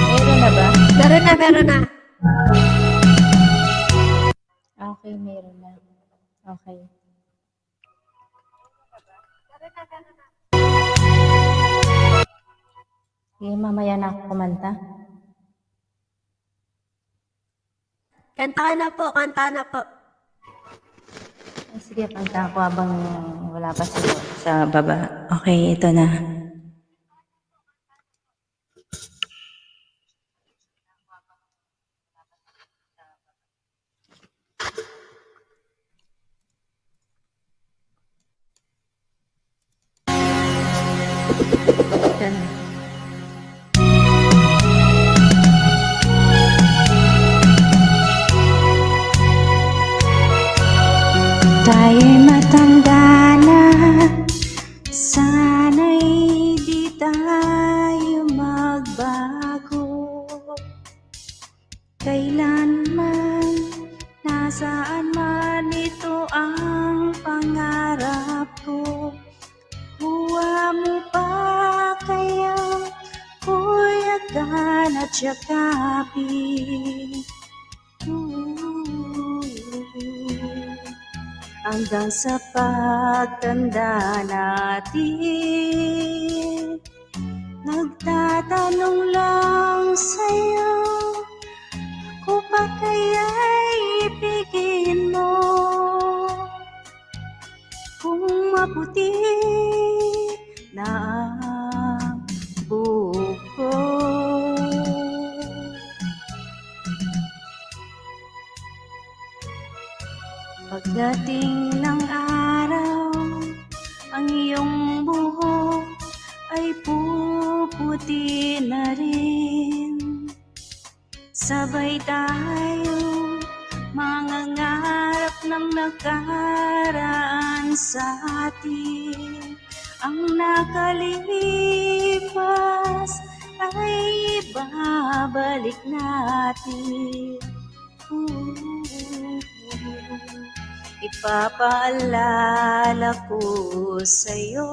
Speaker 9: Meron na ba?
Speaker 5: Meron na, meron na.
Speaker 9: Okay, meron na. Okay. Sige, mamaya na ako kumanta.
Speaker 5: Kanta ka na po, kanta na po.
Speaker 9: Ay, sige, kanta ako habang wala pa sila sa baba. Okay, ito na. Ito na. Tayo'y matanda na, sana'y di tayo magbago. Kailanman, nasaan man ito ang pangarap ko. Buwa mo pa kaya kuyakan at yakapin. Hanggang sa pagtanda natin, nagtatanong lang sa'yo, kung pa kaya'y ibigin mo. Kung maputi na ang buhok ko, pagdating ng araw, ang iyong buhok ay puputi na rin. Sabay tayo mangangarap ng nakaraan sa atin. Ang nakalipas ay babalik natin. Ipapaalala ko sa'yo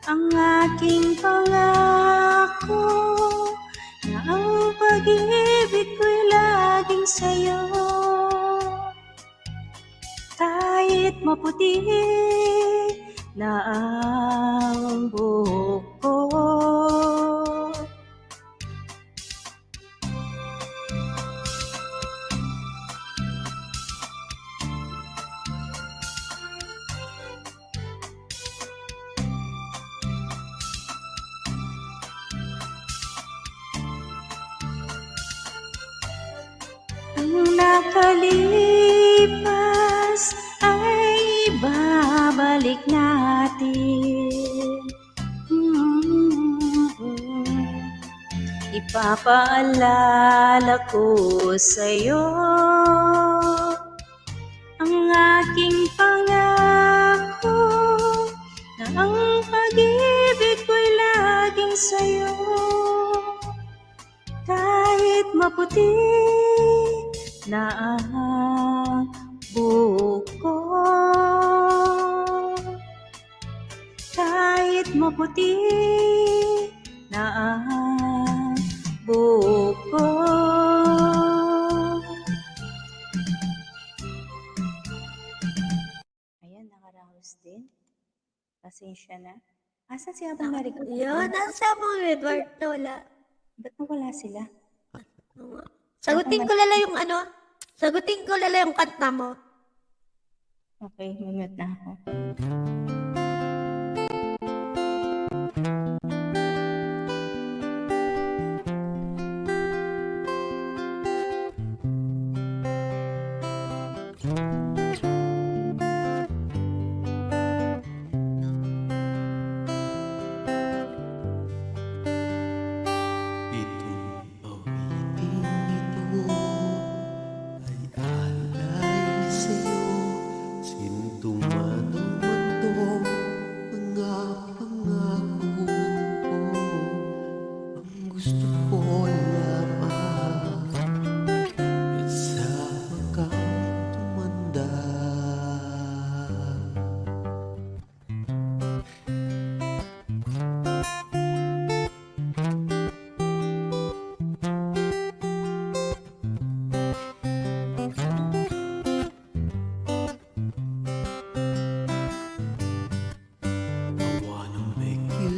Speaker 9: ang aking pangako, na ang pag-ibig ko'y laging sa'yo. Kahit maputi na ang buhok ko, ang nakalipas ay babalik natin. Ipapaalala ko sa'yo ang aking pangako, na ang pag-ibig ko'y laging sa'yo. Kahit maputi na ang buko. Kahit maputi na ang buko. Ayan, nakaraos din. Pasensya na. Asan si Abang Maricruz?
Speaker 5: Yun, nasa mga Edward na wala.
Speaker 9: Ba't nawala sila?
Speaker 5: Sagutin ko lala yung ano, sagutin ko lala yung kanta mo.
Speaker 9: Okay, mumute na ako.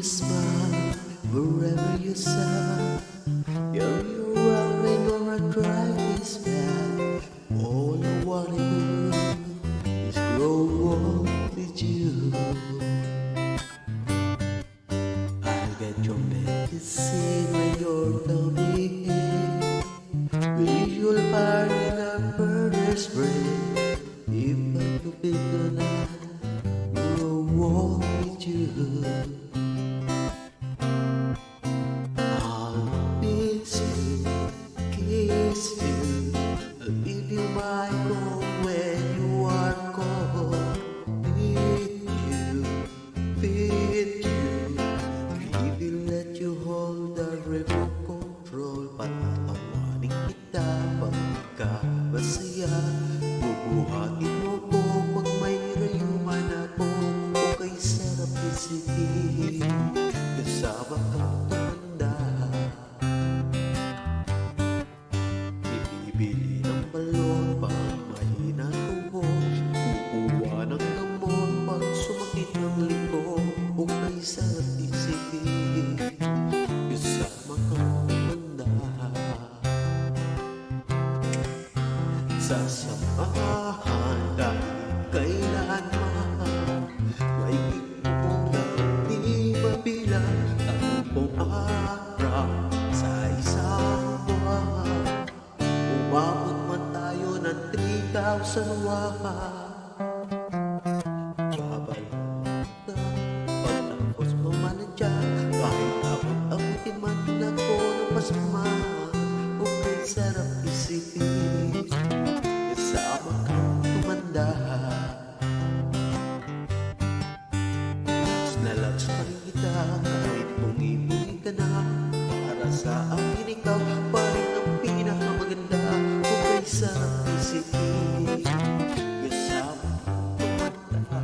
Speaker 7: Smile wherever you are. You're running or a drive is bad. All I wanna do is grow old with you. I'll get your medicine when you're coming in. Visual fire in our furnace break. If I could be tonight, grow old with you. Bubuhatin mo ko pag may rayuman ako. Okay, sarap isipin kasama kang tumanda. Ibibili ng balon pag mahina tubo. Kukuha ng gamot pag sumakit ng liko. Okay, sarap isipin kasama kang tumanda. Sasamahan dahil kailanman may ipunan di mabilang ang buong araw sa isang buwan. Umabot man tayo ng 3,000 babalik na pagtapos mo man nandiyan. Kahit abot-abutin man ako ng masama. Okay, sarap isipin kasama kang tumanda. Nalags pa rin kita kahit bungi-bungi ka na. Para sa akin ikaw pa rin ang pinakamaganda. Okay, sarap isipin kasama kang tumanda.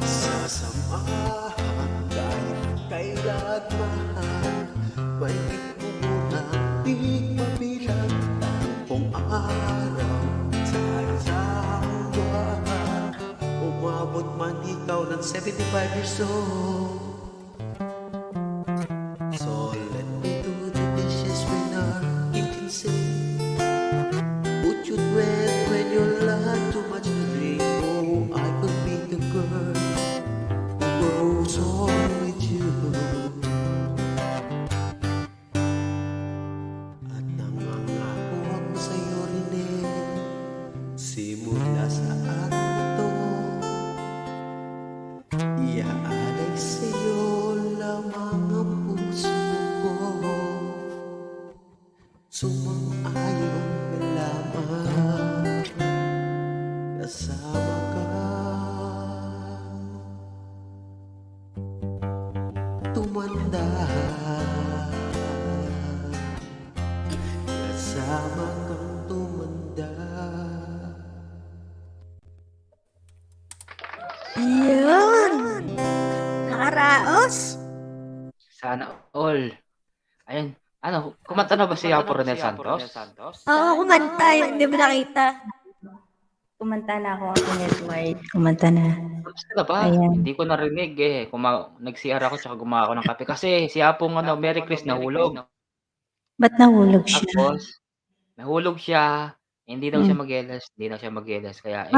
Speaker 7: Sasamahan dahil kailan mahal. May ipunan di mabilang tampong araw sa isang buwan. Umabot man ikaw ng 75 years old. So let me do the dishes when our kitchen sink. Put you to bed when you lack too much to drink. Oh, I could be the girl who grows old with you. Simula sa araw ito, iaalay sa
Speaker 1: Ayun, ano, kumanta na ba si Apo Ronel Santos?
Speaker 5: Oo, kumanta. Hindi mo nakita.
Speaker 9: Kumanta na ako, Ate Edward. Kumanta na.
Speaker 1: Tapos na ba?
Speaker 9: Ayan.
Speaker 1: Hindi ko narinig eh. Nag-CR ako tsaka gumawa ako ng kape. Kasi si Apong ano, Merry Chris nahulog.
Speaker 9: Ba't nahulog siya?
Speaker 1: Tapos, nahulog siya. Hindi daw siya mag-LS. Hindi na siya mag-LS. Kaya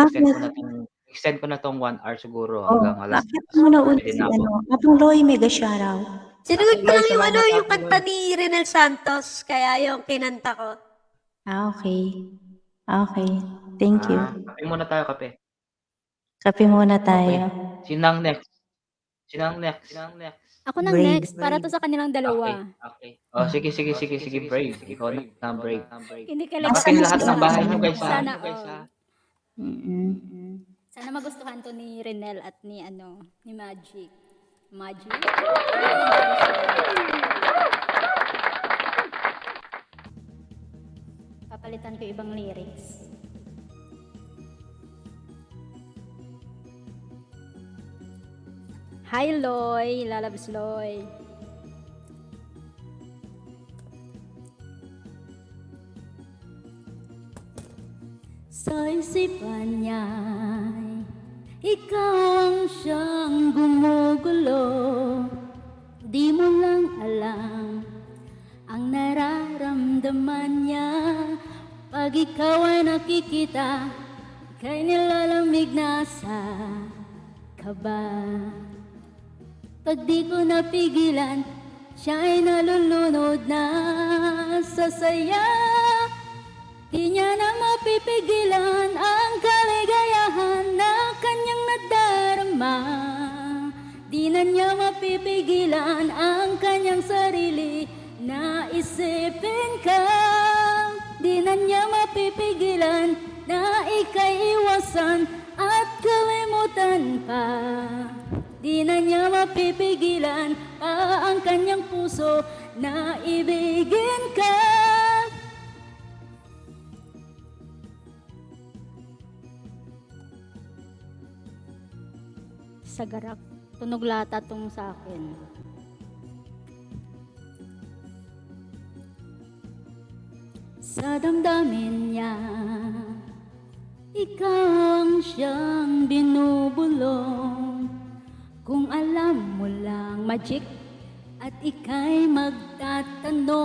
Speaker 1: extend ko na tong 1 hour siguro hanggang alas.
Speaker 9: Bakit mo na ulit
Speaker 1: Pwede
Speaker 9: si
Speaker 1: na ako.
Speaker 9: Apong Loy, mega shoutout.
Speaker 5: Sinunod ko lang yung
Speaker 1: Salamat,
Speaker 5: yung
Speaker 1: Ate
Speaker 5: kanta ni Renel Santos. Kaya yung kinanta ko.
Speaker 9: Okay. Okay. Thank you.
Speaker 1: Kape muna tayo, kape.
Speaker 9: Kape muna tayo.
Speaker 1: Sinang next?
Speaker 6: Ako nang
Speaker 9: Brave.
Speaker 6: next, para to sa kanilang dalawa.
Speaker 1: Okay. Oh, sige, Brave. Ikaw na, Brave.
Speaker 6: Kinikilig
Speaker 1: Nakapin
Speaker 6: ako
Speaker 1: lahat
Speaker 6: sa-
Speaker 1: ng bahay niyo, guys.
Speaker 6: Sana,
Speaker 1: ha?
Speaker 6: Sana magustuhan to ni Renel at ni ni Magic. Magic? Papalitan ko ibang lyrics. Hi Loy, lalabs Loy.
Speaker 8: Sa isipan niya'y ikaw ang siyang gumugulo. Di mo lang alam ang nararamdaman niya. Pag ikaw ay nakikita, kay nilalamig na sa kaba. Pag di ko napigilan, siya ay nalulunod na sa saya. Di niya na mapipigilan ang kaligayahan na kanyang nadarama. Di na niya mapipigilan ang kanyang sarili na isipin ka. Di na niya mapipigilan na ika'y iwasan at kalimutan pa. Di na niya mapipigilan pa ang kanyang puso na ibigin ka.
Speaker 6: Sa garak, tunog lata tong sa akin.
Speaker 8: Sa damdamin niya, ikaw ang siyang binubulong. Kung alam mo lang, Magic, at ika'y magtatanong,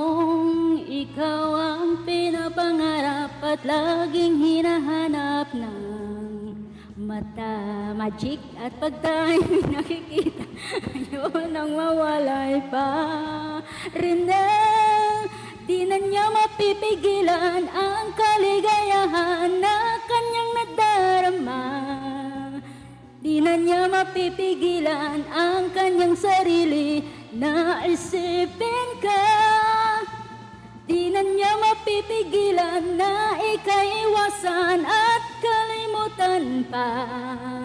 Speaker 8: ikaw ang pinapangarap at laging hinahanap ng mata, Magic. At pag tayo'y nakikita, ayaw nang mawalay pa. Renel, di na niya mapipigilan ang kaligayahan na kanyang nadarama. Di na niya mapipigilan ang kanyang sarili na isipin ka. Di na niya mapipigilan na ika'y iwasan at kalimutan pa.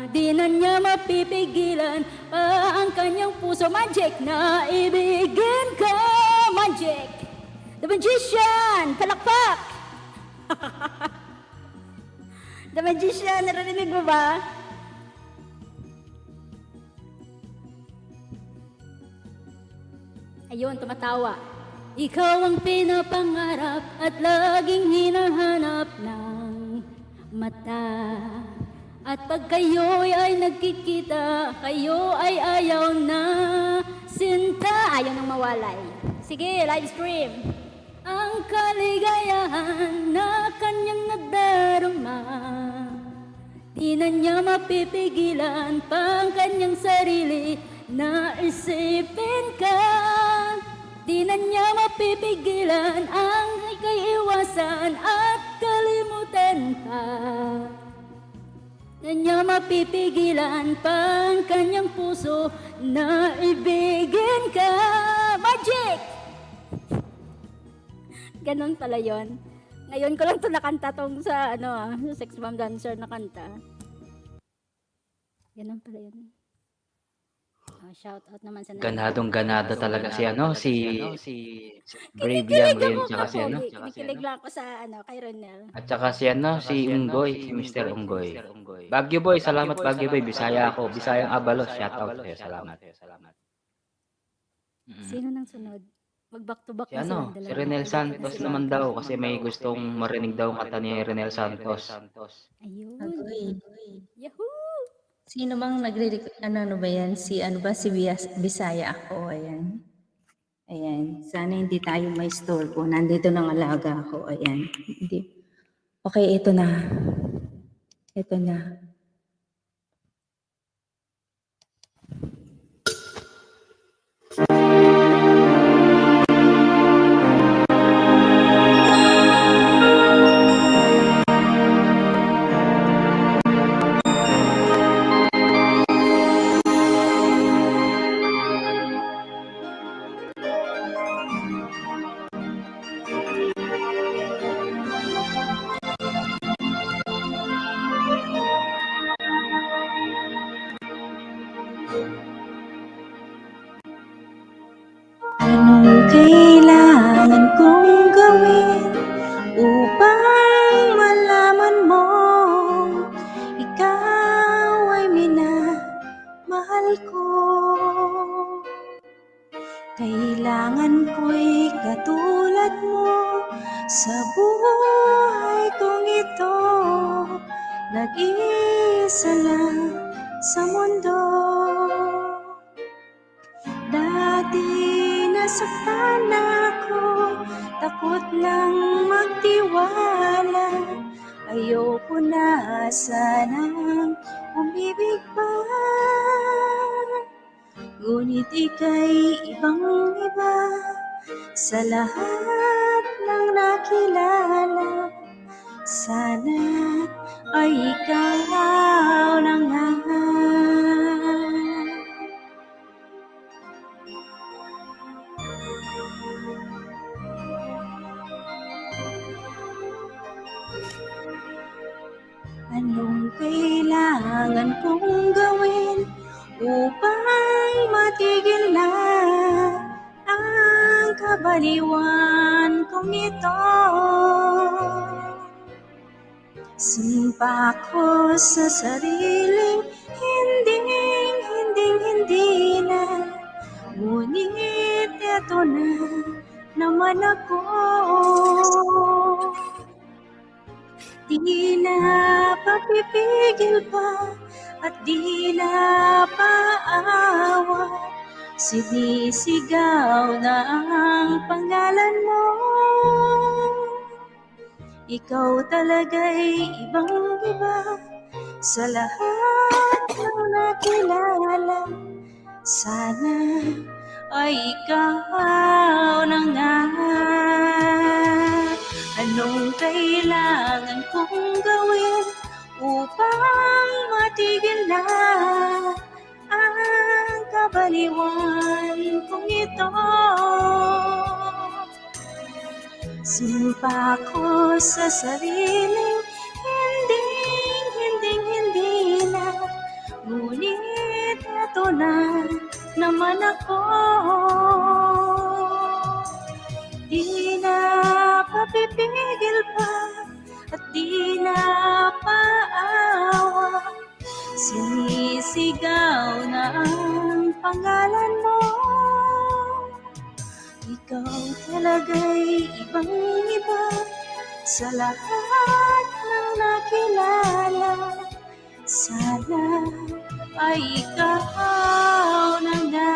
Speaker 8: Di na niya mapipigilan pa ang kanyang puso, Magic, na ibigin ka, Magic. The Magician! Palakpak! The Magician, narinig mo ba?
Speaker 6: Ayun, tumatawa.
Speaker 8: Ikaw ang pinapangarap at laging hinahanap ng mata. At pag kayo'y ay nagkikita, kayo ay ayaw na sinta.
Speaker 6: Ayaw nang mawalay. Sige, live stream.
Speaker 8: Ang kaligayahan na kanyang nadarama, di na niya mapipigilan pa ang kanyang sarili na isipin ka. Di na niya mapipigilan ang ika'y iwasan at kalimutan pa. Na niya mapipigilan pa ang kanyang puso na ibigin ka, Magic!
Speaker 6: Ganon pala yon. Ngayon ko lang to nakanta tong sa sa Sex Bomb Dancer na kanta. Ganon pala yun. Shout out naman sa
Speaker 1: Ganadong-ganado talaga si Brave Young Rain, tsaka si
Speaker 6: Kinikilig lang ako sa kay Renel.
Speaker 1: at saka si Unggoy, si Mr. Unggoy. Baguio Boy, salamat Baguio Boy. Bisaya ako, Bisayang Abalos. Shout out sa'yo, salamat.
Speaker 6: Sino nang sunod? Mag-back to back
Speaker 1: Si
Speaker 6: na silang
Speaker 1: ano, si
Speaker 6: dalawa.
Speaker 1: Renel Santos naman daw kasi may gustong marinig daw ang kanta ni Renel Santos.
Speaker 6: Ayun.
Speaker 9: Agoy.
Speaker 6: Yahoo!
Speaker 9: Sino bang ano ba yan? Si ano ba? Si Bisaya ako. Ayan. Ayan. Sana hindi tayo may istorbo. Nandito ng alaga ako. Ayan. Hindi. Okay, ito na. Ito na. Anong kailangan kong gawin upang malaman mo ikaw ay minamahal ko? Kailangan ko'y katulad mo sa buhay kong ito. Nag-iisa lang sa mundo. Dati nasaktan ako, takot lang magtiwala. Ayoko na sanang umibig pa. Ngunit ika'y ibang-iba sa lahat ng nakilala. Sana ay ikaw na nga. Anong kailangan kong gawin upang matigil na ang kabaliwan kong ito? Sumpa ko sa sariling hindi na. Ngunit eto na naman ako. Di na papipigil pa at di na paawat. Sinisigaw na ang pangalan mo. Ikaw talaga'y ibang-iba sa lahat ng nakilala. Sana ay ikaw na nga. Anong kailangan kong gawin upang matigil na ang kabaliwan kong ito? Sumpa ko sa sariling hindi na. Ngunit eto na naman ako. Di na papipigil pa at di na paawa. Sinisigaw na ang pangalan mo. Ikaw talaga'y ibang-iba sa lahat ng nakilala. Sana ay ikaw na nga.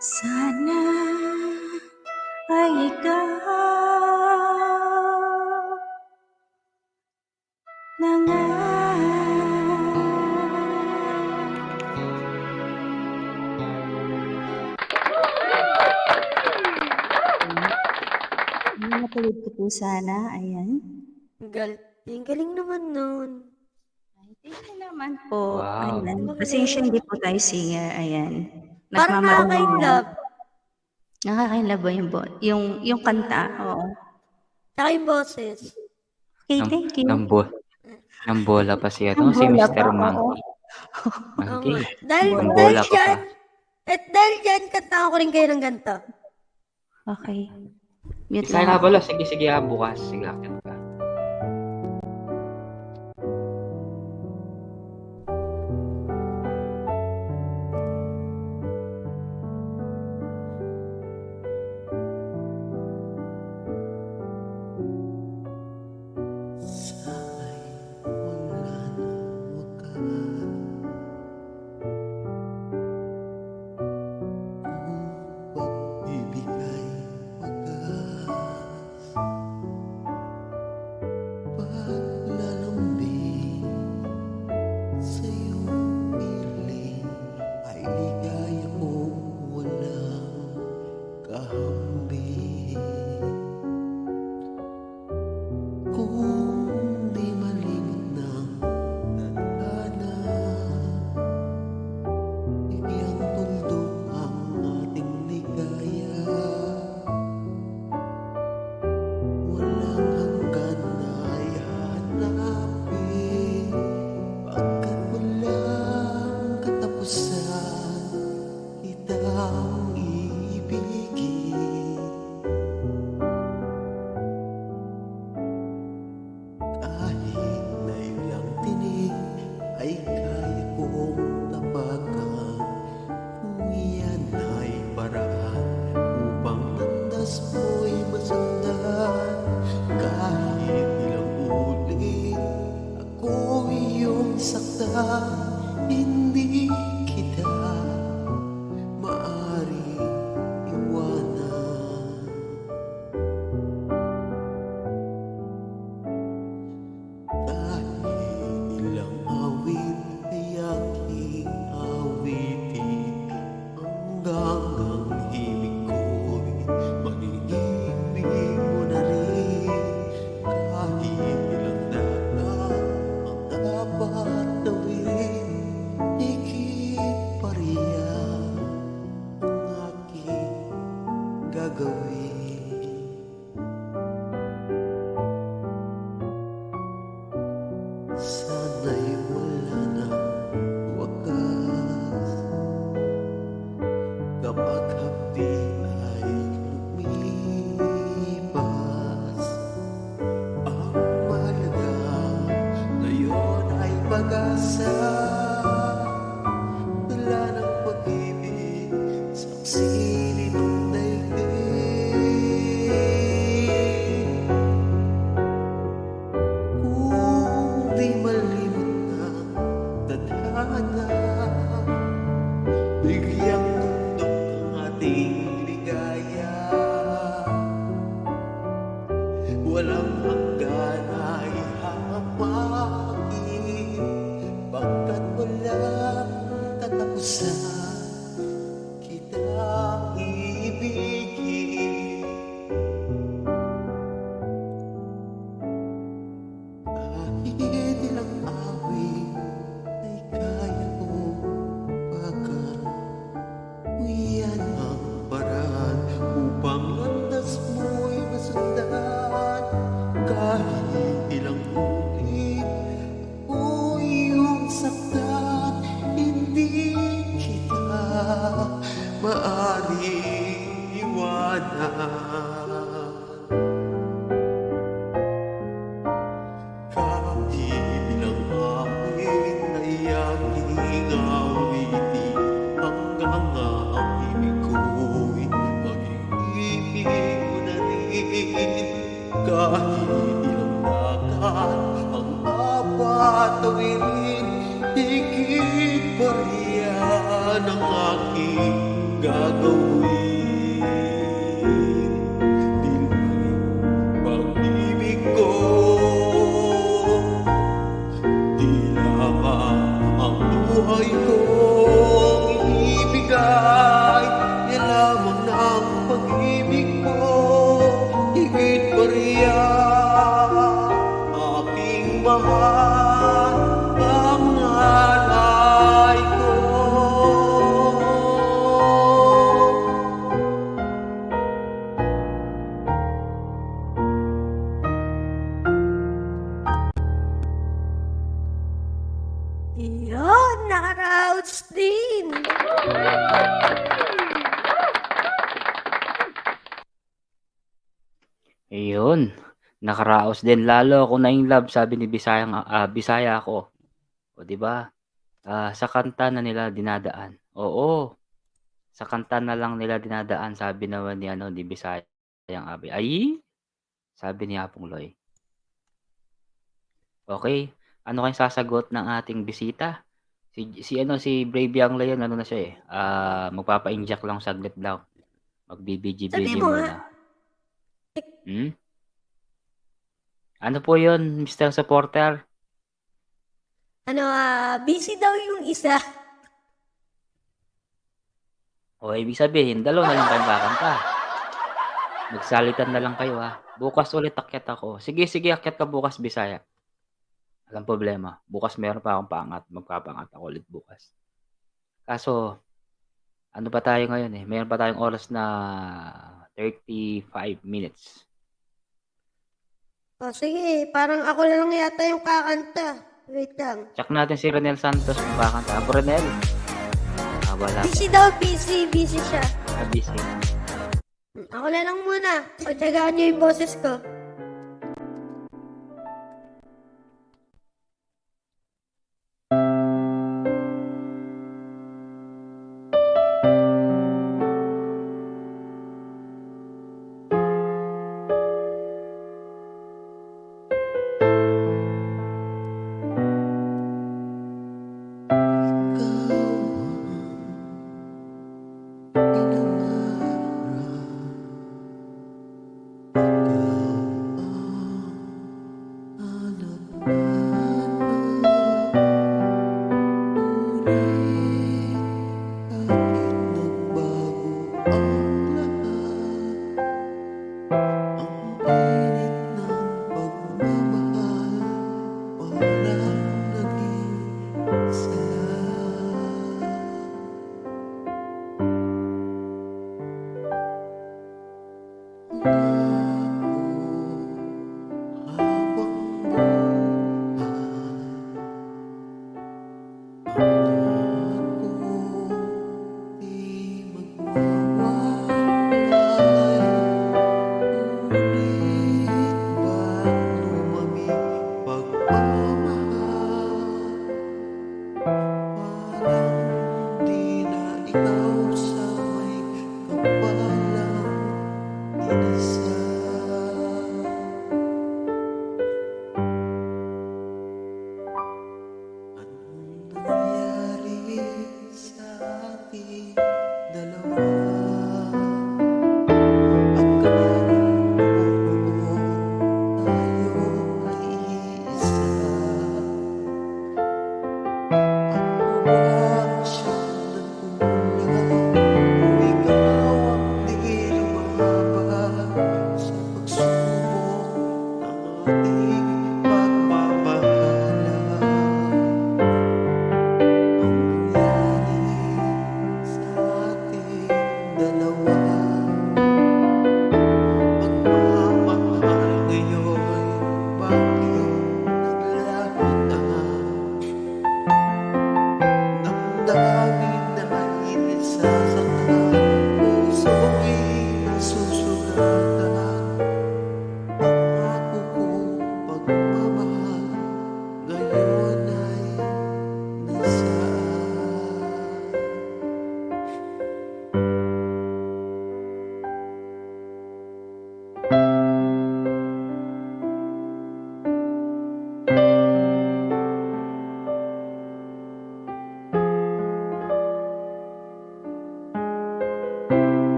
Speaker 9: Sana ay ikaw na nga. Napalid ko po sana. Ayan.
Speaker 5: Galing naman nun.
Speaker 9: Thank you naman po.
Speaker 1: Wow.
Speaker 9: Ayan. Pasensya hindi po tayo singer. Ayan.
Speaker 5: Parang nakaka-inlove.
Speaker 9: Nakaka-inlove ba yung kanta? Oo.
Speaker 5: Tsaka yung boses.
Speaker 9: Okay, thank you.
Speaker 1: Nambola pa si ano, si
Speaker 9: Nambola
Speaker 1: Mr.
Speaker 9: pa, oo.
Speaker 1: Monkey. Monkey.
Speaker 5: Dahil
Speaker 1: Nambola ka pa.
Speaker 5: dyan, at dahil dyan, kanta ko rin kayo ng ganito.
Speaker 9: Okay. Mute
Speaker 1: Isa
Speaker 9: lang
Speaker 1: na
Speaker 9: ako.
Speaker 1: pala, sige bukas. Sige, akit ka.
Speaker 7: hanggang ang himig ko'y mag-iibig mo na rin. Kahit ilang dagat ang dapat gawin, higit pa riyan ang aking gagawin. Sana'y wala nang wakas kapag hapdi ay lumipas. Ang mahalaga ngayon ay pag-asa. Wala ng pag-ibig sa silid ng daigdig. Kung di malimot ng tadhana, bigyang tundok ang ating ligaya. Walang hanggan ay hamakin, pagkat walang katapusan kitang ibigin. Kahit ilang awit ay kaya kong pagkawian ang paraan upang landas mo'y masundan. Kahit ilang ulit o iyong saktan, hindi kita maaaring iwanan. Kahit ilang awit ay aking awitin, hanggang ang ibig ko'y mag-iibig mo na rin. Kahit ilang dagat ang papatawirin, higit pa riyan ang aking gagawin. Di pag-ibig ko, di lamang ang buhay kong ibigay. Yan lamang ng pag-ibig mo, higit pa riyan aking mahal ang alay ko.
Speaker 5: Yun, nakaraouts din.
Speaker 1: Ayun, nakaraos din. Lalo ako na in love, sabi ni Bisaya ako. O, di ba? Sa kanta na nila dinadaan. Oo, sa kanta na lang nila dinadaan, sabi naman ni Bisayang Abi. Ay, sabi ni Apong Loy. Okay, ano kayong sasagot ng ating bisita? Si Brave Young Lion, ano na siya eh. Magpapa-inject lang saglit daw. Mag-BBG
Speaker 5: Sabi mo
Speaker 1: muna. Ano po yun, Mr. Supporter?
Speaker 5: Busy daw yung isa.
Speaker 1: O, ibig sabihin, dalawa na lang kayong kakanta. Magsalitan na lang kayo ha. Bukas ulit akyat ako. Sige, akyat ka bukas, Bisaya. Walang problema. Bukas meron pa akong paangat. Magpapangat ako ulit bukas. Kaso, ano pa tayo ngayon eh? Meron pa tayong oras na 35 minutes.
Speaker 5: O sige, parang ako na lang yata yung kakanta. Wait lang.
Speaker 1: Check natin si Renel Santos kung kakanta. Apo Renel. Wala pa.
Speaker 5: Busy daw, busy siya.
Speaker 1: Busy.
Speaker 5: Ako na lang muna. Pagtsagaan niyo yung boses ko.
Speaker 7: Ikaw ang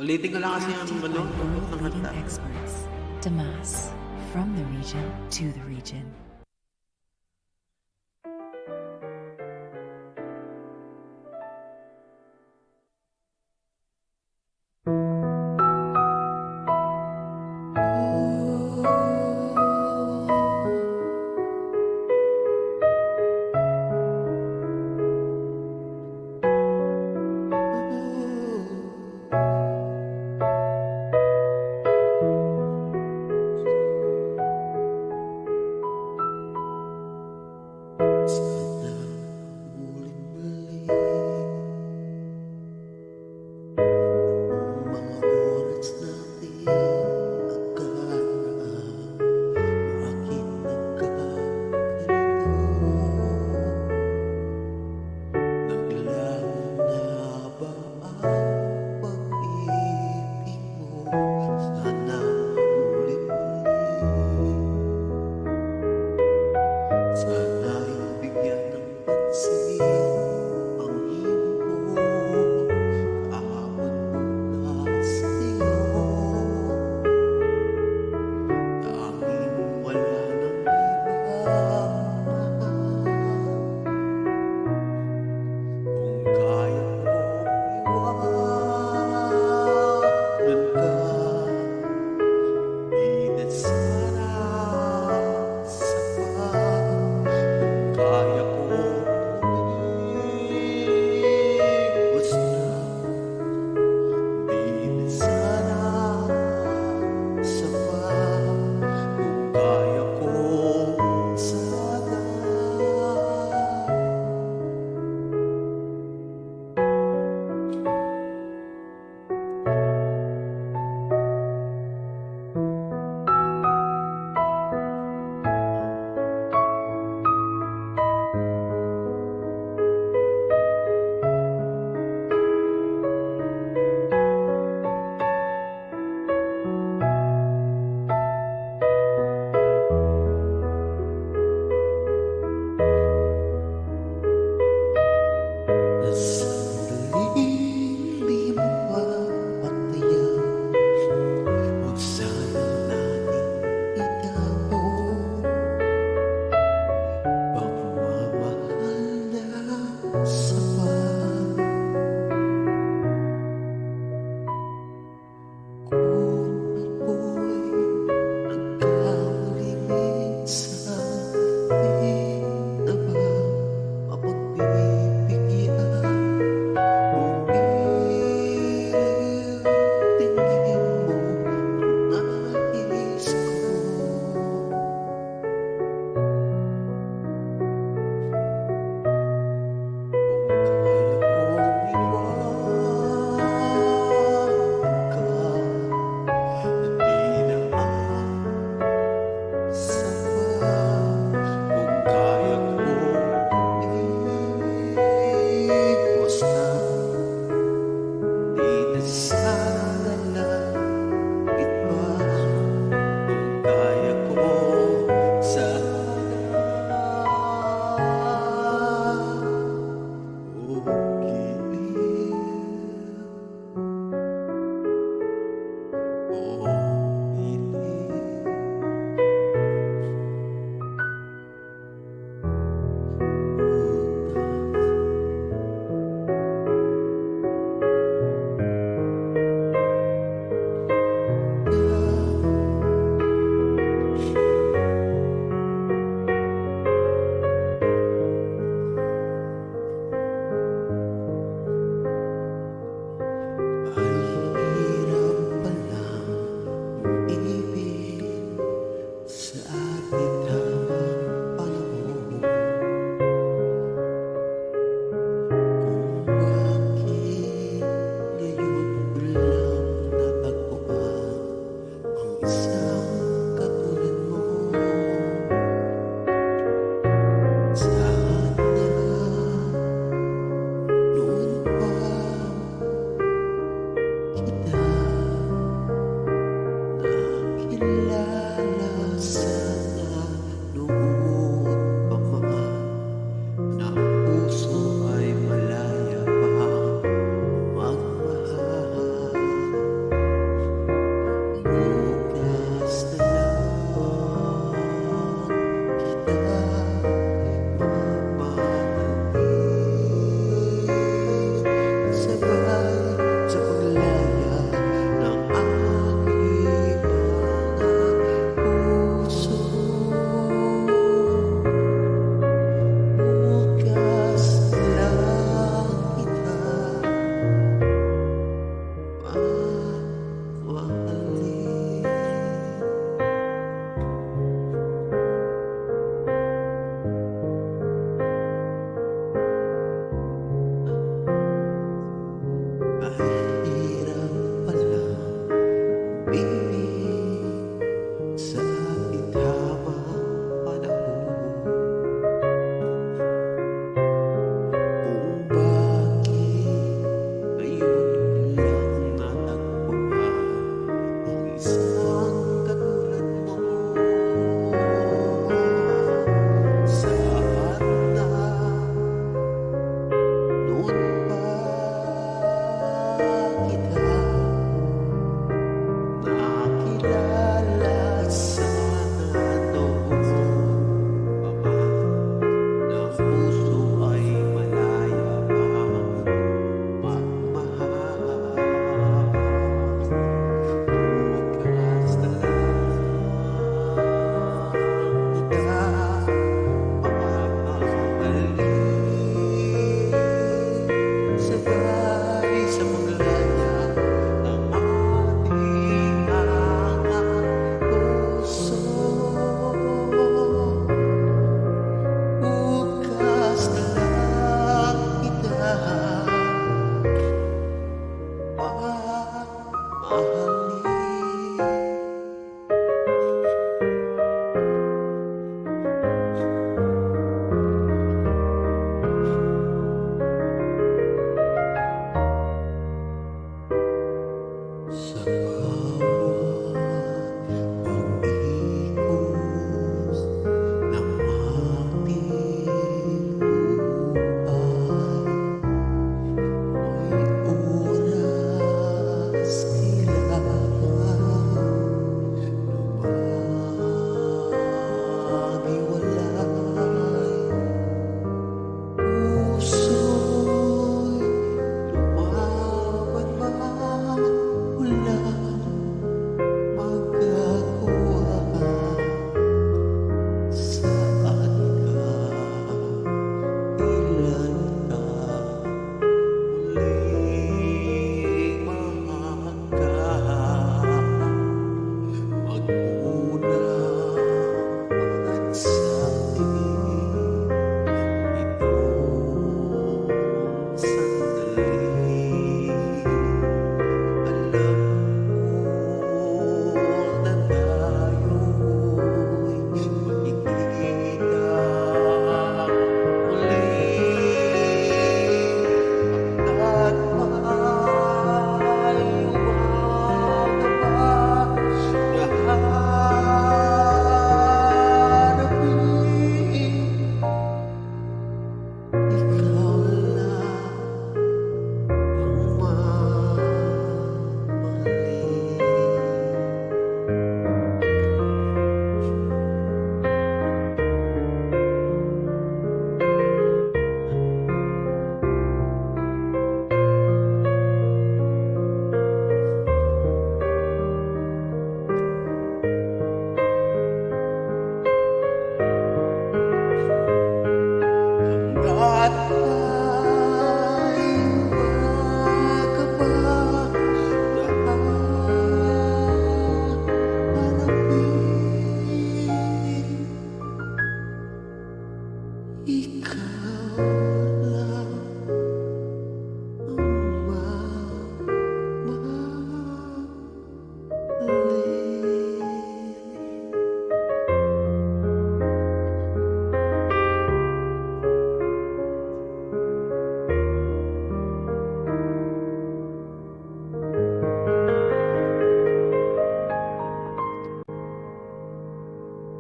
Speaker 3: Ulitin ko lang kasi ang ano, ng kanta.
Speaker 13: Experts. Damas. From the region to the region.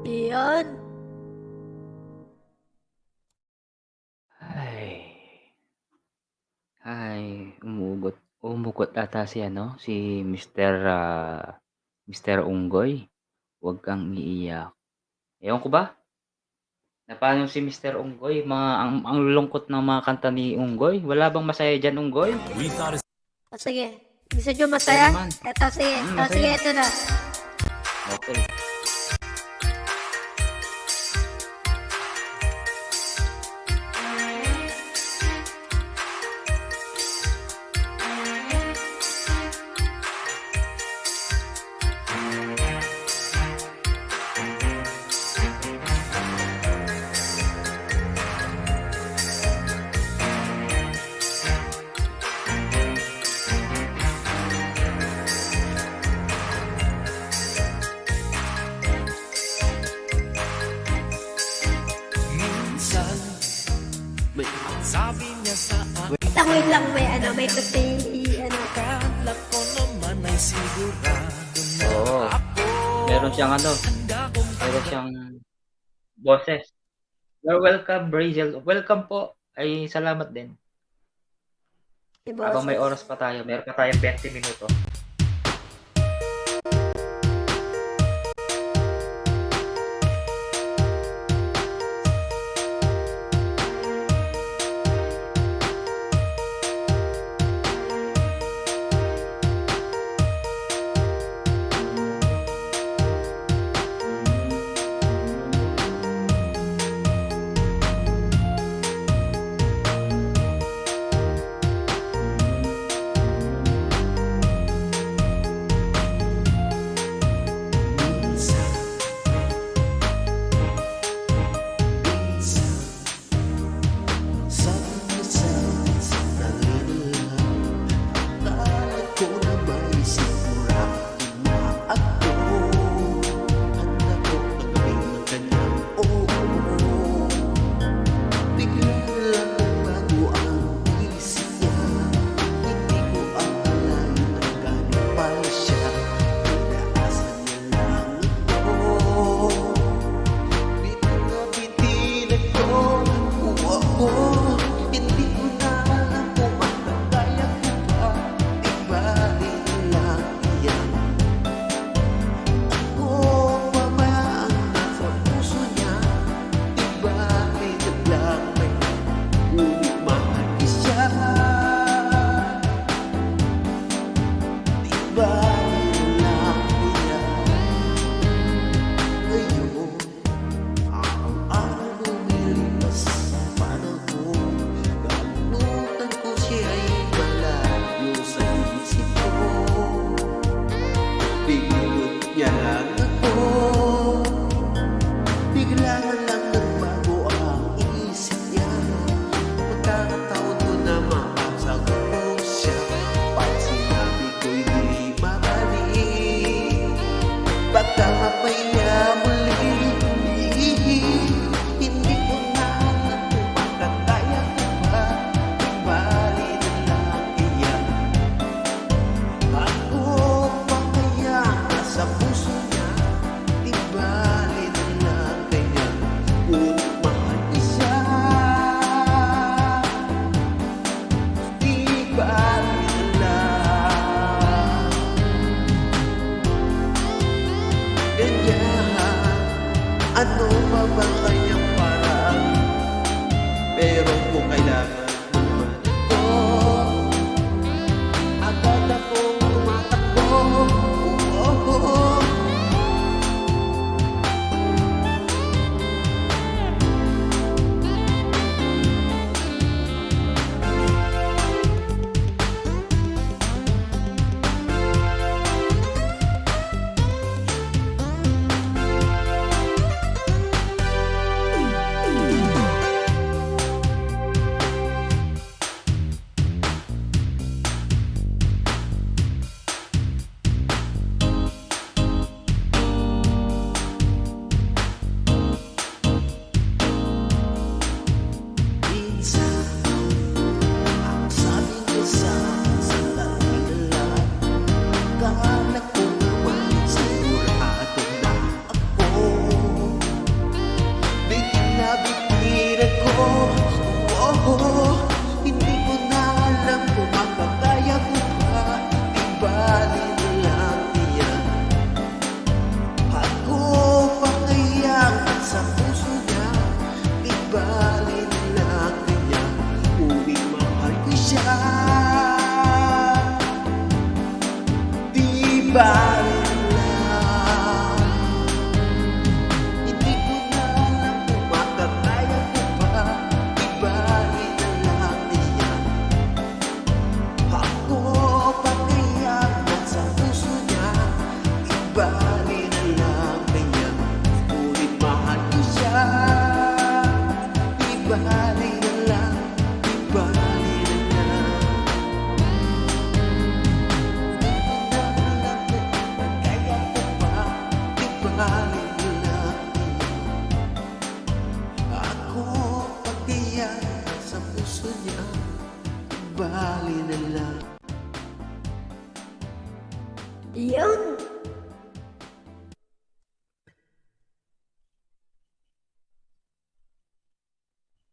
Speaker 5: Iyon.
Speaker 1: Ay, umugot ata si si Mr. Unggoy. Huwag kang iiyak. Ewan ko ba? Na paano si Mr. Unggoy? Ang lungkot ng mga kanta ni Unggoy. Wala bang masaya dyan, Unggoy?
Speaker 5: O sige. Gusto nyo masaya?
Speaker 1: naman.
Speaker 5: Eto, sige.
Speaker 1: Masaya.
Speaker 5: Sige, ito na.
Speaker 1: Okay.
Speaker 7: Minsan, may sabi niya sa akin,
Speaker 5: Wait lang, may kuti,
Speaker 7: akala ko naman ay sigurado na
Speaker 1: Oo. Meron siyang meron siyang boses. You're welcome, Brazil. Welcome po. Ay, salamat din. Habang may oras pa tayo, meron pa tayong 20 minuto.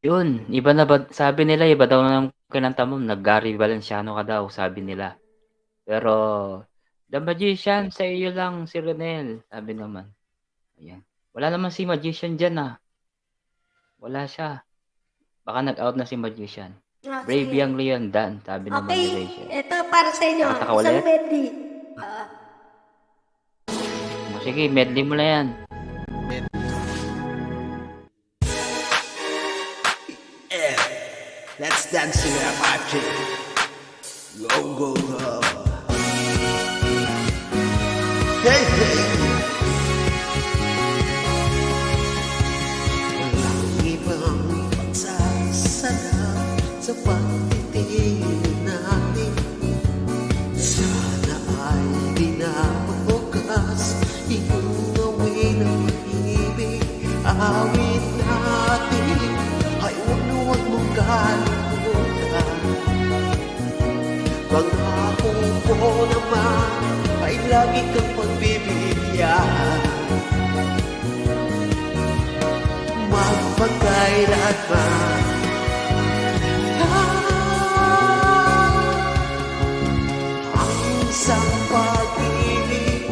Speaker 1: Yun, iba na ba sabi nila iba daw ng kinanta mo, nag-Gary Valenciano ka daw, sabi nila. Pero, The Magician, sa iyo lang si Renel, sabi naman. Ayan. Wala naman si Magician dyan ah. Wala siya. Baka nag-out na si Magician.
Speaker 5: Ah,
Speaker 1: Brave
Speaker 5: sige.
Speaker 1: Young Leon Dan, sabi naman
Speaker 5: Okay,
Speaker 1: ni Rachel.
Speaker 5: ito para sa inyo.
Speaker 1: Nakataka
Speaker 5: Isang
Speaker 1: ulit?
Speaker 5: medley.
Speaker 1: Sige, medley mo na yan.
Speaker 7: Yeah, let's dance in a party. Go, go, go. Hey, hey. Walang ibang pagsasarap sa pagtitingin natin. Sana ay di na mabukas iyong awin ng pag-ibig. Awit natin ay huwag mong kalimutan. Pangako ko naman ay lagi kang pagbibigyan. Magpagkailanman ang isang pag-ibig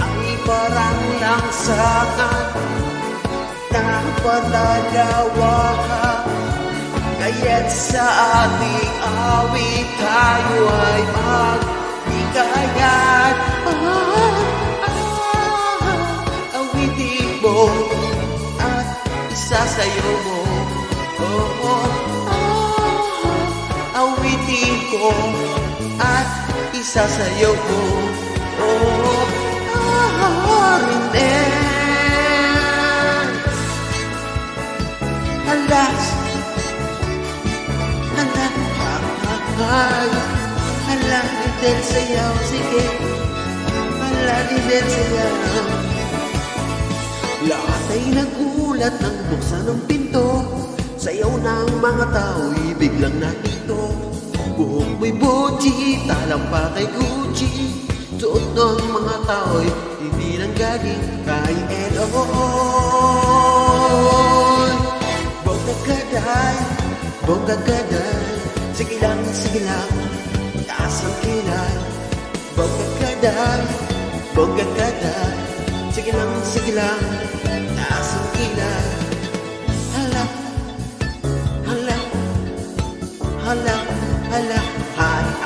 Speaker 7: ay parang langsangan na palagawahan. Kaya't sa ating awit tayo ay magbigayan. Awitin mo at isasayaw mo. Awitin ko at isasayaw ko. Rinel, alas, hala din sayaw, sige. Hala din sayaw. Lahat ay nagulat nang buksan ng pinto. Sayaw ng mga tao'y biglang nakito. Buhok mo'y Boji, talampa kay Gucci. Suot ng mga tao'y hindi nang galing kay Eloy. Bongga kaday, sige lang, taas ang kilay. Bongga kaday, sige lang, taas ang kilay. Hala, hay.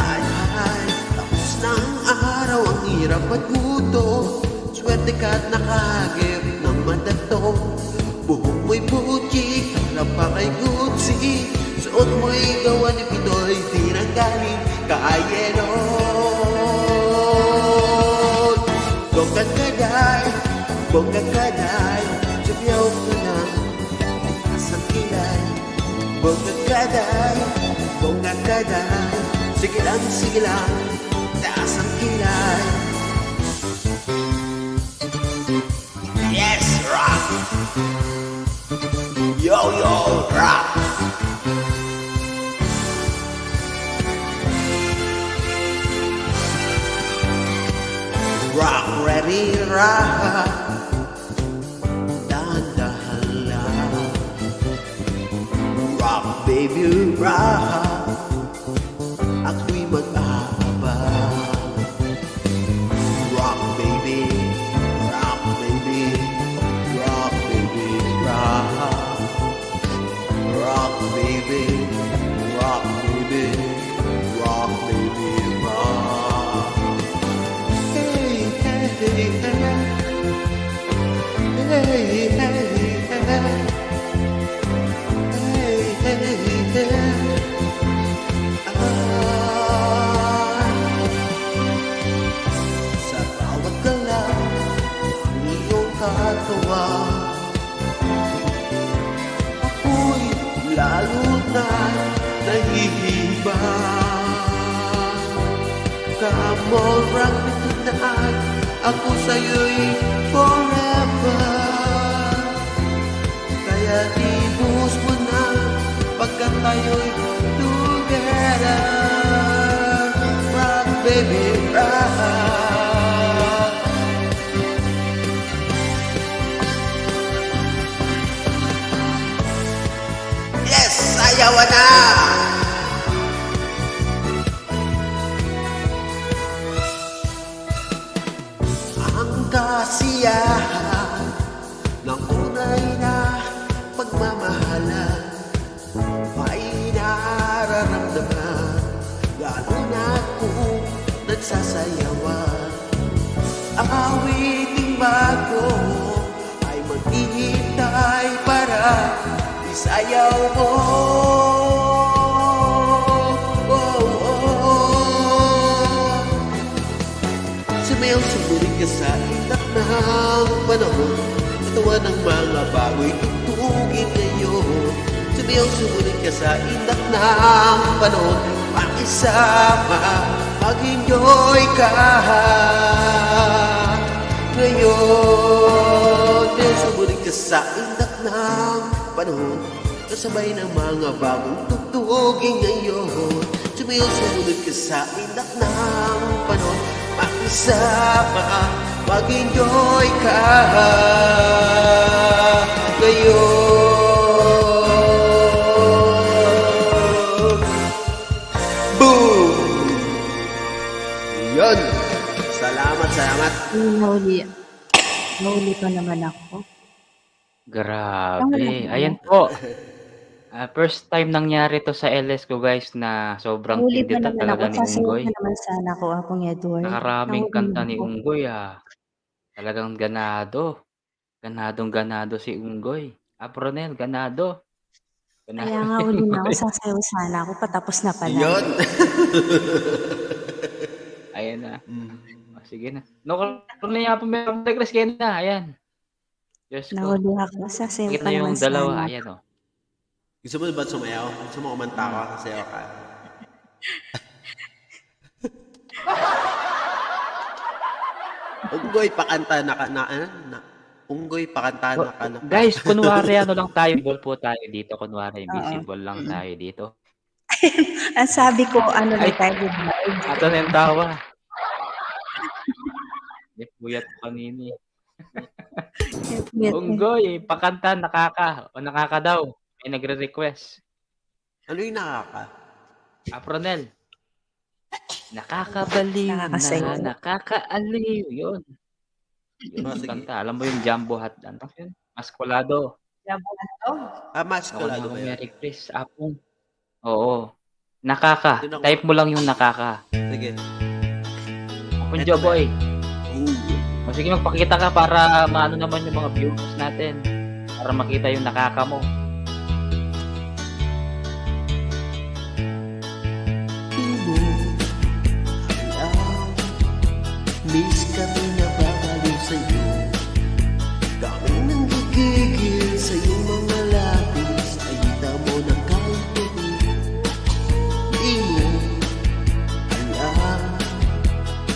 Speaker 7: Tapos na ang araw, ang hirap at guto. Swerte ka't nakagip ng madato. Buhok mo'y Gucci, talampa kay Gucci. Suot mo'y gawa ni Pinoy, di nang galing kay Eloy. Bongga kaday, sumiyaw ka lang, taas ang kilay. Bongga kaday, sige lang, taas ang kilay. Yes, rock! Yo, rock! Rock, ready, rock! Dahan-dahan lang. Rock, baby, rock! Ako'y mag-aabang. Rock, baby, rock, baby, rock, baby, rock. Rock, baby, rock, baby, rock, baby, rock. Hey, hey, hey, hey, hey, sa bawat galaw ang iyong katawa, ako'y lalo na nahihibang. Come on, rock me tonight, ako sa'yo'y forever. Kaya ibus mo na pagkat tayo'y together. Rock, baby, rock. isayaw mo. Sumayaw sumulit ka sa itak ng panahon, katawan ng mga bago'y tugtugin ngayon. Sumayaw sumulit ka sa itak ng panahon, pakisama, mag-enjoy ka ngayon. Sumayaw sumulit ka sa itak ng panahon, kasabay ng mga bagong tugtugin ngayon. Sumayaw sumunod ka sa itak ng panahon, pakisama, mag-enjoy ka ngayon. Boom! Yun! Salamat.
Speaker 9: Nahuli pa naman ako.
Speaker 1: Grabe. Ayan po. First time nangyari to sa LS ko guys na sobrang
Speaker 9: Nahuli
Speaker 1: tindi
Speaker 9: pa naman ako.
Speaker 1: talaga ni
Speaker 9: Sasayaw
Speaker 1: Unggoy.
Speaker 9: pa naman sana ako, Apong Edward.
Speaker 1: Nakaraming
Speaker 9: Nahuli
Speaker 1: kanta
Speaker 9: na
Speaker 1: ni
Speaker 9: ako.
Speaker 1: Unggoy Talagang ganado. Ganado si Unggoy. Pronel, ganado.
Speaker 9: Kaya nga uli na ako, sasayaw sana ako, patapos na pala.
Speaker 7: Yun!
Speaker 1: Ayan na. Sige na. No, kung na po may request kayo na. Ayan. Diyos ko.
Speaker 9: Nahuli ako, sasayaw
Speaker 1: Kita
Speaker 9: pa
Speaker 1: yung
Speaker 9: naman
Speaker 1: dalawa.
Speaker 9: sana.
Speaker 1: Ayan o.
Speaker 7: Gusto mo ba sumayaw? Gusto mo kumanta ka? Sayaw ka? Unggoy, pakanta Unggoy, pakanta na.
Speaker 1: Guys, kunwari ano lang tayo. Ball po tayo dito. Kunwari visible lang tayo dito.
Speaker 9: Ang sabi ko, ano na tayo, diba?
Speaker 1: Ato na yung tawa. May puyat kanini. Unggoy, pakanta, nakaka daw. May nagre-request.
Speaker 7: Ano yung nakaka?
Speaker 1: Apronel. Nakakabaliw
Speaker 9: Nakakasayaw.
Speaker 1: na, nakakaaliw. Yun yung kanta. Alam mo yung Jumbo Hot. Ano yun? Maskulado.
Speaker 7: Maskulado
Speaker 1: Ako
Speaker 7: ba yun?
Speaker 1: Merry Chris. Apong. Oo. Nakaka. Type mo lang yung nakaka.
Speaker 7: Sige.
Speaker 1: Apong Joboy. O sige, magpakita ka para maano naman yung mga viewers natin. Para makita yung nakaka mo.
Speaker 7: Miss kami na babaliw sa'yo. Kami nang gigigil sa iyong mga lapis. Ayita mo na kahit di mo alam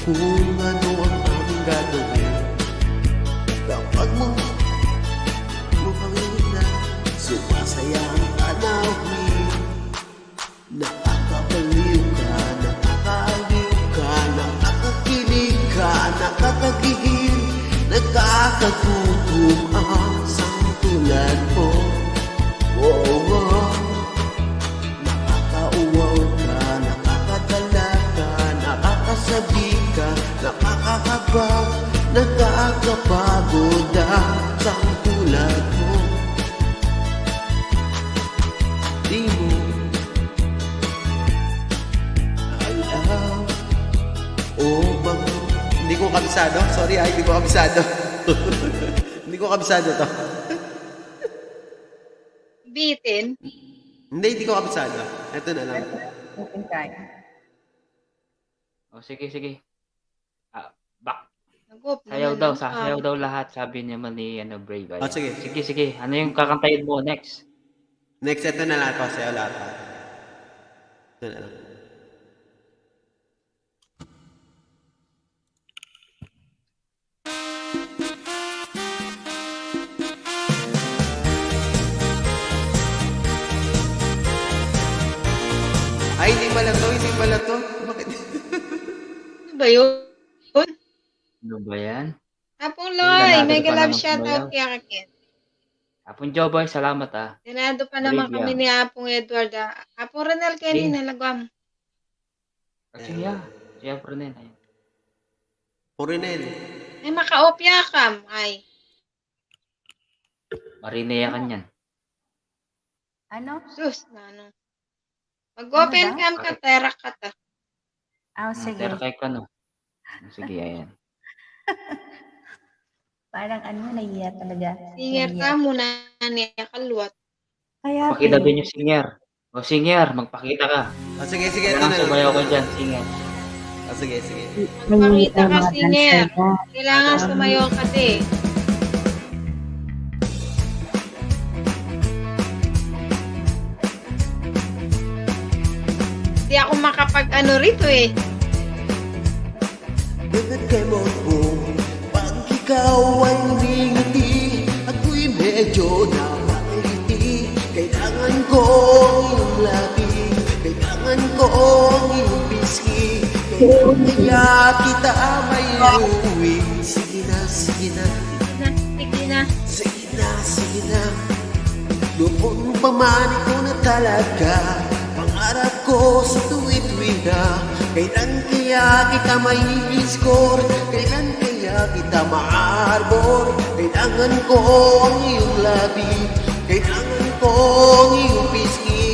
Speaker 7: kung ano ang aming gagawin. Kapag mo pangina, sumasaya ang tanawin. Nakakabaliw ka, nakakaaliw ka, nakakakilig ka, nakakagigil, nakakagutom ang sangtulad mo. Nakakauwaw ka, nakakadala ka, nakakasabi ka, nakakakabag, nakakapagod ang sangtulad mo. Di mo alam o bang hindi ko kabisado? Sorry hindi ko kabisado. Hindi ko kabisado to.
Speaker 12: Bitin.
Speaker 7: Hindi ko kabisado. Ito na lang.
Speaker 1: O sige. Back.
Speaker 12: Nagop
Speaker 1: Sayaw
Speaker 12: naman
Speaker 1: daw,
Speaker 12: ang
Speaker 1: sasayaw daw lahat. Sabi niya man ni Brave. Ayan.
Speaker 7: Sige.
Speaker 1: Sige. Ano yung kakantayin mo next?
Speaker 7: Next, ito na lang. Sayaw lahat. Ito na lang. Ay, hindi pala to. Bakit?
Speaker 12: Ano ba yun?
Speaker 1: Ano ba yan?
Speaker 12: Apong Loy,
Speaker 1: Ganado
Speaker 12: may
Speaker 1: pa
Speaker 12: galab
Speaker 1: naman
Speaker 12: shoutout
Speaker 1: sumayaw.
Speaker 12: kay Akin.
Speaker 1: Apong Joboy, salamat
Speaker 12: Ganado pa naman
Speaker 1: Brave
Speaker 12: kami
Speaker 1: yan.
Speaker 12: ni Apong Edward. Apong Renal Kenny
Speaker 1: Okay.
Speaker 12: nalagwam.
Speaker 1: Siya Pronel. Ayan.
Speaker 7: Purinel.
Speaker 12: Ay makaopya kam. Ay.
Speaker 1: Marinea kanyan.
Speaker 9: Ano?
Speaker 12: Sus na ano. Mag-open
Speaker 9: daw?
Speaker 12: cam ka, terak ka ta.
Speaker 9: Sige.
Speaker 1: Pero kay ka no. Sige, ayan.
Speaker 9: Parang ano, nahiya talaga.
Speaker 12: Singer ka muna niya kalwat.
Speaker 2: Kaya
Speaker 1: Pakita din yung singer. O singer, magpakita ka.
Speaker 3: Sige,
Speaker 1: Kailangan sumayaw ka dyan, singer.
Speaker 3: Sige.
Speaker 12: Magpakita ka, singer. Kailangan sumayaw ka din. Hindi ako makapag-ano rito eh.
Speaker 7: Agad kay mo, pag ikaw ay umingiti, ako'y medyo nakakiliti. Kailangan ko ang iyong labi, kailangan ko ang iyong pisngi. Kaya kita may uuwi. Sige na,
Speaker 12: Sige na.
Speaker 7: sige na. Noon pa man ikaw na talaga, pangarap ko sa tuwi-tuwi na. Kailan kaya kita mai-score? Kailan kaya kita ma-arbor? Kailangan ko ang iyong labi, kailangan ko ang iyong pisngi.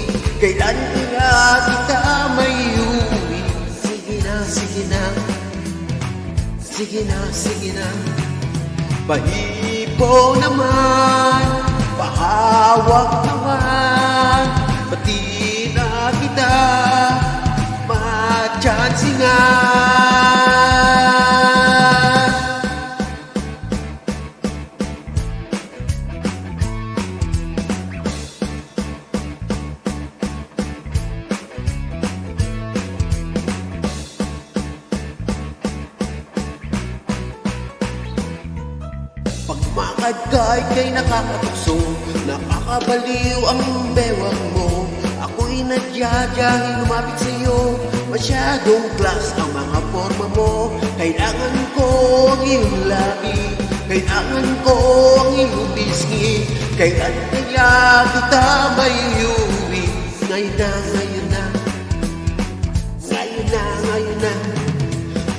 Speaker 7: Kailan kaya kita mai-uwi? Sige na. Pahipo naman, pahawak naman, pati na kita matyansingan. Pagmakad ka ika'y nakakatukso, nakakabaliw ang bewang mo. Ako'y nadyadyahin lumapit sa'yo, masyadong class ang mga forma mo. Kailangan ko ang iyong labi, kailangan ko ang iyong pisngi. Kailan kaya kita may uwi? Ngayon na.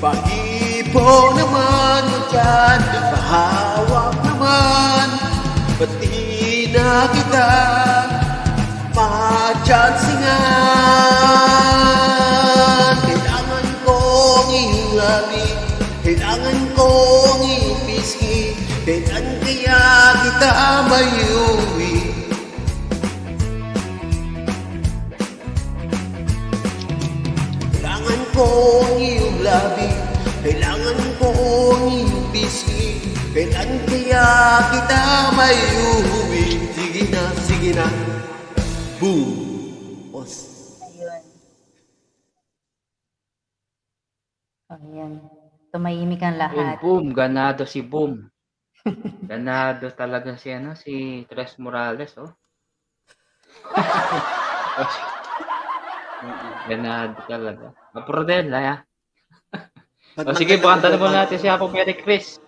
Speaker 7: Pahipo naman mo dyan, pahawak naman, pati na kita matyansingan. Kailangan ko ang iyong labi, kailangan ko ang iyong pisngi. Kailan kaya kita may uwi? Kailangan ko ang iyong labi, kailangan ko ang iyong pisngi. Kailan kaya kita may uwi? Sige na. Boom! Os.
Speaker 9: Ayun. Ayan. Tumahimik ang lahat.
Speaker 1: Boom, ganado si Boom. Ganado talaga si Tres Morales, oh. Ganado talaga. Aprodel, ha? O sige, pakantayin muna natin si Apo Merry Chris.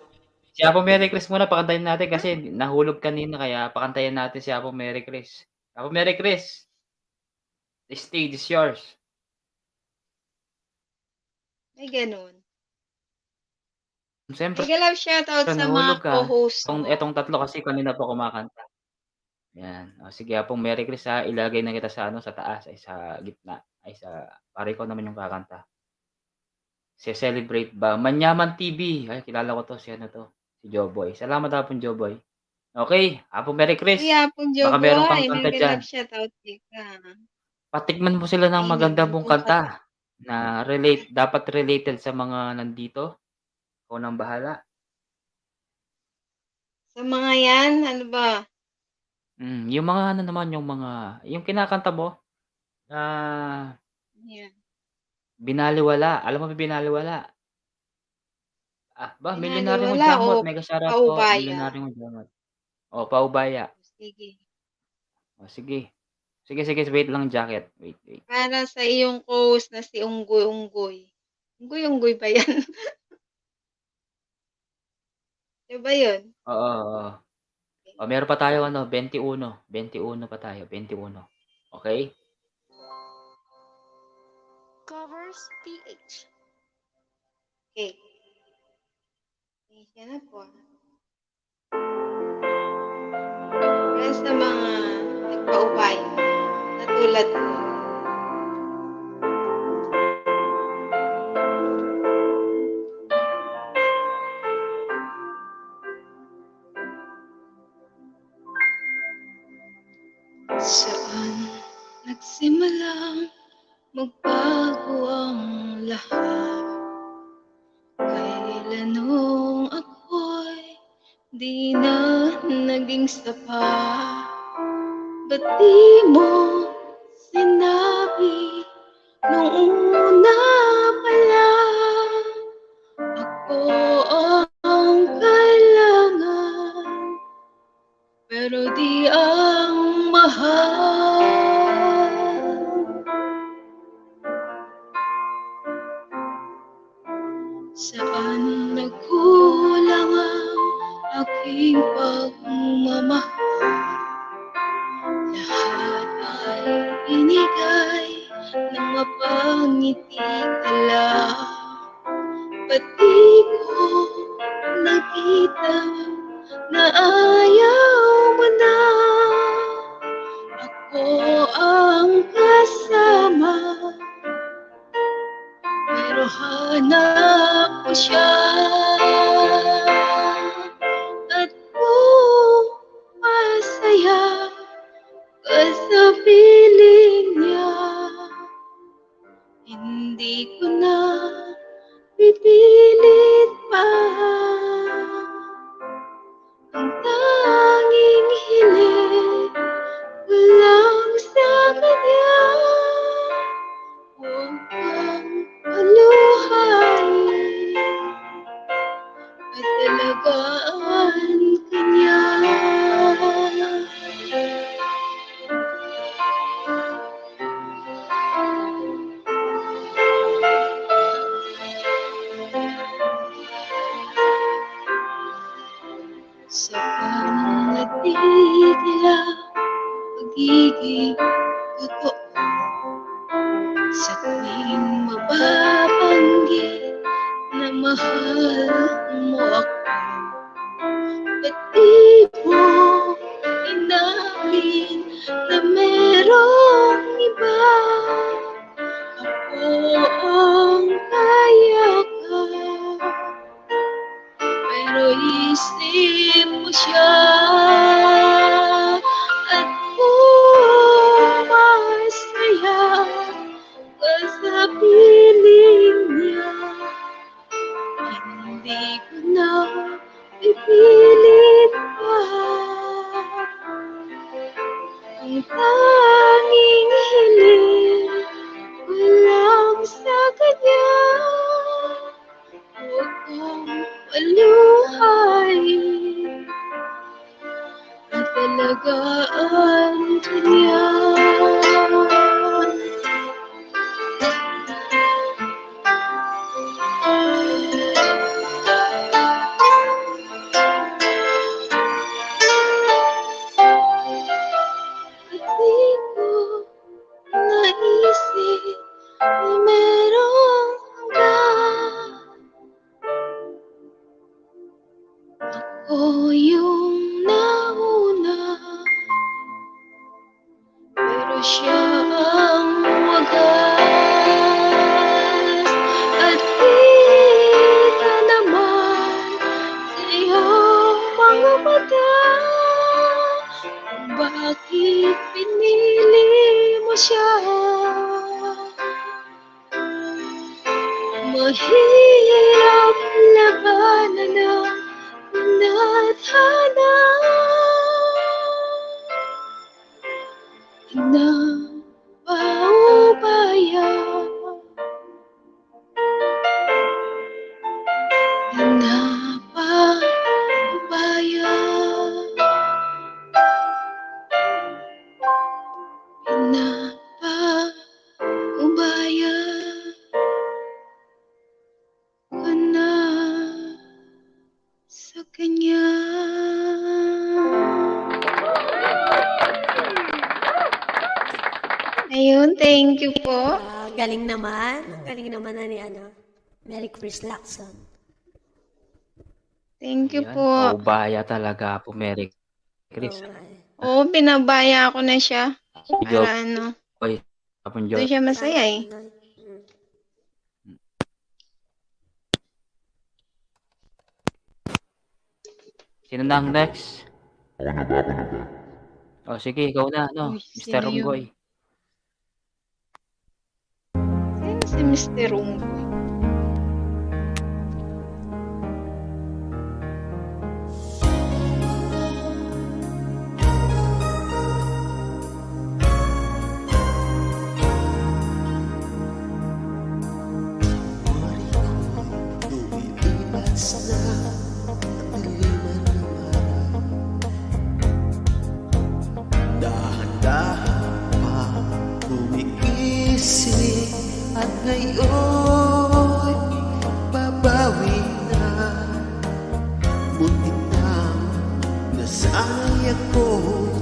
Speaker 1: Si Apo Merry Chris muna, pakantayin natin kasi nahulog kanina, kaya pakantayin natin si Apo Merry Chris. Apo Merry Chris, the stage is yours.
Speaker 12: May ganun.
Speaker 1: Siyempre,
Speaker 12: Mega love shoutout sa mga
Speaker 1: nahulog ka.
Speaker 12: co-host
Speaker 1: Etong tatlo kasi kanina pa kumakanta. Yan. O sige, Apo Merry Chris, ha, ilagay na kita sa sa taas, ay sa gitna, ay sa, para ikaw naman yung kakanta. Celebrate ba? Manyaman TV. Ay, kilala ko to. Si Joboy. Salamat, Apong Joboy. Okay, Apo Merry Chris.
Speaker 12: Kaya po,
Speaker 1: Baka meron pang
Speaker 12: Joboy,
Speaker 1: kanta
Speaker 12: mega
Speaker 1: dyan.
Speaker 12: love shoutout ka.
Speaker 1: Patikman mo sila ng
Speaker 12: Ay,
Speaker 1: maganda
Speaker 12: hindi
Speaker 1: mong
Speaker 12: po
Speaker 1: kanta na dapat related sa mga nandito. Ikaw nang bahala.
Speaker 12: Sa mga yan, ano ba?
Speaker 1: Yung mga naman, yung kinakanta mo,
Speaker 12: Yan.
Speaker 1: Binaliwala. Alam mo ba Binaliwala? Milyonaryo mo
Speaker 12: Binaliwala
Speaker 1: Jamot.
Speaker 12: o
Speaker 1: Mega shoutout po.
Speaker 12: paubaya?
Speaker 1: Milyonaryo mo Jamot. O, paubaya.
Speaker 12: Sige.
Speaker 1: O, sige. Sige, wait lang, jacket. Wait.
Speaker 12: Para sa iyong host na si Unggoy. Unggoy ba yan? Diba yun?
Speaker 1: Oo. O, meron pa tayo 21. 21 pa tayo. 21. Okay?
Speaker 12: Covers PH. Okay. Yan na po. Yan sa mga nagpaubay na tulad ko. Saan nagsimulang magbago ang lahat? Kailan nung ako'y di na naging sapat? Ba't di mo sinabi nung una pa lang? Ako ang kailangan, pero di ang mahal. Saan nagkulang ang aking pagmamahal? Lahat ay inigay nang mapangiti ka lang. Ba't di ko nakita na ayaw mo na? Ako ang kasama, pero hanap ko siya. At kung masaya ka sa piling niya, hindi ko na pipilit pa. Ang tanging hiling ko lang sa kanya, huwag kang paluhain at alagaan ka niya. Sa panatigla pagiging totoo, sa tuwing mababanggit na mahal mo ako, ba't di mo inamin na merong iba? Ako ang kayakap, pero isip mo siya. At kung masaya ka sa piling niya, hindi ko na pipilit pa. Ang tanging hiling ko lang sa kanya, huwag kang paluhain at alagaan ka niya. At di ko naisip na merong hanggan. Ako yung nauna, pero siya ang wagas. At kita naman sa iyong mga mata kung bakit pinili mo siya. Mahirap labanan ang tadhana na paubaya, na paubaya, na paubaya ka na sa kanya. Ayun, thank you po.
Speaker 5: Galing naman. Galing naman na ni Mary Chris Lacson.
Speaker 12: Thank you
Speaker 1: Ayan,
Speaker 12: po.
Speaker 1: paubaya talaga po, Mary Chris.
Speaker 12: Oo, pinabaya ko na siya.
Speaker 1: Sigaw
Speaker 12: Para ano,
Speaker 1: ko tapon
Speaker 12: doon siya masaya eh.
Speaker 1: Sino na ang next? O sige, ikaw na, ano,
Speaker 12: Uy,
Speaker 1: Mr.
Speaker 12: sino yun?
Speaker 1: Unggoy.
Speaker 12: Sino si Mr. Unggoy?
Speaker 7: Lumilipas na ang diliman ng araw. Dahan-dahan pa kumigising at ngayon babawi na. Muntik na nasanay ako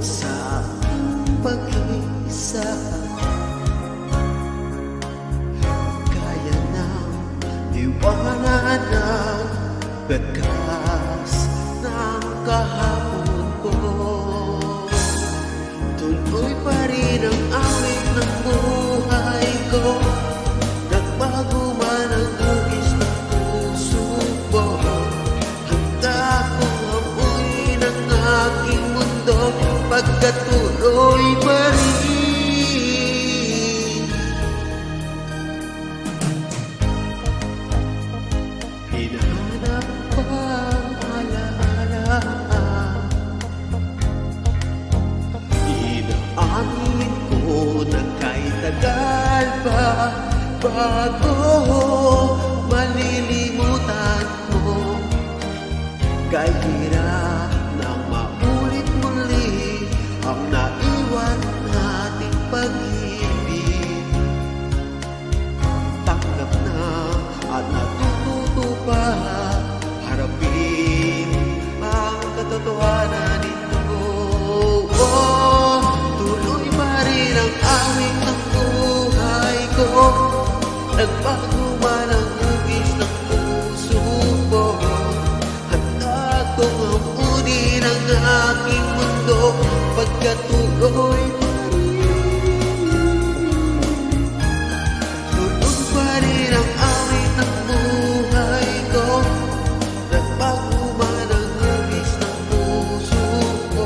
Speaker 7: sa aking pag-iisa. Kaya na iwanan ang bakas ng kahapon ko. Tuloy pa rin ang awit ng buhay ko. Nagbago man ang hugis ng puso ko. Handa kong amuin ang aking mundo pagkatuloy pa rin. Hinahanap ko ang alaala. Inaamin ko na kahit tagal pa bago malilimutan mo. Kahit hirap nang maulit muli ang naiwan nating pag-ibig. Tanggap na at natututo pa harapin ang katotohanan nito. Tuloy pa rin ang awit ng buhay ko. Nagbago man ang hugis ng puso ko. Handa kong amunin ang aking mundo pagkatuloy pa rin. Tuloy pa rin ang awit ng buhay ko. Nagbago man ang hugis ng puso ko.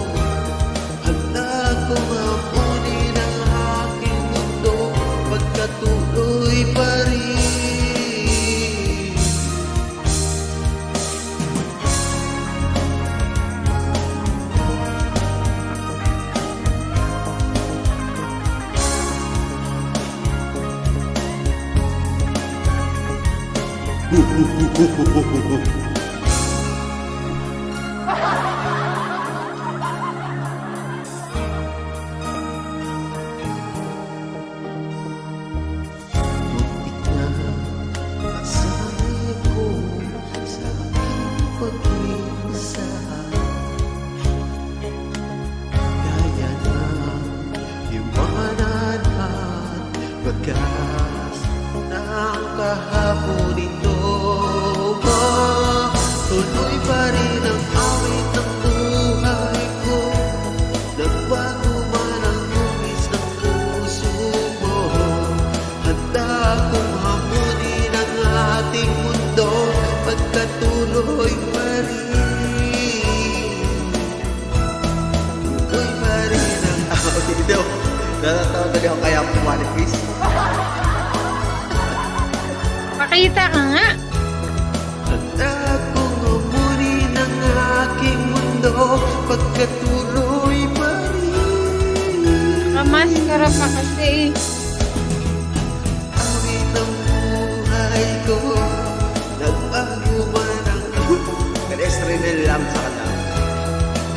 Speaker 7: Handa kong amunin ang aking mundo pagkatuloy pa rin. Muntik na masanay ako sa aking pag-iisa. Kaya na iwanan at bagas ng kahapon ito. Tuloy pa rin ang awit ng buhay ko. Nagbago man ang hugis ng puso mo. Handa kong hamunin ang ating mundo pagkatuloy pa rin. Tuloy pa rin ang awit ito. Natatawa talaga ako kaya pumalit, Chris.
Speaker 12: Pakita ka nga.
Speaker 7: Handa kong hamunin ang aking mundo pagkatuloy pa rin.
Speaker 12: Nakamaskara pa kasi.
Speaker 7: Awit ng buhay ko. Nagbago man ang Estrenel lang sa kanila.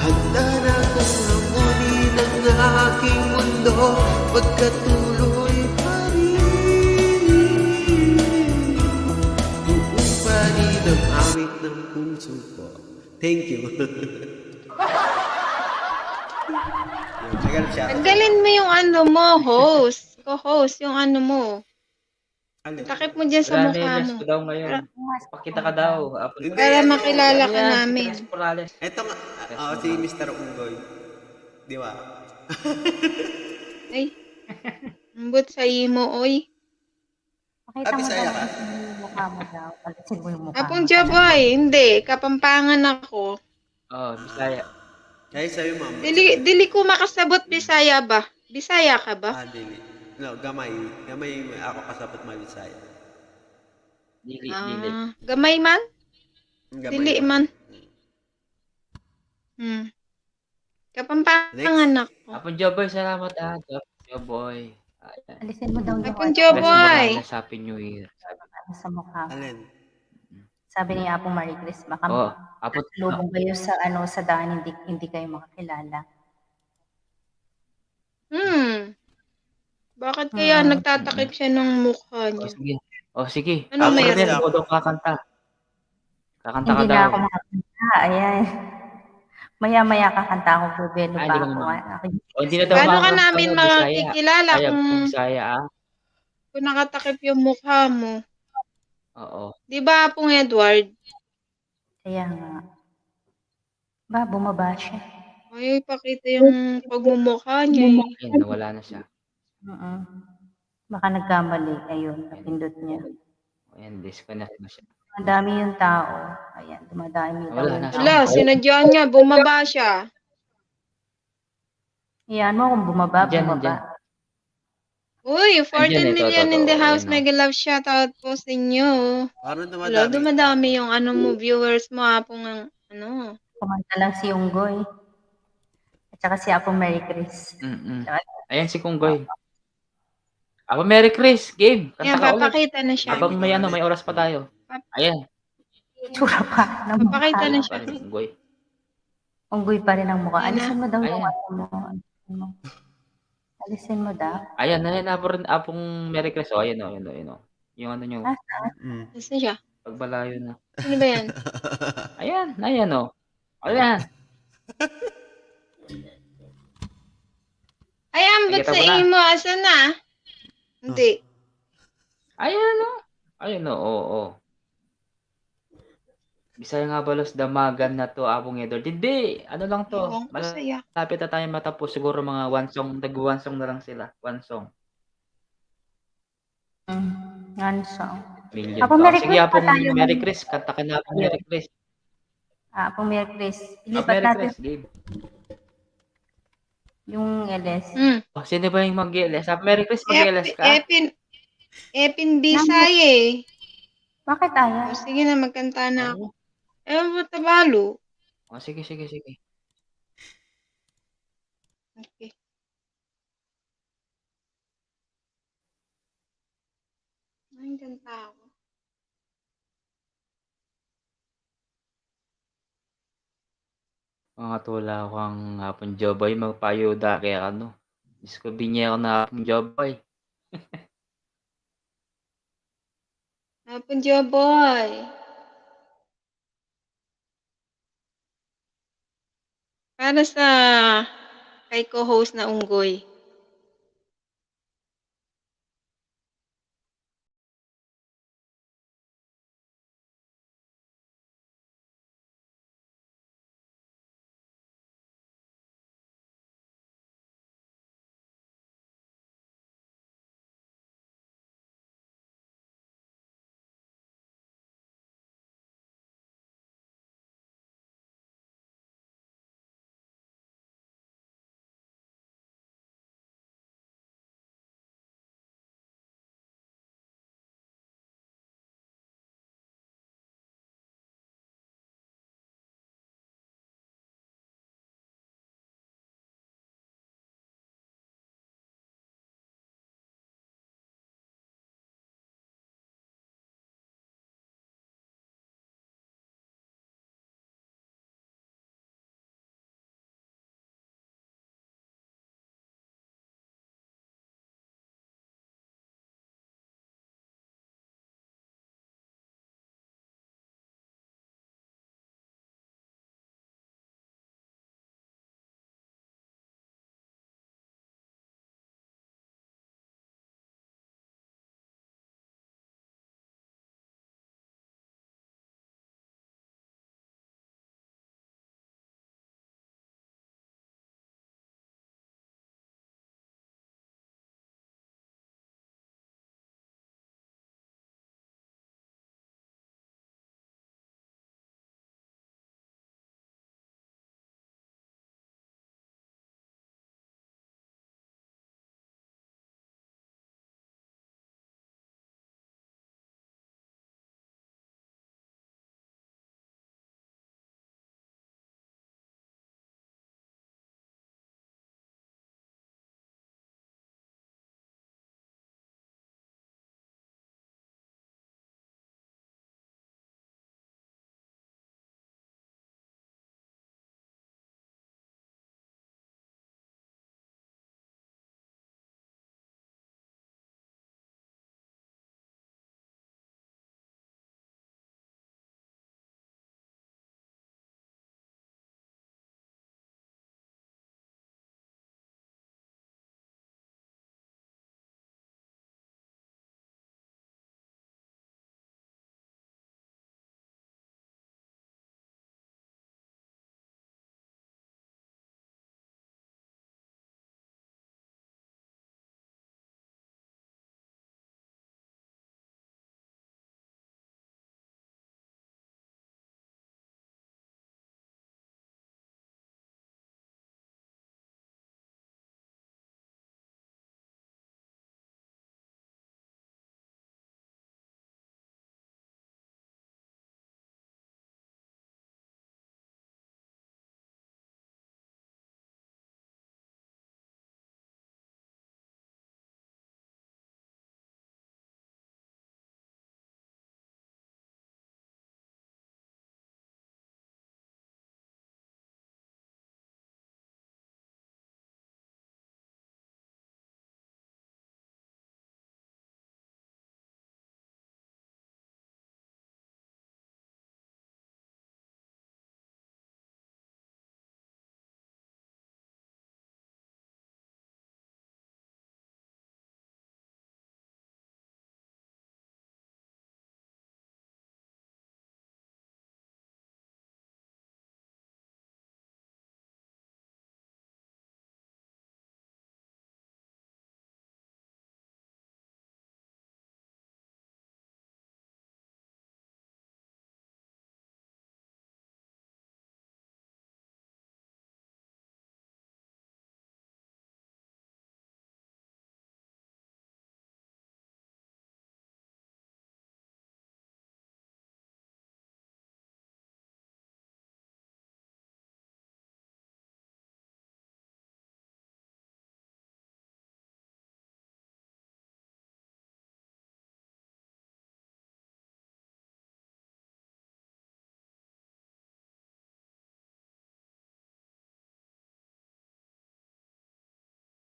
Speaker 7: Handa na kong hamunin ang aking mundo pagkatuloy pa rin. Tuloy pa rin ang awit ng puso ko. Thank you.
Speaker 12: Tanggalin mo yung ano mo, host. Co-host, yung ano mo. Takip mo dyan sa mukha
Speaker 1: Morales
Speaker 12: mo.
Speaker 1: ko daw ngayon. Pakita ka daw.
Speaker 12: Para makilala ka namin.
Speaker 1: Morales.
Speaker 3: Ito nga, si Mr. Unggoy. Di ba?
Speaker 12: Ay, ambot sa imo, oy.
Speaker 4: Pakita mo
Speaker 3: Bisaya
Speaker 4: daw
Speaker 3: ka?
Speaker 4: yung mukha mo daw. Palisin mo yung mukha
Speaker 12: Apong
Speaker 4: mo.
Speaker 12: Jaboy, hindi. Kapampangan ako.
Speaker 1: Oh, Bisaya.
Speaker 3: Kaya sa'yo, ma'am.
Speaker 12: Dili ko makasabot Bisaya ba? Bisaya ka ba?
Speaker 3: Dili. No, gamay. Gamay ako kasabot Malisaya.
Speaker 1: Dili.
Speaker 12: Gamay man?
Speaker 3: Gamay
Speaker 12: Dili man. Kapampangan ako.
Speaker 1: Apon Joboy, salamat Joboy. Ayan.
Speaker 9: Alisin mo daw yung
Speaker 12: Apon
Speaker 1: Bless
Speaker 12: Joboy.
Speaker 1: Morales, Happy New Year.
Speaker 9: sa mukha mo.
Speaker 3: Alin?
Speaker 9: Sabi ni Apong Marie Chris, baka
Speaker 1: Oh, apon
Speaker 9: lubong kayo sa daan, hindi kayo makakilala.
Speaker 12: Bakit kaya nagtatakip siya ng mukha niya?
Speaker 1: Sige.
Speaker 12: Ano meron?
Speaker 1: Rodel, ikaw daw kakanta. Kakanta ka
Speaker 9: Hindi
Speaker 1: daw.
Speaker 9: na ako makakanta. Ayan. Maya-maya kakanta ako, Rubelo
Speaker 1: Ay,
Speaker 9: pa
Speaker 1: hindi ka
Speaker 9: ako.
Speaker 1: naman. Hindi na daw
Speaker 12: Paano ka
Speaker 1: makakanta
Speaker 12: namin
Speaker 1: ng Bisaya.
Speaker 12: makikilala
Speaker 1: Ayaw
Speaker 12: kung
Speaker 1: kung Bisaya
Speaker 12: nakatakip yung mukha mo?
Speaker 1: Oo.
Speaker 12: Di ba, Pong Edward?
Speaker 9: Kaya nga. Bumaba siya.
Speaker 12: Ay, pakita yung pagmumukha niya eh.
Speaker 1: Ayun, nawala na siya.
Speaker 9: Baka nagkamali. Ayun, napindot niya.
Speaker 1: Ayan, disconnect na siya.
Speaker 9: Madami yung tao. Ayan, dumadami daw
Speaker 1: Wala
Speaker 9: yung
Speaker 1: na
Speaker 9: tao.
Speaker 12: Wala, sinadya niya, bumaba siya.
Speaker 9: Iyan mo kung bumaba.
Speaker 1: Nandyan.
Speaker 12: Uy, 14
Speaker 1: Andyan,
Speaker 12: million in the house.
Speaker 1: Ayun,
Speaker 12: Mega love shoutout po sa inyo.
Speaker 3: Parang
Speaker 12: Hello, dumadami yung mo, viewers mo, Apong
Speaker 9: Kumanta lang si Unggoy. At saka si Apong Mary Chris.
Speaker 1: Ayan si Kunggoy. Ako, Merry Chris, game. Kanta
Speaker 12: Yan,
Speaker 1: ka ulit.
Speaker 12: papakita na siya.
Speaker 1: Habang may oras pa tayo. Ayan.
Speaker 9: Tsura pa.
Speaker 12: Papakita na siya.
Speaker 1: Kunggoy.
Speaker 9: Unggoy pa rin ang mukha.
Speaker 12: Ayan
Speaker 9: Alisin mo daw yung
Speaker 1: Ayan.
Speaker 9: mo. Alisin mo daw.
Speaker 1: Ayan, Apong Merry Chris. O, ayan. Yung ano nyo.
Speaker 12: Nasaan siya?
Speaker 1: Pagbalayo na.
Speaker 12: Sino ba yan?
Speaker 1: Ayan o. Ayan.
Speaker 12: Ay, ambot
Speaker 1: Nakita
Speaker 12: sa
Speaker 1: mo na.
Speaker 12: imo. Asan na? Hindi.
Speaker 1: Ayan o. Bisaya nga balos damagan na to, Apong Edward. Hindi. Ano lang to.
Speaker 12: Ewan ko sa'yo.
Speaker 1: Malapit na tayo matapos. Siguro mga one song. One song na lang sila. One song.
Speaker 9: One song.
Speaker 1: Million.
Speaker 9: Apong Mary
Speaker 1: Sige,
Speaker 9: Chris,
Speaker 1: Apong
Speaker 9: tayo
Speaker 1: Mary
Speaker 9: mag-
Speaker 1: Chris. Kanta ka na, Apong Mary Chris.
Speaker 9: Apong Mary Chris.
Speaker 1: Apong
Speaker 9: Ilipat
Speaker 1: Mary
Speaker 9: natin
Speaker 1: Chris, game.
Speaker 9: yung LS.
Speaker 1: Sino ba yung mag-LS? Apong Mary Chris, mag-LS ka?
Speaker 12: Epin Bisaya eh.
Speaker 9: Bakit ayaw?
Speaker 12: Sige na, magkanta na ako. Ba't tabalo?
Speaker 1: Sige.
Speaker 12: Okay. Ay, kanta ako.
Speaker 1: Mga tula ko ang Apong Joboy. Magpayuda kaya ano. Diyos ko, binye ako na Apong Joboy.
Speaker 12: Apong Joboy. Para sa kay co-host na Unggoy.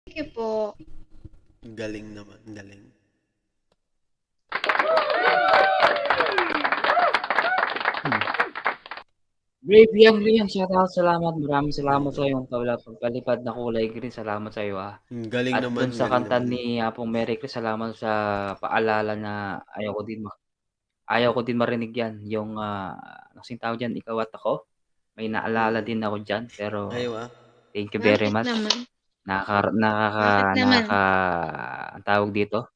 Speaker 12: Thank you po.
Speaker 3: Galing naman, galing.
Speaker 1: Brave Young Liam, shoutout, salamat. Maraming salamat sa iyong pagpalipad na kulay green. Salamat sa iyo, ah.
Speaker 3: Galing
Speaker 1: At
Speaker 3: naman,
Speaker 1: dun sa
Speaker 3: galing
Speaker 1: kanta
Speaker 3: naman.
Speaker 1: ni Apong Mary Chris, salamat sa paalala na ayaw ko din marinig yan. Yung, kasing tawag dyan, ikaw at ako. May naalala din ako dyan. Pero,
Speaker 3: Ayaw ah.
Speaker 1: thank you very
Speaker 12: Bakit
Speaker 1: much.
Speaker 12: naman?
Speaker 1: Nakaka,
Speaker 12: Bakit naman?
Speaker 1: ang tawag dito?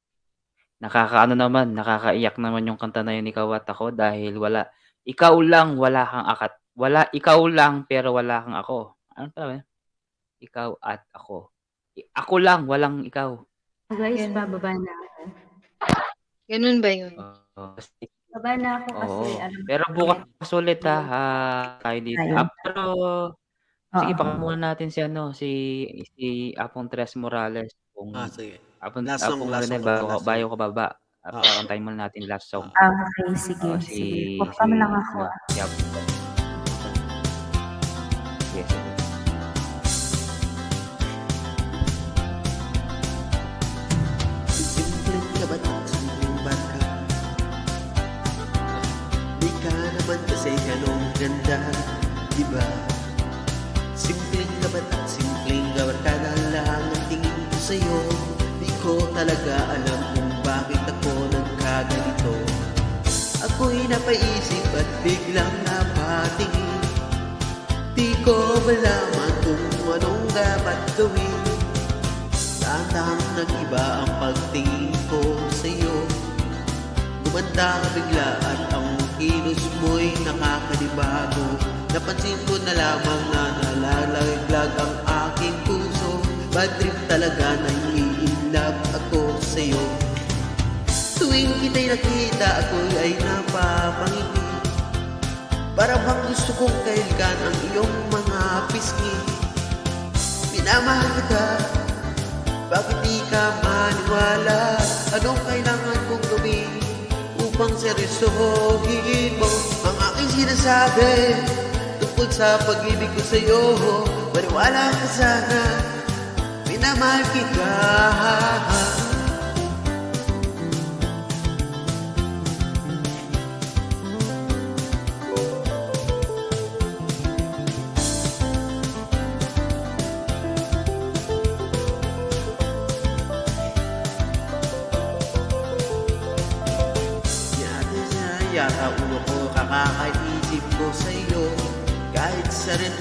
Speaker 1: Nakakaano naman, nakakaiyak naman yung kanta na yun, ikaw at ako, dahil ikaw lang, wala kang ikaw lang, pero wala kang ako. Ano tawag? Ikaw at ako. Ako lang, walang ikaw.
Speaker 9: Guys,
Speaker 12: Ganun.
Speaker 9: bababa na ako.
Speaker 12: Ganun ba yun?
Speaker 1: Oo.
Speaker 9: Baba na ako kasi
Speaker 1: Oo.
Speaker 9: alam
Speaker 1: Pero bukas ulit tayo dito.
Speaker 9: Ayun.
Speaker 1: Pero sige,
Speaker 9: Oo.
Speaker 1: baka muna natin si Apong Tres Morales. Kung
Speaker 3: Sige.
Speaker 1: Apong
Speaker 3: Last song
Speaker 1: Renel,
Speaker 3: ka, last
Speaker 1: bayo
Speaker 3: song.
Speaker 1: ka baba. Pakantayin muna natin last song.
Speaker 9: Okay, sige.
Speaker 1: Oo,
Speaker 9: Sige. Pukam lang ako.
Speaker 1: Yep. Yes.
Speaker 7: Simpleng kabataan, simpleng barka. Di ka naman kasi ganong ganda, diba? Simpleng kabataan, simpleng kabarkada lang ang tingin ko sa'yo. Di ko talaga alam kung bakit ako nagkaganito. Ako'y napaisip at biglang napatingin. Di ko malaman kung anong dapat gawin. Tandang nag-iba ang pagtingin ko sa'yo. Gumanda ka bigla at ang kilos mo'y nakakalibago. Napansin ko na lamang na nalalaglag ang aking puso. Bad trip talaga na i-inlove ako sa'yo. Tuwing kita'y nakita ako ay napapangiti. Para bang gusto kong kailgan ang iyong mga pisngi. Minamahal kita, bakit di ka maniwala? Anong kailangan kong gawin upang seryosohin mo ang aking sinasabi tungkol sa pag-ibig ko sa'yo? Maniwala ka sana, minamahal kita. Yata ulo ko, kakakaisip ko sa'yo. Kahit sa rin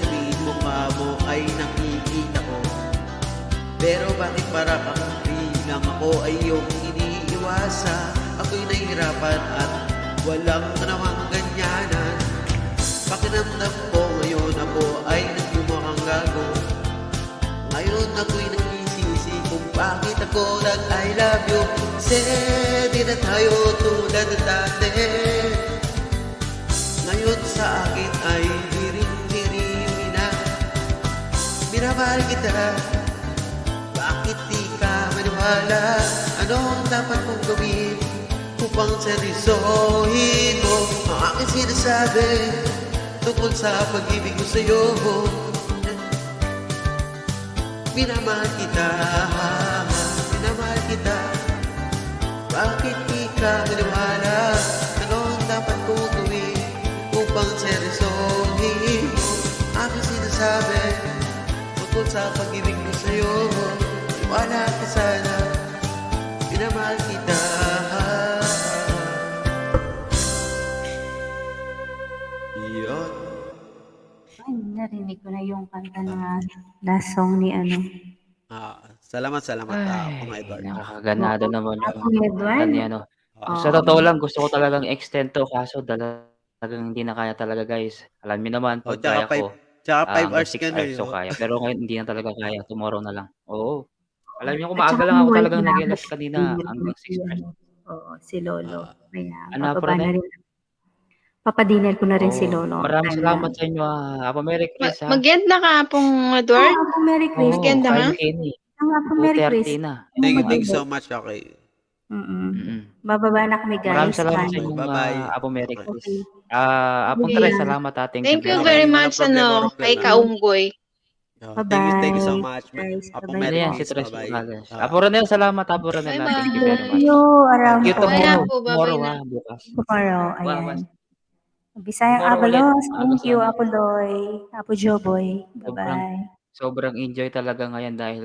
Speaker 7: mukha mo ay nakikita ko. Pero bakit para kang bilang ako ay iyong iniiwasa? Ako'y nahihirapan at walang namang ganyanan. Pakiramdam ko ngayon ako ay nagmumukhang gago. Ngayon ako'y nagsisisi kung bakit ako nag-I love you. Di na tayo tulad ng dati. Ngayon sa akin ay hiring-hirimi na. Minamahal kita, bakit di ka maniwala? Ano ang dapat kong gawin upang seryosohin mo ang aking sinasabi tungkol sa pag-ibig ko sa'yo? Minamahal kita, minamahal kita. Bakit di ka maniwala? Ano ang dapat kong gawin upang seryosohin mo aking sinasabi tungkol sa pag-ibig ko sa'yo? Wala ka sana, minamahal kita. Yun.
Speaker 9: Ay, narinig ko na yung kanta na last song ni ano.
Speaker 3: Salamat,
Speaker 1: Ay,
Speaker 3: Apong Edward.
Speaker 1: Nakaganado naman yung
Speaker 9: Apong Edward?
Speaker 1: kanta ni ano. Sa totoo lang, gusto ko talagang extend to, kaso talagang hindi na kaya talaga, guys. Alam niyo naman, pag kaya ko,
Speaker 3: Tsaka 5
Speaker 1: hanggang
Speaker 3: hours
Speaker 1: 6
Speaker 3: ka na
Speaker 1: hours so
Speaker 3: yun.
Speaker 1: kaya. Pero ngayon, hindi na talaga kaya. Tomorrow na lang. Oo. Alam niyo,
Speaker 9: At
Speaker 1: maaga
Speaker 9: saka
Speaker 1: lang ako
Speaker 9: yung
Speaker 1: talagang
Speaker 9: wife
Speaker 1: nag-live
Speaker 9: namin,
Speaker 1: kanina hanggang 6 hours.
Speaker 9: Oo, si Lolo. Kaya,
Speaker 1: Ano,
Speaker 9: bababa na
Speaker 1: Pranel?
Speaker 9: rin. Papadinner ko na rin si
Speaker 1: Oo.
Speaker 9: Lolo.
Speaker 1: Maraming
Speaker 9: Time
Speaker 1: salamat
Speaker 9: lang.
Speaker 1: sa inyo, Apo Merry Chris, ha.
Speaker 12: Mag-end na ka, Apong Edward?
Speaker 9: Ako, Merry
Speaker 1: Oo,
Speaker 9: Christmas.
Speaker 12: Maganda
Speaker 1: kaya
Speaker 12: nga?
Speaker 1: Kenny.
Speaker 9: Ang Ako, Merry
Speaker 1: 2:30
Speaker 9: Christmas.
Speaker 1: na.
Speaker 3: Thank you so much, okay.
Speaker 9: Bababa na kami, guys.
Speaker 1: Maraming salamat sa
Speaker 9: Bye.
Speaker 1: inyong
Speaker 3: Bye-bye.
Speaker 1: Apo Merry Chris.
Speaker 9: Okay.
Speaker 1: Apong
Speaker 9: Sige.
Speaker 1: Tres, salamat, thank
Speaker 12: Thank you
Speaker 1: very
Speaker 12: very
Speaker 1: much.
Speaker 12: much, ano, kay Kaunggoy.
Speaker 3: Thank you so
Speaker 2: Bye-bye,
Speaker 3: much.
Speaker 2: guys.
Speaker 3: Apo,
Speaker 2: Bye-bye
Speaker 3: Merry
Speaker 1: Ayan,
Speaker 2: po.
Speaker 1: si
Speaker 3: Christmas.
Speaker 1: Tres
Speaker 3: Bye-bye.
Speaker 1: Morales. Apo Ronel, salamat. Apo Ronel,
Speaker 12: Bye,
Speaker 1: thank you
Speaker 12: ma'am.
Speaker 1: very
Speaker 2: Thank
Speaker 1: much.
Speaker 2: you. Around
Speaker 1: Thank you
Speaker 2: po.
Speaker 12: Bye na
Speaker 1: tomorrow.
Speaker 12: po.
Speaker 1: Tomorrow,
Speaker 12: Bye-bye na.
Speaker 1: bukas.
Speaker 2: Tomorrow,
Speaker 1: Bukas.
Speaker 2: ayan. Bisayang
Speaker 1: Tomorrow ulit.
Speaker 2: Abalos.
Speaker 1: Aga
Speaker 2: Thank you,
Speaker 1: sana.
Speaker 2: Apo Loy. Apo Joboy.
Speaker 1: Sobrang,
Speaker 2: Bye-bye.
Speaker 1: sobrang enjoy talaga ngayon dahil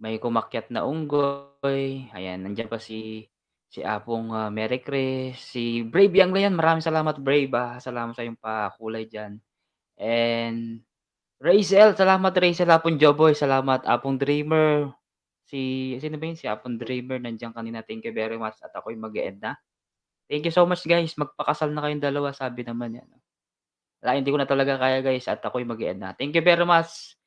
Speaker 1: may kumakyat na unggoy. Ayan, nandiyan pa si Apong Mary Chris, si Brave Young Lion. Maraming salamat, Brave. Salamat sa iyong pakulay dyan. And Rachel, salamat Rachel. Apong Joboy, salamat. Apong Dreamer. Sino ba yun? Si Apong Dreamer, nandiyan kanina. Thank you very much. At ako'y mag-e-end na. Thank you so much, guys. Magpakasal na kayong dalawa, sabi naman yan. Wala, hindi ko na talaga kaya, guys. At ako'y mag-e-end na. Thank you very much.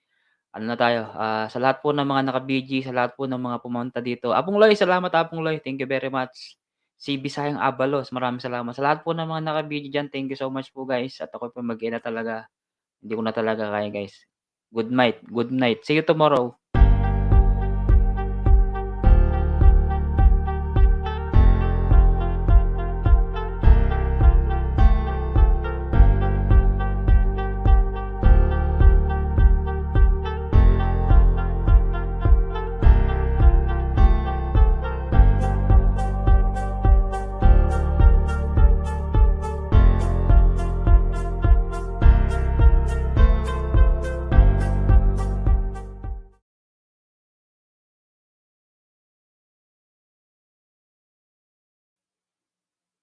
Speaker 1: Ano na tayo, sa lahat po ng mga naka-BG, sa lahat po ng mga pumunta dito. Apong Loy, salamat Apong Loy. Thank you very much. Si Bisayang Abalos, maraming salamat. Sa lahat po ng mga naka-BG dyan, thank you so much po, guys. At ako po mag-e-end na talaga. Hindi ko na talaga kaya, guys. Good night. Good night. See you tomorrow.